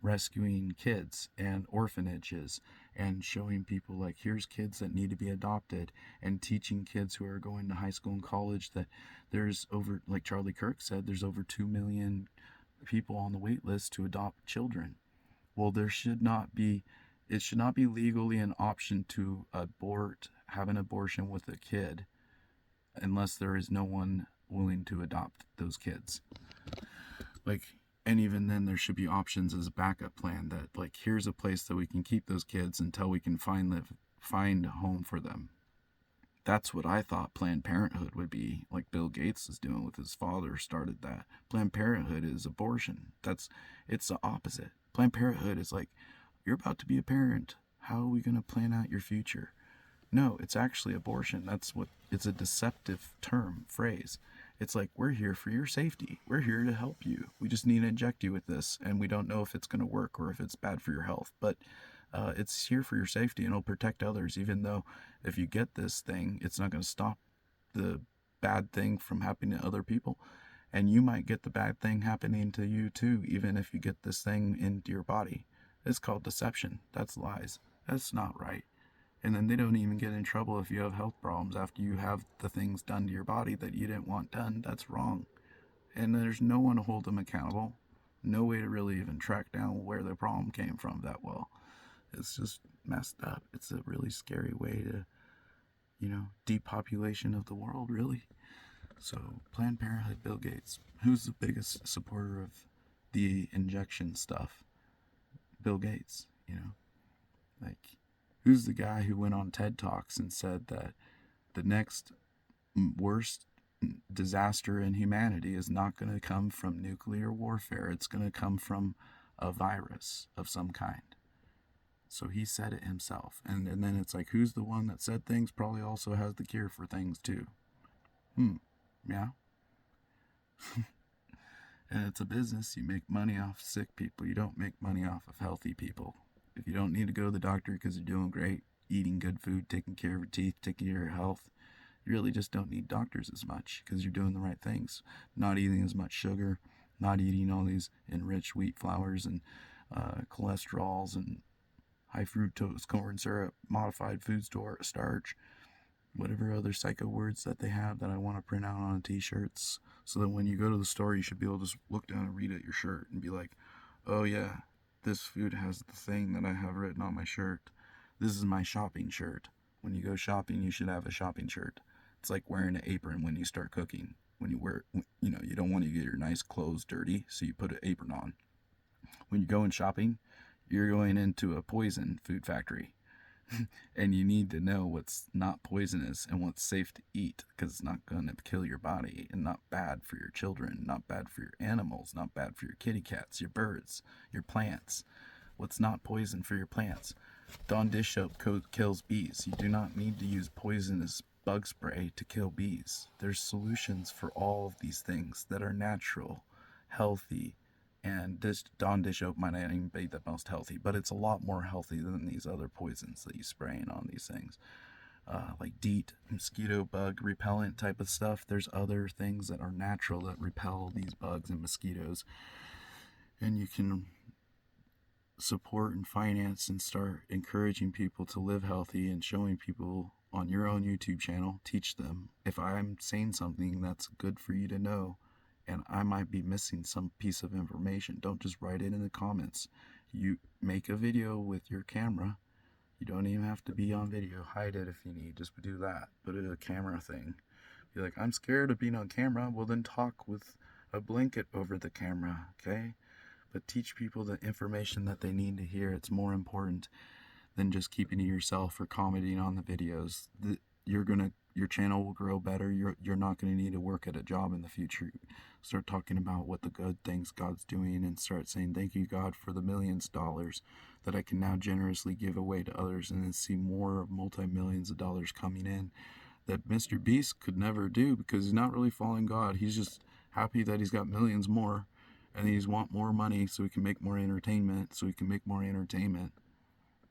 [SPEAKER 1] rescuing kids and orphanages, and showing people like, here's kids that need to be adopted, and teaching kids who are going to high school and college that there's over, like Charlie Kirk said, there's over 2 million people on the wait list to adopt children. Well, there should not be, it should not be legally an option to have an abortion with a kid unless there is no one willing to adopt those kids. Like, and even then there should be options as a backup plan, that like, here's a place that we can keep those kids until we can find a home for them. That's what I thought Planned Parenthood would be, like Bill Gates is doing with his father, started that. Planned Parenthood is abortion. It's the opposite. Planned Parenthood is like, you're about to be a parent. How are we going to plan out your future? No, it's actually abortion. It's a deceptive phrase. It's like, we're here for your safety. We're here to help you. We just need to inject you with this, and we don't know if it's going to work or if it's bad for your health. But it's here for your safety, and it'll protect others, even though if you get this thing, it's not going to stop the bad thing from happening to other people. And you might get the bad thing happening to you too, even if you get this thing into your body. It's called deception. That's lies. That's not right. And then they don't even get in trouble if you have health problems after you have the things done to your body that you didn't want done. That's wrong. And there's no one to hold them accountable. No way to really even track down where the problem came from that well. It's just messed up. It's a really scary way to, depopulation of the world, really. So, Planned Parenthood, Bill Gates. Who's the biggest supporter of the injection stuff? Bill Gates, Like, who's the guy who went on TED Talks and said that the next worst disaster in humanity is not going to come from nuclear warfare? It's going to come from a virus of some kind. So he said it himself. And then it's like, who's the one that said things probably also has the cure for things too? Yeah. And it's a business. You make money off sick people. You don't make money off of healthy people. If you don't need to go to the doctor because you're doing great, eating good food, taking care of your teeth, taking care of your health, you really just don't need doctors as much because you're doing the right things. Not eating as much sugar, not eating all these enriched wheat flours and cholesterols and high fructose corn syrup, modified food starch, whatever other psycho words that they have that I want to print out on t-shirts, so that when you go to the store, you should be able to just look down and read at your shirt and be like, oh yeah, this food has the thing that I have written on my shirt. This is my shopping shirt. When you go shopping, you should have a shopping shirt. It's like wearing an apron when you start cooking. When you wear, you don't want to get your nice clothes dirty, so you put an apron on. When you go in shopping, you're going into a poison food factory. And you need to know what's not poisonous and what's safe to eat, because it's not going to kill your body and not bad for your children, not bad for your animals, not bad for your kitty cats, your birds, your plants. What's not poison for your plants? Dawn dish soap kills bees. You do not need to use poisonous bug spray to kill bees. There's solutions for all of these things that are natural, healthy, and this Dawn dish soap might not even be the most healthy, but it's a lot more healthy than these other poisons that you spraying on these things. Like DEET, mosquito bug repellent type of stuff. There's other things that are natural that repel these bugs and mosquitoes. And you can support and finance and start encouraging people to live healthy and showing people on your own YouTube channel. Teach them. If I'm saying something that's good for you to know, and I might be missing some piece of information, don't just write it in the comments. You make a video with your camera. You don't even have to be on video. Hide it if you need. Just do that. Put it in a camera thing. Be like, I'm scared of being on camera. Well, then talk with a blanket over the camera, okay? But teach people the information that they need to hear. It's more important than just keeping it yourself or commenting on the videos. Your channel will grow better. You're not gonna need to work at a job in the future. Start talking about what the good things God's doing, and start saying, thank you, God, for the millions of dollars that I can now generously give away to others, and then see more of multi-millions of dollars coming in that Mr. Beast could never do, because he's not really following God. He's just happy that he's got millions more, and he's want more money so he can make more entertainment,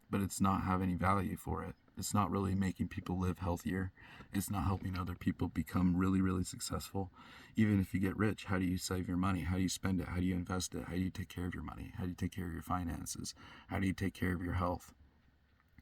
[SPEAKER 1] but it's not have any value for it. It's not really making people live healthier. It's not helping other people become really, really successful. Even if you get rich, how do you save your money? How do you spend it? How do you invest it? How do you take care of your money? How do you take care of your finances? How do you take care of your health?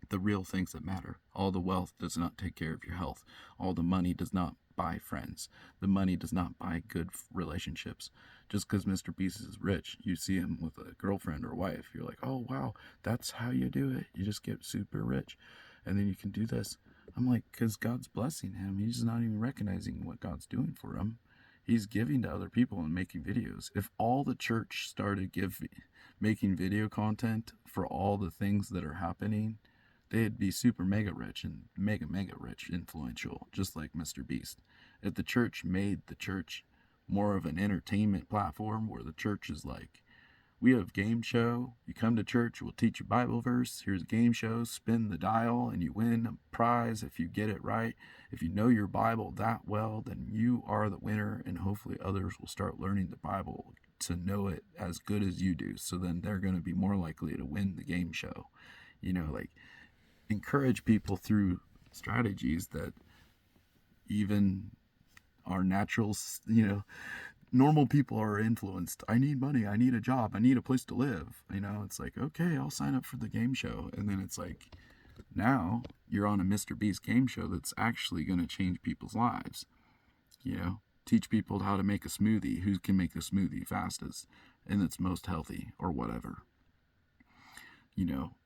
[SPEAKER 1] The real things that matter. All the wealth does not take care of your health. All the money does not buy friends. The money does not buy good relationships. Just because Mr. Beast is rich, you see him with a girlfriend or wife, you're like, oh wow, that's how you do it. You just get super rich, and then you can do this. I'm like, because God's blessing him. He's not even recognizing what God's doing for him. He's giving to other people and making videos. If all the church started making video content for all the things that are happening, they'd be super mega rich and mega rich, influential, just like Mr. Beast. If the church made the church more of an entertainment platform, where the church is like, we have game show, you come to church, we'll teach you Bible verse, here's a game show, spin the dial and you win a prize if you get it right. If you know your Bible that well, then you are the winner, and hopefully others will start learning the Bible to know it as good as you do, so then they're going to be more likely to win the game show. Like, encourage people through strategies that even our natural, normal people are influenced. I need money, I need a job, I need a place to live. It's like, okay, I'll sign up for the game show. And then it's like, now you're on a Mr. Beast game show that's actually going to change people's lives. Teach people how to make a smoothie, who can make the smoothie fastest and it's most healthy or whatever.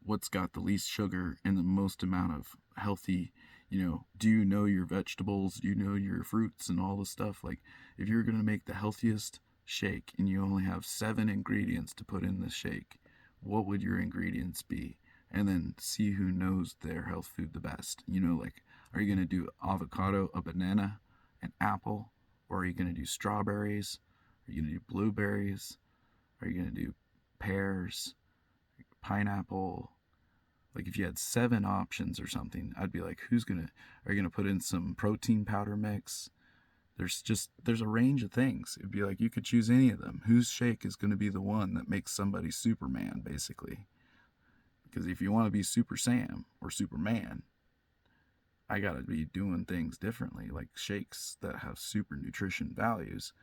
[SPEAKER 1] What's got the least sugar and the most amount of healthy, do you know your vegetables? Do you know your fruits and all the stuff? Like, if you're going to make the healthiest shake and you only have 7 ingredients to put in the shake, what would your ingredients be? And then see who knows their health food the best. Like, are you going to do avocado, a banana, an apple? Or are you going to do strawberries? Are you going to do blueberries? Are you going to do pears? Pineapple? Like, if you had 7 options or something, I'd be like, are you gonna put in some protein powder mix? There's a range of things. It'd be like, you could choose any of them. Whose shake is going to be the one that makes somebody Superman, basically? Because if you want to be Super Sam or Superman, I got to be doing things differently, like shakes that have super nutrition values,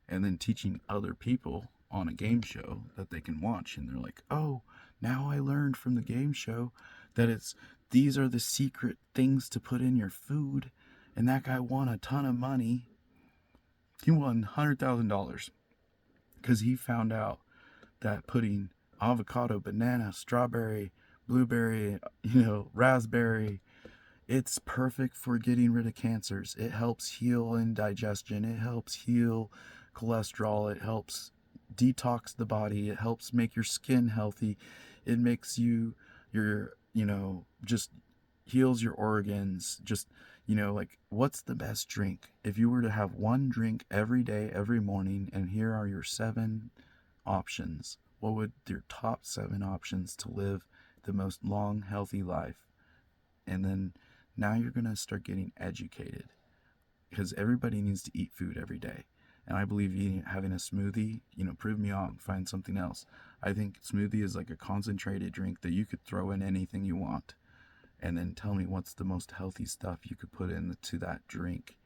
[SPEAKER 1] and then teaching other people on a game show that they can watch. And they're like, oh, now I learned from the game show that these are the secret things to put in your food. And that guy won a ton of money. He won $100,000 because he found out that putting avocado, banana, strawberry, blueberry, raspberry, it's perfect for getting rid of cancers. It helps heal indigestion. It helps heal cholesterol. It helps detox the body. It helps make your skin healthy. It makes just heals your organs. Just, like, what's the best drink? If you were to have one drink every day, every morning, and here are your 7 options, what would your top 7 options to live the most long, healthy life? And then now you're going to start getting educated, because everybody needs to eat food every day. And I believe having a smoothie, prove me wrong, find something else. I think smoothie is like a concentrated drink that you could throw in anything you want. And then tell me what's the most healthy stuff you could put into that drink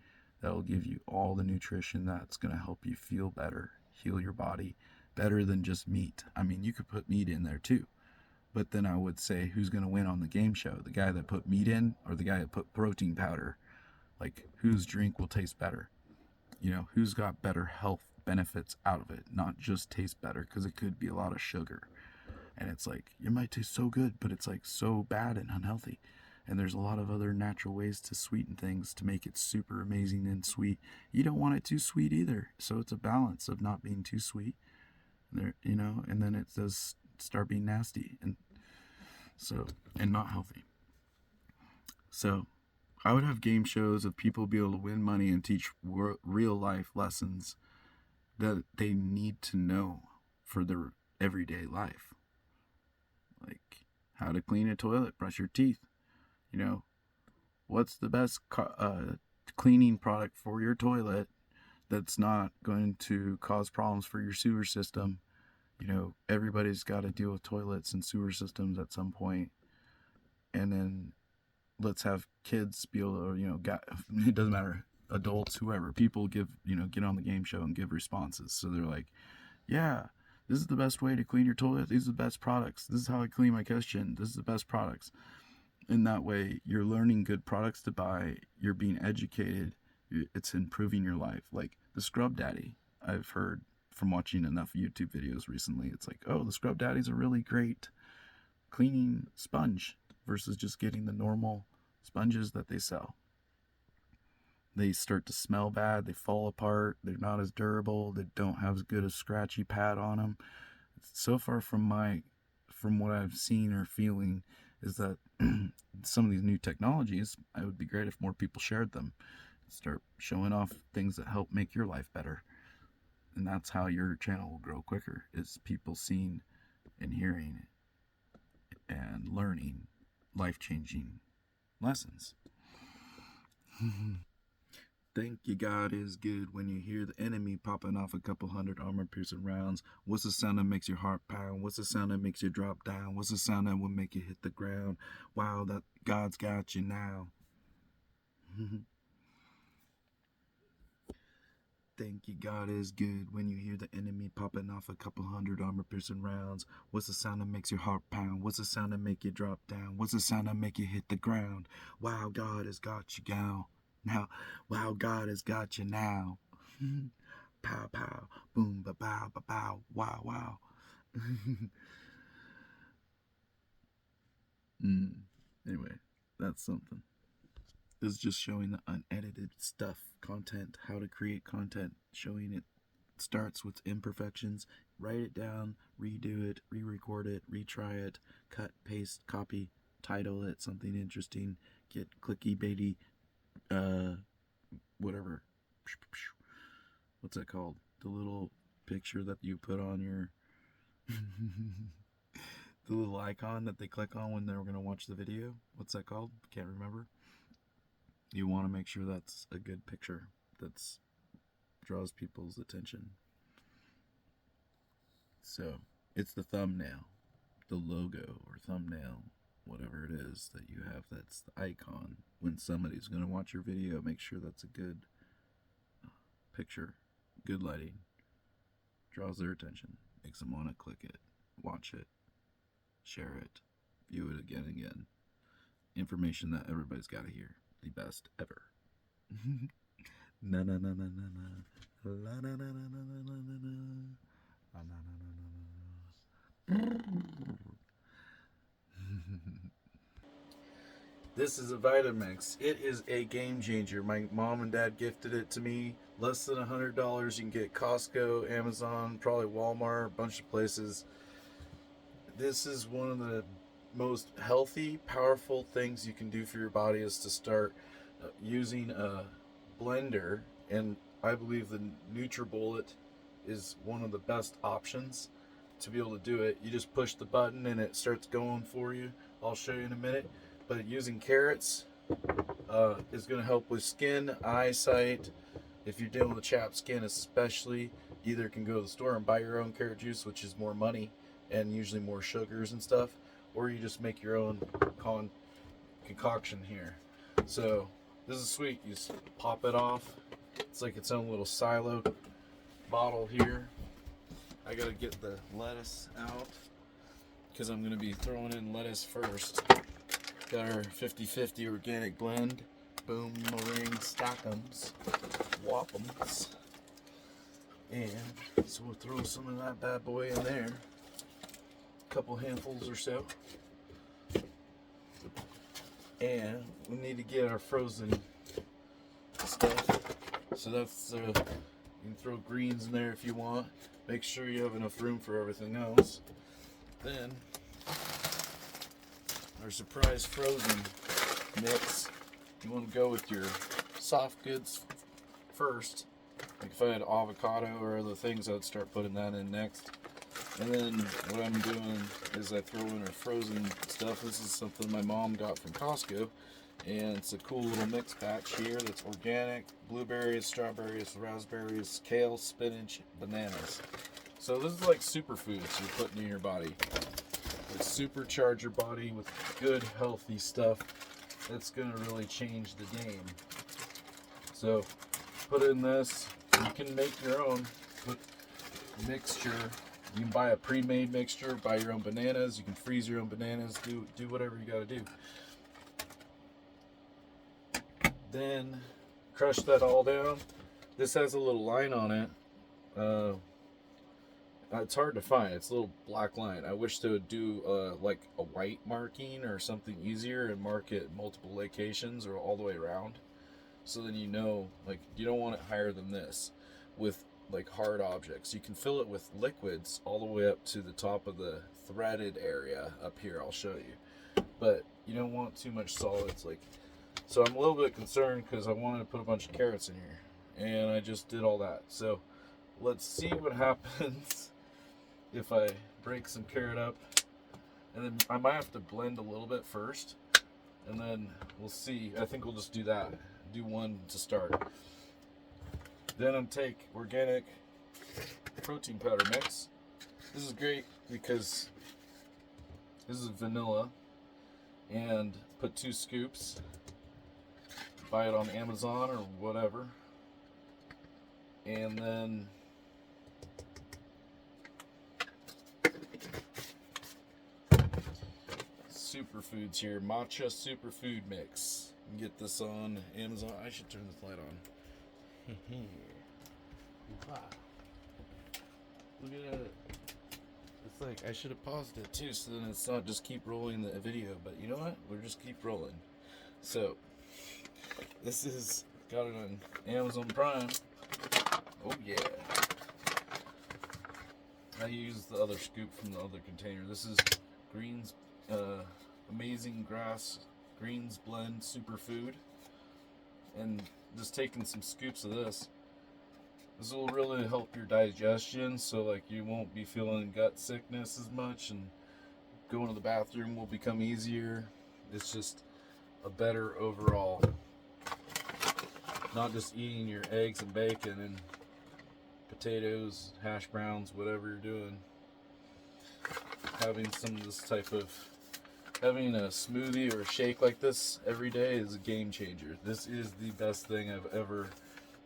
[SPEAKER 1] that will give you all the nutrition that's going to help you feel better, heal your body better than just meat. I mean, you could put meat in there too. But then I would say, who's going to win on the game show? The guy that put meat in or the guy that put protein powder? Like, whose drink will taste better? Who's got better health benefits out of it? Not just taste better, because it could be a lot of sugar. And it's like, it might taste so good, but it's like so bad and unhealthy. And there's a lot of other natural ways to sweeten things to make it super amazing and sweet. You don't want it too sweet either. So it's a balance of not being too sweet. And then it does start being nasty and not healthy. So I would have game shows of people be able to win money and teach real life lessons that they need to know for their everyday life, like how to clean a toilet, brush your teeth, what's the best cleaning product for your toilet that's not going to cause problems for your sewer system. Everybody's got to deal with toilets and sewer systems at some point. And then let's have kids be able to, it doesn't matter, adults, whoever, people get on the game show and give responses. So they're like, yeah, this is the best way to clean your toilet. These are the best products. This is how I clean my kitchen. This is the best products. In that way, you're learning good products to buy. You're being educated. It's improving your life. Like the Scrub Daddy, I've heard from watching enough YouTube videos recently. It's like, oh, the Scrub Daddy's a really great cleaning sponge versus just getting the normal sponges that they sell. They start to smell bad. They fall apart. They're not as durable. They don't have as good a scratchy pad on them. So far from what I've seen or feeling is that some of these new technologies, it would be great if more people shared them. Start showing off things that help make your life better. And that's how your channel will grow quicker, is people seeing and hearing and learning life-changing lessons. Thank you, God is good when you hear the enemy popping off a couple hundred armor-piercing rounds. What's the sound that makes your heart pound? What's the sound that makes you drop down? What's the sound that will make you hit the ground? Wow, that God's got you now. Thank you, God is good when you hear the enemy popping off a couple hundred armor-piercing rounds. What's the sound that makes your heart pound? What's the sound that make you drop down? What's the sound that make you hit the ground? Wow, God has got you now. Wow, God has got you now. Pow, pow, boom, ba, bow, ba, bow, wow, wow. Anyway, that's something. This is just showing the unedited stuff, content, how to create content, showing it starts with imperfections. Write it down, redo it, re-record it, retry it, cut, paste, copy, title it something interesting, get clicky baity, whatever. What's that called? The little picture that you put on your the little icon that they click on when they're going to watch the video. What's that called? Can't remember. You want to make sure that's a good picture that draws people's attention. So it's the thumbnail. the logo or thumbnail, whatever it is that you have that's the icon. When somebody's going to watch your video, make sure that's a good picture, good lighting, draws their attention, makes them want to click it, watch it, share it, view it again and again. Information that everybody's got to hear. The best ever. Na na na na na na. La na na na na na na na. La na na na na na. This is a Vitamix. It is a game changer. My mom and dad gifted it to me. Less than $100. You can get Costco, Amazon, probably Walmart, a bunch of places. This is one of the most healthy, powerful things you can do for your body is to start using a blender, and I believe the NutriBullet is one of the best options to be able to do it. You just push the button and it starts going for you. I'll show you in a minute. But using carrots is going to help with skin, eyesight. If you're dealing with chapped skin especially, either can go to the store and buy your own carrot juice, which is more money and usually more sugars and stuff, or you just make your own concoction here. So this is sweet. You just pop it off. It's like its own little silo bottle here. I gotta get the lettuce out because I'm gonna be throwing in lettuce first. Got our 50-50 organic blend. Boom, ring, stack'ems, whopp'ems. And so we'll throw some of that bad boy in there. A couple handfuls or so. And we need to get our frozen stuff. So that's, you can throw greens in there if you want. Make sure you have enough room for everything else. Then, our surprise frozen mix. You want to go with your soft goods first. Like if I had avocado or other things, I'd start putting that in next. And then what I'm doing is I throw in our frozen stuff. This is something my mom got from Costco. And it's a cool little mix patch here that's organic. Blueberries, strawberries, raspberries, kale, spinach, bananas. So this is like superfoods you're putting in your body. Like supercharge your body with good, healthy stuff. That's going to really change the game. So put in this. You can make your own mixture. You can buy a pre-made mixture, buy your own bananas. You can freeze your own bananas. Do whatever you got to do. Then crush that all down. This has a little line on it. It's hard to find. It's a little black line. I wish they would do like a white marking or something easier and mark it multiple locations or all the way around. So then you know, like, you don't want it higher than this with like hard objects. You can fill it with liquids all the way up to the top of the threaded area up here. I'll show you. But you don't want too much solids. Like, so I'm a little bit concerned because I wanted to put a bunch of carrots in here. And I just did all that. So let's see what happens if I break some carrot up. And then I might have to blend a little bit first. And then we'll see. I think we'll just do that. Do one to start. Then I'm take organic protein powder mix. This is great because this is vanilla. And put 2 scoops. Buy it on Amazon or whatever. And then superfoods here, matcha superfood mix. You can get this on Amazon. I should turn this light on. Look at it. It's like I should have paused it too, so then it's not just keep rolling the video. But you know what? We'll just keep rolling. So this is got it on Amazon Prime. Oh yeah. I used the other scoop from the other container. This is Greens Amazing Grass Greens Blend Superfood. And just taking some scoops of this. This will really help your digestion, so like you won't be feeling gut sickness as much, and going to the bathroom will become easier. It's just a better overall. Not just eating your eggs and bacon and potatoes, hash browns, whatever you're doing. having some of this type of, having a smoothie or a shake like this every day is a game changer. This is the best thing I've ever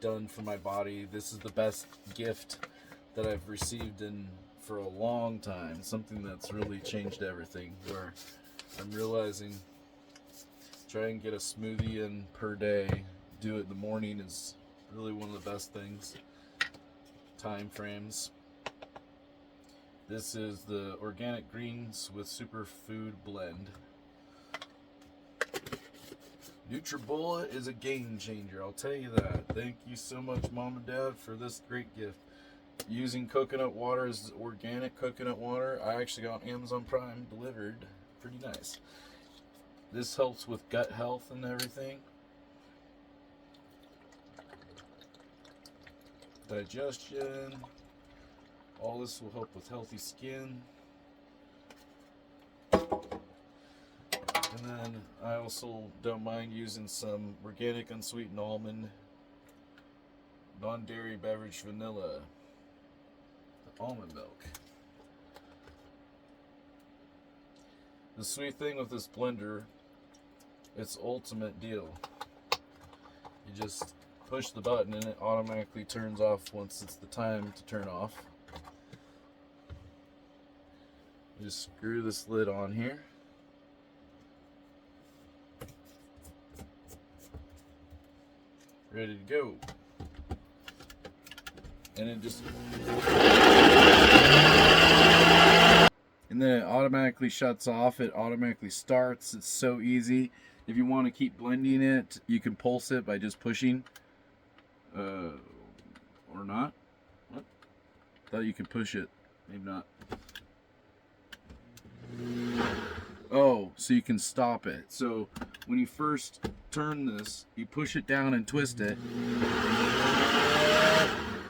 [SPEAKER 1] done for my body. This is the best gift that I've received for a long time. Something that's really changed everything, where I'm realizing try and get a smoothie in per day, do it in the morning is really one of the best things. Time frames. This is the organic greens with superfood blend. NutriBullet is a game changer, I'll tell you that. Thank you so much, Mom and Dad, for this great gift. Using coconut water is organic coconut water. I actually got Amazon Prime delivered. Pretty nice. This helps with gut health and everything. Digestion. All this will help with healthy skin. And then I also don't mind using some organic unsweetened almond, non-dairy beverage vanilla, the almond milk. The sweet thing with this blender, it's ultimate deal. You just push the button and it automatically turns off once it's the time to turn off. You just screw this lid on here. Ready to go. And it just, and then it automatically shuts off. It automatically starts. It's so easy. If you want to keep blending it, you can pulse it by just pushing. Or not. What? Thought you could push it. Maybe not. Oh, so you can stop it. So when you first turn this, you push it down and twist it,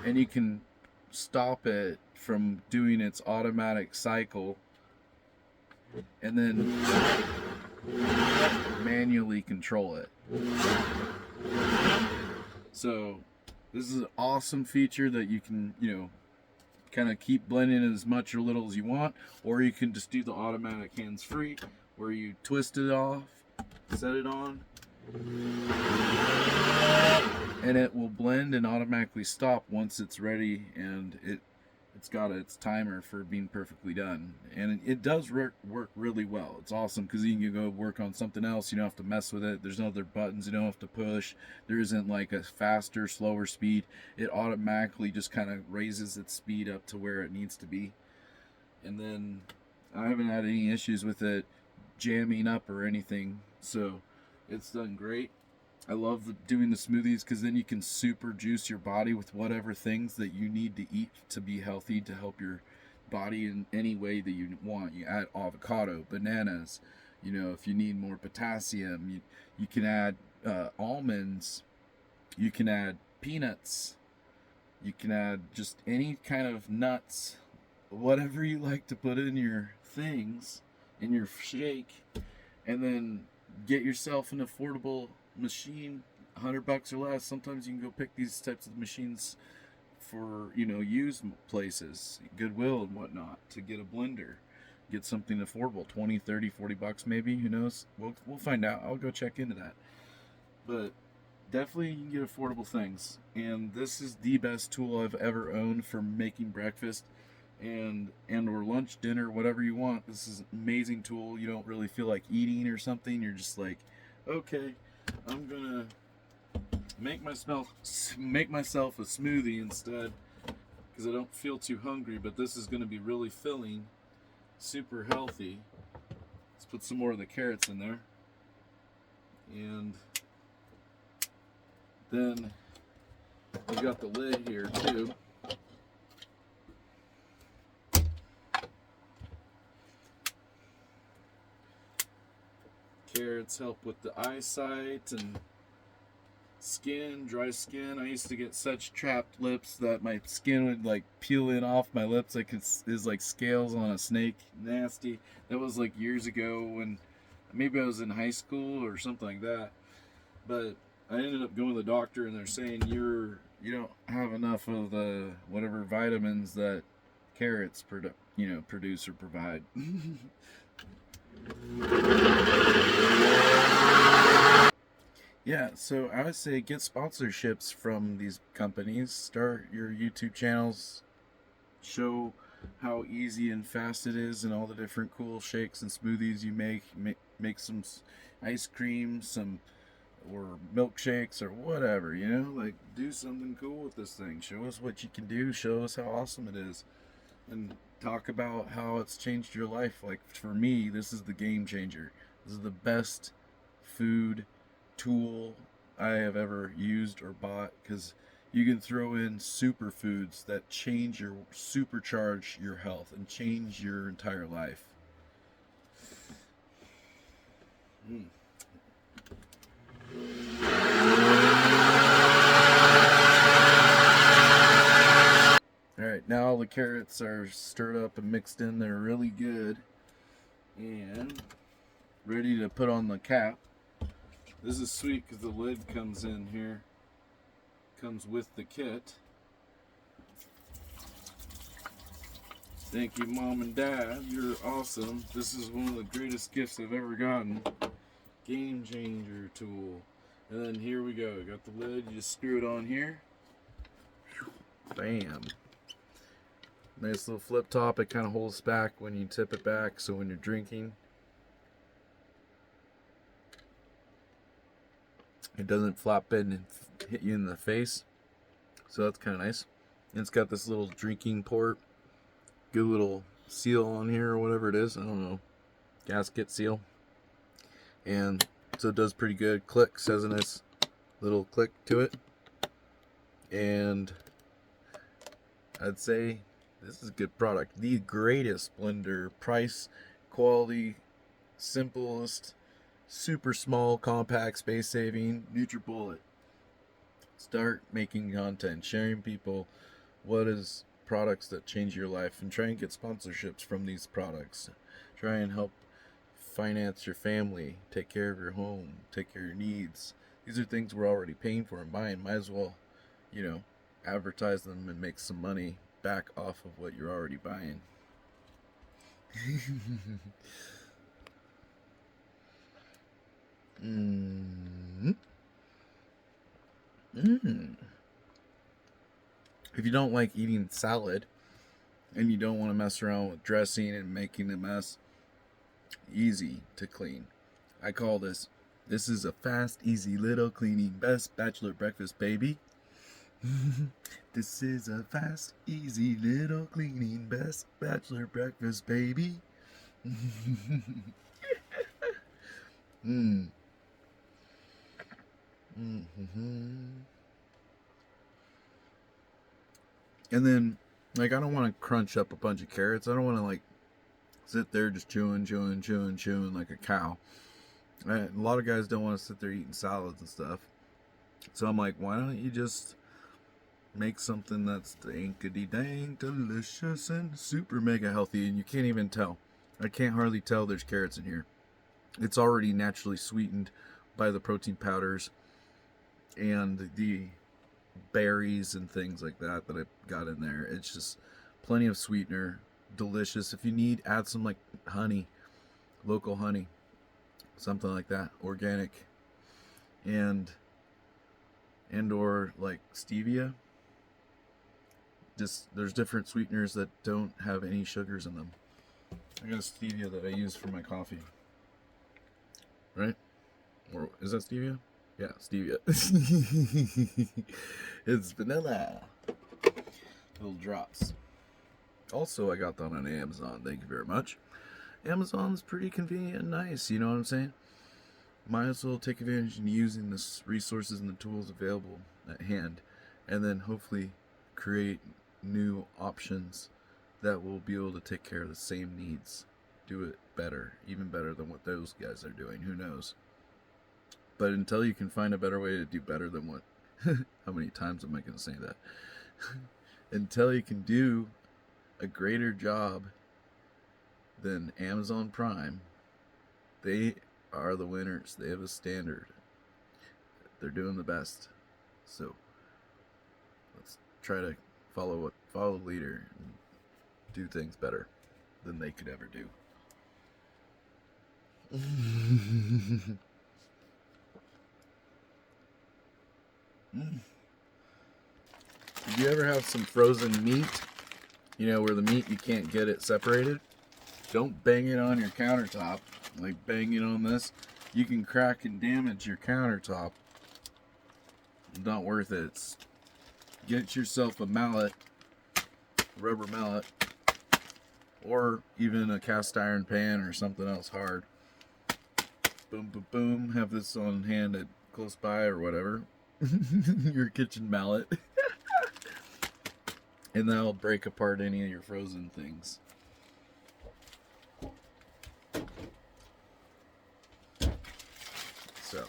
[SPEAKER 1] and you can stop it from doing its automatic cycle, and then manually control it. So this is an awesome feature that you can, kind of keep blending as much or little as you want, or you can just do the automatic hands-free where you twist it off, set it on, and it will blend and automatically stop once it's ready, and it's got its timer for being perfectly done. And it does work really well. It's awesome because you can go work on something else. You don't have to mess with it. There's no other buttons you don't have to push. There isn't like a faster, slower speed. It automatically just kind of raises its speed up to where it needs to be. And then I haven't had any issues with it jamming up or anything. So it's done great. I love doing the smoothies because then you can super juice your body with whatever things that you need to eat to be healthy, to help your body in any way that you want. You add avocado, bananas, if you need more potassium, you can add almonds, you can add peanuts, you can add just any kind of nuts, whatever you like to put in your things, in your shake, and then get yourself an affordable machine, $100 or less. Sometimes you can go pick these types of machines for used places, Goodwill and whatnot, to get a blender, get something affordable, 20, 30, 40 bucks maybe, who knows. We'll find out. I'll go check into that. But definitely you can get affordable things, and this is the best tool I've ever owned for making breakfast and or lunch, dinner, whatever you want. This is an amazing tool. You don't really feel like eating or something. You're just like, okay, I'm gonna make myself a smoothie instead because I don't feel too hungry, but this is gonna be really filling, super healthy. Let's put some more of the carrots in there, and then we got the lid here too. Carrots help with the eyesight and skin, dry skin. I used to get such chapped lips that my skin would like peel in off my lips like it's like scales on a snake. Nasty. That was like years ago when maybe I was in high school or something like that. But I ended up going to the doctor and they're saying you don't have enough of the whatever vitamins that carrots produce or provide. Yeah, so I would say get sponsorships from these companies. Start your YouTube channels. Show how easy and fast it is, and all the different cool shakes and smoothies you make. Make some ice cream, some or milkshakes or whatever. Like do something cool with this thing. Show us what you can do. Show us how awesome it is, and talk about how it's changed your life. Like for me, this is the game changer. This is the best food tool I have ever used or bought, because you can throw in superfoods that supercharge your health and change your entire life. Mm. All right, now all the carrots are stirred up and mixed in. They're really good and ready to put on the cap. This is sweet because the lid comes in here, comes with the kit. Thank you, Mom and Dad. You're awesome. This is one of the greatest gifts I've ever gotten. Game changer tool. And then here we go. Got the lid. You just screw it on here. Bam. Nice little flip top. It kind of holds back when you tip it back, so when you're drinking, it doesn't flop in and hit you in the face. So that's kind of nice. And it's got this little drinking port. Good little seal on here or whatever it is. I don't know. Gasket seal. And so it does pretty good. Clicks, has a nice little click to it. And I'd say this is a good product. The greatest blender. Price, quality, simplest, super small, compact, space saving, NutriBullet. Start making content, sharing people what is products that change your life, and try and get sponsorships from these products. Try and help finance your family, take care of your home, take care of your needs. These are things we're already paying for and buying. Might as well, advertise them and make some money back off of what you're already buying. If you don't like eating salad and you don't want to mess around with dressing and making a mess, easy to clean. I call this is a fast, easy little cleaning, best bachelor breakfast, baby. This is a fast, easy little cleaning, best bachelor breakfast, baby. Mm. And then, I don't want to crunch up a bunch of carrots. I don't want to, sit there just chewing like a cow. A lot of guys don't want to sit there eating salads and stuff. So I'm like, why don't you just make something that's dankity dang delicious and super mega healthy, and you can't even tell. I can't hardly tell there's carrots in here. It's already naturally sweetened by the protein powders and the berries and things like that I got in there. It's just plenty of sweetener, delicious. If you need, add some honey, local honey, something like that, organic, and or stevia. Just there's different sweeteners that don't have any sugars in them. I got a stevia that I use for my coffee. Right? Or is that stevia? Yeah, stevia. It's vanilla. Little drops. Also, I got that on Amazon. Thank you very much. Amazon's pretty convenient and nice. You know what I'm saying? Might as well take advantage of using the resources and the tools available at hand, and then hopefully create new options that will be able to take care of the same needs. Do it better, even better than what those guys are doing. Who knows? But until you can find a better way to do better than what... How many times am I going to say that? Until you can do a greater job than Amazon Prime, they are the winners. They have a standard. They're doing the best. So let's try to follow the leader and do things better. than they could ever do. Did you ever have some frozen meat? You know, where the meat, you can't get it separated? Don't bang it on your countertop. Like bang it on this. You can crack and damage your countertop. Not worth it. Get yourself a mallet, rubber mallet, or even a cast iron pan or something else hard. Boom, boom, boom. Have this on hand at close by or whatever. Your kitchen mallet. And that'll break apart any of your frozen things. So,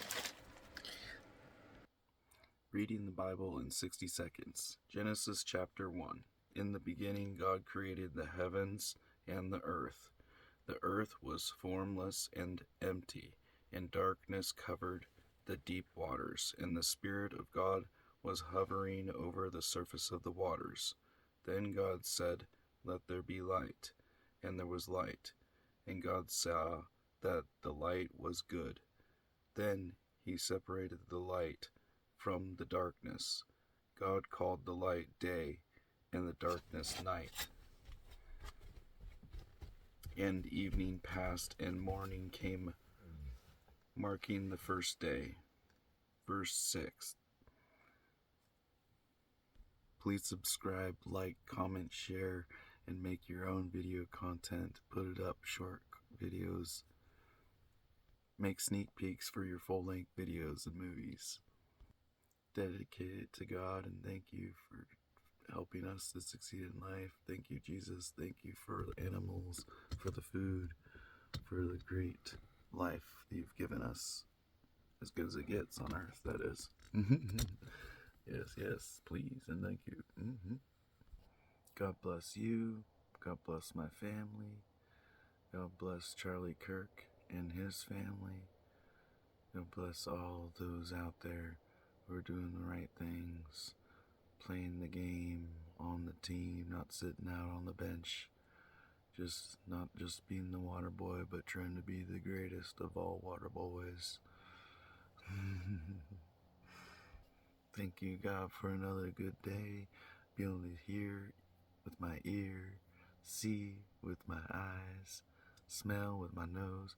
[SPEAKER 1] reading the Bible in 60 seconds. Genesis chapter 1. In the beginning, God created the heavens and the earth. The earth was formless and empty, and darkness covered the deep waters, and the Spirit of God was hovering over the surface of the waters. Then God said, "Let there be light." And there was light. And God saw that the light was good. Then he separated the light from the darkness. God called the light day, and the darkness night. And evening passed, and morning came, marking the first day. Verse 6. Please subscribe, like, comment, share, and make your own video content. Put it up, short videos. Make sneak peeks for your full-length videos and movies. Dedicate it to God, and thank you for helping us to succeed in life. Thank you, Jesus. Thank you for the animals, for the food, for the great life that you've given us. As good as it gets on earth, that is. Yes, yes, please, and thank you. God bless you. God bless my family. God bless Charlie Kirk and his family. God bless all those out there who are doing the right things, playing the game, on the team, not sitting out on the bench, not just being the water boy, but trying to be the greatest of all water boys. Thank you, God, for another good day. Be able to hear with my ear, see with my eyes, smell with my nose,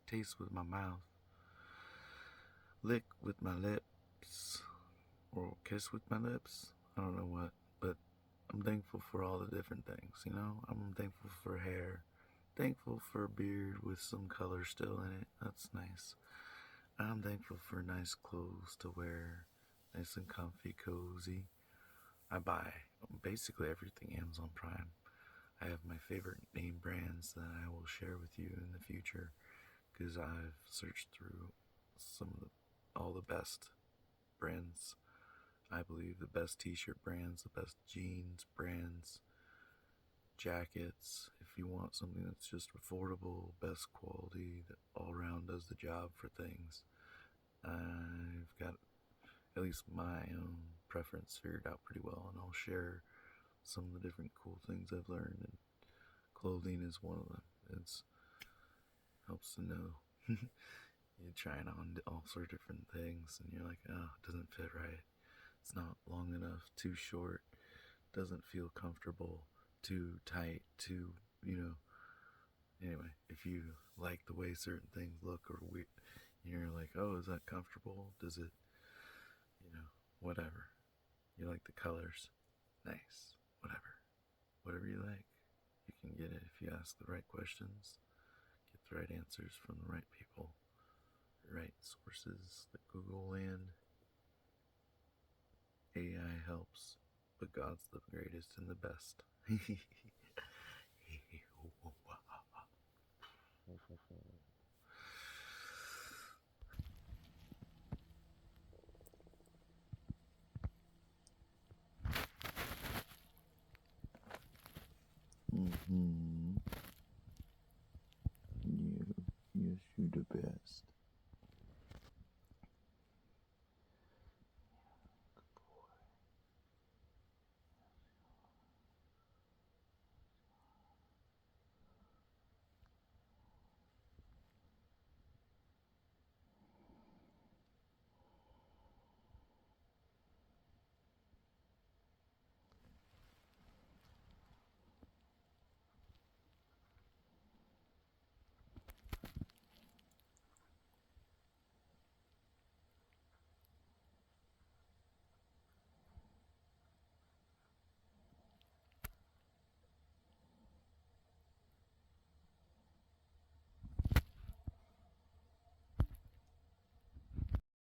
[SPEAKER 1] taste with my mouth, lick with my lips, or kiss with my lips. I don't know what, but I'm thankful for all the different things, you know? I'm thankful for hair, thankful for a beard with some color still in it. That's nice. I'm thankful for nice clothes to wear, nice and comfy, cozy. I buy basically everything Amazon Prime. I have my favorite name brands that I will share with you in the future because I've searched through all the best brands. I believe the best t-shirt brands, the best jeans brands, jackets. If you want something that's just affordable, best quality, that all around does the job for things, I've got at least my own preference figured out pretty well, and I'll share some of the different cool things I've learned, and clothing is one of them. It helps to know. You're trying on all sorts of different things, and you're like, oh, it doesn't fit right. It's not long enough, too short, doesn't feel comfortable, too tight, too, Anyway, if you like the way certain things look or you're like, oh, is that comfortable? Does it, whatever. You like the colors? Nice. Whatever you like. You can get it if you ask the right questions, get the right answers from the right people, the right sources, the Google and AI helps, but God's the greatest and the best.